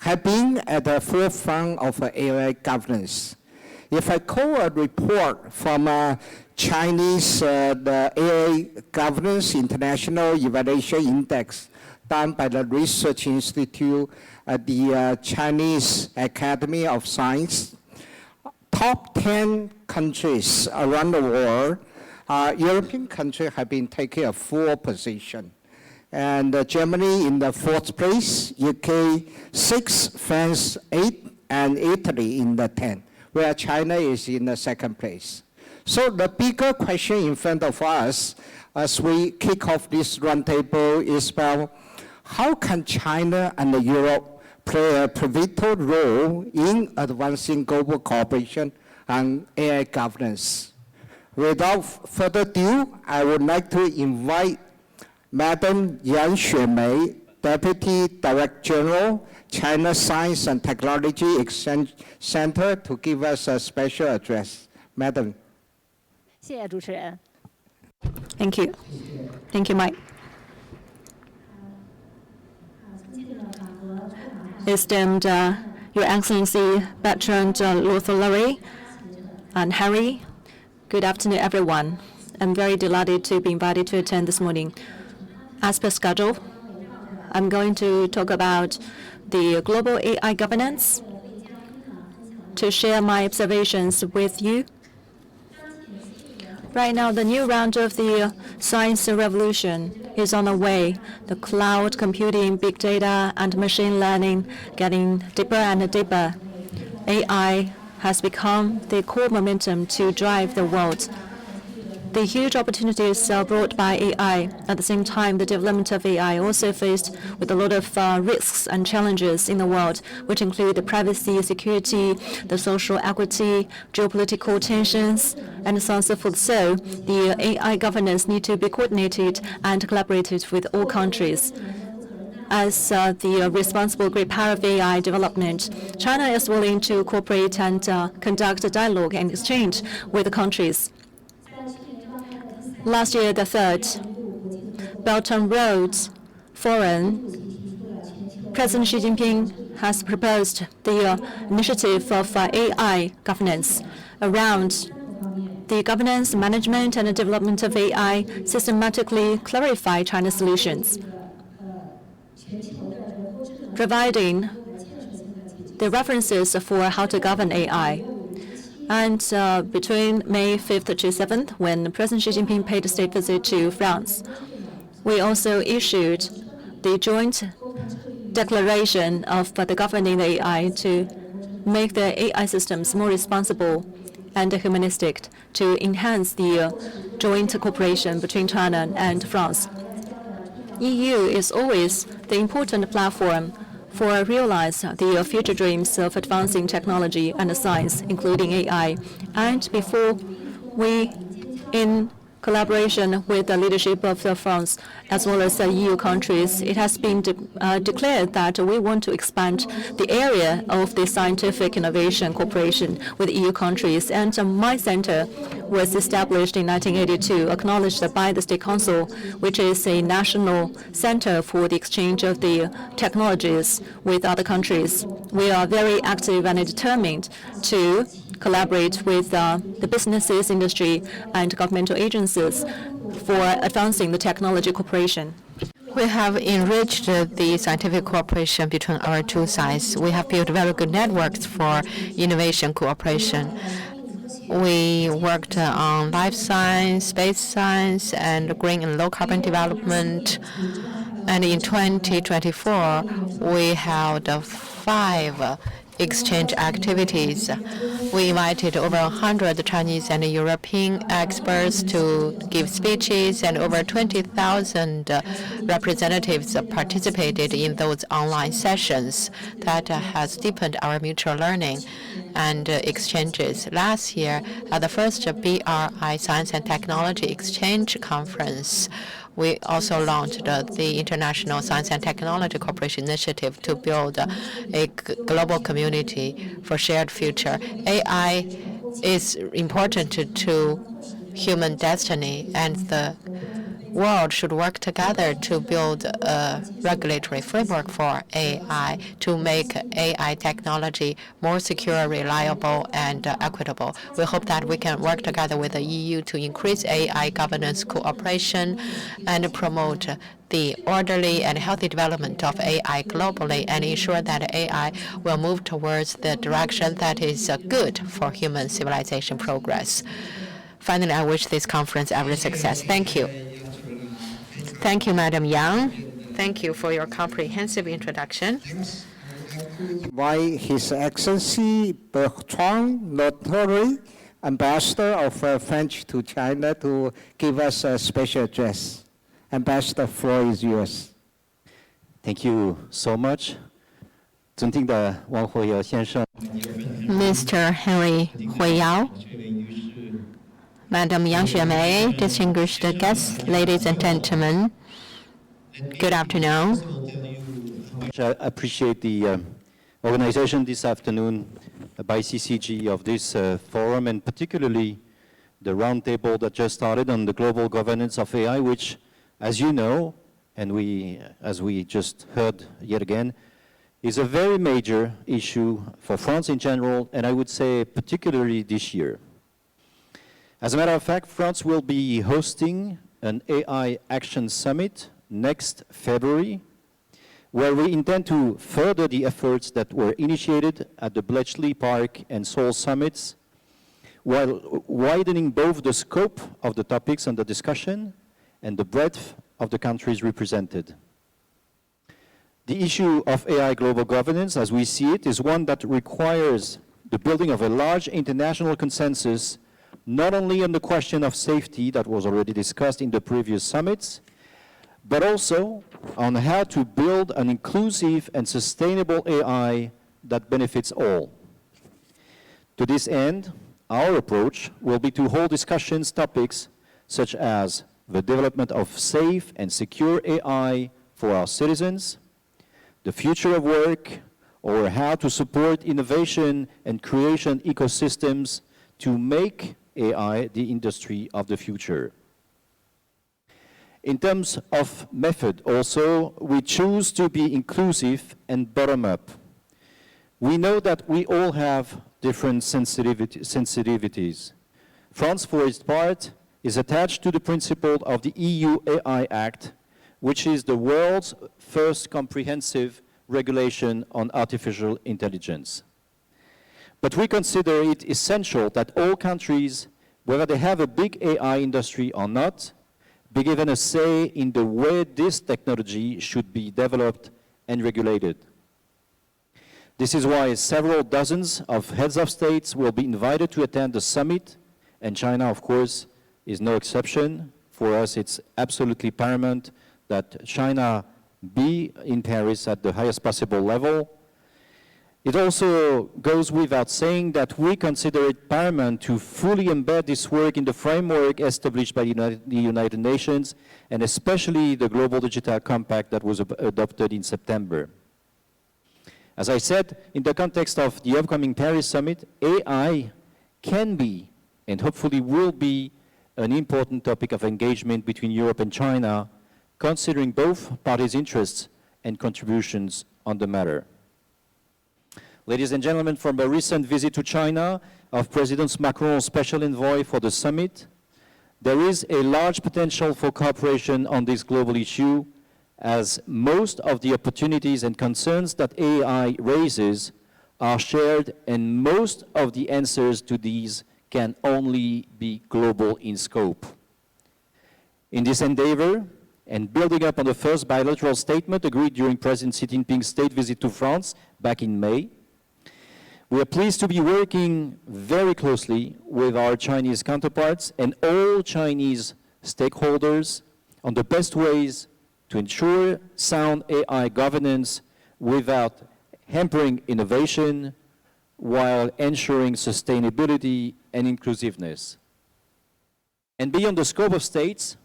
have been at the forefront of AI governance. If I call a report from Chinese the AI Governance International Evaluation Index done by the Research Institute at the Chinese Academy of Science, top 10 countries around the world, European countries have been taking a full position. And Germany in the 4th place, UK 6, France 8, and Italy in the 10, where China is in the 2nd place. So the bigger question in front of us as we kick off this roundtable is about how can China and Europe play a pivotal role in advancing global cooperation and AI governance. Without further ado, I would like to invite Madam Yan Xuemei, Deputy Director General, China Science and Technology Exchange Center, to give us a special address. Madam. 谢谢主持人. Thank you. Thank you, Mike. Esteemed Your Excellency Bertrand Luther and Harry, good afternoon, everyone. I'm very delighted to be invited to attend this morning. As per schedule, I'm going to talk about the global AI governance, to share my observations with you. Right now, the new round of the science revolution is on the way. The cloud computing, big data, and machine learning getting deeper and deeper. AI has become the core momentum to drive the world. The huge opportunities brought by AI. At the same time, the development of AI also faced with a lot of risks and challenges in the world, which include the privacy, security, the social equity, geopolitical tensions, and so on and so forth. So the AI governance need to be coordinated and collaborated with all countries. As the responsible great power of AI development, China is willing to cooperate and conduct a dialogue and exchange with the countries. Last year, the 3rd Belt and Road Forum, President Xi Jinping has proposed the initiative of AI governance around the governance, management, and the development of AI, systematically clarify China's solutions, providing the references for how to govern AI. And between May 5th to 7th, when President Xi Jinping paid a state visit to France, we also issued the joint declaration of the governing the AI to make the AI systems more responsible and humanistic, to enhance the joint cooperation between China and France. EU is always the important platform for realize the future dreams of advancing technology and science, including AI. And before we, in collaboration with the leadership of France, as well as the EU countries, it has been declared that we want to expand the area of the scientific innovation cooperation with EU countries. And my center was established in 1982, acknowledged by the State Council, which is a national center for the exchange of the technologies with other countries. We are very active and determined to collaborate with the businesses, industry, and governmental agencies for advancing the technology cooperation. We have enriched the scientific cooperation between our two sides. We have built very good networks for innovation cooperation. We worked on life science, space science, and green and low carbon development. And in 2024, we held 5 exchange activities. We invited over 100 Chinese and European experts to give speeches, and over 20,000 representatives participated in those online sessions. That has deepened our mutual learning and exchanges. Last year, at the first BRI Science and Technology Exchange Conference, we also launched the International Science and Technology Cooperation Initiative to build a global community for shared future. AI is important to human destiny, and the world should work together to build a regulatory framework for AI to make AI technology more secure, reliable, and equitable. We hope that we can work together with the EU to increase AI governance cooperation and promote the orderly and healthy development of AI globally and ensure that AI will move towards the direction that is good for human civilization progress. Finally, I wish this conference every success. Thank you. Thank you, Madam Yang. Thank you for your comprehensive introduction. Why His Excellency Bertrand, Notary, Ambassador of French to China, to give us a special address. Ambassador, floor is yours. Thank you so much. 尊敬的王慧瑶先生 Mr. Henry Huiyao, Madam Yang Xuemei, distinguished guests, ladies and gentlemen, good afternoon. I appreciate the organization this afternoon by CCG of this forum, and particularly the roundtable that just started on the global governance of AI, which, as you know, and as we just heard yet again, is a very major issue for France in general, and I would say particularly this year. As a matter of fact, France will be hosting an AI Action Summit next February, where we intend to further the efforts that were initiated at the Bletchley Park and Seoul summits, while widening both the scope of the topics under discussion and the breadth of the countries represented. The issue of AI global governance, as we see it, is one that requires the building of a large international consensus, not only on the question of safety that was already discussed in the previous summits, but also on how to build an inclusive and sustainable AI that benefits all. To this end, our approach will be to hold discussions topics such as the development of safe and secure AI for our citizens, the future of work, or how to support innovation and creation ecosystems to make AI the industry of the future. In terms of method also, we choose to be inclusive and bottom-up. We know that we all have different sensitivities. France, for its part, is attached to the principle of the EU AI Act, which is the world's first comprehensive regulation on artificial intelligence. But we consider it essential that all countries, whether they have a big AI industry or not, be given a say in the way this technology should be developed and regulated. This is why several dozens of heads of states will be invited to attend the summit, and China, of course, is no exception. For us, it's absolutely paramount that China be in Paris at the highest possible level. It also goes without saying that we consider it paramount to fully embed this work in the framework established by the United Nations, and especially the Global Digital Compact that was adopted in September. As I said, in the context of the upcoming Paris Summit, AI can be, and hopefully will be, an important topic of engagement between Europe and China, considering both parties' interests and contributions on the matter. Ladies and gentlemen, from a recent visit to China of President Macron's special envoy for the summit, there is a large potential for cooperation on this global issue, as most of the opportunities and concerns that AI raises are shared, and most of the answers to these can only be global in scope. In this endeavor, and building up on the first bilateral statement agreed during President Xi Jinping's state visit to France back in May, we are pleased to be working very closely with our Chinese counterparts and all Chinese stakeholders on the best ways to ensure sound AI governance without hampering innovation, while ensuring sustainability and inclusiveness. And beyond the scope of states,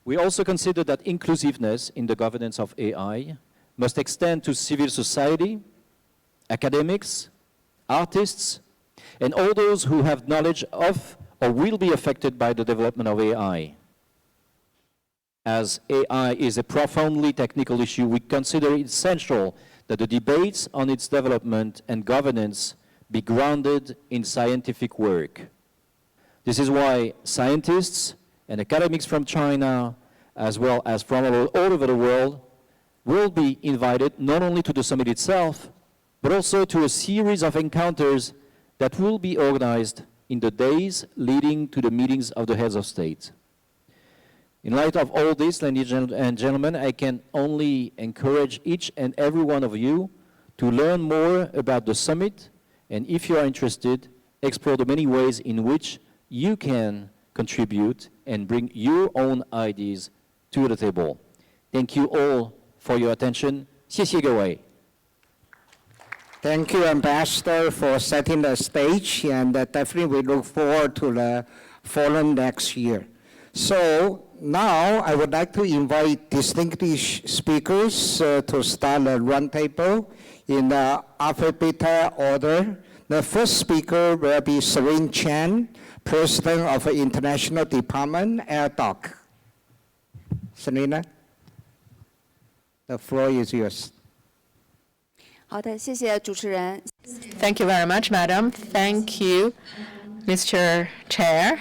we also consider that inclusiveness in the governance of AI must extend to civil society, academics, artists, and all those who have knowledge of or will be affected by the development of AI. As AI is a profoundly technical issue, we consider it essential that the debates on its development and governance be grounded in scientific work. This is why scientists and academics from China, as well as from all over the world, will be invited not only to the summit itself, but also to a series of encounters that will be organized in the days leading to the meetings of the heads of state. In light of all this, ladies and gentlemen, I can only encourage each and every one of you to learn more about the summit, and if you are interested, explore the many ways in which you can contribute and bring your own ideas to the table. Thank you all for your attention. 谢谢各位. Thank you, Ambassador, for setting the stage, and definitely we look forward to the forum next year. So now I would like to invite distinguished speakers to start the roundtable in alphabetical order. The first speaker will be Serene Chen, President of the International Department, AirDoc. Serena, the floor is yours. 好的，谢谢主持人。Thank you very much, Madam. Thank you, Mr. Chair.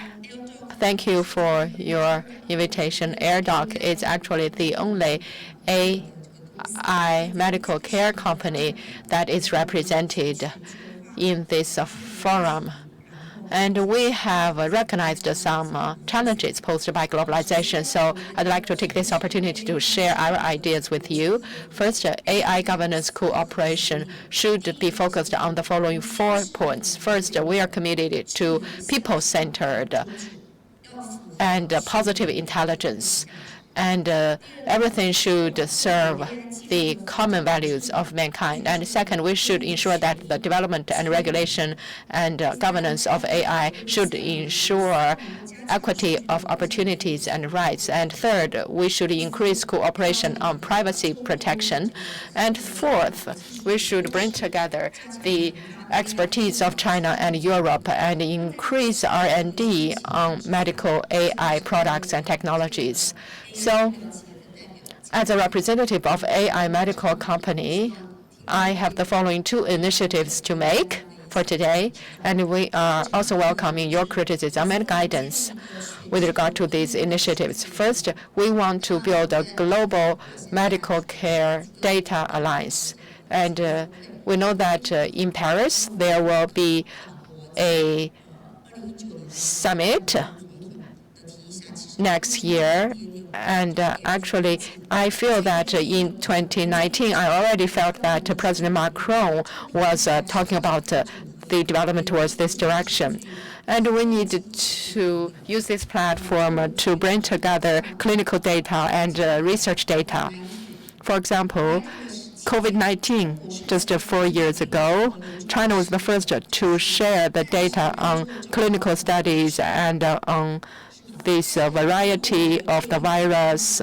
Thank you for your invitation. AirDoc is actually the only AI medical care company that is represented in this forum. And we have recognized some challenges posed by globalization. So I'd like to take this opportunity to share our ideas with you. First, AI governance cooperation should be focused on the following 4 points. First, we are committed to people-centered and positive intelligence. And everything should serve the common values of mankind. And second, we should ensure that the development and regulation and governance of AI should ensure equity of opportunities and rights. And third, we should increase cooperation on privacy protection. And fourth, we should bring together the expertise of China and Europe and increase R&D on medical AI products and technologies. So, as a representative of AI medical company, I have the following 2 initiatives to make for today, and we are also welcoming your criticism and guidance with regard to these initiatives. First, we want to build a global medical care data alliance. And we know that in Paris, there will be a summit next year. And actually, I feel that in 2019, I already felt that President Macron was talking about the development towards this direction. And we need to use this platform to bring together clinical data and research data. For example, COVID-19, just 4 years ago, China was the first to share the data on clinical studies and on this variety of the virus.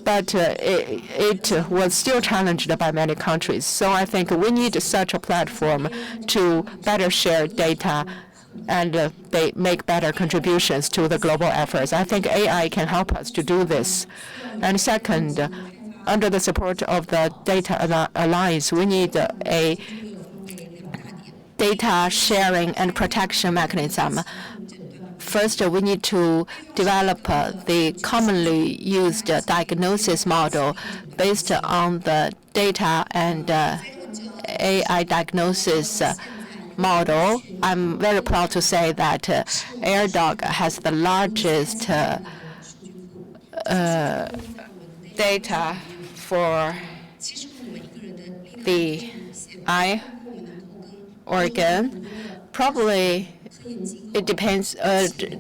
But it was still challenged by many countries. So I think we need such a platform to better share data and they make better contributions to the global efforts. I think AI can help us to do this. And second, under the support of the Data Alliance, we need a data sharing and protection mechanism. First, we need to develop the commonly used diagnosis model based on the data and AI diagnosis model. I'm very proud to say that AirDoc has the largest data for the eye organ. Probably it depends,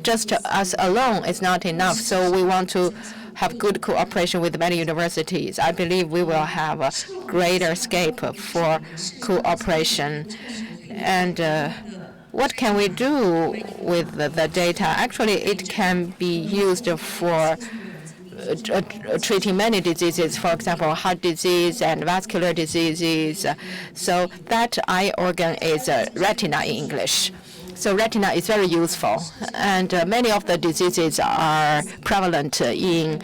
just us alone is not enough. So we want to have good cooperation with many universities. I believe we will have a greater scope for cooperation. And what can we do with the data? Actually, it can be used for treating many diseases, for example, heart disease and vascular diseases. So that eye organ is retina in English. So retina is very useful, and many of the diseases are prevalent in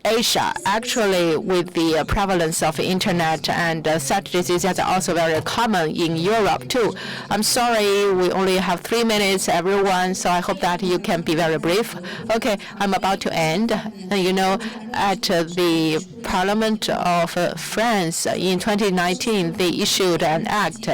Asia. Actually, with the prevalence of internet and such diseases are also very common in Europe too. I'm sorry, we only have 3 minutes, everyone, so I hope that you can be very brief. Okay, I'm about to end. You know, at the Parliament of France in 2019, they issued an act.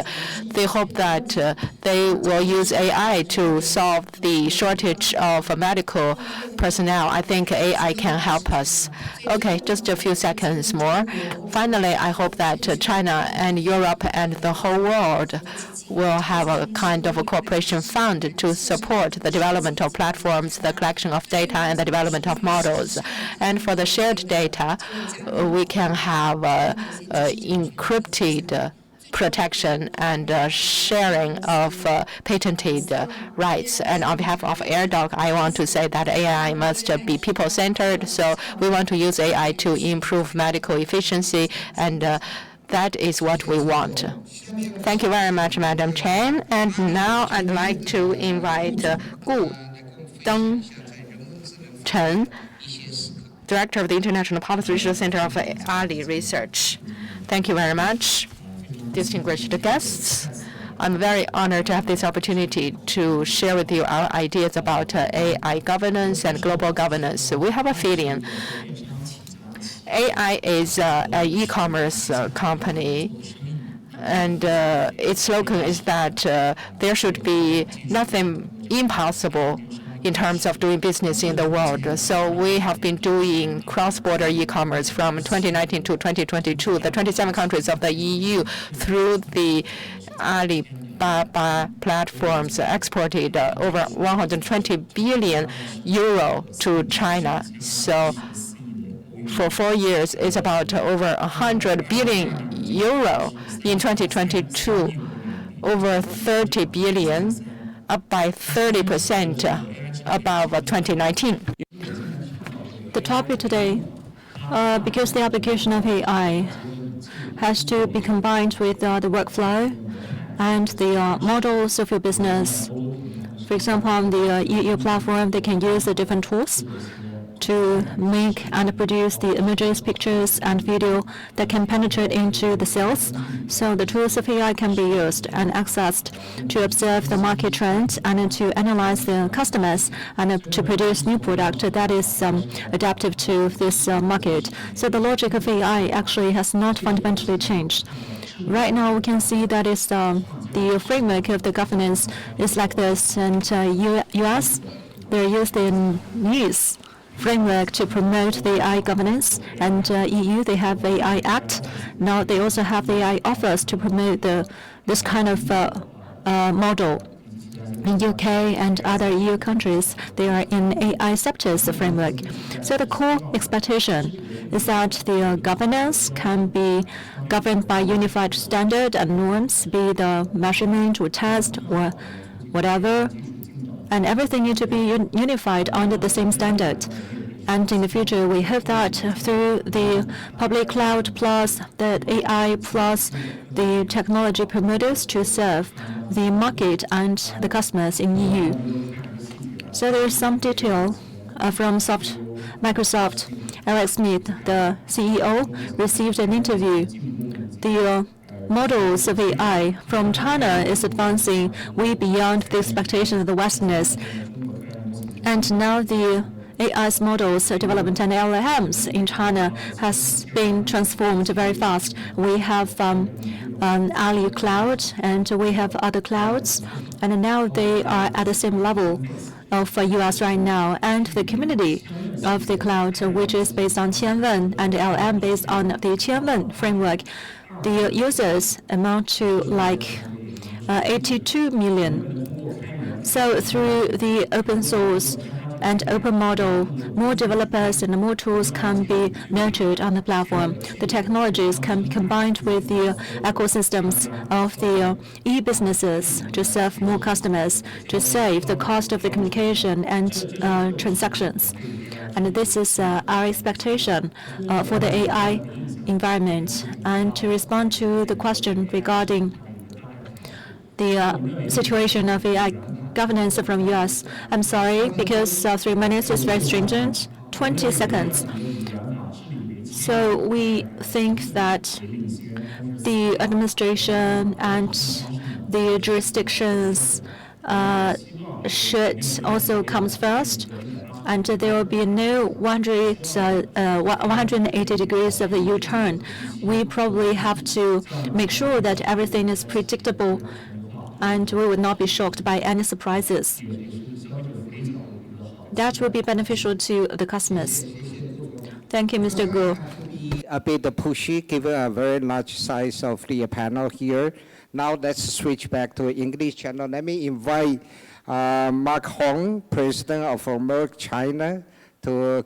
They hope that they will use AI to solve the shortage of medical personnel. I think AI can help us. Okay, just a few seconds more. Finally, I hope that China and Europe and the whole world will have a kind of a cooperation fund to support the development of platforms, the collection of data, and the development of models. And for the shared data, we can have encrypted protection and sharing of patented rights. And on behalf of AirDoc, I want to say that AI must be people-centered, so we want to use AI to improve medical efficiency, and that is what we want. Thank you very much, Madam Chen. And now I'd like to invite Gu Dengchen, Director of the International Policy Research Center of Ali Research. Thank you very much. Distinguished guests, I'm very honored to have this opportunity to share with you our ideas about AI governance and global governance. We have a feeling AI is an e-commerce company, and its slogan is that there should be nothing impossible in terms of doing business in the world. So we have been doing cross-border e-commerce from 2019 to 2022. The 27 countries of the EU, through the Alibaba platforms, exported over 120 billion euro to China. So for 4 years, it's about over 100 billion euro. In 2022, over 30 billion, up by 30% above 2019. The topic today, because the application of AI has to be combined with the workflow and the models of your business. For example, on the EU platform, they can use the different tools to make and produce the images, pictures, and video that can penetrate into the sales. So the tools of AI can be used and accessed to observe the market trends and to analyze the customers and to produce new product that is adaptive to this market. So the logic of AI actually has not fundamentally changed. Right now, we can see that is the framework of the governance is like this, and U.S. they're used in news framework to promote the AI governance, and EU they have AI Act. Now they also have the AI Office to promote this kind of model. In UK and other EU countries, they are in AI sectors framework. So the core expectation is that the governance can be governed by unified standard and norms, be the measurement or test or whatever, and everything needs to be unified under the same standard. And in the future, we hope that through the public cloud plus the AI plus the technology promoters to serve the market and the customers in EU. So there is some detail from Microsoft. Alex Smith, the CEO, received an interview. The models of AI from China is advancing way beyond the expectations of the Westerners. And now the AI's models development and LLMs in China has been transformed very fast. We have Ali Cloud and we have other clouds, and now they are at the same level of US right now. And the community of the cloud, which is based on Qianwen and LM based on the Qianwen framework, the users amount to like 82 million. So through the open source and open model, more developers and more tools can be nurtured on the platform. The technologies can be combined with the ecosystems of the e-businesses to serve more customers, to save the cost of the communication and transactions. And this is our expectation for the AI environment. And to respond to the question regarding the situation of AI governance from U.S., I'm sorry, because 3 minutes is very stringent. 20 seconds. So we think that the administration and the jurisdictions should also come first, and there will be no 180 degrees of a U-turn. We probably have to make sure that everything is predictable, and we will not be shocked by any surprises. That will be beneficial to the customers. Thank you, Mr. Gu. A bit pushy, given a very large size of the panel here. Now let's switch back to English channel. Let me invite Mark Hong, President of Merck China, to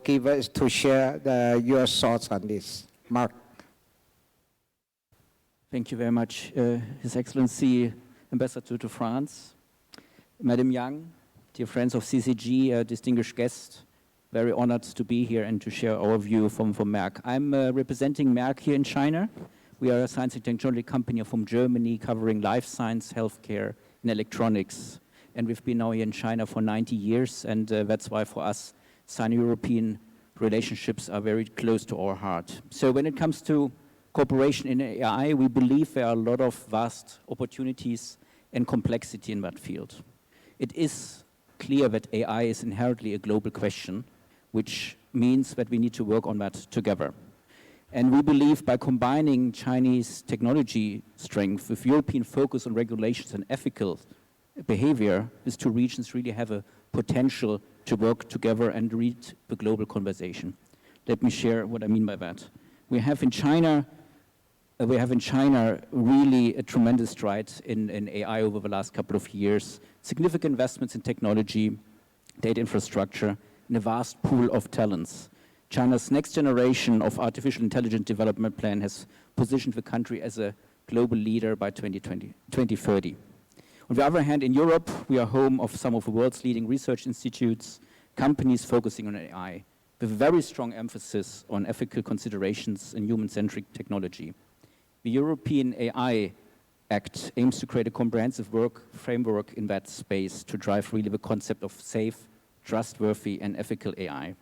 share your thoughts on this. Mark. Thank you very much, His Excellency, Ambassador to France, Madam Yang, dear friends of CCG, distinguished guests. Very honored to be here and to share our view from Merck. I'm representing Merck here in China. We are a science and technology company from Germany covering life science, healthcare, and electronics. And we've been now here in China for 90 years, and that's why for us, Sino-European relationships are very close to our heart. So when it comes to cooperation in AI, we believe there are a lot of vast opportunities and complexity in that field. It is clear that AI is inherently a global question, which means that we need to work on that together. And we believe by combining Chinese technology strength with European focus on regulations and ethical behavior, these two regions really have a potential to work together and lead the global conversation. Let me share what I mean by that. We have in China really a tremendous stride in AI over the last couple of years, significant investments in technology, data infrastructure, and a vast pool of talents. China's next generation of artificial intelligence development plan has positioned the country as a global leader by 2030. On the other hand, in Europe, we are home of some of the world's leading research institutes, companies focusing on AI, with a very strong emphasis on ethical considerations and human-centric technology. The European AI Act aims to create a comprehensive work framework in that space to drive really the concept of safe, trustworthy, and ethical AI.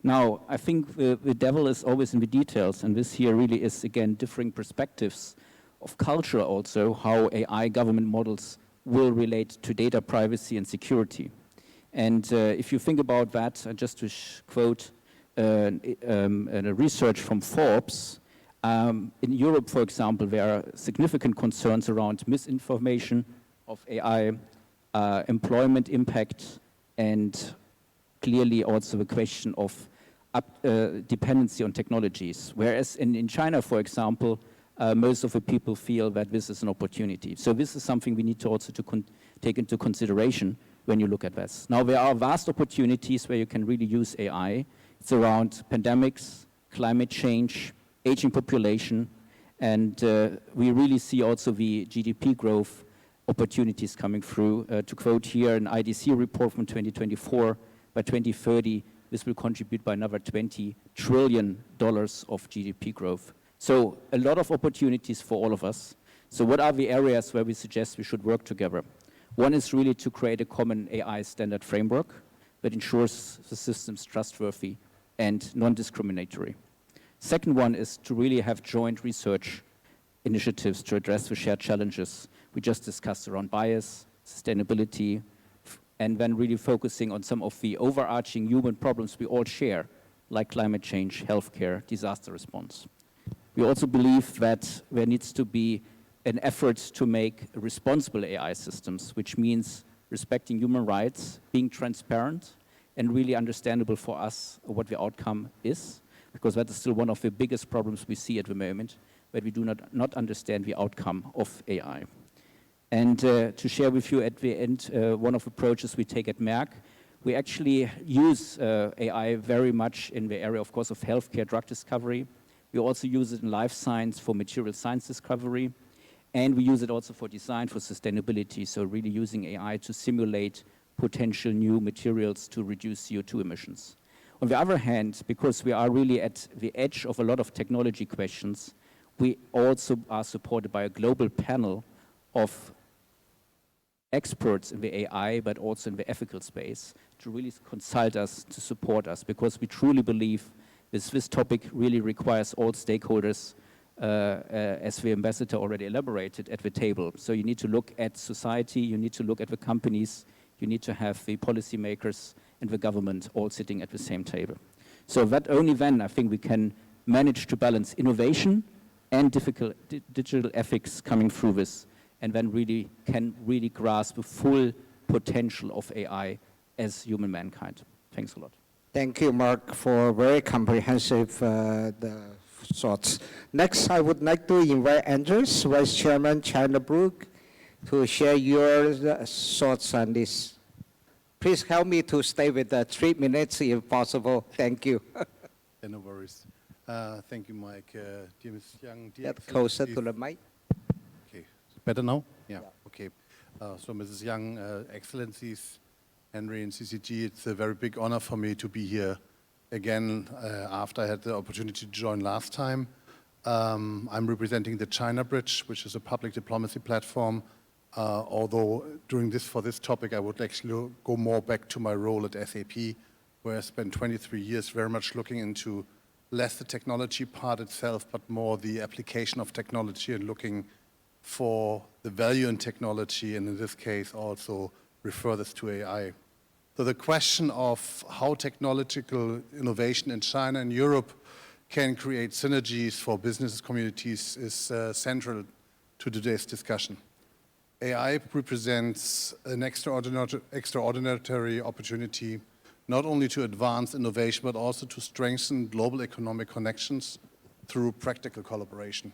Now, I think the devil is always in the details, and this here really is, again, differing perspectives of culture also, how AI government models will relate to data privacy and security. And if you think about that, just to quote a research from Forbes, in Europe, for example, there are significant concerns around misinformation of AI, employment impact, and clearly also the question of dependency on technologies. Whereas in China, for example, most of the people feel that this is an opportunity. So this is something we need to also take into consideration when you look at this. Now, there are vast opportunities where you can really use AI. It's around pandemics, climate change, aging population, and we really see also the GDP growth opportunities coming through. To quote here an IDC report from 2024, by 2030, this will contribute by another $20 trillion of GDP growth. So a lot of opportunities for all of us. So what are the areas where we suggest we should work together? One is really to create a common AI standard framework that ensures the system's trustworthy and non-discriminatory. Second one is to really have joint research initiatives to address the shared challenges we just discussed around bias, sustainability, and then really focusing on some of the overarching human problems we all share, like climate change, healthcare, disaster response. We also believe that there needs to be an effort to make responsible AI systems, which means respecting human rights, being transparent, and really understandable for us what the outcome is, because that is still one of the biggest problems we see at the moment, that we do not understand the outcome of AI. And to share with you at the end, one of the approaches we take at Merck, we actually use AI very much in the area, of course, of healthcare drug discovery. We also use it in life science for material science discovery, and we use it also for design, for sustainability, so really using AI to simulate potential new materials to reduce CO2 emissions. On the other hand, because we are really at the edge of a lot of technology questions, we also are supported by a global panel of experts in the AI, but also in the ethical space, to really consult us, to support us, because we truly believe this topic really requires all stakeholders, as the ambassador already elaborated, at the table. So you need to look at society, you need to look at the companies, you need to have the policymakers and the government all sitting at the same table. So that only then, I think, we can manage to balance innovation and digital ethics coming through this, and then really can really grasp the full potential of AI as human mankind. Thanks a lot. Thank you, Mark, for very comprehensive thoughts. Next, I would like to invite Andrews, Vice Chairman China Brook, to share your thoughts on this. Please help me to stay with 3 minutes if possible. Thank you. Yeah, no worries. Thank you, Mike. Dear Ms. Yang, Get closer to the mic. Okay, better now? Yeah. Okay. So Mrs. Yang, Excellencies, Henry and CCG, it's a very big honor for me to be here again after I had the opportunity to join last time. I'm representing the China Bridge, which is a public diplomacy platform. Although for this topic, I would actually go more back to my role at SAP, where I spent 23 years very much looking into less the technology part itself, but more the application of technology and looking for the value in technology, and in this case also refer this to AI. So the question of how technological innovation in China and Europe can create synergies for business communities is central to today's discussion. AI represents an extraordinary opportunity not only to advance innovation, but also to strengthen global economic connections through practical collaboration.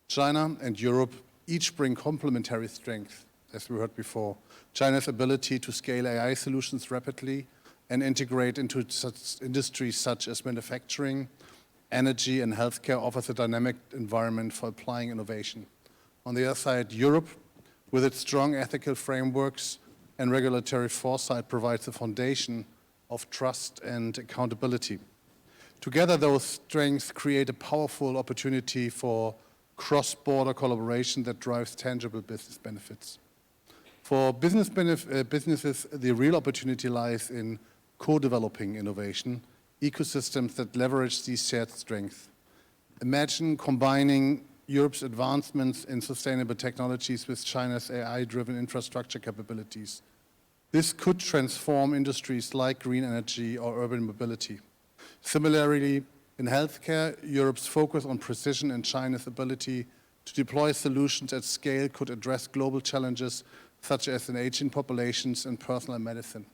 China and Europe each bring complementary strengths, as we heard before. China's ability to scale AI solutions rapidly and integrate into such industries such as manufacturing, energy, and healthcare offers a dynamic environment for applying innovation. On the other side, Europe, with its strong ethical frameworks and regulatory foresight, provides a foundation of trust and accountability. Together, those strengths create a powerful opportunity for cross-border collaboration that drives tangible business benefits. For businesses, the real opportunity lies in co-developing innovation, ecosystems that leverage these shared strengths. Imagine combining Europe's advancements in sustainable technologies with China's AI-driven infrastructure capabilities. This could transform industries like green energy or urban mobility. Similarly, in healthcare, Europe's focus on precision and China's ability to deploy solutions at scale could address global challenges such as in aging populations and personal medicine.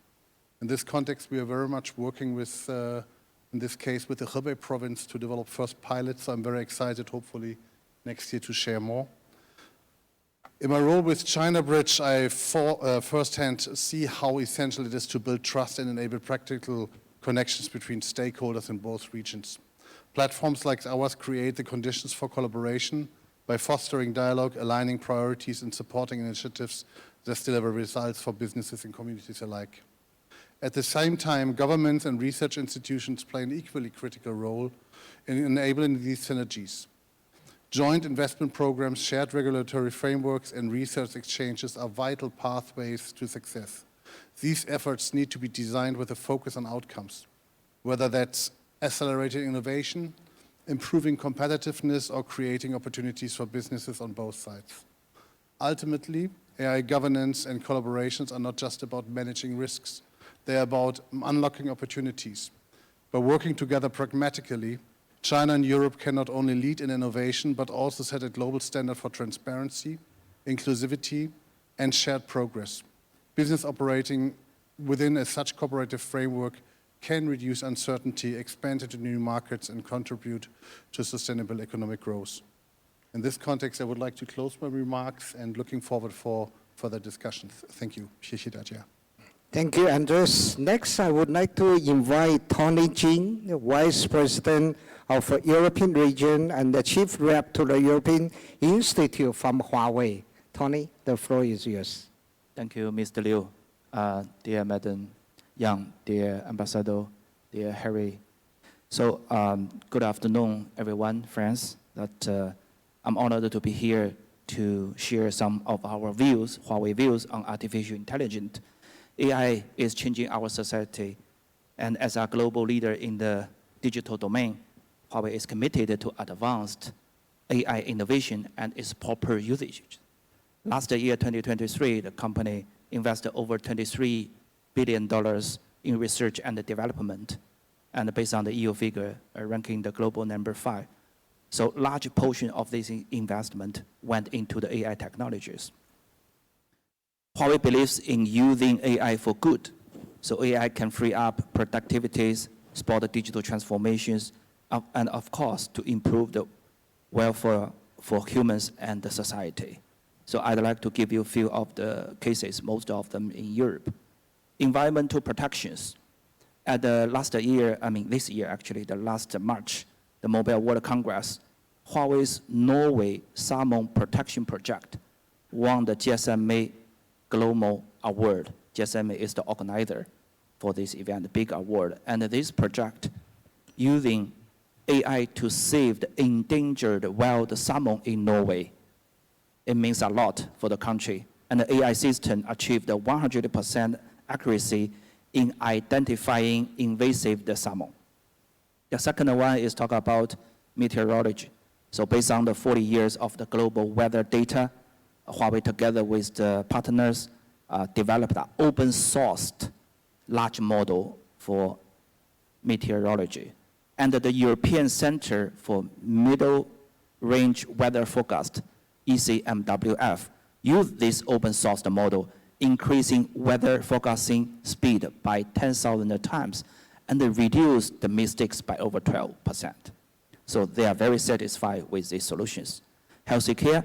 In this context, we are very much working with, in this case, with the Hebei province to develop first pilots. So I'm very excited, hopefully, next year to share more. In my role with China Bridge, I firsthand see how essential it is to build trust and enable practical connections between stakeholders in both regions. Platforms like ours create the conditions for collaboration by fostering dialogue, aligning priorities, and supporting initiatives that deliver results for businesses and communities alike. At the same time, governments and research institutions play an equally critical role in enabling these synergies. Joint investment programs, shared regulatory frameworks, and research exchanges are vital pathways to success. These efforts need to be designed with a focus on outcomes, whether that's accelerating innovation, improving competitiveness, or creating opportunities for businesses on both sides. Ultimately, AI governance and collaborations are not just about managing risks. They are about unlocking opportunities. By working together pragmatically, China and Europe can not only lead in innovation, but also set a global standard for transparency, inclusivity, and shared progress. Business operating within such cooperative framework can reduce uncertainty, expand into new markets, and contribute to sustainable economic growth. In this context, I would like to close my remarks and looking forward for further discussions. Thank you. Thank you, Andres. Next, I would like to invite Tony Jin, the Vice President of the European region and the Chief Rep to the European Institute from Huawei. Tony, the floor is yours. Thank you, Mr. Liu. Dear Madam Yang, dear Ambassador, dear Harry. So good afternoon, everyone, friends. I'm honored to be here to share some of our views, Huawei views on artificial intelligence. AI is changing our society, and as a global leader in the digital domain, Huawei is committed to advanced AI innovation and its proper usage. Last year, 2023, the company invested over $23 billion in research and development, and based on the EU figure, ranking the global number 5. So large portion of this investment went into the AI technologies. Huawei believes in using AI for good. So AI can free up productivities, support digital transformations, and of course, to improve the welfare for humans and the society. So I'd like to give you a few of the cases, most of them in Europe. Environmental protections. At the this year actually, the last March, the Mobile World Congress, Huawei's Norway Salmon Protection Project won the GSMA Global Award. GSMA is the organizer for this event, the big award. And this project using AI to save the endangered wild salmon in Norway. It means a lot for the country. And the AI system achieved 100% accuracy in identifying invasive salmon. The second one is talk about meteorology. So based on the 40 years of the global weather data, Huawei together with the partners developed an open-sourced large model for meteorology. And the European Center for Middle Range Weather Forecast, ECMWF, used this open-sourced model, increasing weather forecasting speed by 10,000 times, and they reduced the mistakes by over 12%. So they are very satisfied with these solutions. Healthcare,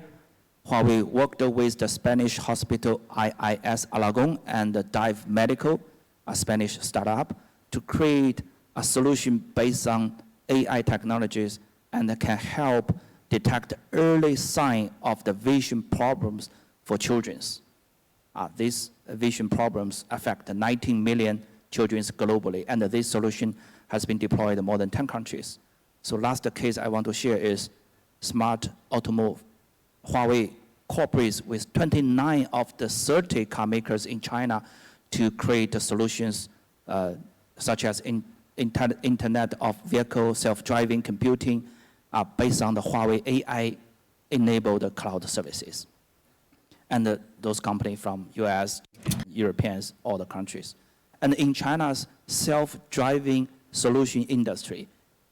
Huawei worked with the Spanish hospital IIS Alagon and Dive Medical, a Spanish startup, to create a solution based on AI technologies and can help detect early sign of the vision problems for children. These vision problems affect 19 million children globally, and this solution has been deployed in more than 10 countries. So last case I want to share is smart automobile. Huawei cooperates with 29 of the 30 car makers in China to create solutions such as Internet of Vehicle, self-driving computing, based on the Huawei AI-enabled cloud services. And those companies from US, Europeans, all the countries. And in China's self-driving solution industry,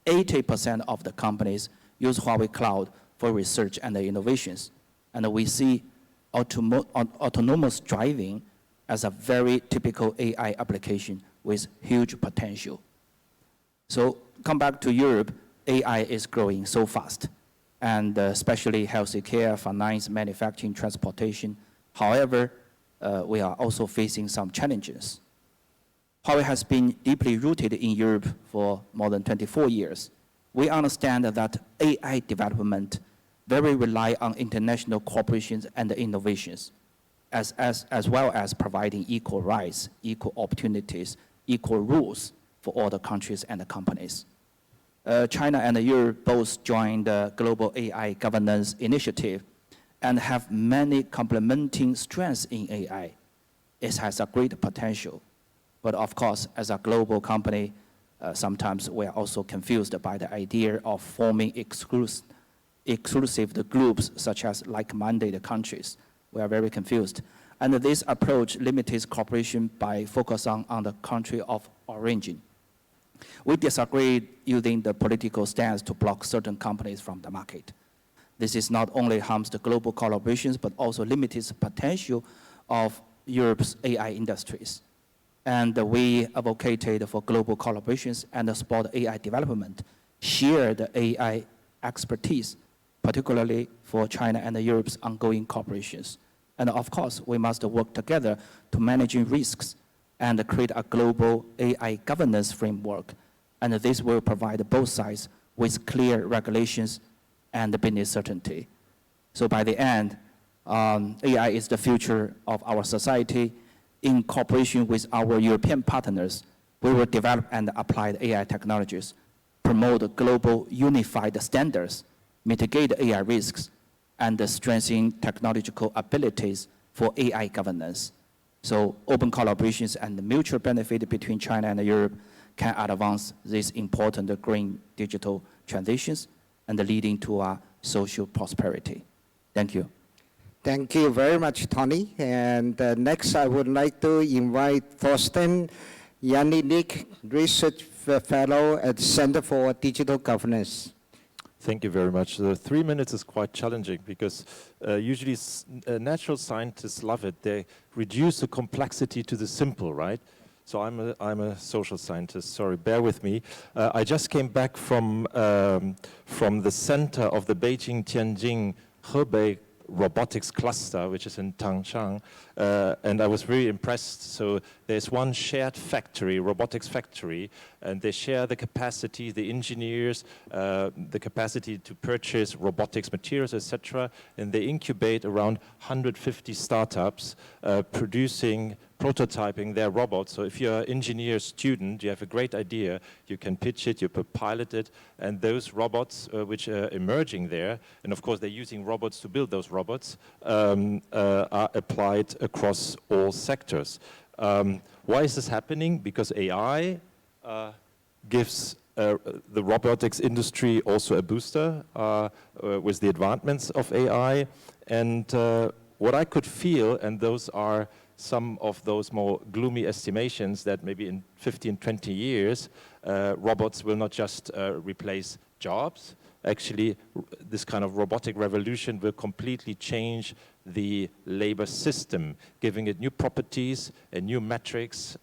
80% of the companies use Huawei Cloud for research and innovations. And we see autonomous driving as a very typical AI application with huge potential. So come back to Europe, AI is growing so fast, and especially healthcare, finance, manufacturing, transportation. However, we are also facing some challenges. Huawei has been deeply rooted in Europe for more than 24 years. We understand that AI development very rely on international cooperations and innovations, as well as providing equal rights, equal opportunities, equal rules for all the countries and the companies. China and Europe both joined the Global AI Governance Initiative and have many complementing strengths in AI. It has a great potential. But of course, as a global company, sometimes we are also confused by the idea of forming exclusive groups such as like-minded countries. We are very confused. And this approach limits cooperation by focusing on the country of origin. We disagree using the political stance to block certain companies from the market. This is not only harms the global collaborations, but also limits the potential of Europe's AI industries. And we advocated for global collaborations and support AI development, share the AI expertise, particularly for China and Europe's ongoing cooperations. And of course, we must work together to manage risks and create a global AI governance framework. And this will provide both sides with clear regulations and business certainty. So by the end, AI is the future of our society. In cooperation with our European partners, We will develop and apply the AI technologies, promote global unified standards, mitigate AI risks, and strengthen technological abilities for AI governance. So open collaborations and mutual benefit between China and Europe can advance these important green digital transitions and leading to our social prosperity. Thank you. Thank you very much, Tony. And next, I would like to invite Thorsten Yannick, Research Fellow at Center for Digital Governance. Thank you very much. The 3 minutes is quite challenging because usually natural scientists love it. They reduce the complexity to the simple, right? So I'm a social scientist. Sorry, bear with me. I just came back from the center of the Beijing Tianjin Hebei robotics cluster, which is in Tangshan, and I was very impressed. So there's one shared factory, robotics factory, and they share the capacity, the engineers, the capacity to purchase robotics materials, etc. And they incubate around 150 startups producing, prototyping their robots. So if you're an engineer student, you have a great idea, you can pitch it, you can pilot it, and those robots which are emerging there, and of course they're using robots to build those robots, are applied across all sectors. Why is this happening? Because AI gives the robotics industry also a booster with the advancements of AI. And what I could feel, and those are some of those more gloomy estimations, that maybe in 15, 20 years, robots will not just replace jobs. Actually, this kind of robotic revolution will completely change the labor system, giving it new properties and new metrics,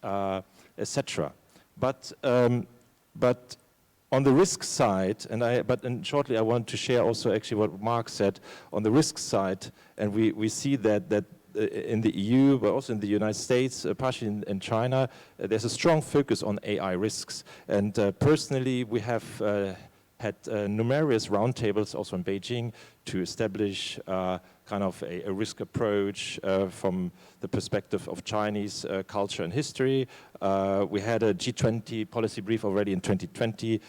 etc. But on the risk side, and shortly I want to share also actually what Mark said on the risk side, and we see that in the EU, but also in the United States, partially in China, there's a strong focus on AI risks. And personally, we have had numerous roundtables also in Beijing to establish kind of a risk approach from the perspective of Chinese culture and history. We had a G20 policy brief already in 2020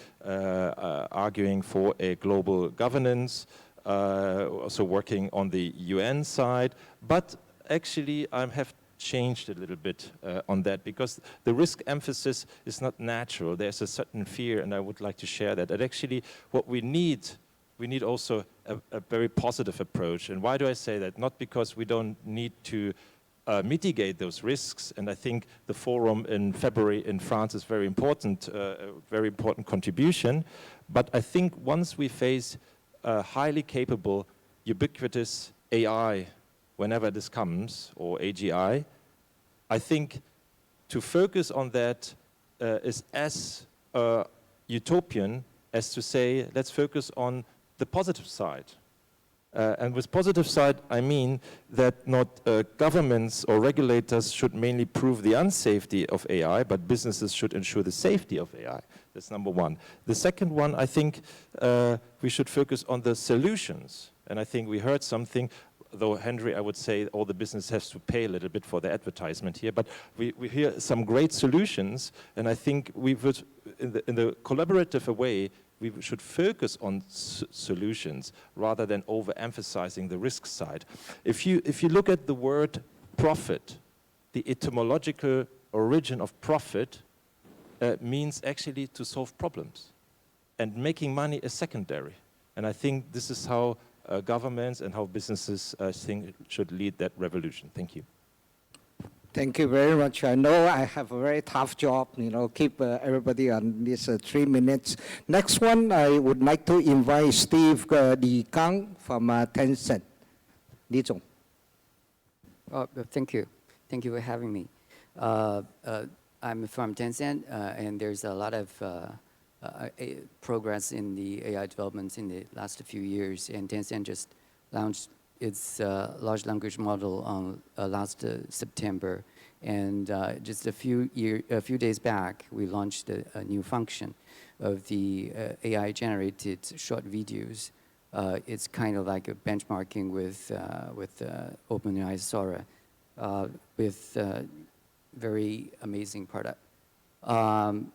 arguing for a global governance, also working on the UN side. But actually, I have changed a little bit on that, because the risk emphasis is not natural. There's a certain fear, and I would like to share that. And actually, what we need also a very positive approach. And why do I say that? Not because we don't need to mitigate those risks, and I think the forum in February in France is very important, a very important contribution. But I think once we face highly capable, ubiquitous AI, whenever this comes, or AGI, I think to focus on that is as utopian as to say, let's focus on the positive side. And with positive side, I mean that not governments or regulators should mainly prove the unsafety of AI, but businesses should ensure the safety of AI. That's number one. The second one, I think we should focus on the solutions. And I think we heard something, though Henry, I would say all the business has to pay a little bit for the advertisement here, but we hear some great solutions, and I think we would, in the collaborative way, we should focus on solutions rather than overemphasizing the risk side. If you look at the word profit, the etymological origin of profit means actually to solve problems, and making money is secondary. And I think this is how governments and how businesses should lead that revolution. Thank you. Thank you very much. I know I have a very tough job, keep everybody on this 3 minutes. Next one, I would like to invite Steve Li Gang from Tencent. Li Zong. Thank you. Thank you for having me. I'm from Tencent, and there's a lot of progress in the AI developments in the last few years, and Tencent just launched its large language model on last September, and just a few days back, we launched a new function of the AI-generated short videos. It's kind of like a benchmarking with OpenAI Sora, with very amazing product. On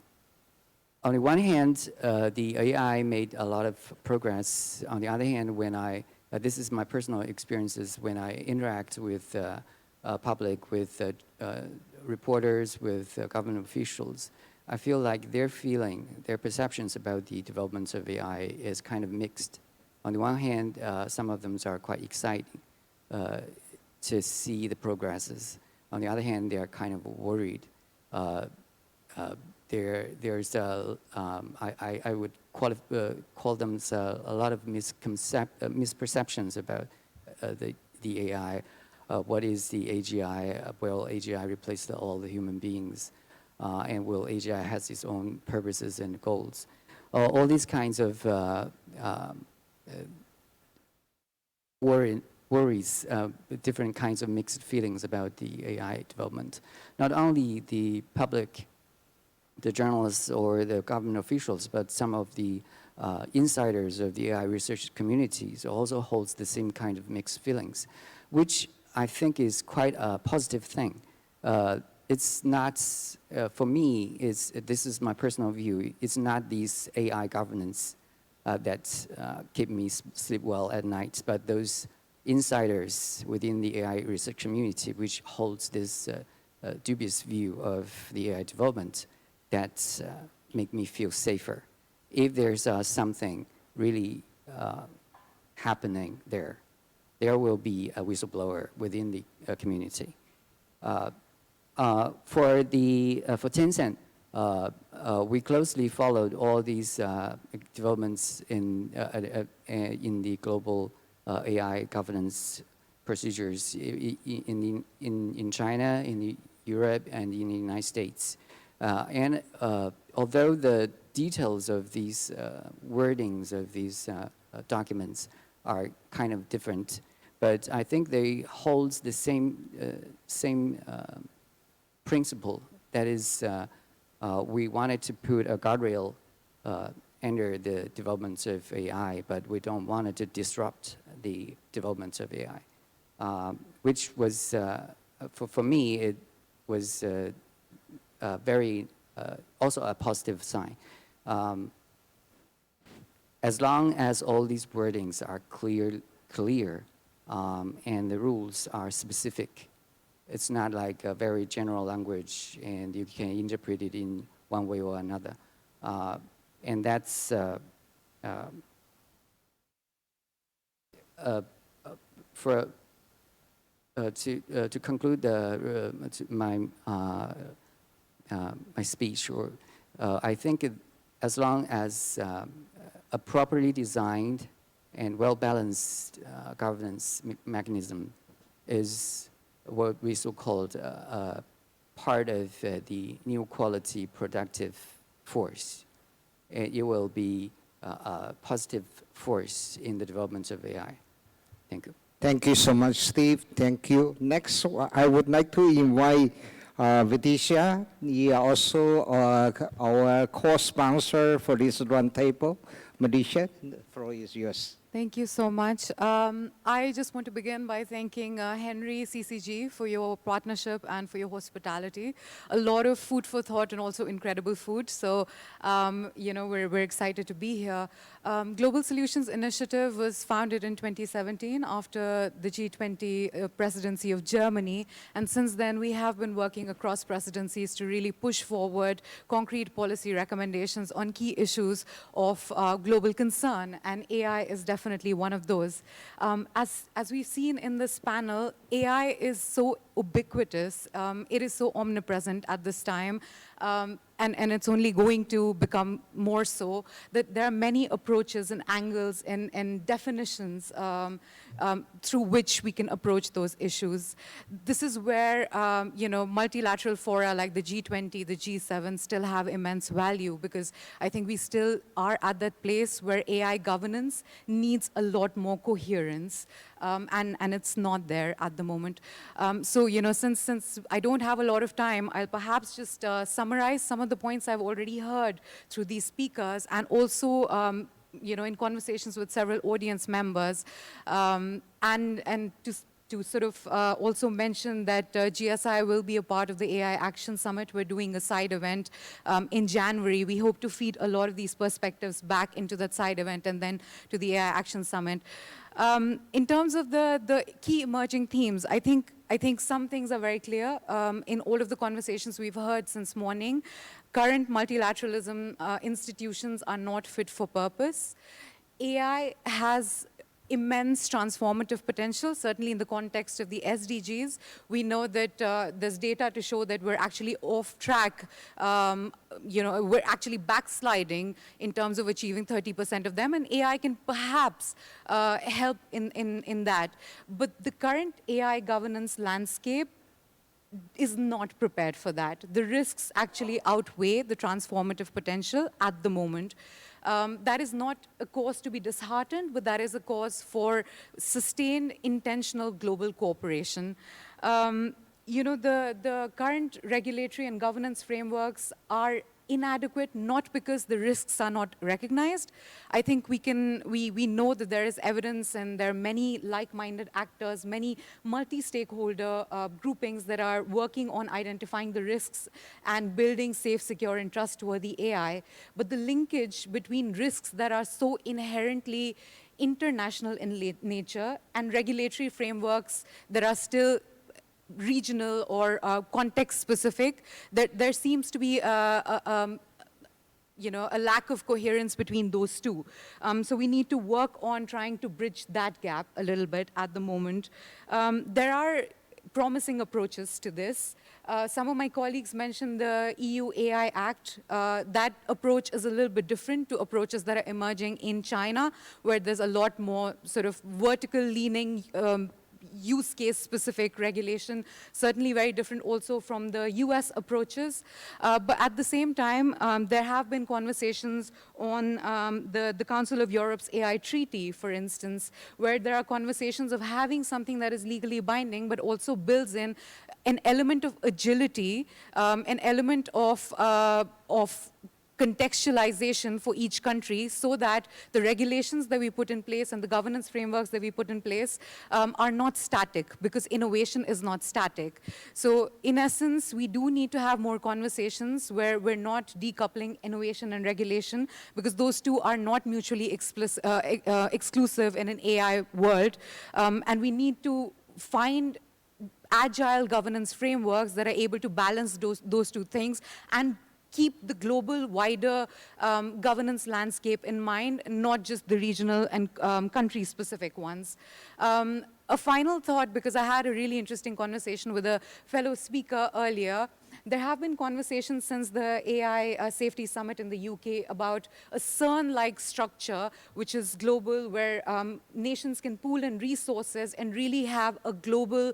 the one hand, the AI made a lot of progress. On the other hand, this is my personal experiences when I interact with public, with reporters, with government officials, I feel like their perceptions about the developments of AI is kind of mixed. On the one hand, some of them are quite exciting to see the progresses. On the other hand, they are kind of worried. There's I would call them a lot of misperceptions about the AI. What is the AGI? Will AGI replace all the human beings? And will AGI has its own purposes and goals? All these kinds of worries, different kinds of mixed feelings about the AI development. Not only the public, the journalists or the government officials, but some of the insiders of the AI research communities also holds the same kind of mixed feelings, which I think is quite a positive thing. It's not, for me, this is my personal view, it's not these AI governance that keep me sleep well at night, but those insiders within the AI research community which holds this dubious view of the AI development that make me feel safer. If there's something really happening there, there will be a whistleblower within the community. For Tencent, we closely followed all these developments in the global AI governance procedures in China, in Europe, and in the United States. And although the details of these wordings of these documents are kind of different, but I think they hold the same principle. That is, we wanted to put a guardrail under the developments of AI, but we don't want it to disrupt the developments of AI, which was, for me, it was very, also a positive sign. As long as all these wordings are clear, and the rules are specific, it's not like a very general language and you can interpret it in one way or another. And that's to conclude my speech, I think as long as a properly designed and well-balanced governance mechanism is what we so-called part of the new quality productive force, it will be a positive force in the development of AI. Thank you. Thank you so much, Steve. Thank you. Next, I would like to invite Vidisha. You are also our co-sponsor for this roundtable. Vidisha, the floor is yours. Thank you so much. I just want to begin by thanking Henry, CCG, for your partnership and for your hospitality. A lot of food for thought and also incredible food. So, you know, we're excited to be here. Global Solutions Initiative was founded in 2017 after the G20 presidency of Germany. And since then, we have been working across presidencies to really push forward concrete policy recommendations on key issues of global concern. And AI is definitely one of those. As we've seen in this panel, AI is so ubiquitous. It is so omnipresent at this time. And it's only going to become more so, that there are many approaches and angles and definitions through which we can approach those issues. This is where, you know, multilateral fora like the G20, the G7 still have immense value, because I think we still are at that place where AI governance needs a lot more coherence. And it's not there at the moment. So, you know, since I don't have a lot of time, I'll perhaps just summarize some of the points I've already heard through these speakers, and also, you know, in conversations with several audience members, and to to sort of also mention that GSI will be a part of the AI Action Summit. We're doing a side event in January. We hope to feed a lot of these perspectives back into that side event and then to the AI Action Summit. In terms of the key emerging themes, I think some things are very clear in all of the conversations we've heard since morning. Current multilateralism institutions are not fit for purpose. AI has immense transformative potential, certainly in the context of the SDGs. We know that there's data to show that we're actually off track, we're actually backsliding in terms of achieving 30% of them, and AI can perhaps help in that. But the current AI governance landscape is not prepared for that. The risks actually outweigh the transformative potential at the moment. That is not a cause to be disheartened, but that is a cause for sustained, intentional global cooperation. The current regulatory and governance frameworks are inadequate, not because the risks are not recognized. I think we know that there is evidence and there are many like-minded actors, many multi-stakeholder groupings that are working on identifying the risks and building safe, secure, and trustworthy AI. But the linkage between risks that are so inherently international in nature and regulatory frameworks that are still regional or context-specific, there seems to be a lack of coherence between those two. So we need to work on trying to bridge that gap a little bit at the moment. There are promising approaches to this. Some of my colleagues mentioned the EU AI Act. That approach is a little bit different to approaches that are emerging in China, where there's a lot more sort of vertical leaning use case specific regulation, certainly very different also from the US approaches. But at the same time, there have been conversations on the Council of Europe's AI Treaty, for instance, where there are conversations of having something that is legally binding, but also builds in an element of agility, an element of contextualization for each country so that the regulations that we put in place and the governance frameworks that we put in place are not static, because innovation is not static. So in essence, we do need to have more conversations where we're not decoupling innovation and regulation, because those two are not mutually exclusive in an AI world. And we need to find agile governance frameworks that are able to balance those two things and keep the global, wider governance landscape in mind, not just the regional and country-specific ones. A final thought, because I had a really interesting conversation with a fellow speaker earlier. There have been conversations since the AI Safety Summit in the UK about a CERN-like structure, which is global, where nations can pool in resources and really have a global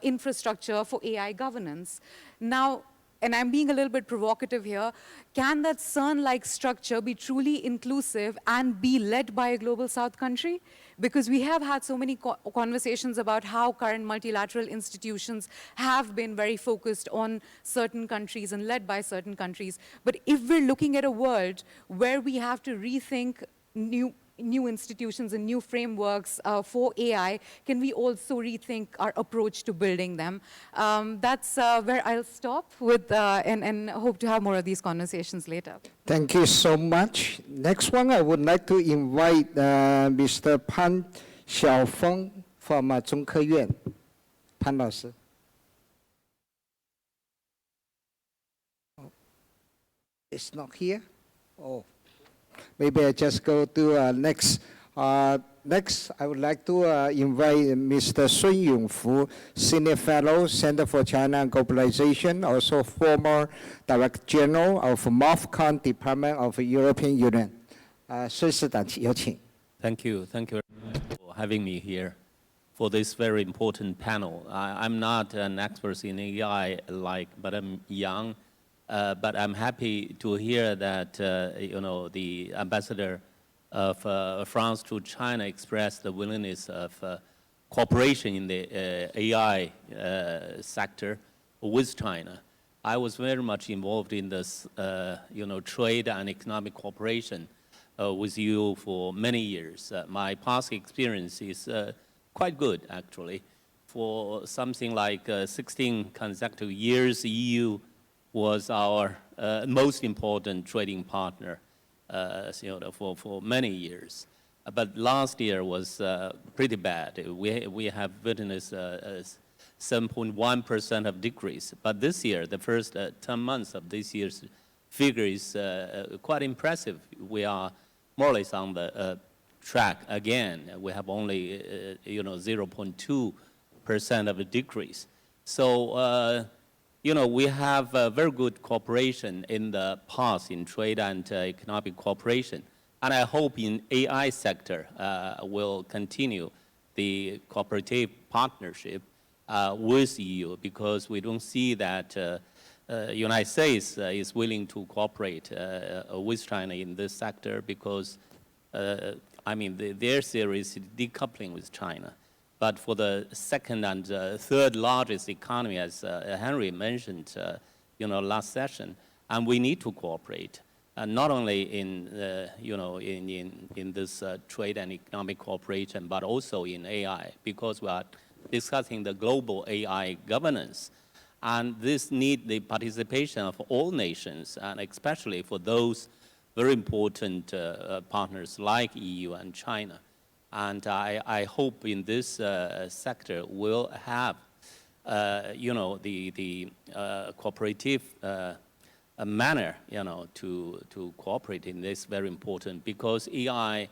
infrastructure for AI governance. Now, and I'm being a little bit provocative here, can that CERN-like structure be truly inclusive and be led by a global South country? Because we have had so many conversations about how current multilateral institutions have been very focused on certain countries and led by certain countries. But if we're looking at a world where we have to rethink new institutions and new frameworks for AI, can we also rethink our approach to building them? That's where I'll stop with and hope to have more of these conversations later. Thank you so much. Next one, I would like to invite Mr. Pan Xiaofeng from 中科院. Pan 老师. It's not here? Oh. Maybe I just go to next. Next, I would like to invite Mr. Sun Yongfu, Senior Fellow, Center for China and Globalization, also former Director General of MOFCON Department of the European Union. Sun 市长，有请。 Thank you very much for having me here for this very important panel. I'm not an expert in AI, but I'm young. But I'm happy to hear that the ambassador of France to China expressed the willingness of cooperation in the AI sector with China. I was very much involved in this, trade and economic cooperation with you for many years. My past experience is quite good, actually. for something like 16 consecutive years, EU was our most important trading partner for many years. But last year was pretty bad. We have witnessed 7.1% of decrease. But this year, the first 10 months of this year's figure is quite impressive. We are more or less on the track again. We have only 0.2% of a decrease. So we have very good cooperation in the past in trade and economic cooperation. And I hope in AI sector will continue the cooperative partnership with EU, because we don't see that United States is willing to cooperate with China in this sector, because their theory is decoupling with China. But for the second and third largest economy, as Henry mentioned, last session, and we need to cooperate, not only in in this trade and economic cooperation, but also in AI, because we are discussing the global AI governance, and this needs the participation of all nations, and especially for those very important partners like EU and China. And I hope in this sector we'll have, the cooperative manner, to cooperate in this very important, because AI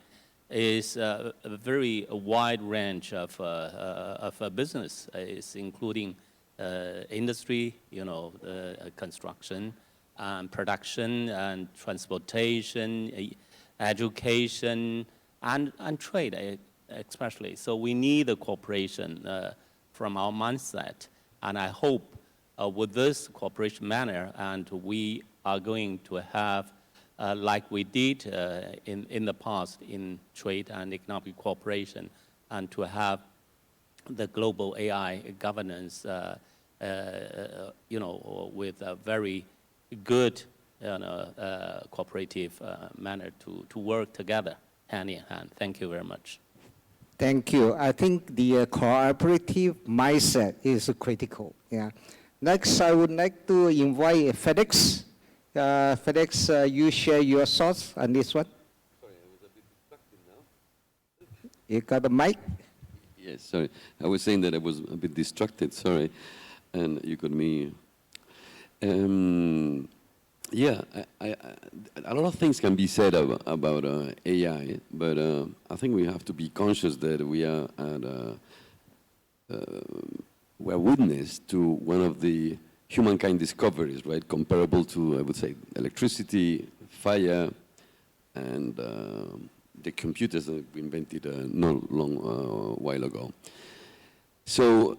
is a very wide range of business, is including industry, construction, and production, and transportation, education, and trade, especially. So we need a cooperation from our mindset, and I hope with this cooperation manner, and we are going to have, like we did in the past in trade and economic cooperation, and to have the global AI governance, with a very good cooperative manner to work together hand in hand. Thank you very much. Thank you. I think the cooperative mindset is critical. Yeah. Next, I would like to invite Felix. Felix, you share your thoughts on this one. Sorry, I was a bit distracted now. You got the mic? Yes, sorry. I was saying that I was a bit distracted, sorry. And you got me. Yeah, a lot of things can be said about AI, but I think we have to be conscious that we are we're witness to one of the humankind discoveries, right? Comparable to, I would say, electricity, fire, and the computers that we invented not long while ago. So,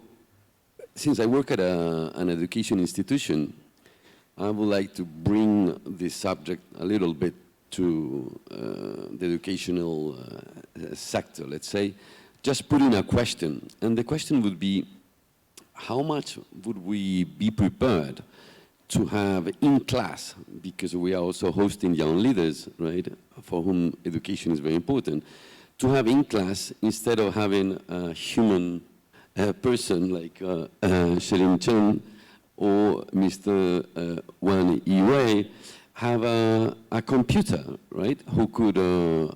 since I work at an education institution, I would like to bring this subject a little bit to the educational sector, let's say, just putting a question. And the question would be, how much would we be prepared to have in class, because we are also hosting young leaders, right, for whom education is very important, to have in class, instead of having a human person like Shelin Chen or Mr. Wang Yiwei, have a computer, right, who could, to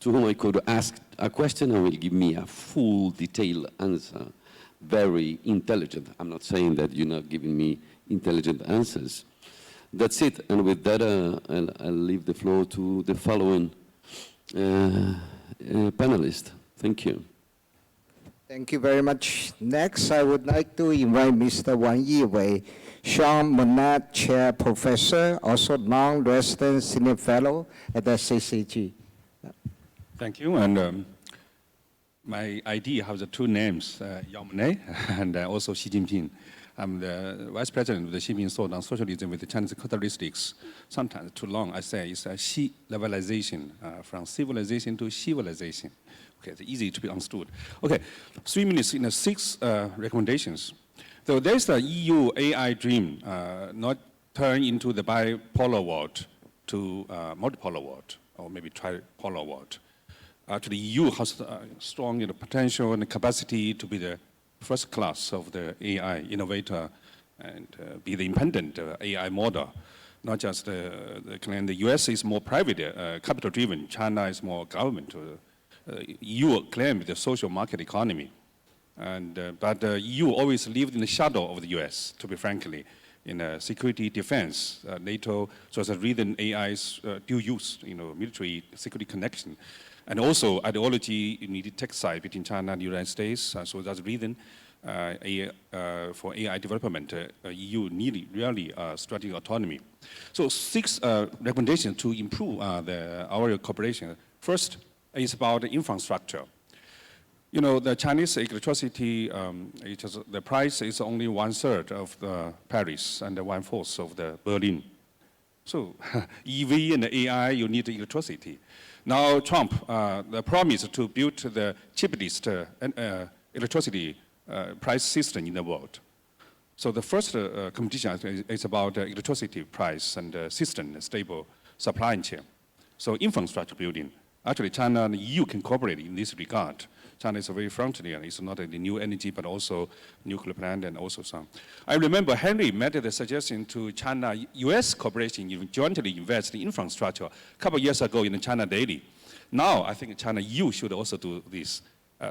whom I could ask a question and will give me a full detailed answer, very intelligent. I'm not saying that you're not giving me intelligent answers. That's it. And with that, I'll leave the floor to the following panelist. Thank you. Thank you very much. Next, I would like to invite Mr. Wang Yiwei, Sean Monat Chair Professor, also non-resident Senior Fellow at the CCG. Thank you. And my ID has the two names, Yao Monet and also Xi Jinping. I'm the Vice President of the Xinping Thought on Socialism with the Chinese characteristics. Sometimes too long, I say it's a Xi levelization, from civilization to civilization. Okay, it's easy to be understood. Okay, 3 minutes in 6 recommendations. So there's the EU AI dream, not turn into the bipolar world to multipolar world, or maybe tripolar world. The EU has strong potential and capacity to be the first class of the AI innovator and be the independent AI model. Not just the claim the US is more private, capital driven, China is more government. EU claim the social market economy. But EU always lived in the shadow of the US, to be frankly, in security defense, NATO, so as a reason AI's dual use, military security connection. And also ideology in the tech side between China and the United States, so that's the reason for AI development, EU need really strategic autonomy. So 6 recommendations to improve our cooperation. First is about the infrastructure. The Chinese electricity, the price is only 1/3 of the Paris and 1/4 of the Berlin. So EV and AI, you need electricity. Now Trump, the promise to build the cheapest electricity price system in the world. So the first competition is about electricity price and system, stable supply chain. So infrastructure building. Actually, China and EU can cooperate in this regard. China is a very frontier. It's not only new energy, but also nuclear plant and also some. I remember Henry made the suggestion to China-US cooperation jointly invest in infrastructure a couple of years ago in the China Daily. Now, I think China-EU should also do this.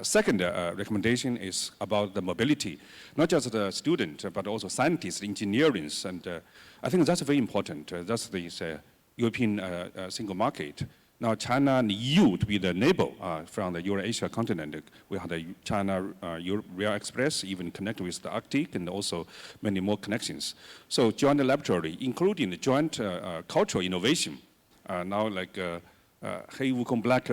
Second recommendation is about the mobility, not just the student, but also scientists, engineers, and I think that's very important. That's the European single market. Now, China and EU to be the neighbor from the Eurasia continent. We have the China-Europe Rail Express, even connected with the Arctic, and also many more connections. So joint laboratory, including the joint cultural innovation. Now, like Hei Wukong Black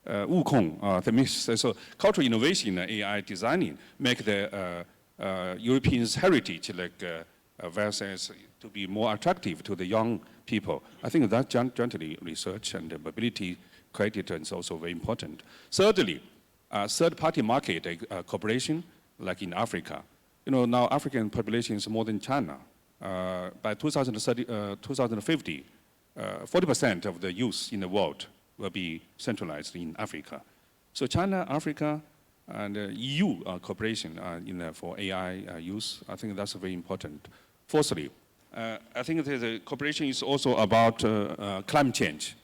Wukong, so cultural innovation, AI designing, make the Europeans' heritage like versus to be more attractive to the young people. I think that jointly research and mobility credit is also very important. Thirdly, third-party market cooperation, like in Africa. Now African population is more than China. By 2050, 40% of the youth in the world will be centralized in Africa. So China, Africa, and EU cooperation for AI use, I think that's very important. Fourthly, I think the cooperation is also about climate change.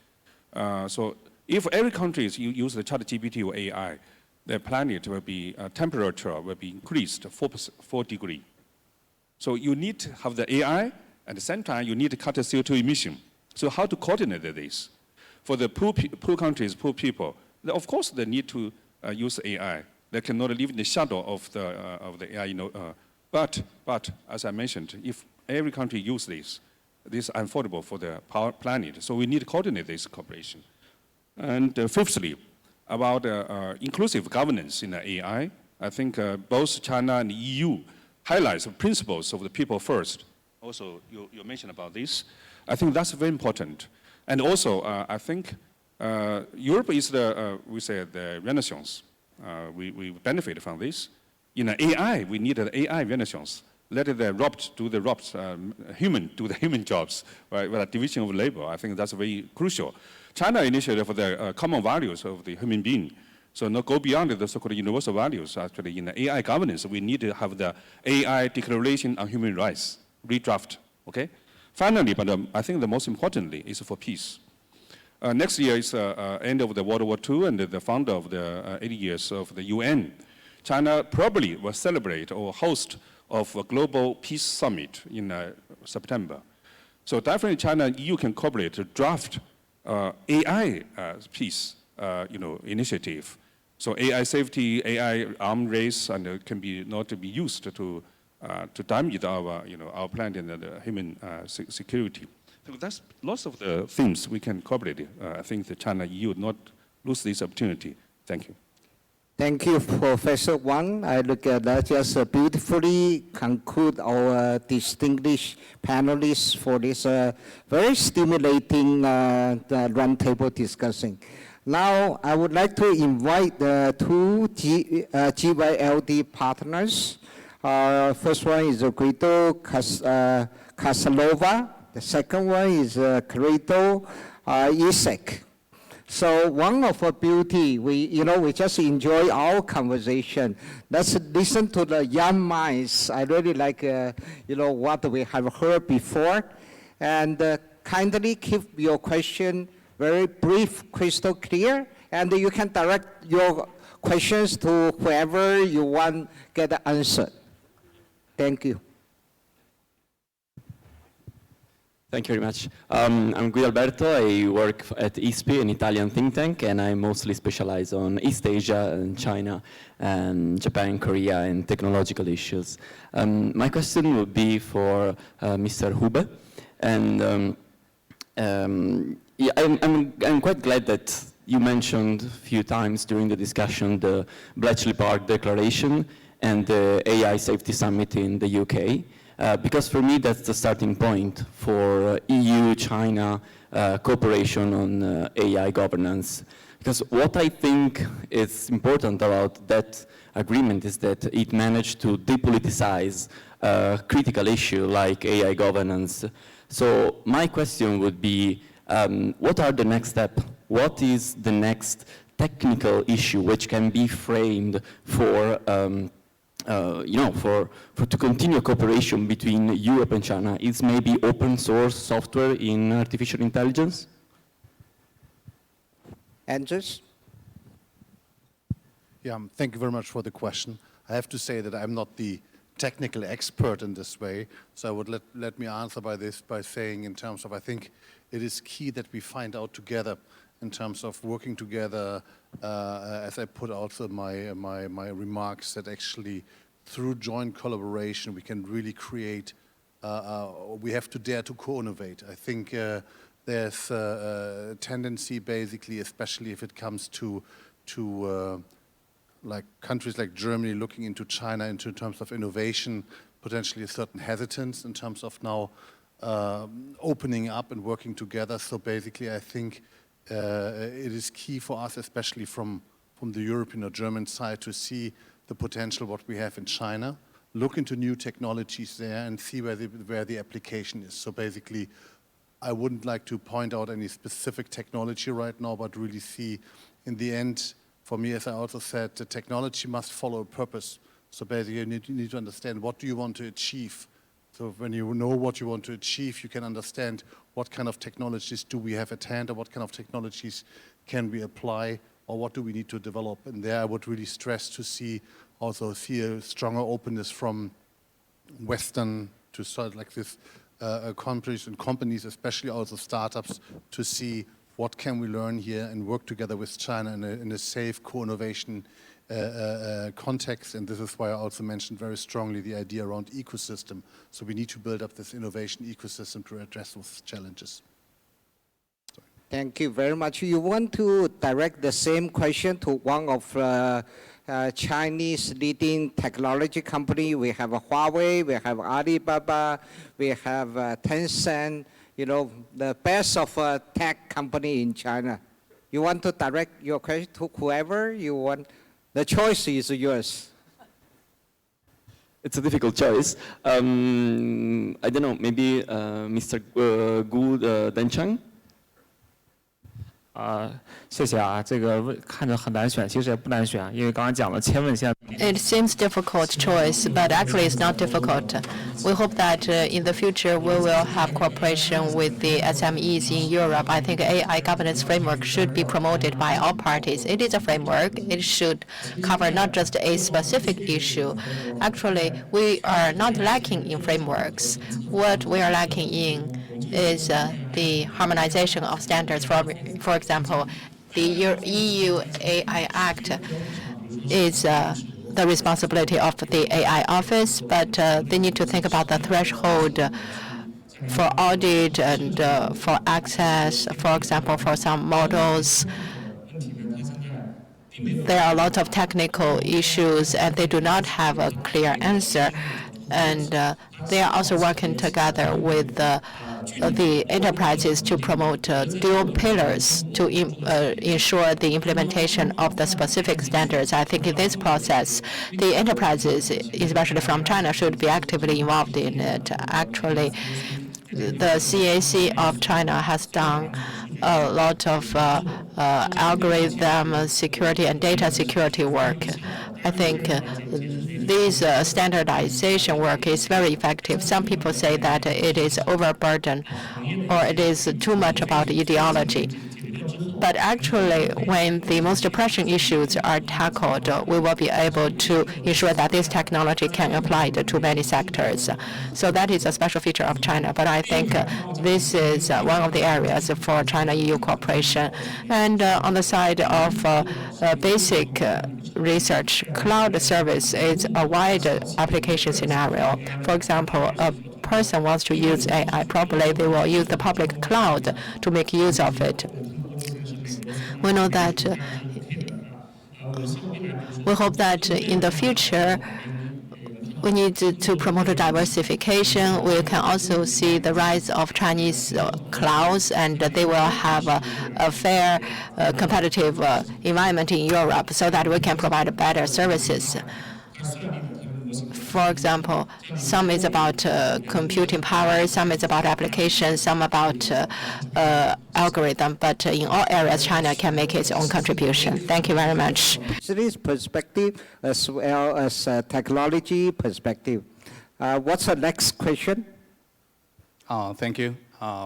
So if every country use the ChatGPT or AI, the planet will be, temperature will be increased 4 degrees. So you need to have the AI, at the same time you need to cut the CO2 emission. So how to coordinate this? For the poor countries, poor people, of course they need to use AI. They cannot live in the shadow of the AI, But as I mentioned, if every country use this is unaffordable for the planet. So we need to coordinate this cooperation. And fifthly, about inclusive governance in the AI, I think both China and the EU highlights the principles of the people first. Also, you mentioned about this. I think that's very important. And also, I think Europe is the renaissance. We benefit from this. In AI, we need an AI renaissance. Let the robots do the robots, human do the human jobs, right? With a division of labor. I think that's very crucial. China initiated for the common values of the human being. So not go beyond the so-called universal values. Actually, in the AI governance, we need to have the AI Declaration on Human Rights redraft. Okay. Finally, but I think the most importantly is for peace. Next year is end of the World War II and the founder of the 80 years of the UN. China probably will celebrate or host of a global peace summit in September. So definitely China and EU can cooperate to draft AI peace initiative. So AI safety, AI arms race, and can be not to be used to damage our planet and the human security. So that's lots of the themes we can cooperate. I think the China EU would not lose this opportunity. Thank you. Thank you, Professor Wang. I look at that just beautifully conclude our distinguished panelists for this very stimulating roundtable discussion. Now, I would like to invite the two GYLD partners. First one is Guido Casanova. The second one is Credo Isaac. So one of our beauty, we just enjoy our conversation. Let's listen to the young minds. I really like, what we have heard before. And kindly keep your question very brief, crystal clear, and you can direct your questions to whoever you want get answered. Thank you. Thank you very much. I'm Guido Alberto. I work at ISPI, an Italian think tank, and I mostly specialize on East Asia and China and Japan, Korea, and technological issues. My question would be for Mr. Hube. And yeah, I'm quite glad that you mentioned a few times during the discussion the Bletchley Park Declaration and the AI Safety Summit in the UK. Because for me, that's the starting point for EU-China cooperation on AI governance. Because what I think is important about that agreement is that it managed to depoliticize a critical issue like AI governance. So my question would be, what are the next steps? What is the next technical issue which can be framed for to continue cooperation between Europe and China? Is maybe open source software in artificial intelligence? Andrews? Yeah, thank you very much for the question. I have to say that I'm not the technical expert in this way, so I would let me answer by saying in terms of, I think it is key that we find out together in terms of working together, as I put also my remarks, that actually through joint collaboration we can really create, we have to dare to co-innovate. I think there's a tendency basically, especially if it comes to like countries like Germany looking into China in terms of innovation, potentially a certain hesitance in terms of now opening up and working together. So basically I think it is key for us, especially from the European or German side, to see the potential what we have in China, look into new technologies there and see where the application is. So basically, I wouldn't like to point out any specific technology right now, but really see in the end, for me, as I also said, the technology must follow a purpose. So basically, you need to understand what do you want to achieve. So when you know what you want to achieve, you can understand what kind of technologies do we have at hand, or what kind of technologies can we apply, or what do we need to develop. And there I would really stress to see a stronger openness from Western to sort of like this countries and companies, especially also startups, to see what can we learn here and work together with China in a safe co-innovation context. And this is why I also mentioned very strongly the idea around ecosystem. So we need to build up this innovation ecosystem to address those challenges. Thank you very much. You want to direct the same question to one of Chinese leading technology company. We have Huawei, we have Alibaba, we have Tencent, the best of tech company in China. You want to direct your question to whoever you want. The choice is yours. It's a difficult choice. I don't know, maybe Mr. Gu Denchang? 谢谢啊，这个看着很难选，其实也不难选，因为刚刚讲了，千问现在。It seems difficult choice, but actually it's not difficult. We hope that in the future we will have cooperation with the SMEs in Europe. I think AI governance framework should be promoted by all parties. It is a framework. It should cover not just a specific issue. Actually, we are not lacking in frameworks. What we are lacking in is the harmonization of standards. For example, the EU AI Act is the responsibility of the AI office, but they need to think about the threshold for audit and for access. For example, for some models, there are a lot of technical issues and they do not have a clear answer. And they are also working together with the enterprises to promote dual pillars to ensure the implementation of the specific standards. I think in this process, the enterprises, especially from China, should be actively involved in it. Actually, the CAC of China has done a lot of algorithm security and data security work. I think this standardization work is very effective. Some people say that it is overburdened or it is too much about ideology. But actually, when the most pressing issues are tackled, we will be able to ensure that this technology can apply to many sectors. So that is a special feature of China. But I think this is one of the areas for China-EU cooperation. And on the side of basic research, cloud service is a wide application scenario. For example, a person wants to use AI, probably they will use the public cloud to make use of it. We know that we hope that in the future we need to promote diversification. We can also see the rise of Chinese clouds, and they will have a fair, competitive environment in Europe so that we can provide better services. For example, some is about computing power, some is about applications, some about algorithm. But in all areas, China can make its own contribution. Thank you very much. Business perspective as well as technology perspective. What's the next question? Thank you.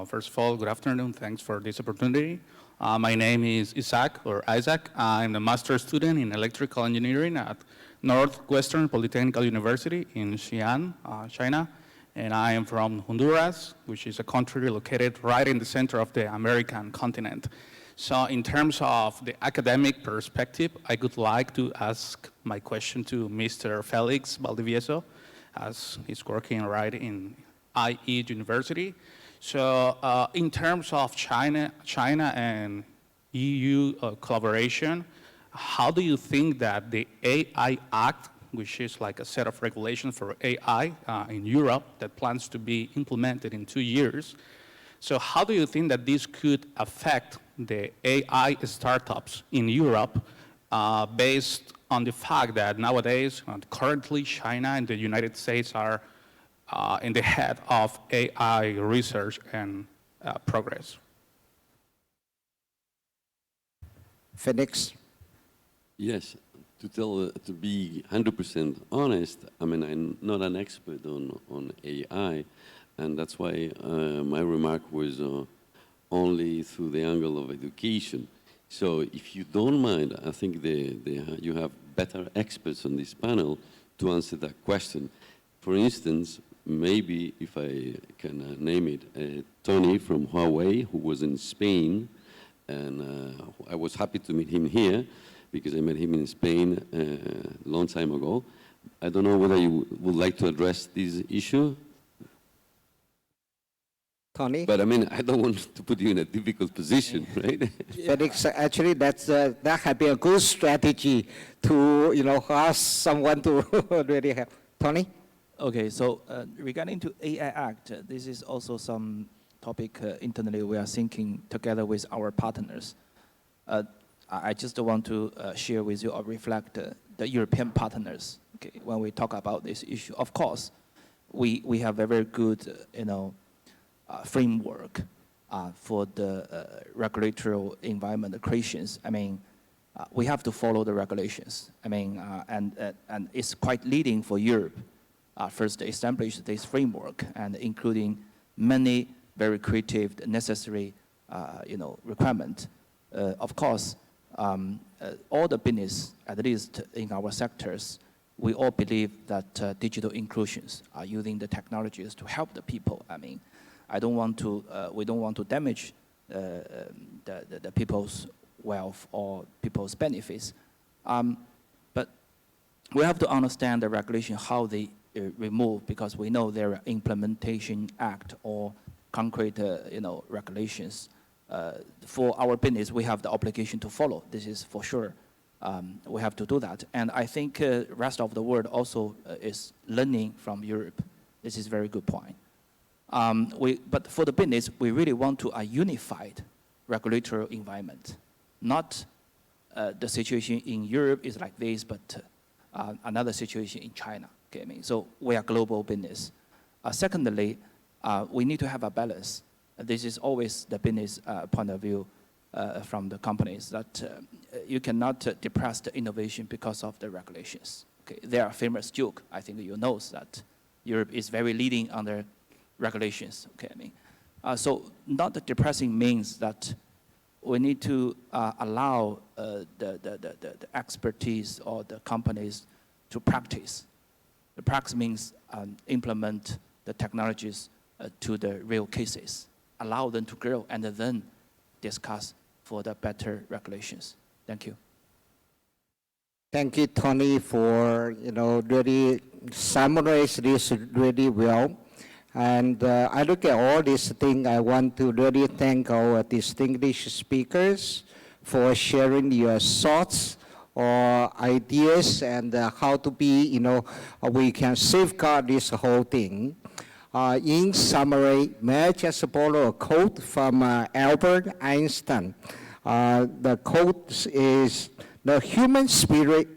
First of all, good afternoon. Thanks for this opportunity. My name is Isaac. I'm a master's student in electrical engineering at Northwestern Polytechnical University in Xi'an, China. And I am from Honduras, which is a country located right in the center of the American continent. So in terms of the academic perspective, I would like to ask my question to Mr. Felix Valdivieso, as he's working right in IE University. So in terms of China and EU collaboration, how do you think that the AI Act, which is like a set of regulations for AI in Europe that plans to be implemented in 2 years, so how do you think that this could affect the AI startups in Europe based on the fact that nowadays, currently China and the United States are in the head of AI research and progress? Felix. Yes, to be 100% honest, I mean, I'm not an expert on AI, and that's why my remark was only through the angle of education. So if you don't mind, I think you have better experts on this panel to answer that question. For instance, maybe if I can name it, Tony from Huawei, who was in Spain, and I was happy to meet him here, because I met him in Spain a long time ago. I don't know whether you would like to address this issue. Tony? But I mean, I don't want to put you in a difficult position, right? Felix, actually, that had been a good strategy to, ask someone to really help. Tony? Okay, so regarding to AI Act, this is also some topic internally we are thinking together with our partners. I just want to share with you or reflect the European partners. Okay, when we talk about this issue, of course, we have a very good, framework for the regulatory environment creations. I mean, we have to follow the regulations. I mean, and it's quite leading for Europe. First, establish this framework, and including many very creative, necessary, requirements. Of course. All the business, at least in our sectors, we all believe that digital inclusions are using the technologies to help the people. I mean, we don't want to damage the people's wealth or people's benefits. But we have to understand the regulation, how they remove, because we know there are implementation act or concrete, regulations. For our business, we have the obligation to follow. This is for sure. We have to do that. And I think the rest of the world also is learning from Europe. This is a very good point. But for the business, we really want to a unified regulatory environment. Not the situation in Europe is like this, but another situation in China. Okay, I mean, so we are global business. Secondly, we need to have a balance. This is always the business point of view from the companies, that you cannot depress the innovation because of the regulations. Okay, there are famous joke. I think you know that Europe is very leading on the regulations. Okay, I mean, so not depressing means that we need to allow the expertise or the companies to practice. The practice means implement the technologies to the real cases, allow them to grow, and then discuss for the better regulations. Thank you. Thank you, Tony, for really summarize this really well. And I look at all these things. I want to really thank our distinguished speakers for sharing your thoughts or ideas and how to be, we can safeguard this whole thing. In summary, may I just borrow a quote from Albert Einstein? The quote is, "The human spirit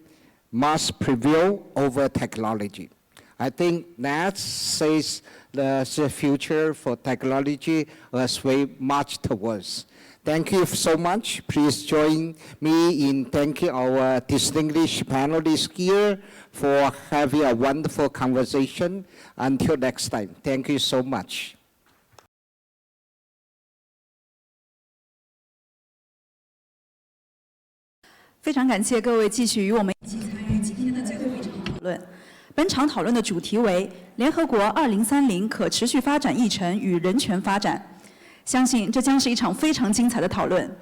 must prevail over technology." I think that says the future for technology as we march towards. Thank you so much. Please join me in thanking our distinguished panelists here for having a wonderful conversation. Until next time, thank you so much. 非常感谢各位继续与我们一起参与今天的最后一场讨论。本场讨论的主题为联合国2030可持续发展议程与人权发展。相信这将是一场非常精彩的讨论。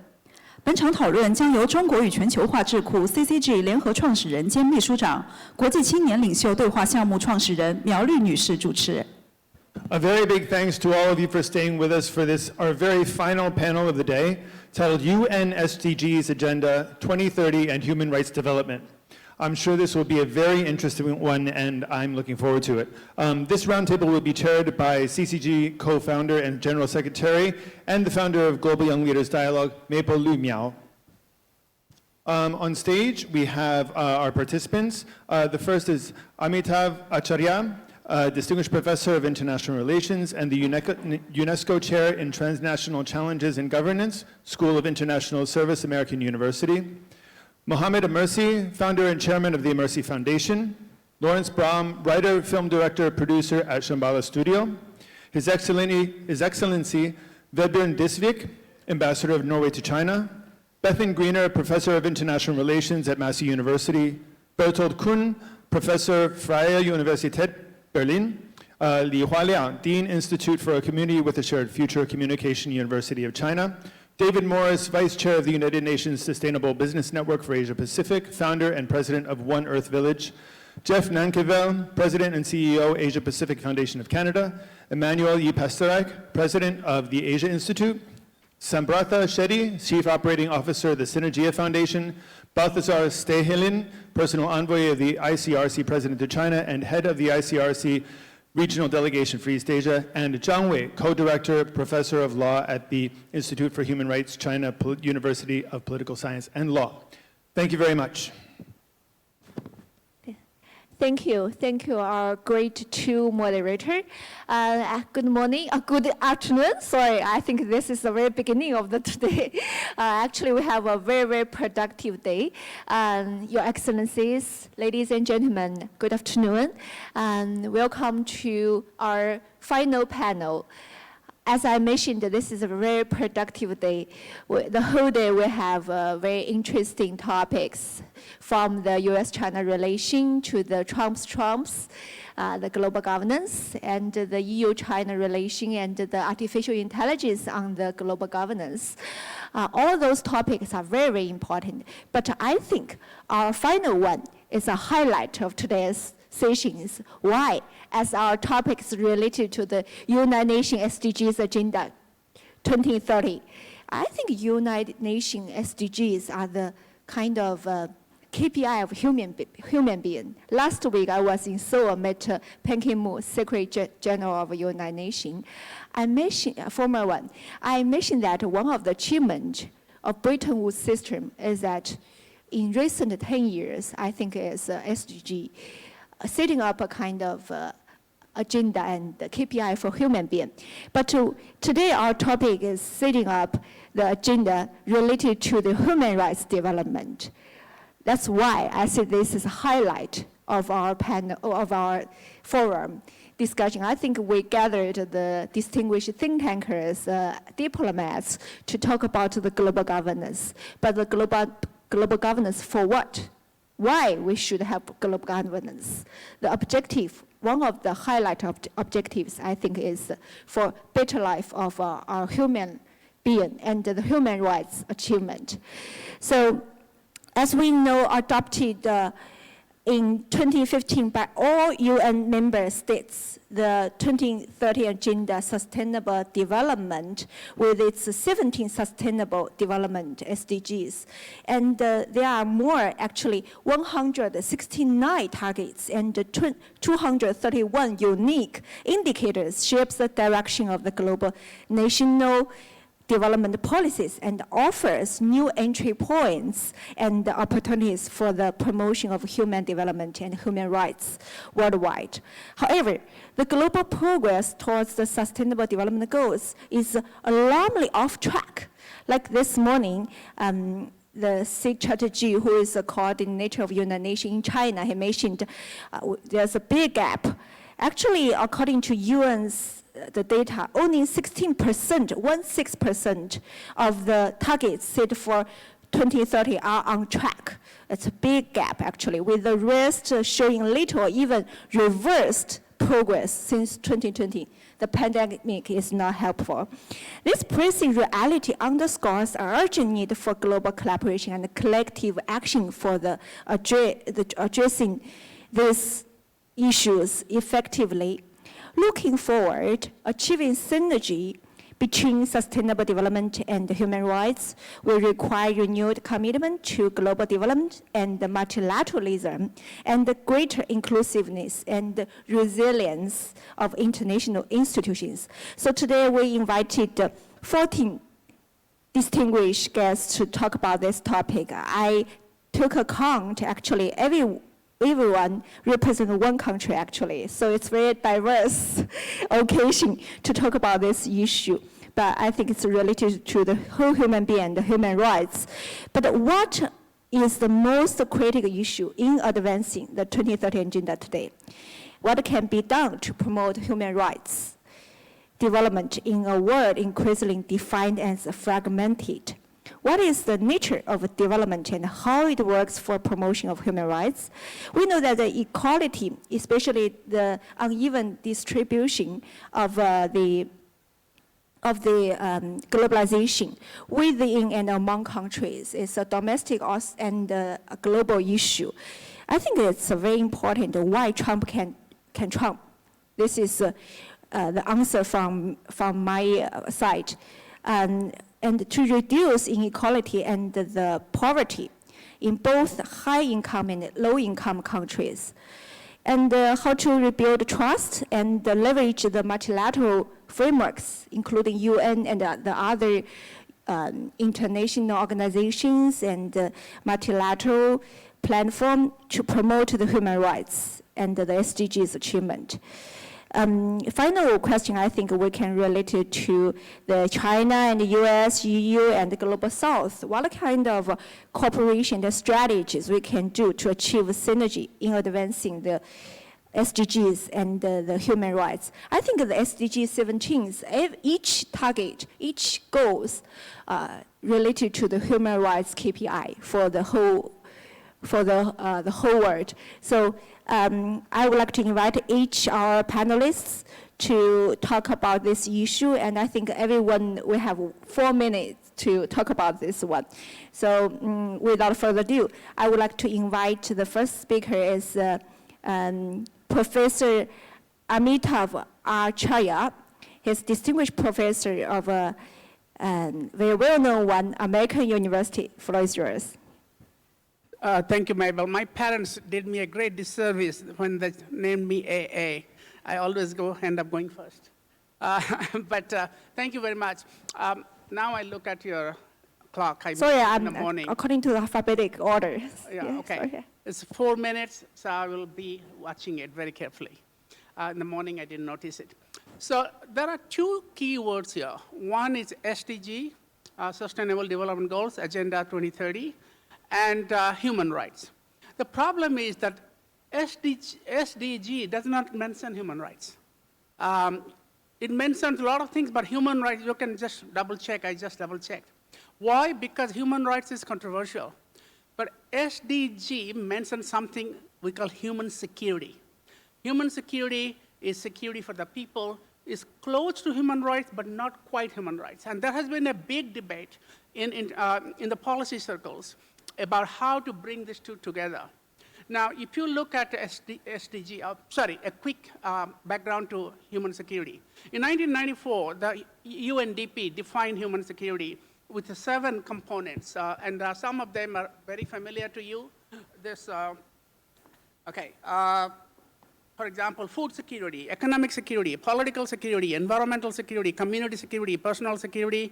本场讨论将由中国与全球化智库 CCG 联合创始人兼秘书长、国际青年领袖对话项目创始人苗绿女士主持。A very big thanks to all of you for staying with us for this, our very final panel of the day, titled UN SDGs Agenda 2030 and Human Rights Development. I'm sure this will be a very interesting one, and I'm looking forward to it. This roundtable will be chaired by CCG co-founder and general secretary, and the founder of Global Young Leaders Dialogue, Maple Lu Miao. On stage, we have our participants. The first is Amitav Acharya, Distinguished Professor of International Relations and the UNESCO Chair in Transnational Challenges in Governance, School of International Service, American University. Mohammed Amersi, founder and chairman of the Amersi Foundation. Lawrence Brahm, writer, film director, producer at Shambhala Studio. His Excellency Vebjørn Disvik, ambassador of Norway to China. Bethan Greener, professor of international relations at Massey University. Bertold Kuhn, professor, Freie Universität Berlin. Li Hualiang, Dean, Institute for a Community with a Shared Future, Communication University of China. David Morris, Vice Chair of the United Nations Sustainable Business Network for Asia Pacific, founder and president of One Earth Village. Jeff Nankevel, President and CEO, Asia Pacific Foundation of Canada. Emmanuel E. Pasterak, President of the Asia Institute. Sambratha Shetty, Chief Operating Officer of the Synergia Foundation. Balthazar Stehelin, Personal Envoy of the ICRC President to China and Head of the ICRC Regional Delegation for East Asia, and Zhang Wei, Co-Director, Professor of Law at the Institute for Human Rights, China University of Political Science and Law. Thank you very much. Thank you, our great two moderator. Good morning, good afternoon. Sorry, I think this is the very beginning of the today. Actually, we have a very, very productive day. Your Excellencies, ladies and gentlemen, good afternoon, and welcome to our final panel. As I mentioned, this is a very productive day. The whole day we have very interesting topics, from the U.S.-China relation to the Trump's, the global governance, and the EU-China relation and the artificial intelligence on the global governance. All those topics are very, very important. But I think our final one is a highlight of today's sessions. Why? As our topics related to the United Nations SDGs Agenda 2030. I think United Nations SDGs are the kind of KPI of human being. Last week I was in Seoul, met Ban Ki-moon, Secretary General of United Nations. I mentioned former one. I mentioned that one of the achievements of Bretton Woods system is that in recent 10 years, I think is SDG, setting up a kind of agenda and the KPI for human being. But today our topic is setting up the agenda related to the human rights development. That's why I say this is a highlight of our panel, of our forum discussion. I think we gathered the distinguished think tankers, diplomats, to talk about the global governance. But the global governance for what? Why we should have global governance? The objective, one of the highlight objectives, I think, is for better life of our human being and the human rights achievement. So, as we know, adopted in 2015 by all UN member states, the 2030 Agenda Sustainable Development with its 17 Sustainable Development SDGs. And there are more, actually, 169 targets and 231 unique indicators shapes the direction of the global national development policies and offers new entry points and opportunities for the promotion of human development and human rights worldwide. However, the global progress towards the sustainable development goals is alarmingly off track. Like this morning, the CCG, who is the coordinator of United Nations in China, he mentioned there's a big gap. Actually, according to UN's the data, only 16% of the targets set for 2030 are on track. It's a big gap, actually, with the rest showing little or even reversed progress since 2020. The pandemic is not helpful. This pressing reality underscores an urgent need for global collaboration and collective action for addressing these issues effectively. Looking forward, achieving synergy between sustainable development and human rights will require renewed commitment to global development and multilateralism and greater inclusiveness and resilience of international institutions. So today we invited 14 distinguished guests to talk about this topic. I took account, actually, everyone represents one country, actually. So it's very diverse occasion to talk about this issue. But I think it's related to the whole human being and the human rights. But what is the most critical issue in advancing the 2030 Agenda today? What can be done to promote human rights development in a world increasingly defined as fragmented? What is the nature of development and how it works for promotion of human rights? We know that the equality, especially the uneven distribution of the globalization within and among countries is a domestic and a global issue. I think it's very important why Trump can Trump. This is the answer from my side. And to reduce inequality and the poverty in both high-income and low-income countries. And how to rebuild trust and leverage the multilateral frameworks, including UN and the other international organizations and multilateral platform to promote the human rights and the SDGs achievement. Final question, I think we can relate it to the China and the US, EU, and the Global South. What kind of cooperation, the strategies we can do to achieve synergy in advancing the SDGs and the human rights? I think the SDG 17, each target, each goals related to the human rights KPI for the whole world. So I would like to invite each our panelists to talk about this issue, and I think everyone will have 4 minutes to talk about this one. So without further ado, I would like to invite the first speaker is Professor Amitav Acharya. He's distinguished professor of a very well-known one, American University. Floor is yours. Thank you, Mabel. My parents did me a great disservice when they named me AA. I always end up going first. But thank you very much. Now I look at your clock. Sorry, in the morning. According to the alphabetic order. Yeah, yes, okay. Okay. It's 4 minutes, so I will be watching it very carefully. In the morning, I didn't notice it. So there are two key words here. One is SDG, Sustainable Development Goals, Agenda 2030, and human rights. The problem is that SDG does not mention human rights. It mentions a lot of things, but human rights, you can just double check. I just double checked. Why? Because human rights is controversial. But SDG mentions something we call human security. Human security is security for the people, is close to human rights, but not quite human rights. And there has been a big debate in the policy circles about how to bring these two together. Now, if you look at SDG, a quick background to human security. In 1994, the UNDP defined human security with 7 components, and some of them are very familiar to you. This, for example, food security, economic security, political security, environmental security, community security, personal security,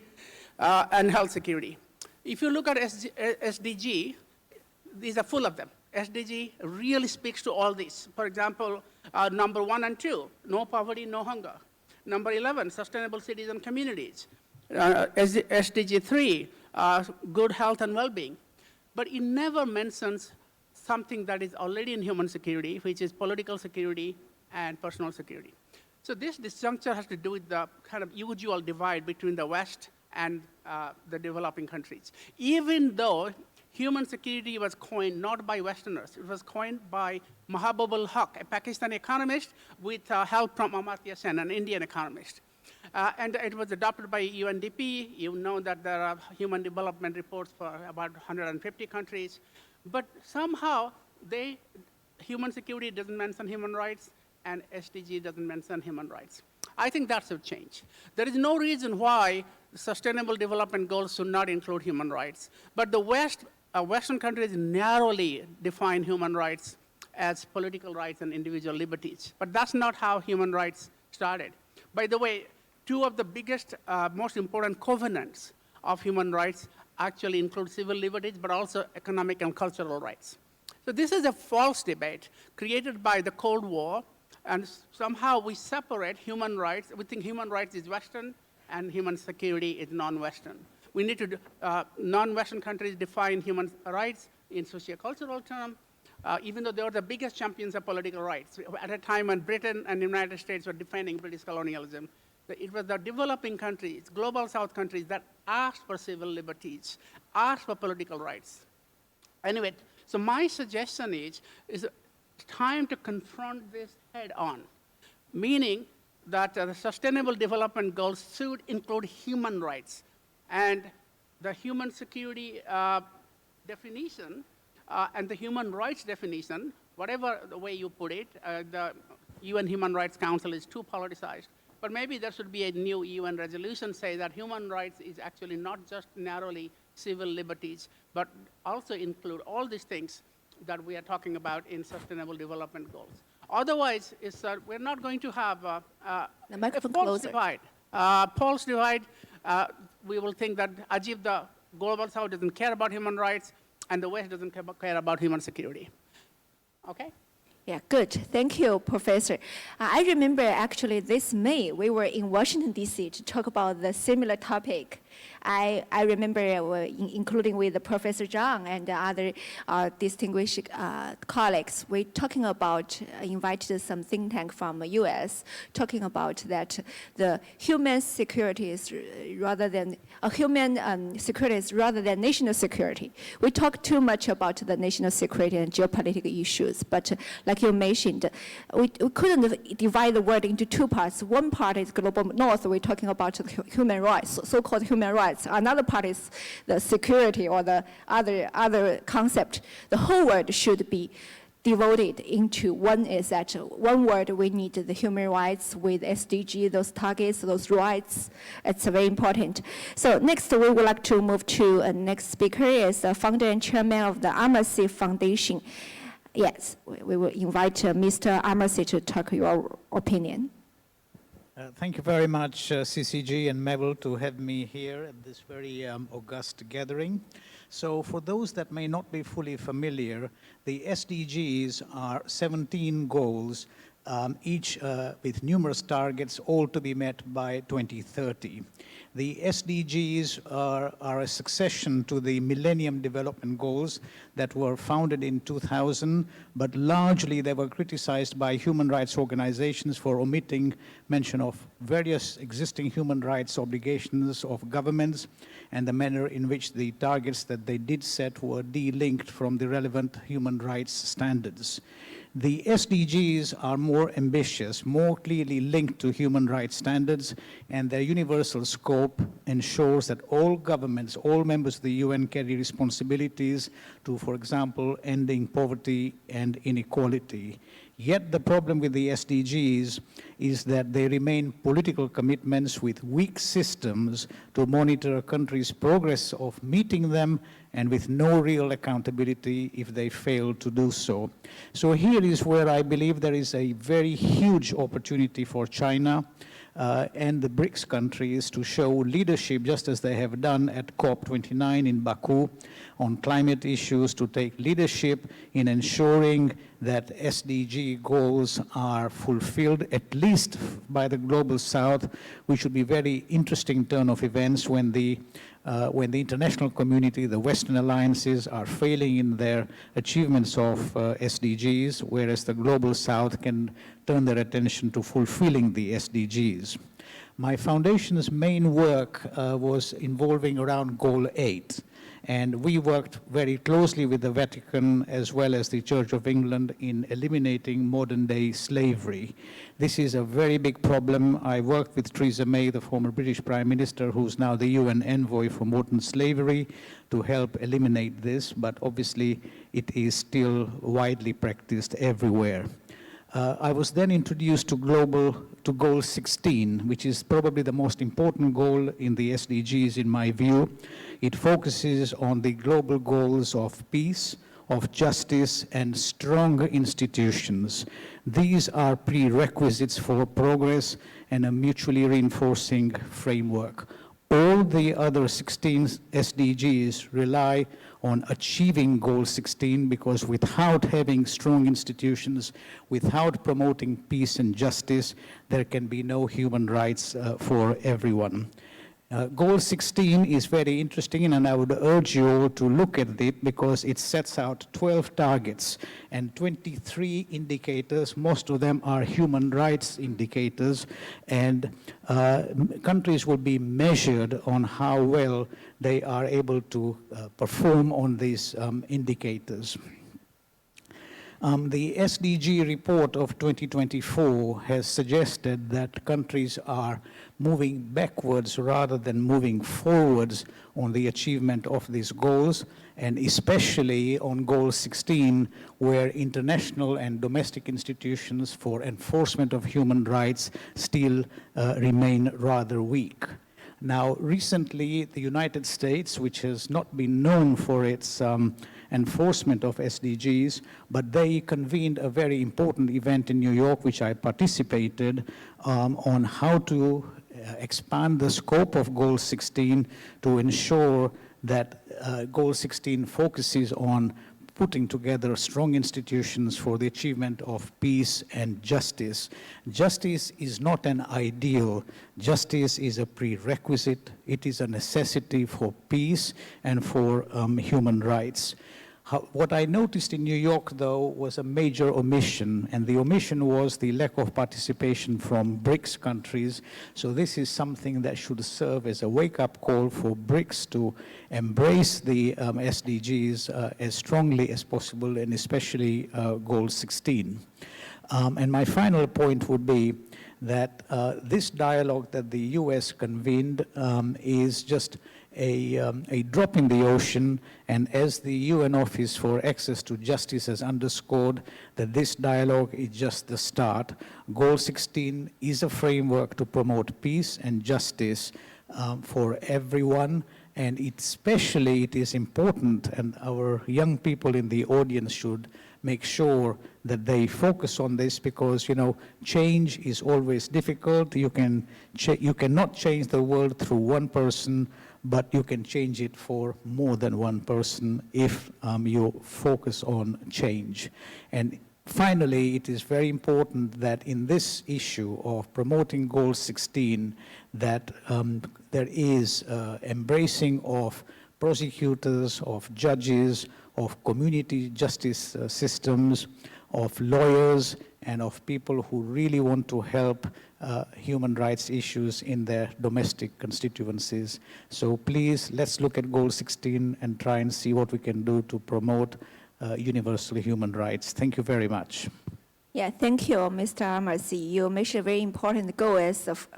and health security. If you look at SDG, these are full of them. SDG really speaks to all these. For example, number 1 and 2, no poverty, no hunger. Number 11, sustainable cities and communities. SDG 3, good health and well-being. But it never mentions something that is already in human security, which is political security and personal security. So this disjuncture has to do with the kind of usual divide between the West and the developing countries. Even though human security was coined not by Westerners, it was coined by Mahabubul Haq, a Pakistani economist with help from Amartya Sen, an Indian economist. And it was adopted by UNDP. You know that there are human development reports for about 150 countries. But somehow, human security doesn't mention human rights, and SDG doesn't mention human rights. I think that's a change. There is no reason why Sustainable Development Goals should not include human rights. But the Western countries narrowly define human rights as political rights and individual liberties. But that's not how human rights started. By the way, 2 of the biggest, most important covenants of human rights actually include civil liberties, but also economic and cultural rights. So this is a false debate created by the Cold War, and somehow we separate human rights. We think human rights is Western, and human security is non-Western. We need to, non-Western countries define human rights in sociocultural terms, even though they were the biggest champions of political rights. At a time when Britain and the United States were defending British colonialism, it was the developing countries, global South countries, that asked for civil liberties, asked for political rights. Anyway, so my suggestion is it's time to confront this head on, meaning that the Sustainable Development Goals should include human rights. And the human security definition and the human rights definition, whatever the way you put it, the UN Human Rights Council is too politicized. But maybe there should be a new UN resolution say that human rights is actually not just narrowly civil liberties, but also include all these things that we are talking about in Sustainable Development Goals. Otherwise, we're not going to have a false divide. False divide, we will think that Ajib, the global South, doesn't care about human rights, and the West doesn't care about human security. Okay? Yeah, good. Thank you, Professor. I remember actually this May, we were in Washington, D.C. to talk about the similar topic. I remember including with Professor Zhang and other distinguished colleagues, we're talking about, invited some think tank from the U.S., talking about that the human security is rather than, security is rather than national security. We talk too much about the national security and geopolitical issues, but like you mentioned, we couldn't divide the world into 2 parts. One part is global north, we're talking about human rights, so-called human rights. Another part is the security or the other concept. The whole world should be devoted into one is that one word we need the human rights with SDG, those targets, those rights. It's very important. So next we would like to move to next speaker is the founder and chairman of the Amidst Foundation. Yes, we will invite Mr. Amidst to talk your opinion. Thank you very much, CCG and Mabel, to have me here at this very august gathering. So for those that may not be fully familiar, the SDGs are 17 goals each with numerous targets, all to be met by 2030. The SDGs are a succession to the Millennium Development Goals that were founded in 2000, but largely they were criticized by human rights organizations for omitting mention of various existing human rights obligations of governments and the manner in which the targets that they did set were de-linked from the relevant human rights standards. The SDGs are more ambitious, more clearly linked to human rights standards, and their universal scope ensures that all governments, all members of the UN carry responsibilities to, for example, ending poverty and inequality. Yet the problem with the SDGs is that they remain political commitments with weak systems to monitor a country's progress of meeting them and with no real accountability if they fail to do so. So here is where I believe there is a very huge opportunity for China and the BRICS countries to show leadership, just as they have done at COP29 in Baku on climate issues, to take leadership in ensuring that SDG goals are fulfilled, at least by the Global South, which would be a very interesting turn of events when the international community, the Western alliances, are failing in their achievements of SDGs, whereas the Global South can turn their attention to fulfilling the SDGs. My foundation's main work was involving around Goal 8. And we worked very closely with the Vatican as well as the Church of England in eliminating modern-day slavery. This is a very big problem. I worked with Theresa May, the former British Prime Minister, who's now the UN envoy for modern slavery, to help eliminate this, but obviously it is still widely practiced everywhere. I was then introduced to Goal 16, which is probably the most important goal in the SDGs in my view. It focuses on the global goals of peace, of justice, and strong institutions. These are prerequisites for progress and a mutually reinforcing framework. All the other 16 SDGs rely on achieving Goal 16, because without having strong institutions, without promoting peace and justice, there can be no human rights for everyone. Goal 16 is very interesting, and I would urge you all to look at it because it sets out 12 targets and 23 indicators. Most of them are human rights indicators, and countries will be measured on how well they are able to perform on these indicators. The SDG report of 2024 has suggested that countries are moving backwards rather than moving forwards on the achievement of these goals, and especially on Goal 16, where international and domestic institutions for enforcement of human rights still remain rather weak. Now, recently, the United States, which has not been known for its enforcement of SDGs, but they convened a very important event in New York, which I participated, on how to expand the scope of Goal 16 to ensure that Goal 16 focuses on putting together strong institutions for the achievement of peace and justice. Justice is not an ideal. Justice is a prerequisite. It is a necessity for peace and for human rights. What I noticed in New York, though, was a major omission, and the omission was the lack of participation from BRICS countries. So this is something that should serve as a wake-up call for BRICS to embrace the SDGs as strongly as possible, and especially Goal 16. And my final point would be that this dialogue that the U.S. convened is just a drop in the ocean, and as the UN Office for Access to Justice has underscored, that this dialogue is just the start. Goal 16 is a framework to promote peace and justice for everyone, and especially it is important, and our young people in the audience should make sure that they focus on this, because, you know, change is always difficult. You cannot change the world through one person, but you can change it for more than one person if you focus on change. And Finally, it is very important that in this issue of promoting Goal 16, that there is embracing of prosecutors, of judges, of community justice systems, of lawyers, and of people who really want to help human rights issues in their domestic constituencies. So please, let's look at Goal 16 and try and see what we can do to promote universal human rights. Thank you very much. Yeah, thank you, Mr. Amidst. You mentioned a very important goal as of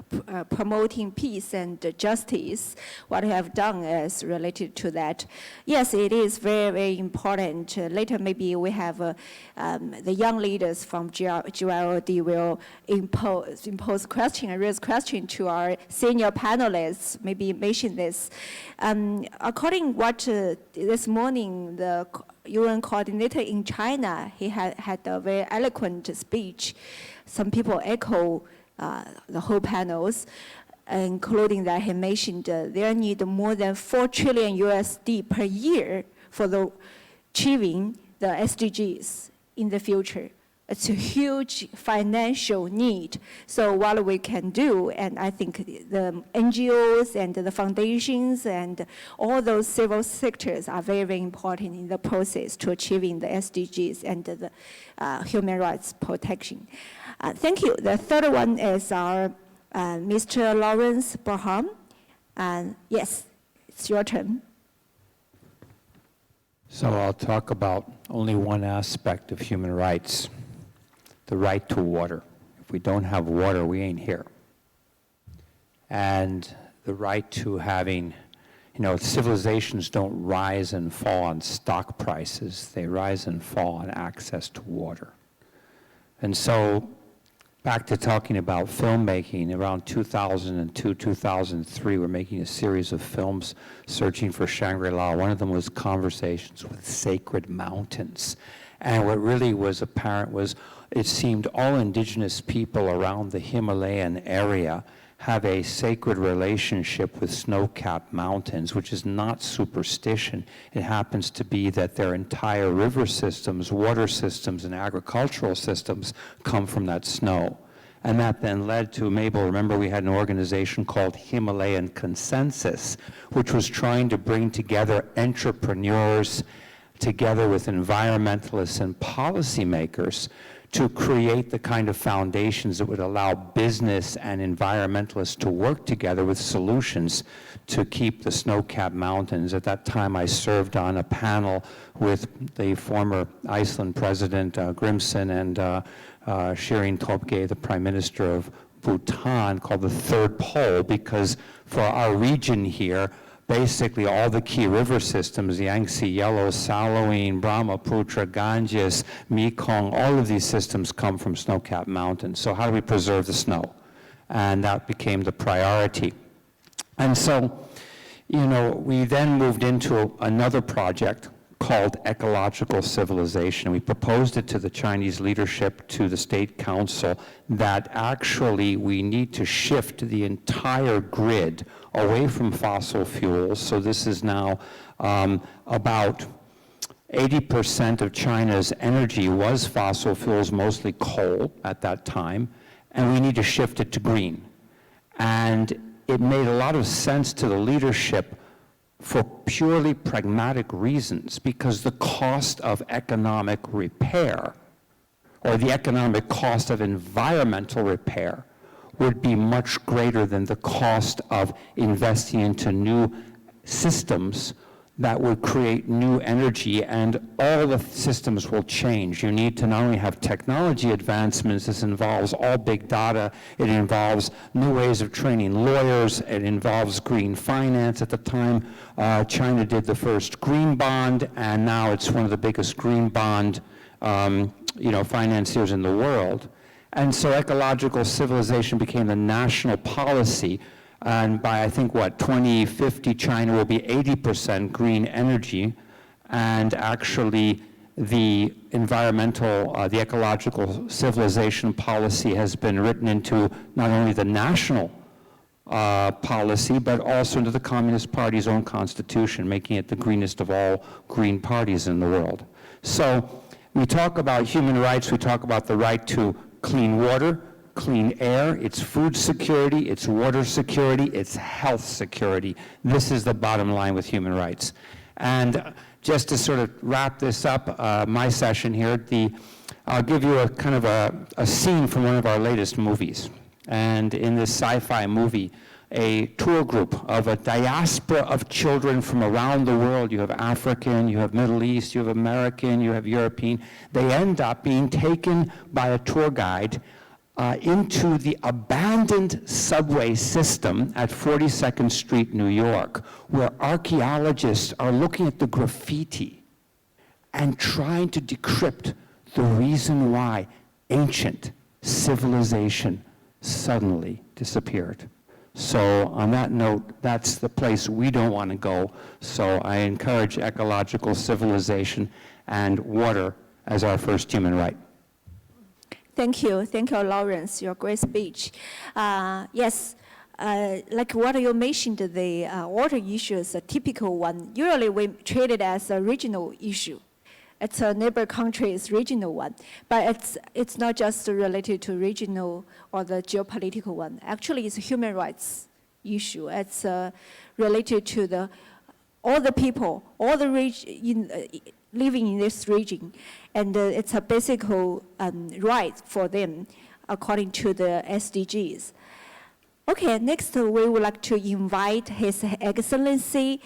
promoting peace and justice. What you have done is related to that. Yes, it is very, very important. Later, maybe we have the young leaders from GYOD will impose question and raise question to our senior panelists. Maybe mention this. According what this morning the UN coordinator in China, he had a very eloquent speech. Some people echo the whole panels, including that he mentioned there need more than 4 trillion USD per year for achieving the SDGs in the future. It's a huge financial need. So what we can do, and I think the NGOs and the foundations and all those civil sectors are very, very important in the process to achieving the SDGs and the human rights protection. Thank you. The third one is our Mr. Lawrence Barham. Yes, it's your turn. So I'll talk about only one aspect of human rights. The right to water. If we don't have water, we ain't here. And the right to having, civilizations don't rise and fall on stock prices. They rise and fall on access to water. And so, back to talking about filmmaking, around 2002, 2003, we're making a series of films searching for Shangri-La. One of them was Conversations with Sacred Mountains. And what really was apparent was it seemed all indigenous people around the Himalayan area have a sacred relationship with snow-capped mountains, which is not superstition. It happens to be that their entire river systems, water systems, and agricultural systems come from that snow. And that then led to, Mabel, remember we had an organization called Himalayan Consensus, which was trying to bring together entrepreneurs together with environmentalists and policymakers to create the kind of foundations that would allow business and environmentalists to work together with solutions to keep the snow-capped mountains. At that time, I served on a panel with the former Iceland president, Grimson, and Shirin Topge, the prime minister of Bhutan, called the Third Pole, because for our region here, basically all the key river systems, Yangtze, Yellow, Salween, Brahmaputra, Ganges, Mekong, all of these systems come from snow-capped mountains. So how do we preserve the snow? And that became the priority. And so, we then moved into another project called ecological civilization. We proposed it to the Chinese leadership, to the State Council, that actually we need to shift the entire grid away from fossil fuels. So this is now about 80% of China's energy was fossil fuels, mostly coal at that time, and we need to shift it to green. And it made a lot of sense to the leadership for purely pragmatic reasons, because the cost of economic repair, or the economic cost of environmental repair, would be much greater than the cost of investing into new systems that would create new energy, and all the systems will change. You need to not only have technology advancements, this involves all big data, it involves new ways of training lawyers, it involves green finance. At the time, China did the first green bond, and now it's one of the biggest green bond financiers in the world. And so ecological civilization became the national policy. And by, I think, 2050, China will be 80% green energy. And actually, the environmental, the ecological civilization policy has been written into not only the national policy, but also into the Communist Party's own constitution, making it the greenest of all green parties in the world. So We talk about human rights, we talk about the right to clean water, clean air, it's food security, it's water security, it's health security. This is the bottom line with human rights. And just to sort of wrap this up, my session here, I'll give you a kind of a scene from one of our latest movies. And in this sci-fi movie, a tour group of a diaspora of children from around the world. You have African, you have Middle East, you have American, you have European. They end up being taken by a tour guide into the abandoned subway system at 42nd Street, New York, where archaeologists are looking at the graffiti and trying to decrypt the reason why ancient civilization suddenly disappeared. So on that note, that's the place we don't want to go. So I encourage ecological civilization and water as our first human right. Thank you, Lawrence, your great speech. Yes, like what you mentioned, the water issue is a typical one. Usually we treat it as a regional issue. It's a neighbor country's regional one, but it's not just related to regional or the geopolitical one. Actually, it's a human rights issue. It's related to all the people, all the living in this region, and it's a basic right for them according to the SDGs. Okay, next we would like to invite His Excellency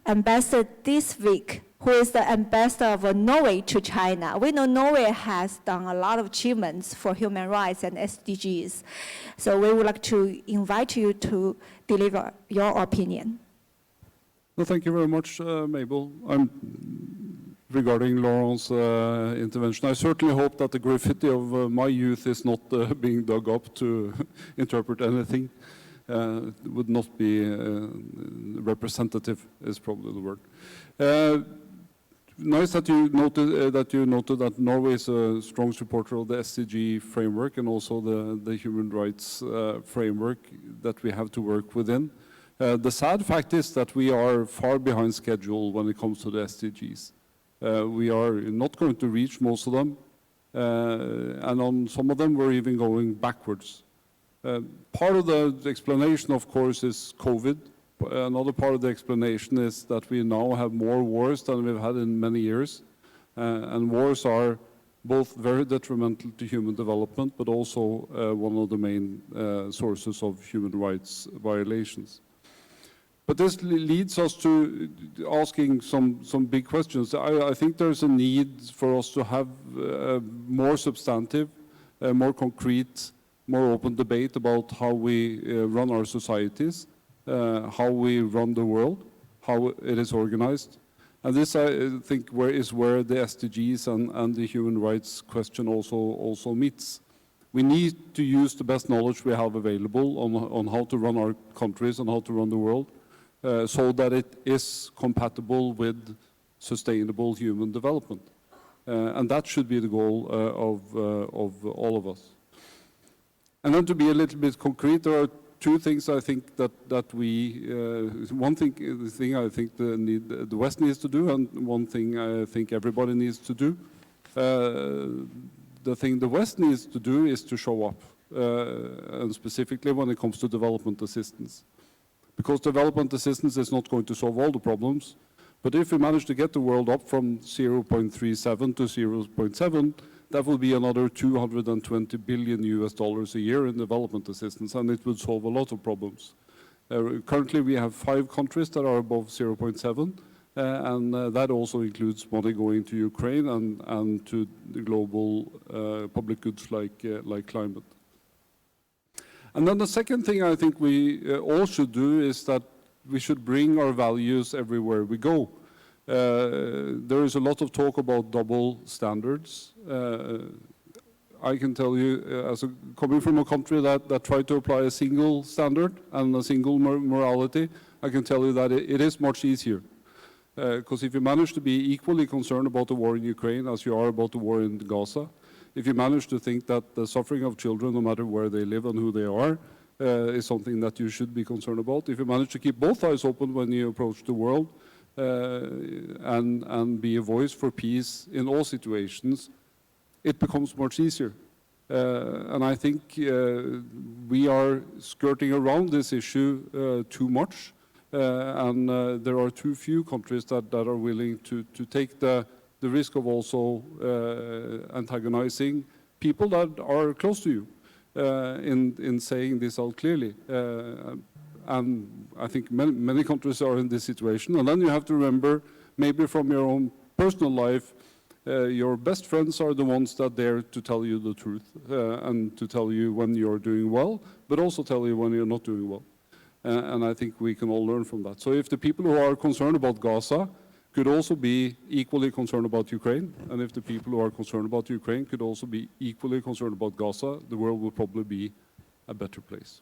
Ambassador this week, who is the ambassador of Norway to China. We know Norway has done a lot of achievements for human rights and SDGs. So we would like to invite you to deliver your opinion. Well, thank you very much, Mabel. Regarding Laurent's intervention, I certainly hope that the graffiti of my youth is not being dug up to interpret anything. It would not be representative, is probably the word. Nice that you noted that Norway is a strong supporter of the SCG framework and also the human rights framework that we have to work within. The sad fact is that we are far behind schedule when it comes to the SDGs. We are not going to reach most of them, and on some of them we're even going backwards. Part of the explanation, of course, is COVID. Another part of the explanation is that we now have more wars than we've had in many years. And wars are both very detrimental to human development, but also one of the main sources of human rights violations. But this leads us to asking some big questions. I think there's a need for us to have more substantive, more concrete, more open debate about how we run our societies, how we run the world, how it is organized. And this, I think, is where the SDGs and the human rights question also meets. We need to use the best knowledge we have available on how to run our countries and how to run the world, so that it is compatible with sustainable human development. And that should be the goal of all of us. And then to be a little bit concrete, there are two things I think that we, one thing I think the West needs to do, and one thing I think everybody needs to do. The thing the West needs to do is to show up, and specifically when it comes to development assistance. Because development assistance is not going to solve all the problems, but if we manage to get the world up from 0.37 to 0.7, that will be another $220 billion a year in development assistance, and it would solve a lot of problems. Currently, we have 5 countries that are above 0.7, and that also includes money going to Ukraine and to the global public goods like climate. And then the second thing I think we all should do is that we should bring our values everywhere we go. There is a lot of talk about double standards. I can tell you, coming from a country that tried to apply a single standard and a single morality, I can tell you that it is much easier. Because if you manage to be equally concerned about the war in Ukraine as you are about the war in Gaza, if you manage to think that the suffering of children, no matter where they live and who they are, is something that you should be concerned about, if you manage to keep both eyes open when you approach the world, and be a voice for peace in all situations, it becomes much easier. And I think we are skirting around this issue too much, and there are too few countries that are willing to take the risk of also antagonizing people that are close to you in saying this out clearly. And I think many countries are in this situation. And then you have to remember, maybe from your own personal life, your best friends are the ones that dare to tell you the truth and to tell you when you're doing well, but also tell you when you're not doing well. And I think we can all learn from that. So if the people who are concerned about Gaza could also be equally concerned about Ukraine, and if the people who are concerned about Ukraine could also be equally concerned about Gaza, the world will probably be a better place.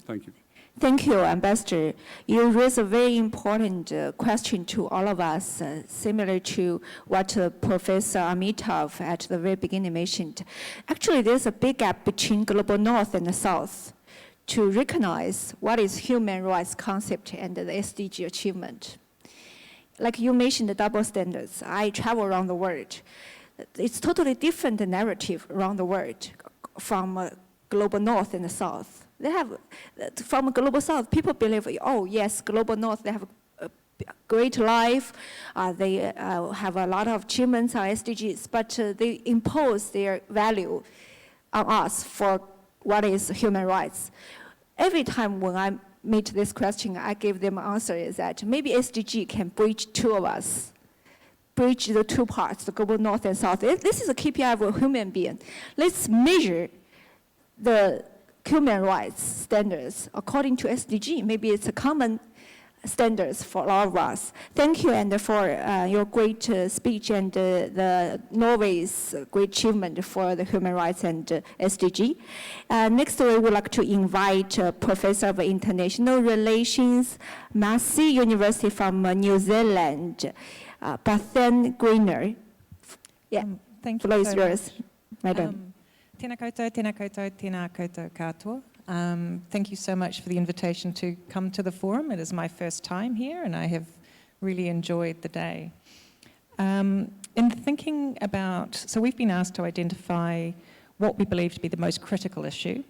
Thank you. Thank you, Ambassador. You raise a very important question to all of us, similar to what Professor Amitov at the very beginning mentioned. Actually, there's a big gap between global north and the south to recognize what is human rights concept and the SDG achievement. Like you mentioned, the double standards. I travel around the world. It's totally different narrative around the world from global north and the south. They have, from global south, people believe, oh yes, global north, they have a great life, they have a lot of achievements on SDGs, but they impose their value on us for what is human rights. Every time when I meet this question, I give them an answer is that maybe SDG can bridge two of us, bridge the two parts, the global north and south. This is a KPI of a human being. Let's measure the human rights standards according to SDG. Maybe it's a common standards for all of us. Thank you, and for your great speech and the Norway's great achievement for the human rights and SDG. Next, we would like to invite Professor of International Relations, Massey University from New Zealand, Bethan Greener. Yeah, thank you. Floor is yours, Madam. Tēnā koutou, tēnā koutou, tēnā koutou katoa. Thank you so much for the invitation to come to the forum. It is my first time here and I have really enjoyed the day. In thinking about, so we've been asked to identify what we believe to be the most critical issue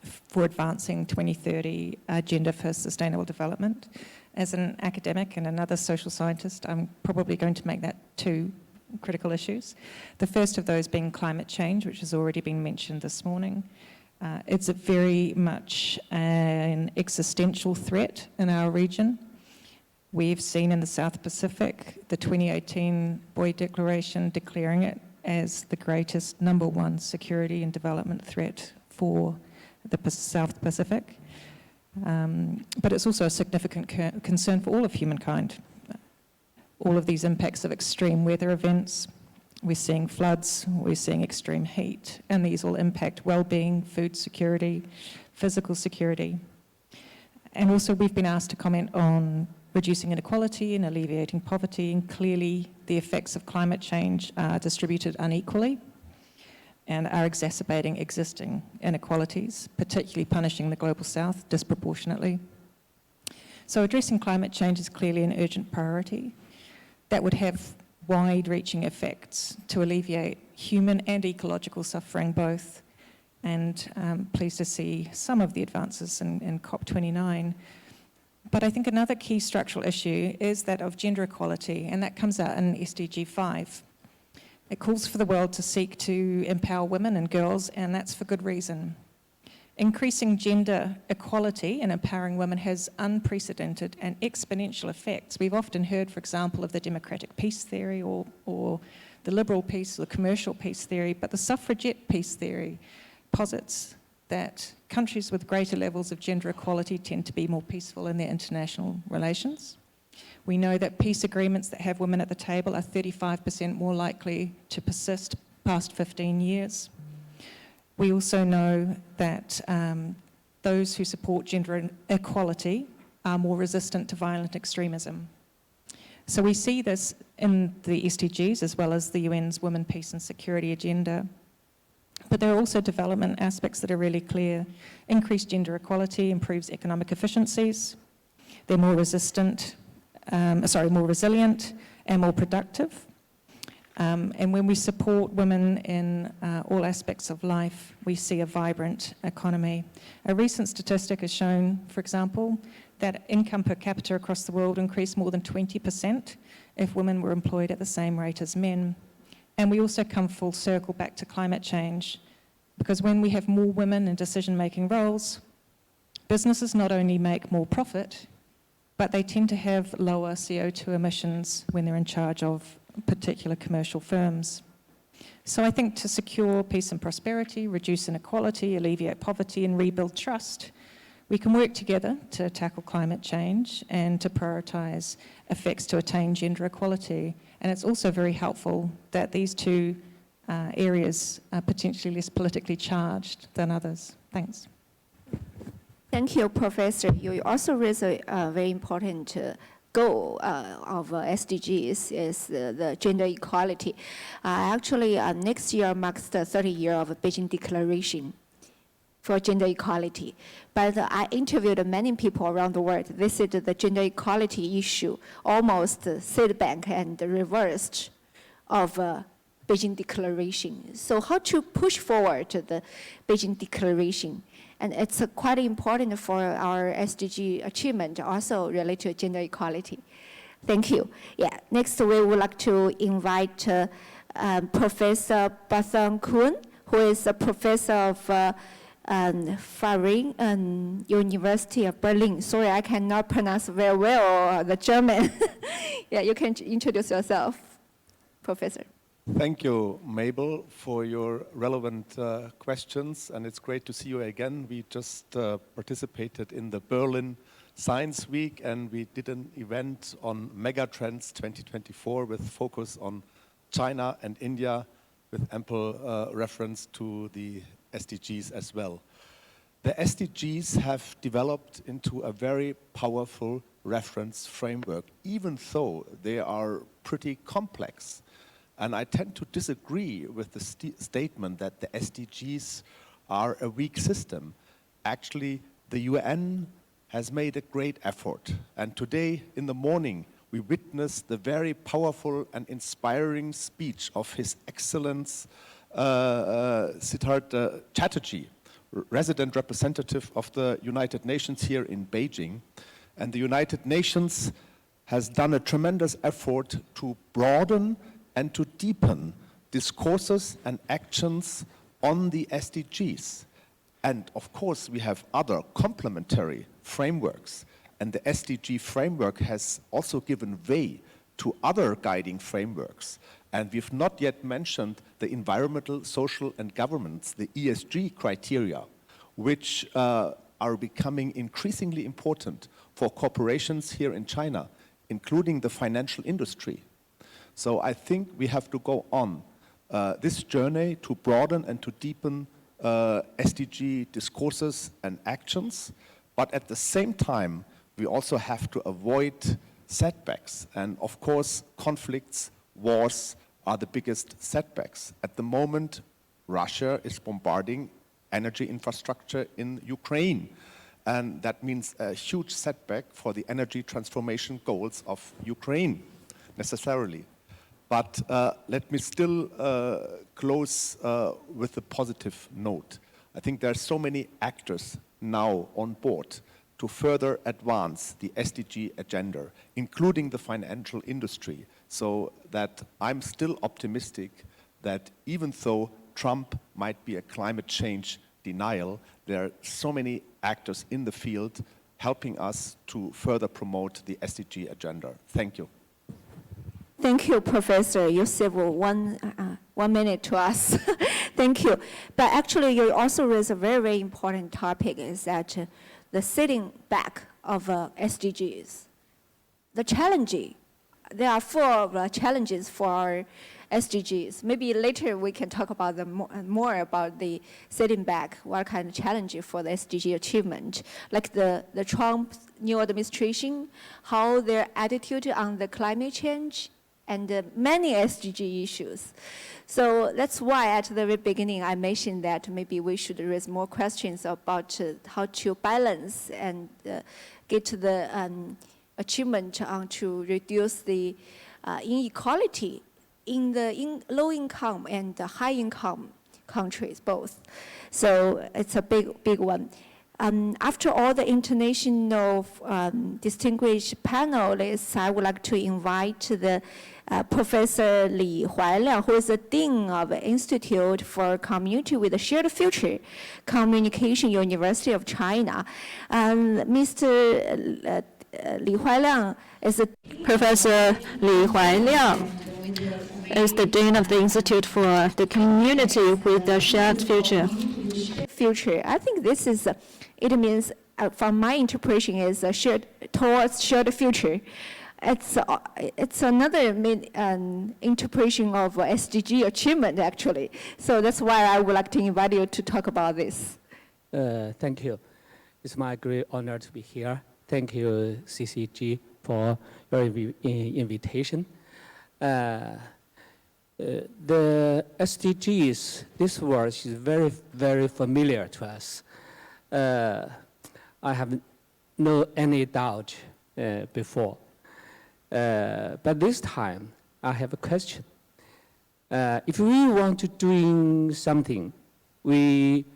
for advancing 2030 Agenda for Sustainable Development. As an academic and another social scientist, I'm probably going to make that two critical issues. The first of those being climate change, which has already been mentioned this morning. It's a very much an existential threat in our region. We've seen in the South Pacific the 2018 Boy Declaration declaring it as the greatest #1 security and development threat for the South Pacific. But it's also a significant concern for all of humankind. All of these impacts of extreme weather events, we're seeing floods, we're seeing extreme heat, and these all impact well-being, food security, physical security. And also we've been asked to comment on reducing inequality and alleviating poverty, and clearly the effects of climate change are distributed unequally and are exacerbating existing inequalities, particularly punishing the global south disproportionately. So addressing climate change is clearly an urgent priority that would have wide-reaching effects to alleviate human and ecological suffering both. And pleased to see some of the advances in COP29. But I think another key structural issue is that of gender equality, and that comes out in SDG 5. It calls for the world to seek to empower women and girls, and that's for good reason. Increasing gender equality and empowering women has unprecedented and exponential effects. We've often heard, for example, of the democratic peace theory or the liberal peace or the commercial peace theory, but the suffragette peace theory posits that countries with greater levels of gender equality tend to be more peaceful in their international relations. We know that peace agreements that have women at the table are 35% more likely to persist past 15 years. We also know that those who support gender equality are more resistant to violent extremism. So we see this in the SDGs as well as the UN's Women, Peace and Security Agenda. But there are also development aspects that are really clear. Increased gender equality improves economic efficiencies. They're more resistant more resilient and more productive. And when we support women in all aspects of life, we see a vibrant economy. A recent statistic has shown, for example, that income per capita across the world increased more than 20% if women were employed at the same rate as men. And we also come full circle back to climate change, because when we have more women in decision-making roles, businesses not only make more profit, but they tend to have lower CO2 emissions when they're in charge of particular commercial firms. So I think to secure peace and prosperity, reduce inequality, alleviate poverty, and rebuild trust, we can work together to tackle climate change and to prioritize effects to attain gender equality. And it's also very helpful that these two areas are potentially less politically charged than others. Thanks. Thank you, Professor. You also raised a very important goal of SDGs is the gender equality. Actually, next year marks the 30th year of Beijing Declaration for gender equality. But I interviewed many people around the world. They said the gender equality issue almost setback and reversed of Beijing Declaration. So how to push forward the Beijing Declaration? And it's quite important for our SDG achievement, also related to gender equality. Thank you. Yeah. Next, we would like to invite Professor Bathang Kuhn, who is a professor of Foreign University of Berlin. Sorry, I cannot pronounce very well the German. Yeah, you can introduce yourself, Professor. Thank you, Mabel, for your relevant questions, and it's great to see you again. We just participated in the Berlin Science Week, and we did an event on Megatrends 2024 with focus on China and India, with ample reference to the SDGs as well. The SDGs have developed into a very powerful reference framework, even though they are pretty complex. And I tend to disagree with the statement that the SDGs are a weak system. Actually, the UN has made a great effort. And today, in the morning, we witnessed the very powerful and inspiring speech of His Excellency Siddhartha Chatterjee, resident representative of the United Nations here in Beijing. And the United Nations has done a tremendous effort to broaden and to deepen discourses and actions on the SDGs. And of course, we have other complementary frameworks. And the SDG framework has also given way to other guiding frameworks. And we've not yet mentioned the environmental, social, and governance, the ESG criteria, which are becoming increasingly important for corporations here in China, including the financial industry. So I think we have to go on this journey to broaden and to deepen SDG discourses and actions, but at the same time, we also have to avoid setbacks. And of course, conflicts, wars are the biggest setbacks. At the moment, Russia is bombarding energy infrastructure in Ukraine. And that means a huge setback for the energy transformation goals of Ukraine, necessarily. But let me still close with a positive note. I think there are so many actors now on board to further advance the SDG agenda, including the financial industry, so that I'm still optimistic that even though Trump might be a climate change denial, there are so many actors in the field helping us to further promote the SDG agenda. Thank you. Thank you, Professor. You saved 1 minute to us. Thank you. But actually, you also raised a very, very important topic, is that the sitting back of SDGs. The challenge, there are 4 challenges for our SDGs. Maybe later we can talk about more about the sitting back, what kind of challenge for the SDG achievement, like the Trump new administration, how their attitude on the climate change, and many SDG issues. So that's why at the very beginning I mentioned that maybe we should raise more questions about how to balance and get to the achievement to reduce the inequality in the low-income and high-income countries both. So it's a big one. After all the international distinguished panelists, I would like to invite the Professor Li Huailiang, who is the Dean of the Institute for Community with a Shared Future, Communication, University of China. Mr. Li Huailiang is Professor Li Huailiang is the Dean of the Institute for the Community with a Shared Future. I think this is, it means, from my interpretation, is towards shared future. It's another interpretation of SDG achievement, actually. So that's why I would like to invite you to talk about this. Thank you. It's my great honor to be here. Thank you, CCG, for your invitation. The SDGs, this word is very, very familiar to us. I have no any doubt before. But this time, I have a question. If we want to do something, we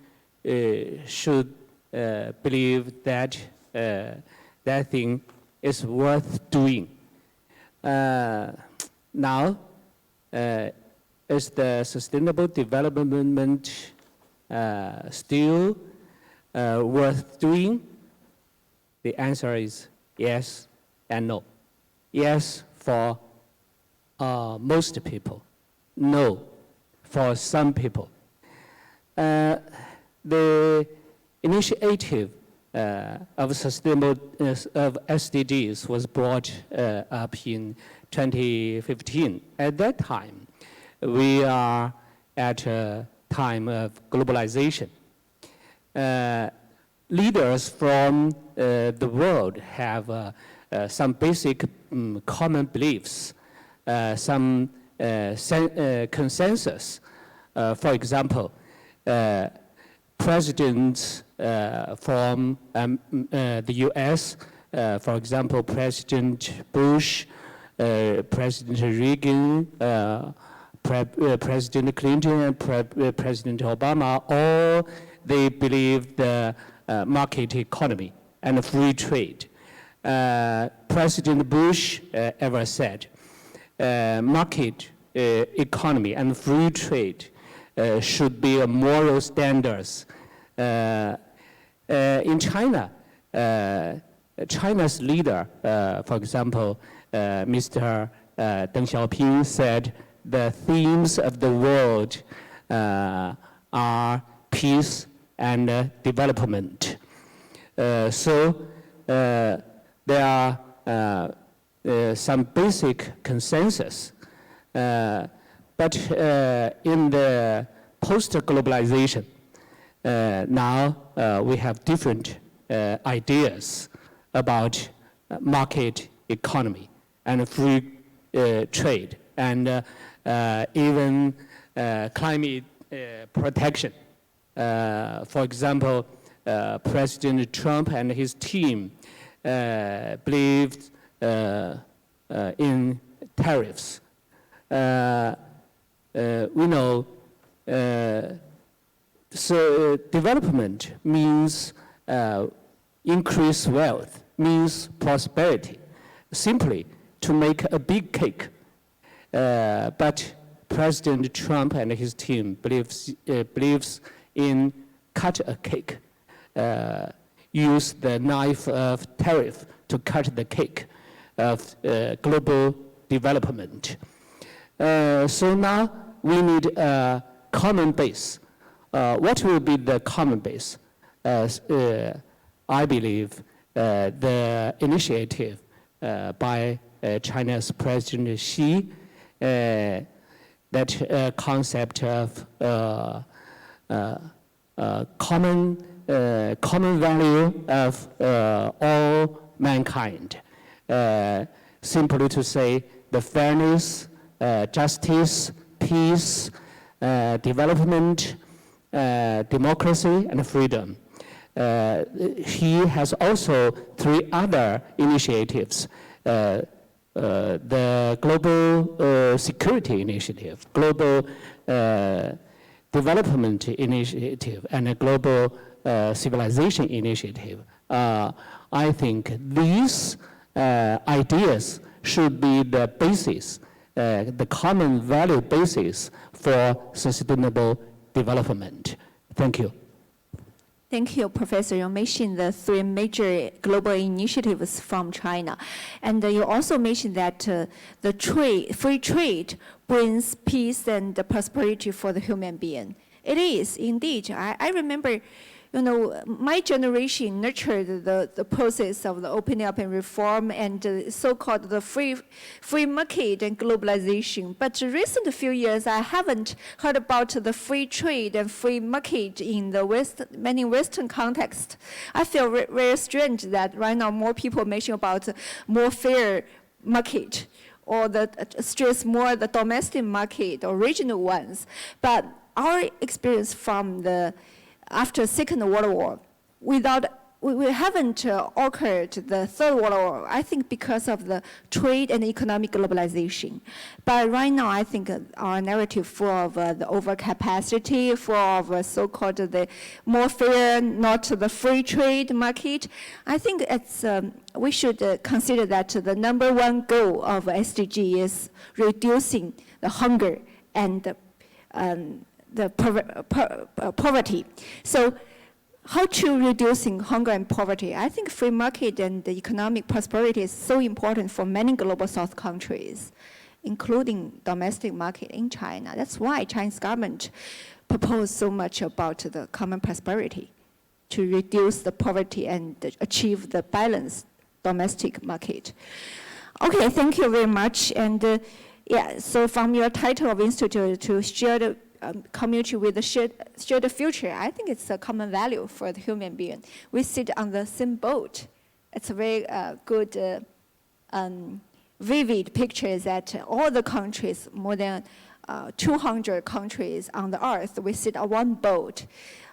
should believe that that thing is worth doing. Now, is the sustainable development still worth doing? The answer is yes and no. Yes for most people, no for some people. The initiative of sustainable of SDGs was brought up in 2015. At that time, we are at a time of globalization. Leaders from the world have some basic common beliefs, some consensus. For example, presidents from the U.S., for example, President Bush, President Reagan, President Clinton, and President Obama, all they believe the market economy and free trade. President Bush ever said, market economy and free trade should be moral standards. In China, China's leader, for example, Mr. Deng Xiaoping said the themes of the world are peace and development. So there are some basic consensus. But in the post-globalization, now we have different ideas about market economy and free trade and even climate protection. For example, President Trump and his team believed in tariffs. We know so development means increase wealth, means prosperity, simply to make a big cake. But President Trump and his team believes in cut a cake, use the knife of tariff to cut the cake of global development. So now we need a common base. What will be the common base? I believe the initiative by China's President Xi, that concept of common value of all mankind. Simply to say, the fairness, justice, peace, development, democracy, and freedom. He has also 3 other initiatives. The Global Security Initiative, Global Development Initiative, and a Global Civilization Initiative. I think these ideas should be the basis, the common value basis for sustainable development. Thank you. Thank you, Professor. You mentioned the 3 major global initiatives from China. And you also mentioned that free trade brings peace and prosperity for the human being. It is, indeed. I remember, my generation nurtured the process of the opening up and reform and so-called the free market and globalization. But the recent few years, I haven't heard about the free trade and free market in the many Western contexts. I feel very strange that right now more people mention about more fair market or stress more the domestic market or regional ones. But our experience from after Second World War, we haven't occurred the Third World War, I think because of the trade and economic globalization. But right now, I think our narrative full of the overcapacity, full of so-called the more fair, not the free trade market. I think we should consider that the #1 goal of SDG is reducing the hunger and the poverty. So how to reducing hunger and poverty? I think free market and the economic prosperity is so important for many global South countries, including domestic market in China. That's why Chinese government proposed so much about the common prosperity to reduce the poverty and achieve the balanced domestic market. Okay, thank you very much. And so from your title of institute to share the community with the shared future, I think it's a common value for the human being. We sit on the same boat. It's a very good, vivid picture that all the countries, more than 200 countries on the earth, we sit on one boat.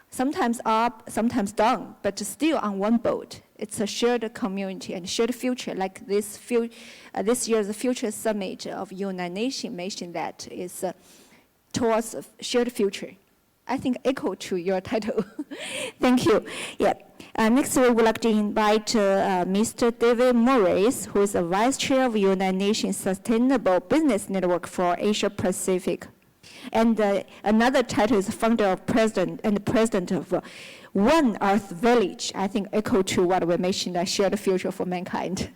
Sometimes up, sometimes down, but still on one boat. It's a shared community and shared future, like this year's Future Summit of United Nations mentioned that is towards a shared future. I think echo to your title. Thank you. Yeah. Next, we would like to invite Mr. David Morris, who is the Vice Chair of United Nations Sustainable Business Network for Asia Pacific. And another title is founder of president of One Earth Village. I think echo to what we mentioned, a shared future for mankind.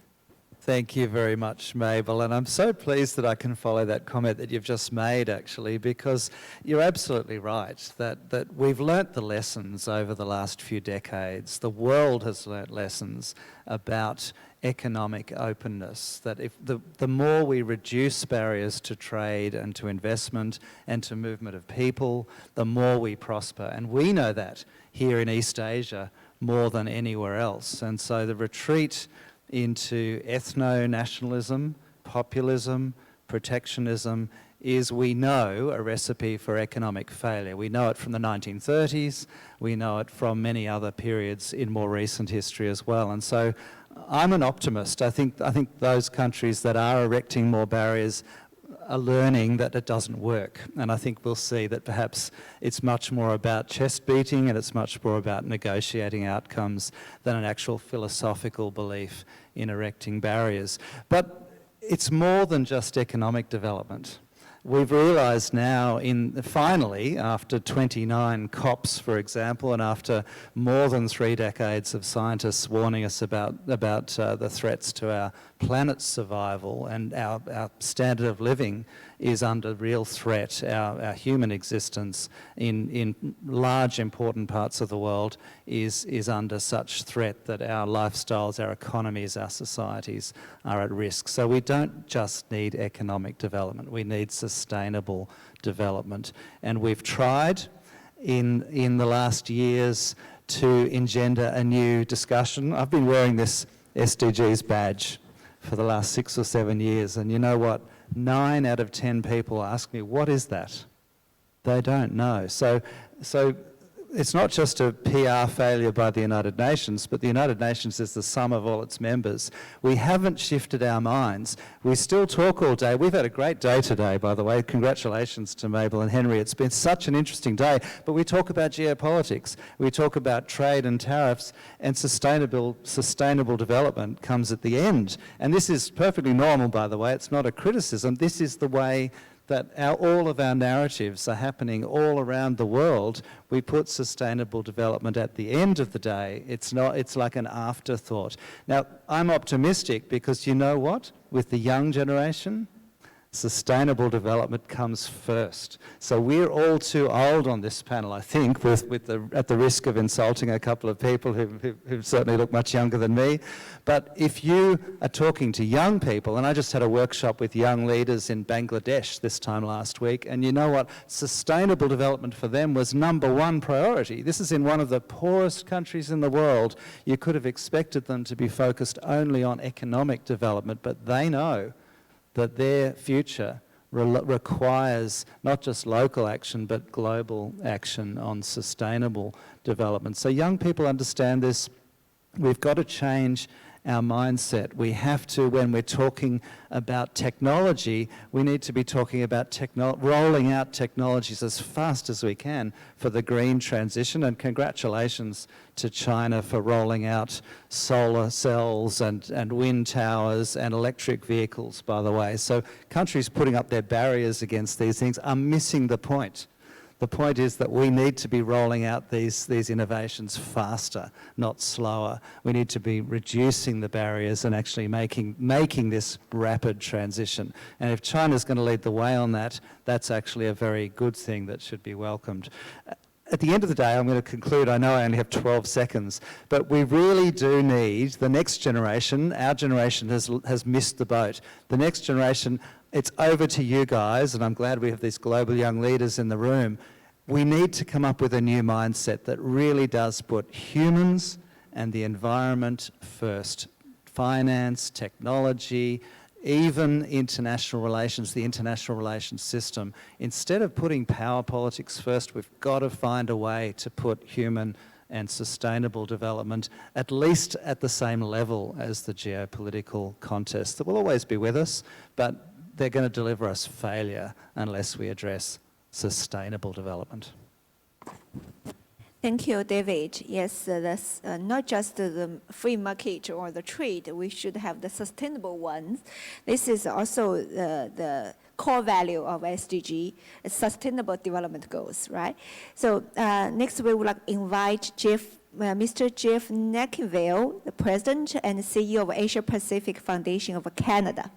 Thank you very much, Mabel. And I'm so pleased that I can follow that comment that you've just made, actually, because you're absolutely right that we've learnt the lessons over the last few decades. The world has learnt lessons about economic openness, that if the more we reduce barriers to trade and to investment and to movement of people, the more we prosper. And we know that here in East Asia more than anywhere else. And so the retreat into ethno-nationalism, populism, protectionism is, we know, a recipe for economic failure. We know it from the 1930s, we know it from many other periods in more recent history as well. And so I'm an optimist. I think those countries that are erecting more barriers are learning that it doesn't work. And I think we'll see that perhaps it's much more about chest beating and it's much more about negotiating outcomes than an actual philosophical belief in erecting barriers. But it's more than just economic development. We've realised now, finally, after 29 COPs, for example, and after more than 3 decades of scientists warning us about the threats to our planet's survival, and our standard of living is under real threat. Our human existence in large, important parts of the world is under such threat that our lifestyles, our economies, our societies are at risk. So we don't just need economic development, we need sustainable development. And we've tried in the last years to engender a new discussion. I've been wearing this SDGs badge for the last 6 or 7 years, and you know what? 9 out of 10 people ask me, what is that? They don't know. So it's not just a PR failure by the United Nations, but the United Nations is the sum of all its members. We haven't shifted our minds. We still talk all day. We've had a great day today, by the way. Congratulations to Mabel and Henry. It's been such an interesting day. But we talk about geopolitics. We talk about trade and tariffs, and sustainable development comes at the end. And this is perfectly normal, by the way. It's not a criticism. This is the way that all of our narratives are happening all around the world. We put sustainable development at the end of the day. It's like an afterthought. Now, I'm optimistic because you know what? With the young generation, sustainable development comes first. So we're all too old on this panel, I think, at the risk of insulting a couple of people who certainly look much younger than me. But if you are talking to young people, and I just had a workshop with young leaders in Bangladesh this time last week, and you know what? Sustainable development for them was #1 priority. This is in one of the poorest countries in the world. You could have expected them to be focused only on economic development, but they know that their future requires not just local action, but global action on sustainable development. So young people understand this. We've got to change our mindset. We have to, when we're talking about technology, we need to be talking about rolling out technologies as fast as we can for the green transition. And congratulations to China for rolling out solar cells and wind towers and electric vehicles, by the way. So countries putting up their barriers against these things are missing the point. The point is that we need to be rolling out these innovations faster, not slower. We need to be reducing the barriers and actually making this rapid transition. And if China's going to lead the way on that, that's actually a very good thing that should be welcomed. At the end of the day, I'm going to conclude. I know I only have 12 seconds, but we really do need the next generation. Our generation has missed the boat. The next generation, it's over to you guys, and I'm glad we have these global young leaders in the room. We need to come up with a new mindset that really does put humans and the environment first. Finance, technology, even international relations, the international relations system. Instead of putting power politics first, we've got to find a way to put human and sustainable development at least at the same level as the geopolitical contests that will always be with us, but they're going to deliver us failure unless we address sustainable development. Thank you, David. Yes, that's not just the free market or the trade. We should have the sustainable ones. This is also the core value of SDG, Sustainable Development Goals, right? So next we would like to invite Mr. Jeff Neckenville, the President and CEO of Asia Pacific Foundation of Canada.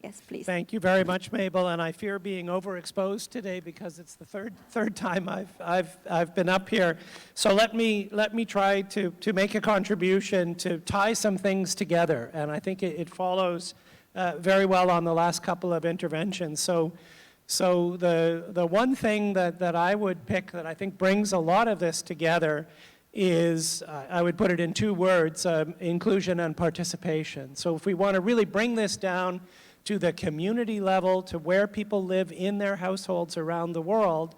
Yes, please. Thank you very much, Mabel. And I fear being overexposed today because it's the third time I've been up here. So let me try to make a contribution to tie some things together. And I think it follows very well on the last couple of interventions. So the one thing that I would pick that I think brings a lot of this together is, I would put it in 2 words, inclusion and participation. So if we want to really bring this down to the community level, to where people live in their households around the world,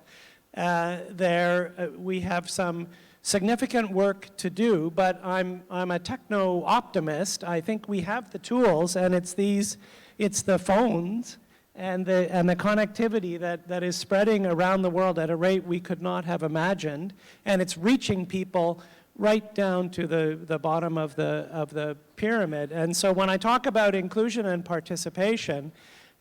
we have some significant work to do, but I'm a techno-optimist. I think we have the tools, and it's the phones and the connectivity that is spreading around the world at a rate we could not have imagined, and it's reaching people right down to the bottom of the pyramid. And so when I talk about inclusion and participation,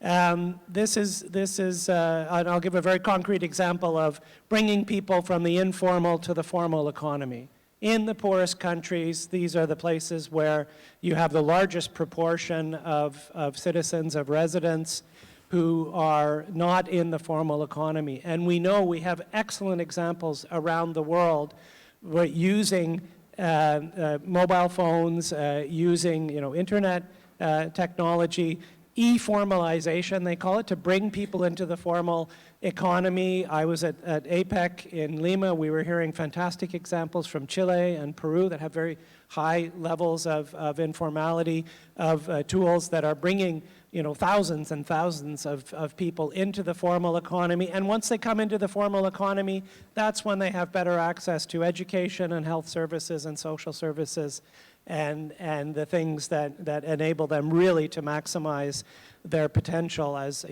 this is and I'll give a very concrete example of bringing people from the informal to the formal economy. In the poorest countries, these are the places where you have the largest proportion of citizens, of residents, who are not in the formal economy. And we know we have excellent examples around the world where using mobile phones, using internet technology, e-formalization, they call it, to bring people into the formal economy. I was at APEC in Lima. We were hearing fantastic examples from Chile and Peru that have very high levels of informality, of tools that are bringing thousands and thousands of people into the formal economy. And once they come into the formal economy, that's when they have better access to education and health services and social services and the things that enable them really to maximize their potential as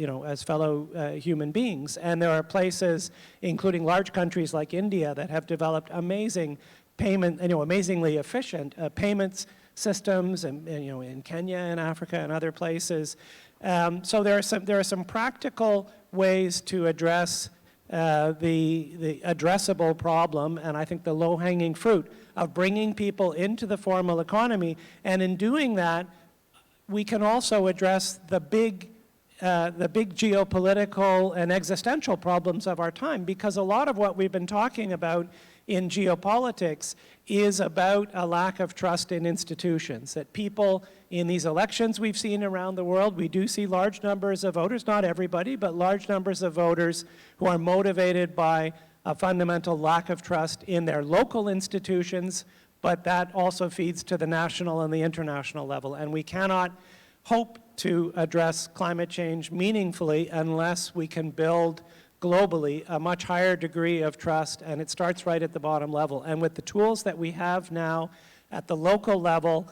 fellow human beings. And there are places, including large countries like India, that have developed amazing amazingly efficient payments systems, and in Kenya and Africa and other places. So there are some practical ways to address the addressable problem, and I think the low-hanging fruit of bringing people into the formal economy. And in doing that, we can also address the big geopolitical and existential problems of our time, because a lot of what we've been talking about in geopolitics is about a lack of trust in institutions, that people in these elections we've seen around the world, we do see large numbers of voters, not everybody, but large numbers of voters who are motivated by a fundamental lack of trust in their local institutions, but that also feeds to the national and the international level. And we cannot hope to address climate change meaningfully unless we can build globally a much higher degree of trust, and it starts right at the bottom level. And with the tools that we have now at the local level,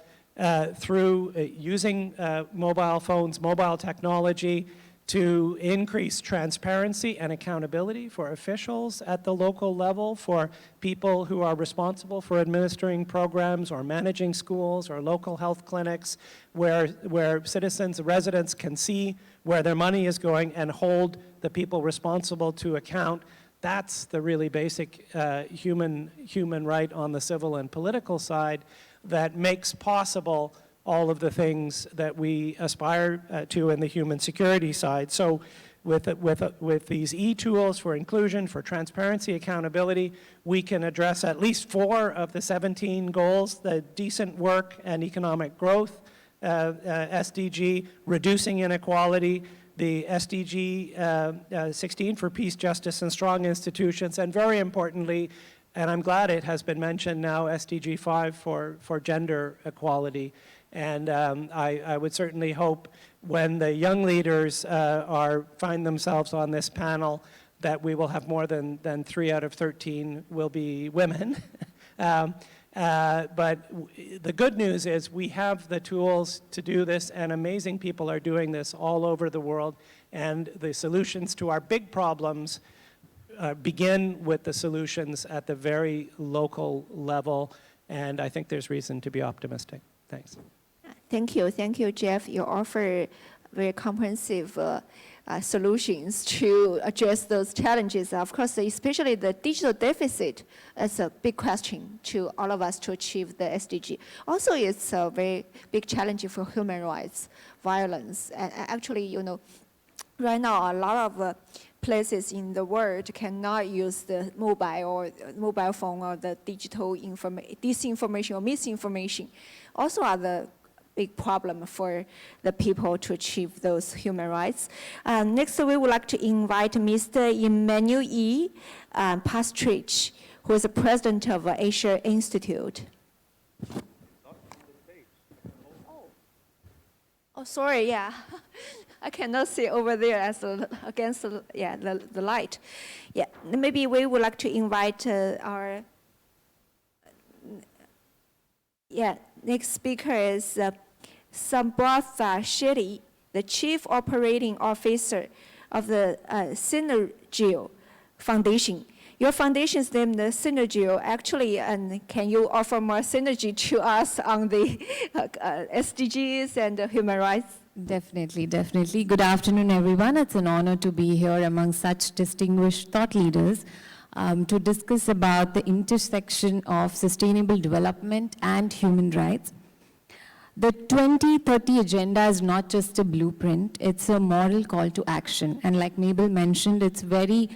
through using mobile phones, mobile technology, to increase transparency and accountability for officials at the local level, for people who are responsible for administering programs or managing schools or local health clinics, where citizens, residents can see where their money is going and hold the people responsible to account. That's the really basic human right on the civil and political side that makes possible all of the things that we aspire to in the human security side. So with these e-tools for inclusion, for transparency, accountability, we can address at least 4 of the 17 goals: the decent work and economic growth SDG, reducing inequality, the SDG 16 for peace, justice, and strong institutions, and very importantly, and I'm glad it has been mentioned now, SDG 5 for gender equality. And I would certainly hope when the young leaders find themselves on this panel that we will have more than 3 out of 13 will be women. But the good news is we have the tools to do this, and amazing people are doing this all over the world. And the solutions to our big problems begin with the solutions at the very local level, and I think there's reason to be optimistic. Thanks. Thank you, Jeff. You offer very comprehensive solutions to address those challenges. Of course, especially the digital deficit is a big question to all of us to achieve the SDG. Also, it's a very big challenge for human rights, violence. And actually, right now, a lot of places in the world cannot use the mobile phone or the digital disinformation or misinformation. Also are the big problem for the people to achieve those human rights. Next, we would like to invite Mr. Emmanuel E. Pastrich, who is the president of Asia Institute. Oh, sorry, yeah. I cannot see over there against the light. Yeah, maybe we would like to invite our next speaker is Sambrata Shetty, the Chief Operating Officer of the Synergio Foundation. Your foundation is named Synergio, actually, and can you offer more synergy to us on the SDGs and human rights? Definitely. Good afternoon, everyone. It's an honor to be here among such distinguished thought leaders to discuss about the intersection of sustainable development and human rights. The 2030 agenda is not just a blueprint, it's a moral call to action. And like Mabel mentioned, it's very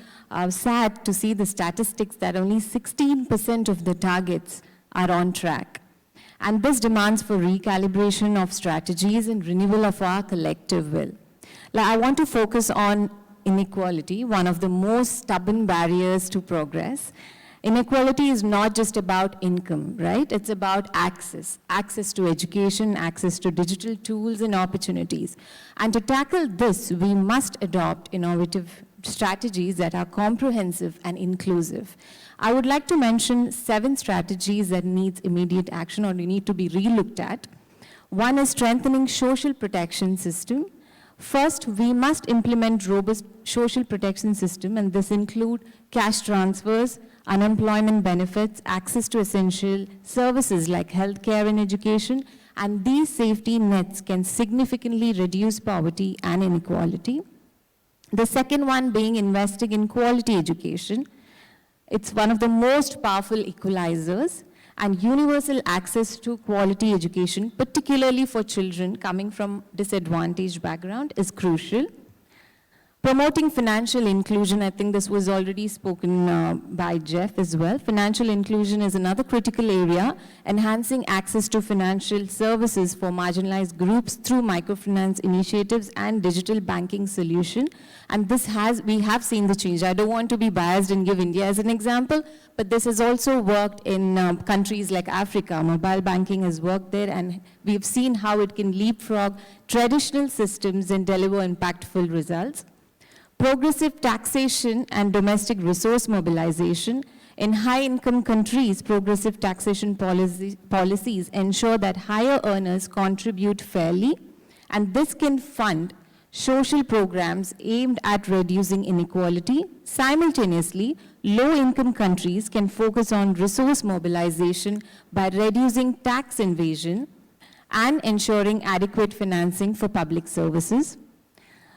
sad to see the statistics that only 16% of the targets are on track. And this demands for recalibration of strategies and renewal of our collective will. I want to focus on inequality, one of the most stubborn barriers to progress. Inequality is not just about income, right? It's about access to education, access to digital tools and opportunities. And to tackle this, we must adopt innovative strategies that are comprehensive and inclusive. I would like to mention 7 strategies that need immediate action or need to be relooked at. One is strengthening social protection system. First, we must implement robust social protection system, and this include cash transfers, unemployment benefits, access to essential services like healthcare and education, and these safety nets can significantly reduce poverty and inequality. The second one being investing in quality education. It's one of the most powerful equalizers, and universal access to quality education, particularly for children coming from disadvantaged background, is crucial. Promoting financial inclusion, I think this was already spoken by Jeff as well. Financial inclusion is another critical area, enhancing access to financial services for marginalized groups through microfinance initiatives and digital banking solution. And we have seen the change. I don't want to be biased and give India as an example, but this has also worked in countries like Africa. Mobile banking has worked there, and we've seen how it can leapfrog traditional systems and deliver impactful results. Progressive taxation and domestic resource mobilization. In high-income countries, progressive taxation policies ensure that higher earners contribute fairly, and this can fund social programs aimed at reducing inequality. Simultaneously, low-income countries can focus on resource mobilization by reducing tax evasion and ensuring adequate financing for public services.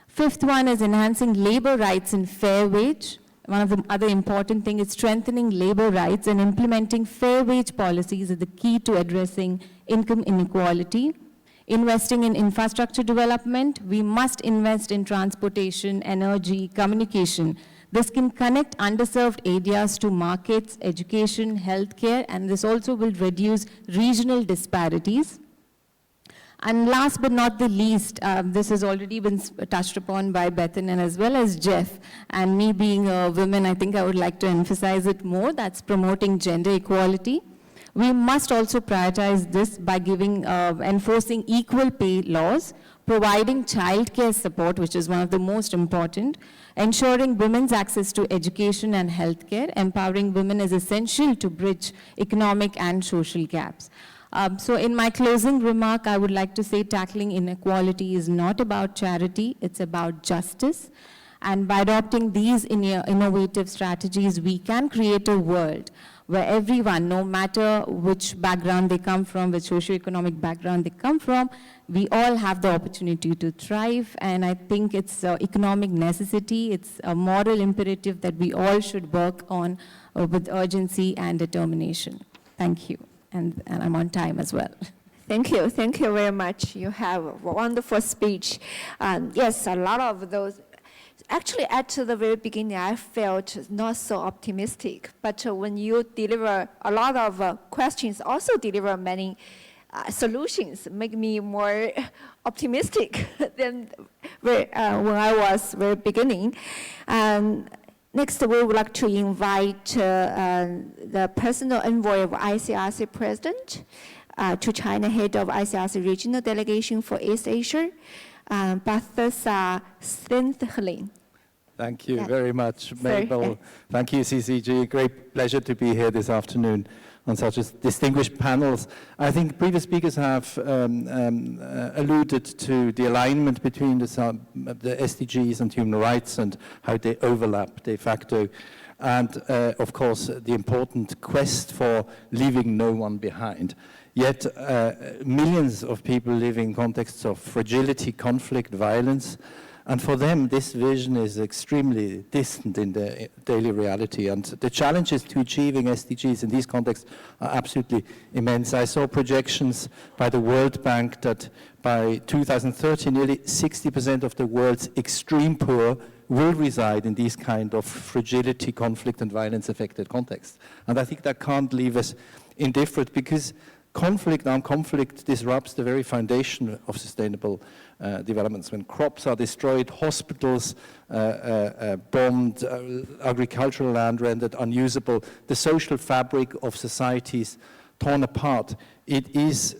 Fifth one is enhancing labor rights and fair wage. One of the other important things is strengthening labor rights, and implementing fair wage policies is the key to addressing income inequality. Investing in infrastructure development, we must invest in transportation, energy, communication. This can connect underserved areas to markets, education, healthcare, and this also will reduce regional disparities. And last but not the least, this has already been touched upon by Bethan and as well as Jeff, and me being a woman, I think I would like to emphasize it more, that's promoting gender equality. We must also prioritize this by enforcing equal pay laws, providing childcare support, which is one of the most important, ensuring women's access to education and healthcare. Empowering women is essential to bridge economic and social gaps. So in my closing remark, I would like to say tackling inequality is not about charity, it's about justice. And by adopting these innovative strategies, we can create a world where everyone, no matter which background they come from, which socioeconomic background they come from, we all have the opportunity to thrive. And I think it's an economic necessity, it's a moral imperative that we all should work on with urgency and determination. Thank you. And I'm on time as well. Thank you very much. You have a wonderful speech. Yes, a lot of those. Actually, at the very beginning, I felt not so optimistic. But when you deliver a lot of questions, also deliver many solutions, make me more optimistic than when I was very beginning. Next, we would like to invite the personal envoy of ICRC President to China, head of ICRC Regional Delegation for East Asia, Balthasar Stinthlin. Thank you very much, Mabel. Thank you, CCG. Great pleasure to be here this afternoon on such distinguished panels. I think previous speakers have alluded to the alignment between the SDGs and human rights and how they overlap de facto. And of course, the important quest for leaving no one behind. Yet millions of people live in contexts of fragility, conflict, violence. And for them, this vision is extremely distant in their daily reality. And the challenges to achieving SDGs in these contexts are absolutely immense. I saw projections by the World Bank that by 2030, nearly 60% of the world's extreme poor will reside in these kind of fragility, conflict, and violence-affected contexts. And I think that can't leave us indifferent, because armed conflict disrupts the very foundation of sustainable developments. When crops are destroyed, hospitals bombed, agricultural land rendered unusable, the social fabric of societies torn apart, it is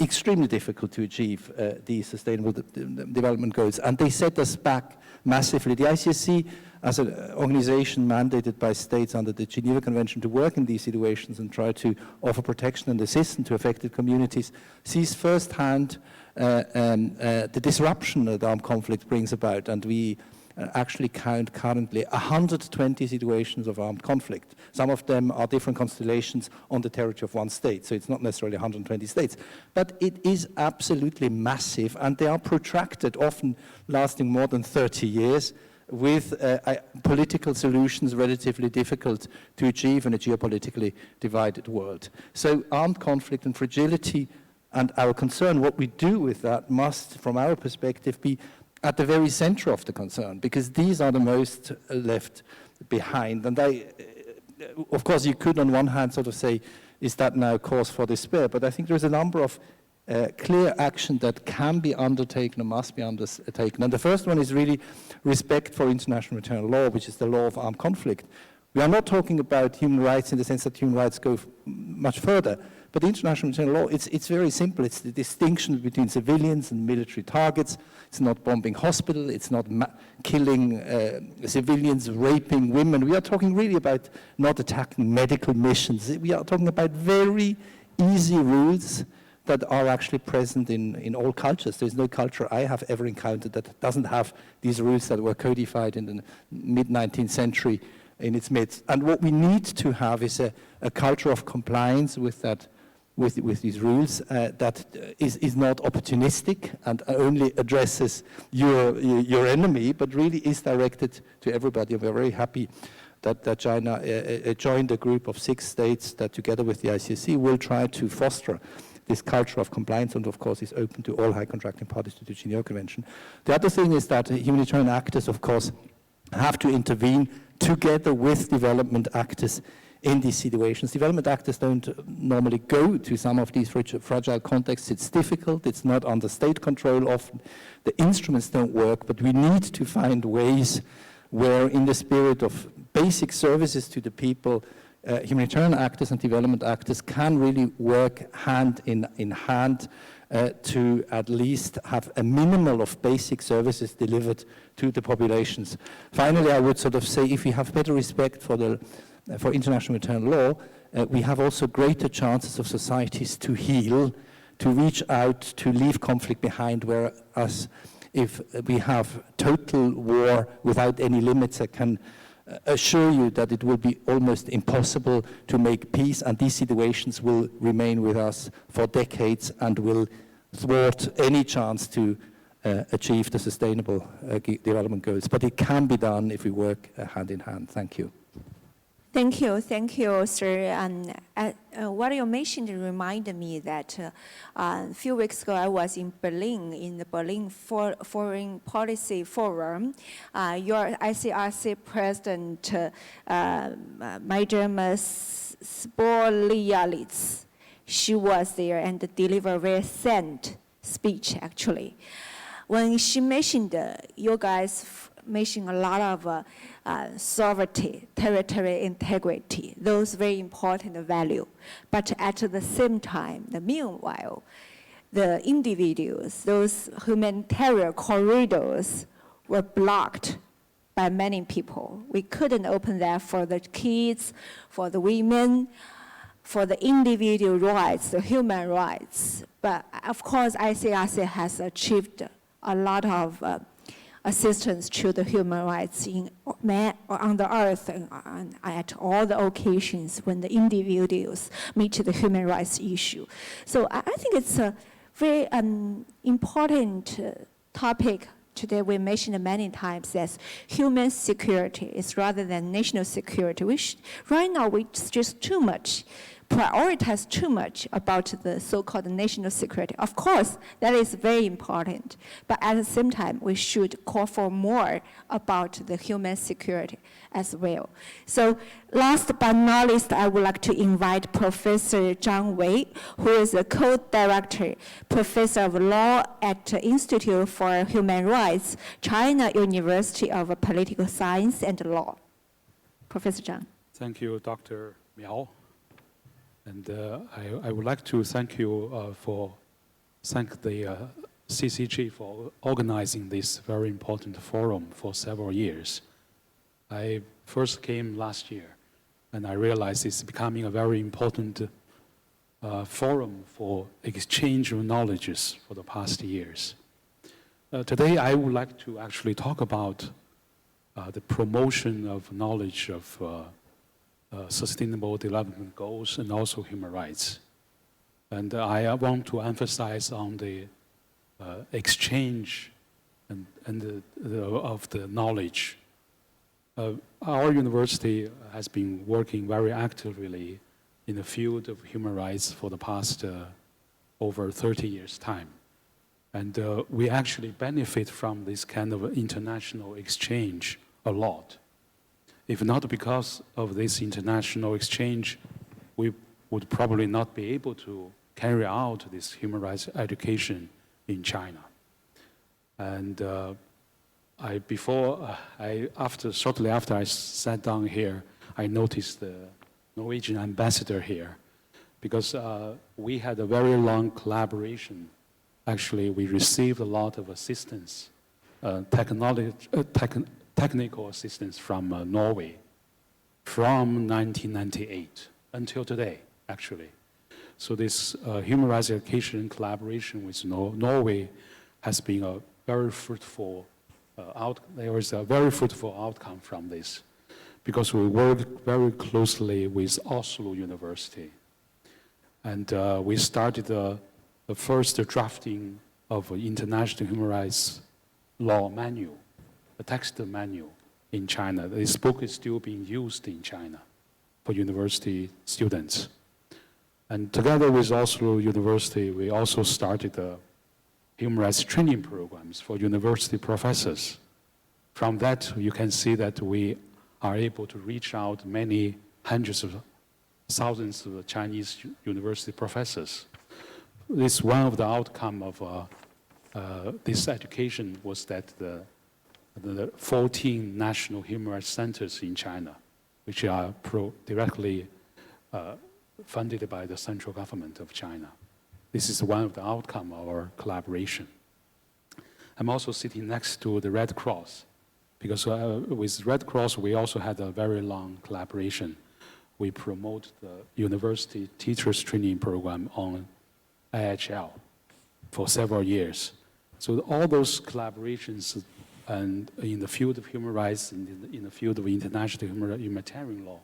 extremely difficult to achieve the sustainable development goals. And they set us back massively. The ICSC, as an organization mandated by states under the Geneva Convention to work in these situations and try to offer protection and assistance to affected communities, sees firsthand the disruption that armed conflict brings about. And we actually count currently 120 situations of armed conflict. Some of them are different constellations on the territory of one state, so it's not necessarily 120 states. But it is absolutely massive, and they are protracted, often lasting more than 30 years, with political solutions relatively difficult to achieve in a geopolitically divided world. So armed conflict and fragility and our concern, what we do with that must, from our perspective, be at the very center of the concern, because these are the most left behind. And of course, you could on one hand sort of say, is that now cause for despair? But I think there's a number of clear action that can be undertaken and must be undertaken. And the first one is really respect for international humanitarian law, which is the law of armed conflict. We are not talking about human rights in the sense that human rights go much further, but international humanitarian law, it's very simple. It's the distinction between civilians and military targets. It's not bombing hospitals, it's not killing civilians, raping women. We are talking really about not attacking medical missions. We are talking about very easy rules that are actually present in all cultures. There's no culture I have ever encountered that doesn't have these rules that were codified in the mid-19th century in its midst. And what we need to have is a culture of compliance with that, with these rules that is not opportunistic and only addresses your enemy, but really is directed to everybody. We're very happy that China joined a group of 6 states that together with the ICSC will try to foster this culture of compliance, and of course is open to all high contracting parties to the Geneva Convention. The other thing is that humanitarian actors, of course, have to intervene together with development actors in these situations. Development actors don't normally go to some of these fragile contexts. It's difficult, it's not under state control often. The instruments don't work, but we need to find ways where, in the spirit of basic services to the people, humanitarian actors and development actors can really work hand in hand to at least have a minimal of basic services delivered to the populations. Finally, I would sort of say, if we have better respect for international humanitarian law, we have also greater chances of societies to heal, to reach out, to leave conflict behind, whereas if we have total war without any limits, I can assure you that it will be almost impossible to make peace, and these situations will remain with us for decades and will thwart any chance to achieve the sustainable development goals. But it can be done if we work hand in hand. Thank you. Thank you, sir. And what you mentioned reminded me that a few weeks ago I was in Berlin, in the Berlin Foreign Policy Forum. Your ICRC President, Madam Spolialitz, she was there and delivered a very sad speech, actually. When she mentioned, you guys mentioned a lot of sovereignty, territorial integrity, those very important value. But at the same time, meanwhile, the individuals, those humanitarian corridors were blocked by many people. We couldn't open that for the kids, for the women, for the individual rights, the human rights. But of course, ICRC has achieved a lot of assistance to the human rights on the earth and at all the occasions when the individuals meet the human rights issue. So I think it's a very important topic today. We mentioned many times that human security is rather than national security. Right now, it's just too much prioritize too much about the so-called national security. Of course, that is very important, but at the same time, we should call for more about the human security as well. So last but not least, I would like to invite Professor Zhang Wei, who is a co-director, professor of law at the Institute for Human Rights, China University of Political Science and Law. Professor Zhang. Thank you, Dr. Miao. And I would like to thank you thank the CCG for organizing this very important forum for several years. I first came last year, and I realized it's becoming a very important forum for exchange of knowledges for the past years. Today, I would like to actually talk about the promotion of knowledge of sustainable development goals and also human rights. And I want to emphasize on the exchange of the knowledge. Our university has been working very actively in the field of human rights for the past over 30 years' time. And we actually benefit from this kind of international exchange a lot. If not because of this international exchange, we would probably not be able to carry out this human rights education in China. And shortly after I sat down here, I noticed the Norwegian ambassador here, because we had a very long collaboration. Actually, we received a lot of assistance, technical assistance from Norway from 1998 until today, actually. So this human rights education collaboration with Norway has been a very fruitful there was a very fruitful outcome from this, because we worked very closely with Oslo University. And we started the first drafting of international human rights law manual, a text manual in China. This book is still being used in China for university students. And together with Oslo University, we also started the human rights training programs for university professors. From that, you can see that we are able to reach out many hundreds of thousands of Chinese university professors. This one of the outcome of this education was that the 14 national human rights centers in China, which are directly funded by the central government of China. This is one of the outcome of our collaboration. I'm also sitting next to the Red Cross, because with Red Cross, we also had a very long collaboration. We promote the university teachers training program on IHL for several years. So all those collaborations and in the field of human rights and in the field of international humanitarian law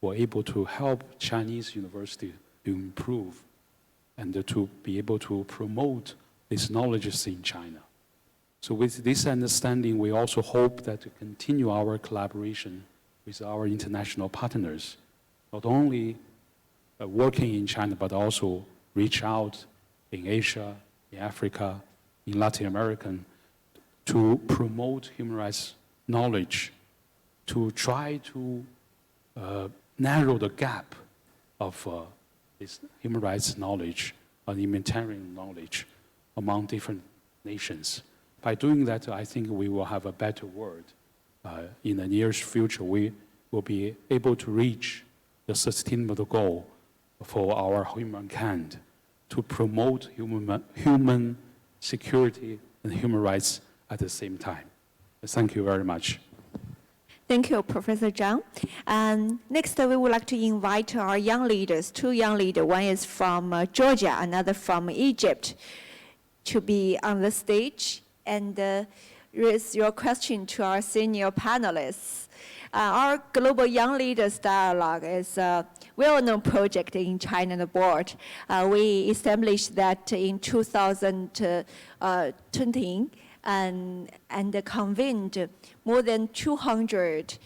were able to help Chinese university to improve and to be able to promote these knowledges in China. So with this understanding, we also hope that to continue our collaboration with our international partners, not only working in China, but also reach out in Asia, in Africa, in Latin America, to promote human rights knowledge, to try to narrow the gap of this human rights knowledge and humanitarian knowledge among different nations. By doing that, I think we will have a better world. In the near future, we will be able to reach the sustainable goal for our humankind to promote human security and human rights at the same time. Thank you very much. Thank you, Professor Zhang. Next, we would like to invite our young leaders, two young leaders. One is from Georgia, another from Egypt, to be on the stage and raise your question to our senior panelists. Our Global Young Leaders Dialogue is a well-known project in China and abroad. We established that in 2020 and convened more than 200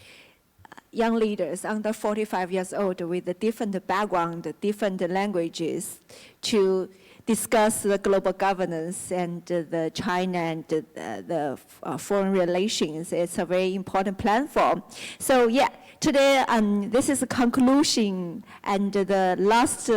young leaders under 45 years old with a different background, different languages to discuss the global governance and the China and the foreign relations. It's a very important platform. So yeah, today this is a conclusion and the last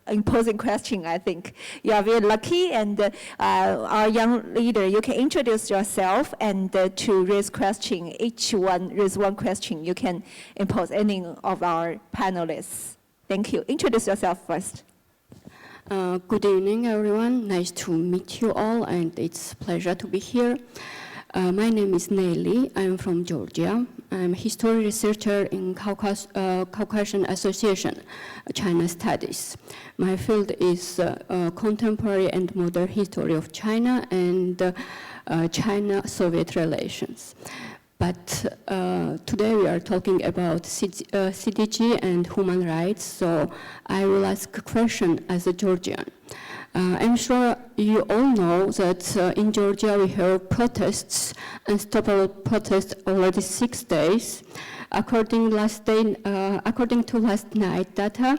imposing question, I think. You are very lucky, and our young leader, you can introduce yourself and to raise question. Each one raise one question. You can impose any of our panelists. Thank you. Introduce yourself first. Good evening, everyone. Nice to meet you all, and it's a pleasure to be here. My name is Nelly. I'm from Georgia. I'm a history researcher in Caucasian Association, China Studies. My field is contemporary and modern history of China and China-Soviet relations. But today we are talking about CDG and human rights, so I will ask a question as a Georgian. I'm sure you all know that in Georgia we have protests, unstoppable protests already 6 days. According to last night data,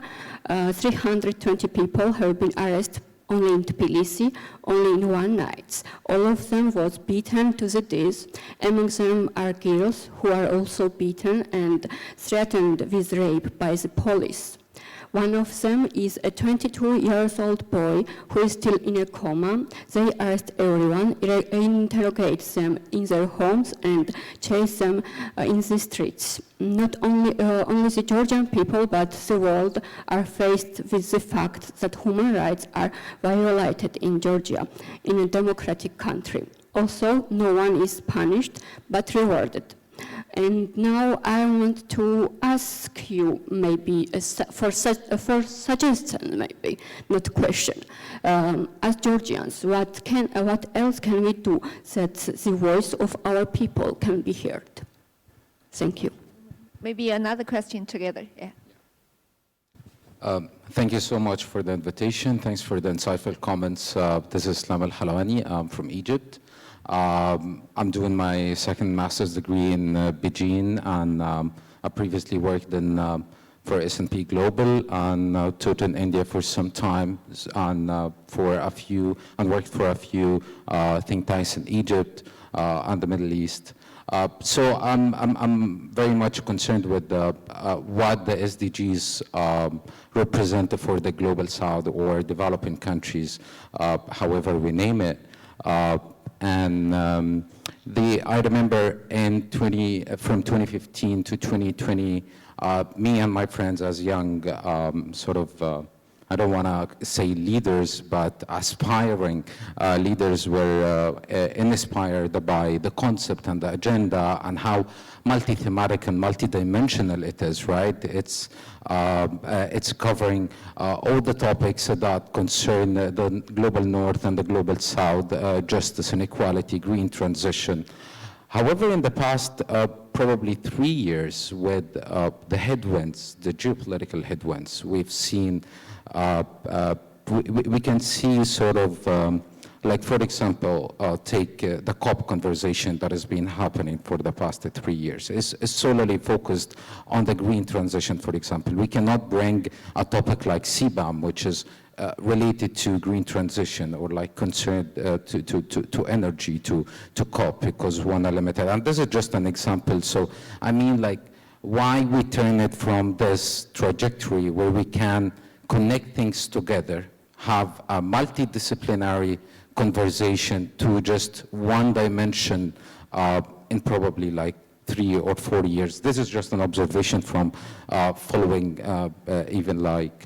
320 people have been arrested only in Tbilisi, only in one night. All of them was beaten to the death. Among them are girls who are also beaten and threatened with rape by the police. One of them is a 22-year-old boy who is still in a coma. They arrest everyone, interrogate them in their homes, and chase them in the streets. Not only the Georgian people, but the world are faced with the fact that human rights are violated in Georgia, in a democratic country. Also, no one is punished, but rewarded. And now I want to ask you maybe for suggestion, maybe not question. As Georgians, what else can we do that the voice of our people can be heard? Thank you. Maybe another question together. Yeah. Thank you so much for the invitation. Thanks for the insightful comments. This is Islam Al-Halawani. I'm from Egypt. I'm doing my second master's degree in Beijing, and I previously worked for S&P Global and taught in India for some time, and worked for a few think tanks in Egypt and the Middle East. So I'm very much concerned with what the SDGs represent for the global south or developing countries, however we name it. I remember from 2015 to 2020, me and my friends as young I don't want to say leaders, but aspiring leaders were inspired by the concept and the agenda and how multi-thematic and multi-dimensional it is, right? It's covering all the topics that concern the global north and the global south, justice and equality, green transition. However, in the past probably 3 years with the headwinds, the geopolitical headwinds, we've seen we can see sort of, like for example, take the COP conversation that has been happening for the past 3 years. It's solely focused on the green transition, for example. We cannot bring a topic like CBAM, which is related to green transition or like concerned to energy to COP, because one are limited. And this is just an example. So I mean, like, why we turn it from this trajectory where we can connect things together, have a multidisciplinary conversation to just one dimension in probably like 3 or 4 years. This is just an observation from following even like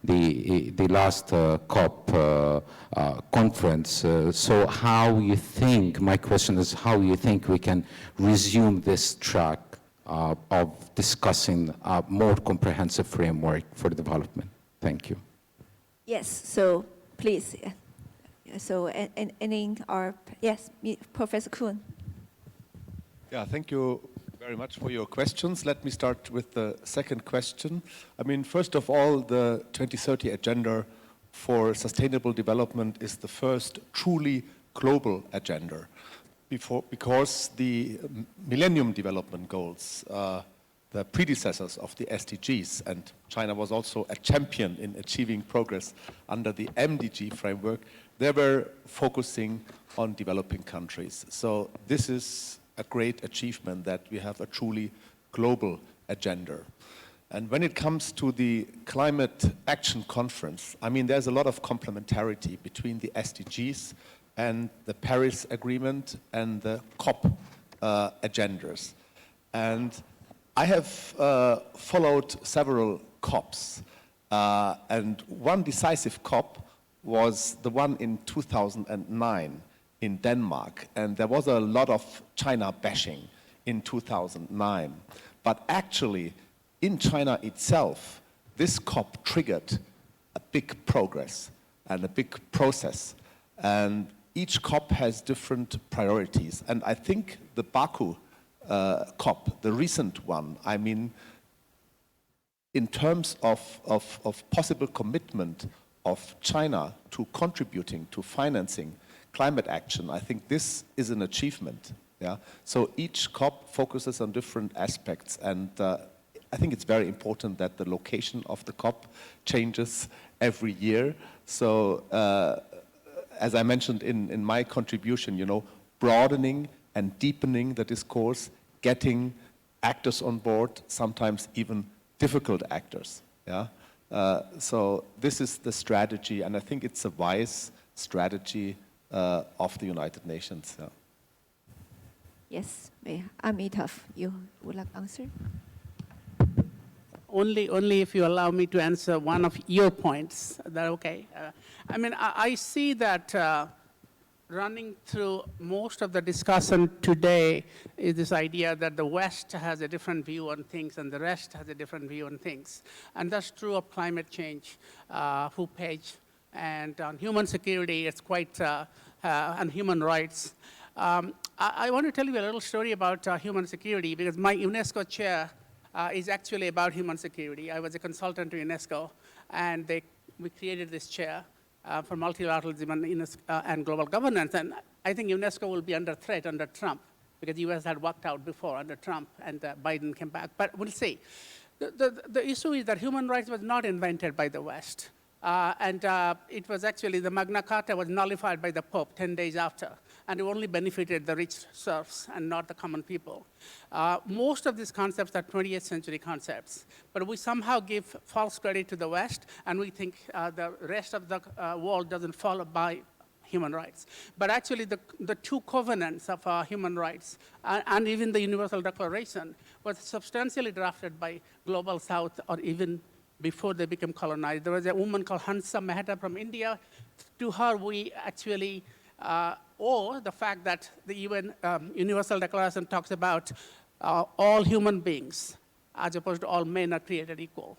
the last COP conference. So how you think, my question is, how you think we can resume this track of discussing a more comprehensive framework for development? Thank you. Yes, so please. So yes, Professor Kuhn. Yeah, thank you very much for your questions. Let me start with the second question. I mean, first of all, the 2030 Agenda for Sustainable Development is the first truly global agenda, because the Millennium Development Goals the predecessors of the SDGs, and China was also a champion in achieving progress under the MDG framework, they were focusing on developing countries. So this is a great achievement that we have a truly global agenda. And when it comes to the Climate Action Conference, I mean, there's a lot of complementarity between the SDGs and the Paris Agreement and the COP agendas. And I have followed several COPs, and one decisive COP was the one in 2009 in Denmark, and there was a lot of China bashing in 2009. But actually, in China itself, this COP triggered a big progress and a big process. And each COP has different priorities. And I think the Baku COP, the recent one, I mean, in terms of possible commitment of China to contributing to financing climate action, I think this is an achievement. Yeah? So each COP focuses on different aspects, and I think it's very important that the location of the COP changes every year. So as I mentioned in my contribution, you know, broadening and deepening the discourse, getting actors on board, sometimes even difficult actors. Yeah? So this is the strategy, and I think it's a wise strategy of the United Nations. Yeah. Yes, Amitav, you would like to answer? Only if you allow me to answer one of your points. Is that okay? I mean, I see that running through most of the discussion today is this idea that the West has a different view on things and the rest has a different view on things. And that's true of climate change, page, and on human security, it's quite, and human rights. I want to tell you a little story about human security, because my UNESCO chair is actually about human security. I was a consultant to UNESCO, and we created this chair for multilateralism and global governance. And I think UNESCO will be under threat under Trump, because the US had worked out before under Trump, and Biden came back. But we'll see. The issue is that human rights was not invented by the West. It was actually, the Magna Carta was nullified by the Pope 10 days after, and it only benefited the rich serfs and not the common people. Most of these concepts are 20th century concepts, but we somehow give false credit to the West, and we think the rest of the world doesn't follow by human rights. But actually, the two covenants of human rights, and even the Universal Declaration, was substantially drafted by Global South, or even before they became colonized. There was a woman called Hansa Mehta from India. To her, we actually owe the fact that the UN Universal Declaration talks about all human beings, as opposed to all men are created equal.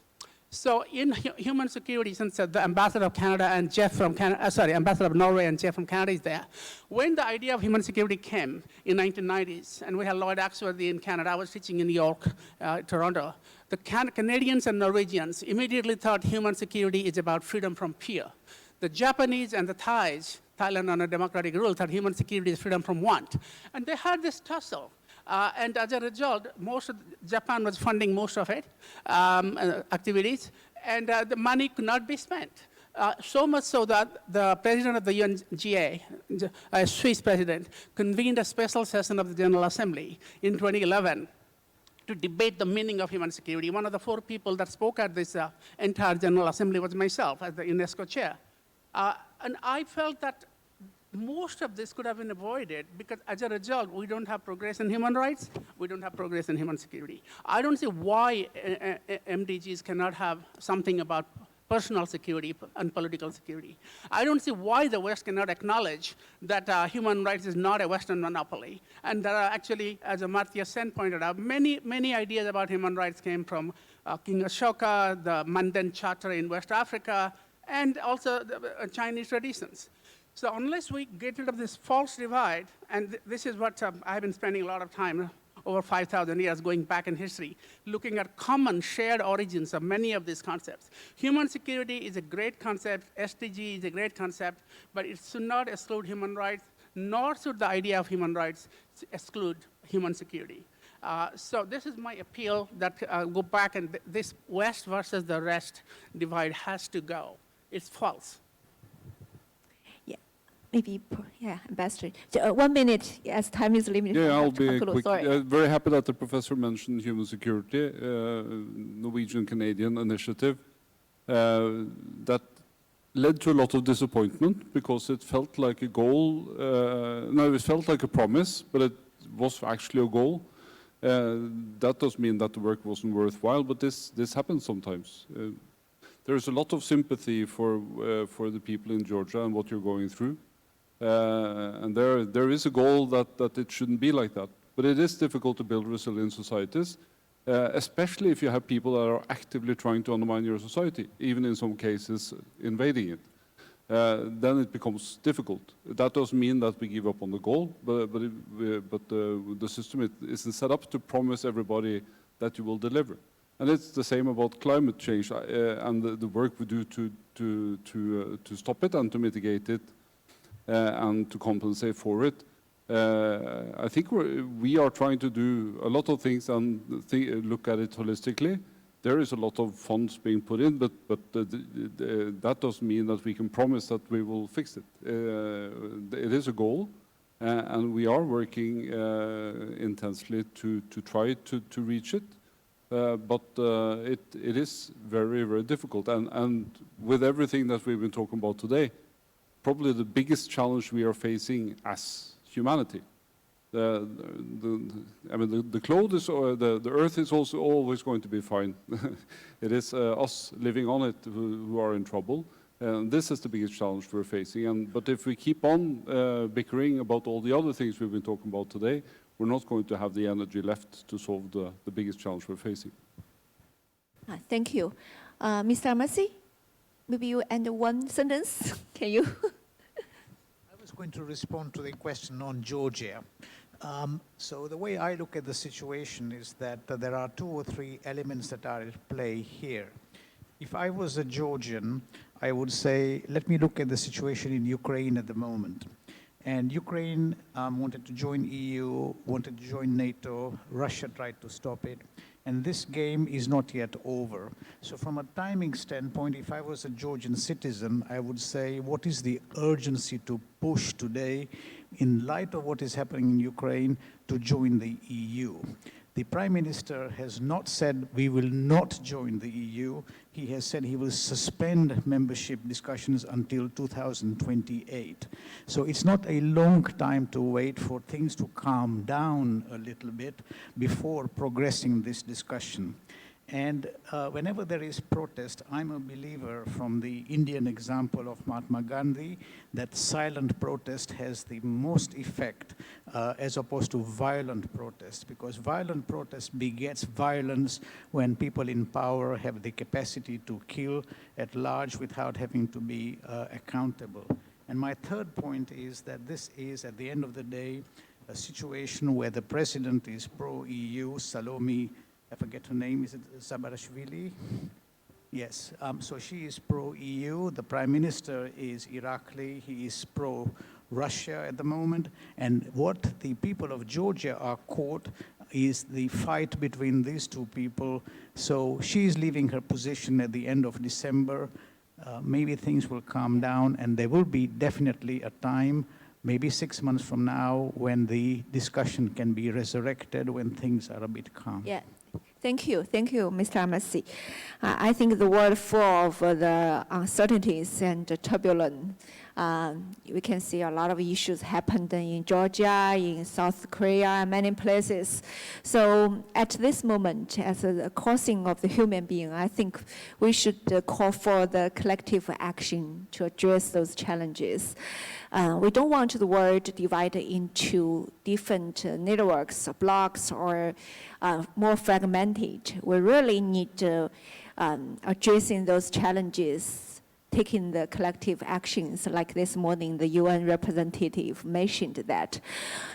So in human security, since the ambassador of Canada and Jeff from Canada, ambassador of Norway and Jeff from Canada is there. When the idea of human security came in 1990s, and we had Lloyd Axworthy in Canada, I was teaching in New York, Toronto, the Canadians and Norwegians immediately thought human security is about freedom from fear. The Japanese and the Thais, Thailand under democratic rule, thought human security is freedom from want. And they had this tussle. And as a result, Japan was funding most of it, activities, and the money could not be spent. So much so that the president of the UNGA, a Swiss president, convened a special session of the General Assembly in 2011 to debate the meaning of human security. One of the 4 people that spoke at this entire General Assembly was myself as the UNESCO chair. And I felt that most of this could have been avoided, because as a result, we don't have progress in human rights, we don't have progress in human security. I don't see why MDGs cannot have something about personal security and political security. I don't see why the West cannot acknowledge that human rights is not a Western monopoly. And there are actually, as Amartya Sen pointed out, many ideas about human rights came from King Ashoka, the Mandan Charter in West Africa, and also the Chinese traditions. So unless we get rid of this false divide, and this is what I've been spending a lot of time, over 5,000 years going back in history, looking at common shared origins of many of these concepts. Human security is a great concept, SDG is a great concept, but it should not exclude human rights, nor should the idea of human rights exclude human security. So this is my appeal that go back and this West versus the rest divide has to go. It's false. Maybe, yeah, Ambassador. 1 minute, as time is limited. Yeah, I'll have to be conclude. quick. Sorry. Very happy that the professor mentioned human security, Norwegian-Canadian initiative. That led to a lot of disappointment because it felt like a goal. No, it felt like a promise, but it was actually a goal. That does mean that the work wasn't worthwhile, but this happens sometimes. There is a lot of sympathy for the people in Georgia and what you're going through. And there is a goal that it shouldn't be like that. But it is difficult to build resilient societies, especially if you have people that are actively trying to undermine your society, even in some cases invading it. Then it becomes difficult. That doesn't mean that we give up on the goal, but the system isn't set up to promise everybody that you will deliver. And it's the same about climate change and the work we do to stop it and to mitigate it and to compensate for it. I think we are trying to do a lot of things and look at it holistically. There is a lot of funds being put in, but that doesn't mean that we can promise that we will fix it. It is a goal, and we are working intensely to try to reach it. But it is very, very difficult. And with everything that we've been talking about today, probably the biggest challenge we are facing as humanity. I mean, the Earth is also always going to be fine. It is us living on it who are in trouble. And this is the biggest challenge we're facing. But if we keep on bickering about all the other things we've been talking about today, we're not going to have the energy left to solve the biggest challenge we're facing. Thank you. Mr. Amidst, maybe you end one sentence. Can you? I was going to respond to the question on Georgia. So the way I look at the situation is that there are 2 or 3 elements that are at play here. If I was a Georgian, I would say, let me look at the situation in Ukraine at the moment. And Ukraine wanted to join EU, wanted to join NATO. Russia tried to stop it. And this game is not yet over. So from a timing standpoint, if I was a Georgian citizen, I would say, what is the urgency to push today in light of what is happening in Ukraine to join the EU? The Prime Minister has not said we will not join the EU. He has said he will suspend membership discussions until 2028. So it's not a long time to wait for things to calm down a little bit before progressing this discussion. And whenever there is protest, I'm a believer from the Indian example of Mahatma Gandhi that silent protest has the most effect as opposed to violent protest, because violent protest begets violence when people in power have the capacity to kill at large without having to be accountable. And my third point is that this is, at the end of the day, a situation where the president is pro-EU, Salome, I forget her name, is it Zabarashvili? Yes, so she is pro-EU, the Prime Minister is Irakli, he is pro-Russia at the moment, and what the people of Georgia are caught is the fight between these 2 people. So she is leaving her position at the end of December. Maybe things will calm down, and there will be definitely a time, maybe 6 months from now, when the discussion can be resurrected, when things are a bit calm. Yeah. Thank you, Mr. Amidst. I think the world full of the uncertainties and the turbulence. We can see a lot of issues happened in Georgia, in South Korea, many places. So at this moment, as a causing of the human being, I think we should call for the collective action to address those challenges. We don't want the world divided into different networks, blocks, or more fragmented. We really need to addressing those challenges, taking the collective actions, like this morning the UN representative mentioned that.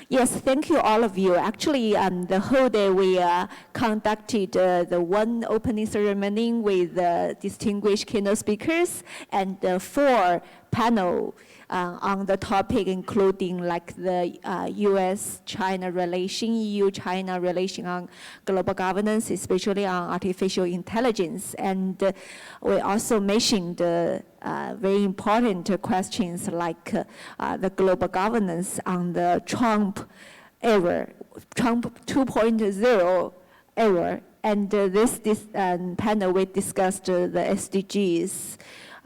Yes, thank you all of you. Actually, the whole day we conducted the one opening ceremony with distinguished keynote speakers and 4 panel on the topic, including like the U.S.-China relation, EU-China relation on global governance, especially on artificial intelligence. And we also mentioned very important questions like the global governance on the Trump era, Trump 2.0 era. And this panel, we discussed the SDGs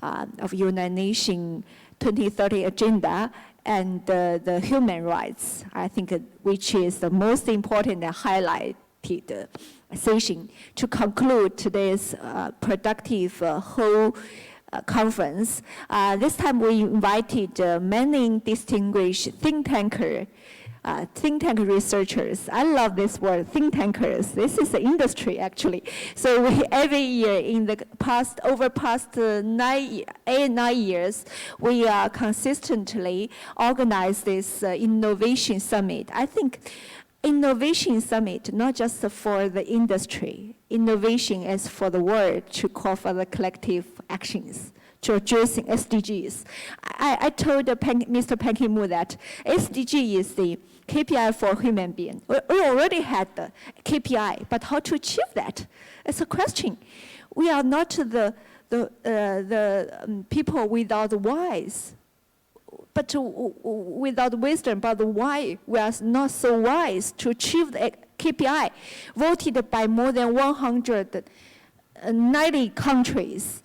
of United Nations 2030 agenda and the human rights, I think, which is the most important and highlighted session to conclude today's productive whole conference. This time we invited many distinguished think tank researchers. I love this word, think tankers. This is the industry, actually. So every year in the past 9 years, we consistently organize this innovation summit. I think innovation summit, not just for the industry. Innovation is for the world to call for the collective actions to addressing SDGs. I told Mr. Pan Ki-moon that SDG is the KPI for human being. We already had the KPI, but how to achieve that? It's a question. We are not the people without wise, but without wisdom, but why we are not so wise to achieve the KPI, voted by more than 190 countries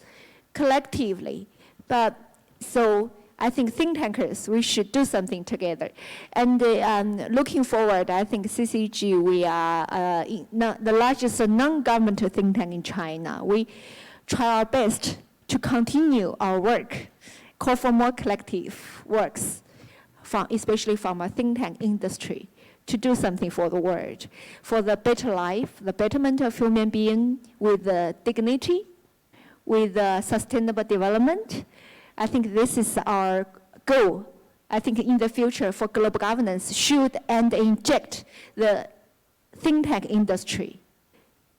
collectively. But so I think think tankers, we should do something together. And looking forward, I think CCG, we are the largest non-government think tank in China. We try our best to continue our work, call for more collective works, especially from a think tank industry, to do something for the world, for the better life, the betterment of human being with dignity, with sustainable development. I think this is our goal. I think in the future for global governance should and inject the think tank industry,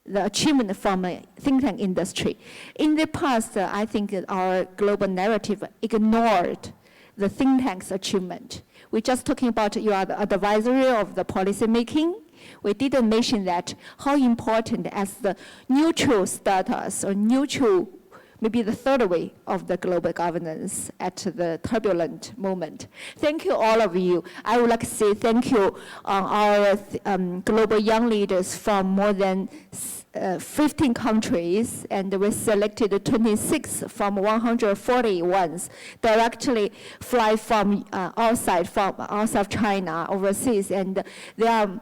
the achievement from a think tank industry. In the past, I think our global narrative ignored the think tank's achievement. We're just talking about you are the advisory of the policy making. We didn't mention that how important as the neutral status or neutral, maybe the third way of the global governance at the turbulent moment. Thank you, all of you. I would like to say thank you our global young leaders from more than 15 countries, and we selected 26 from 140 ones directly fly from outside China overseas, and there are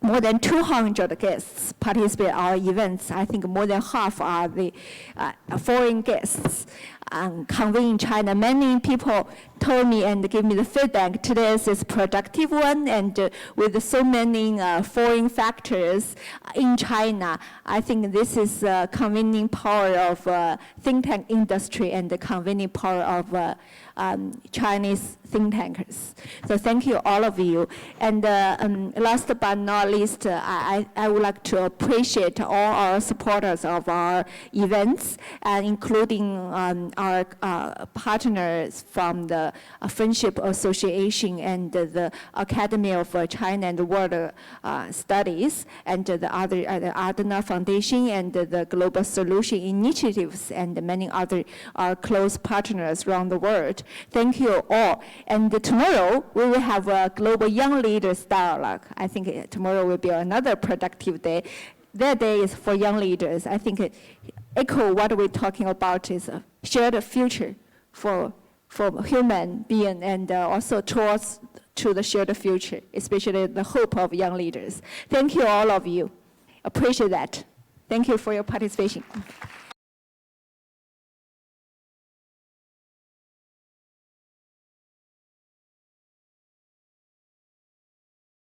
more than 200 guests participate in our events. I think more than half are the foreign guests convened in China. Many people told me and gave me the feedback. Today is a productive one, and with so many foreign factors in China, I think this is the convening power of think tank industry and the convening power of Chinese think tankers. So thank you, all of you. And last but not least, I would like to appreciate all our supporters of our events, including our partners from the Friendship Association and the Academy of China and World Studies, and the Adana Foundation and the Global Solution Initiatives, and many other close partners around the world. Thank you all. And tomorrow, we will have a Global Young Leaders Dialogue. I think tomorrow will be another productive day. That day is for young leaders. I think echo what we're talking about is a shared future for human being, and also towards to the shared future, especially the hope of young leaders. Thank you, all of you. Appreciate that. Thank you for your participation.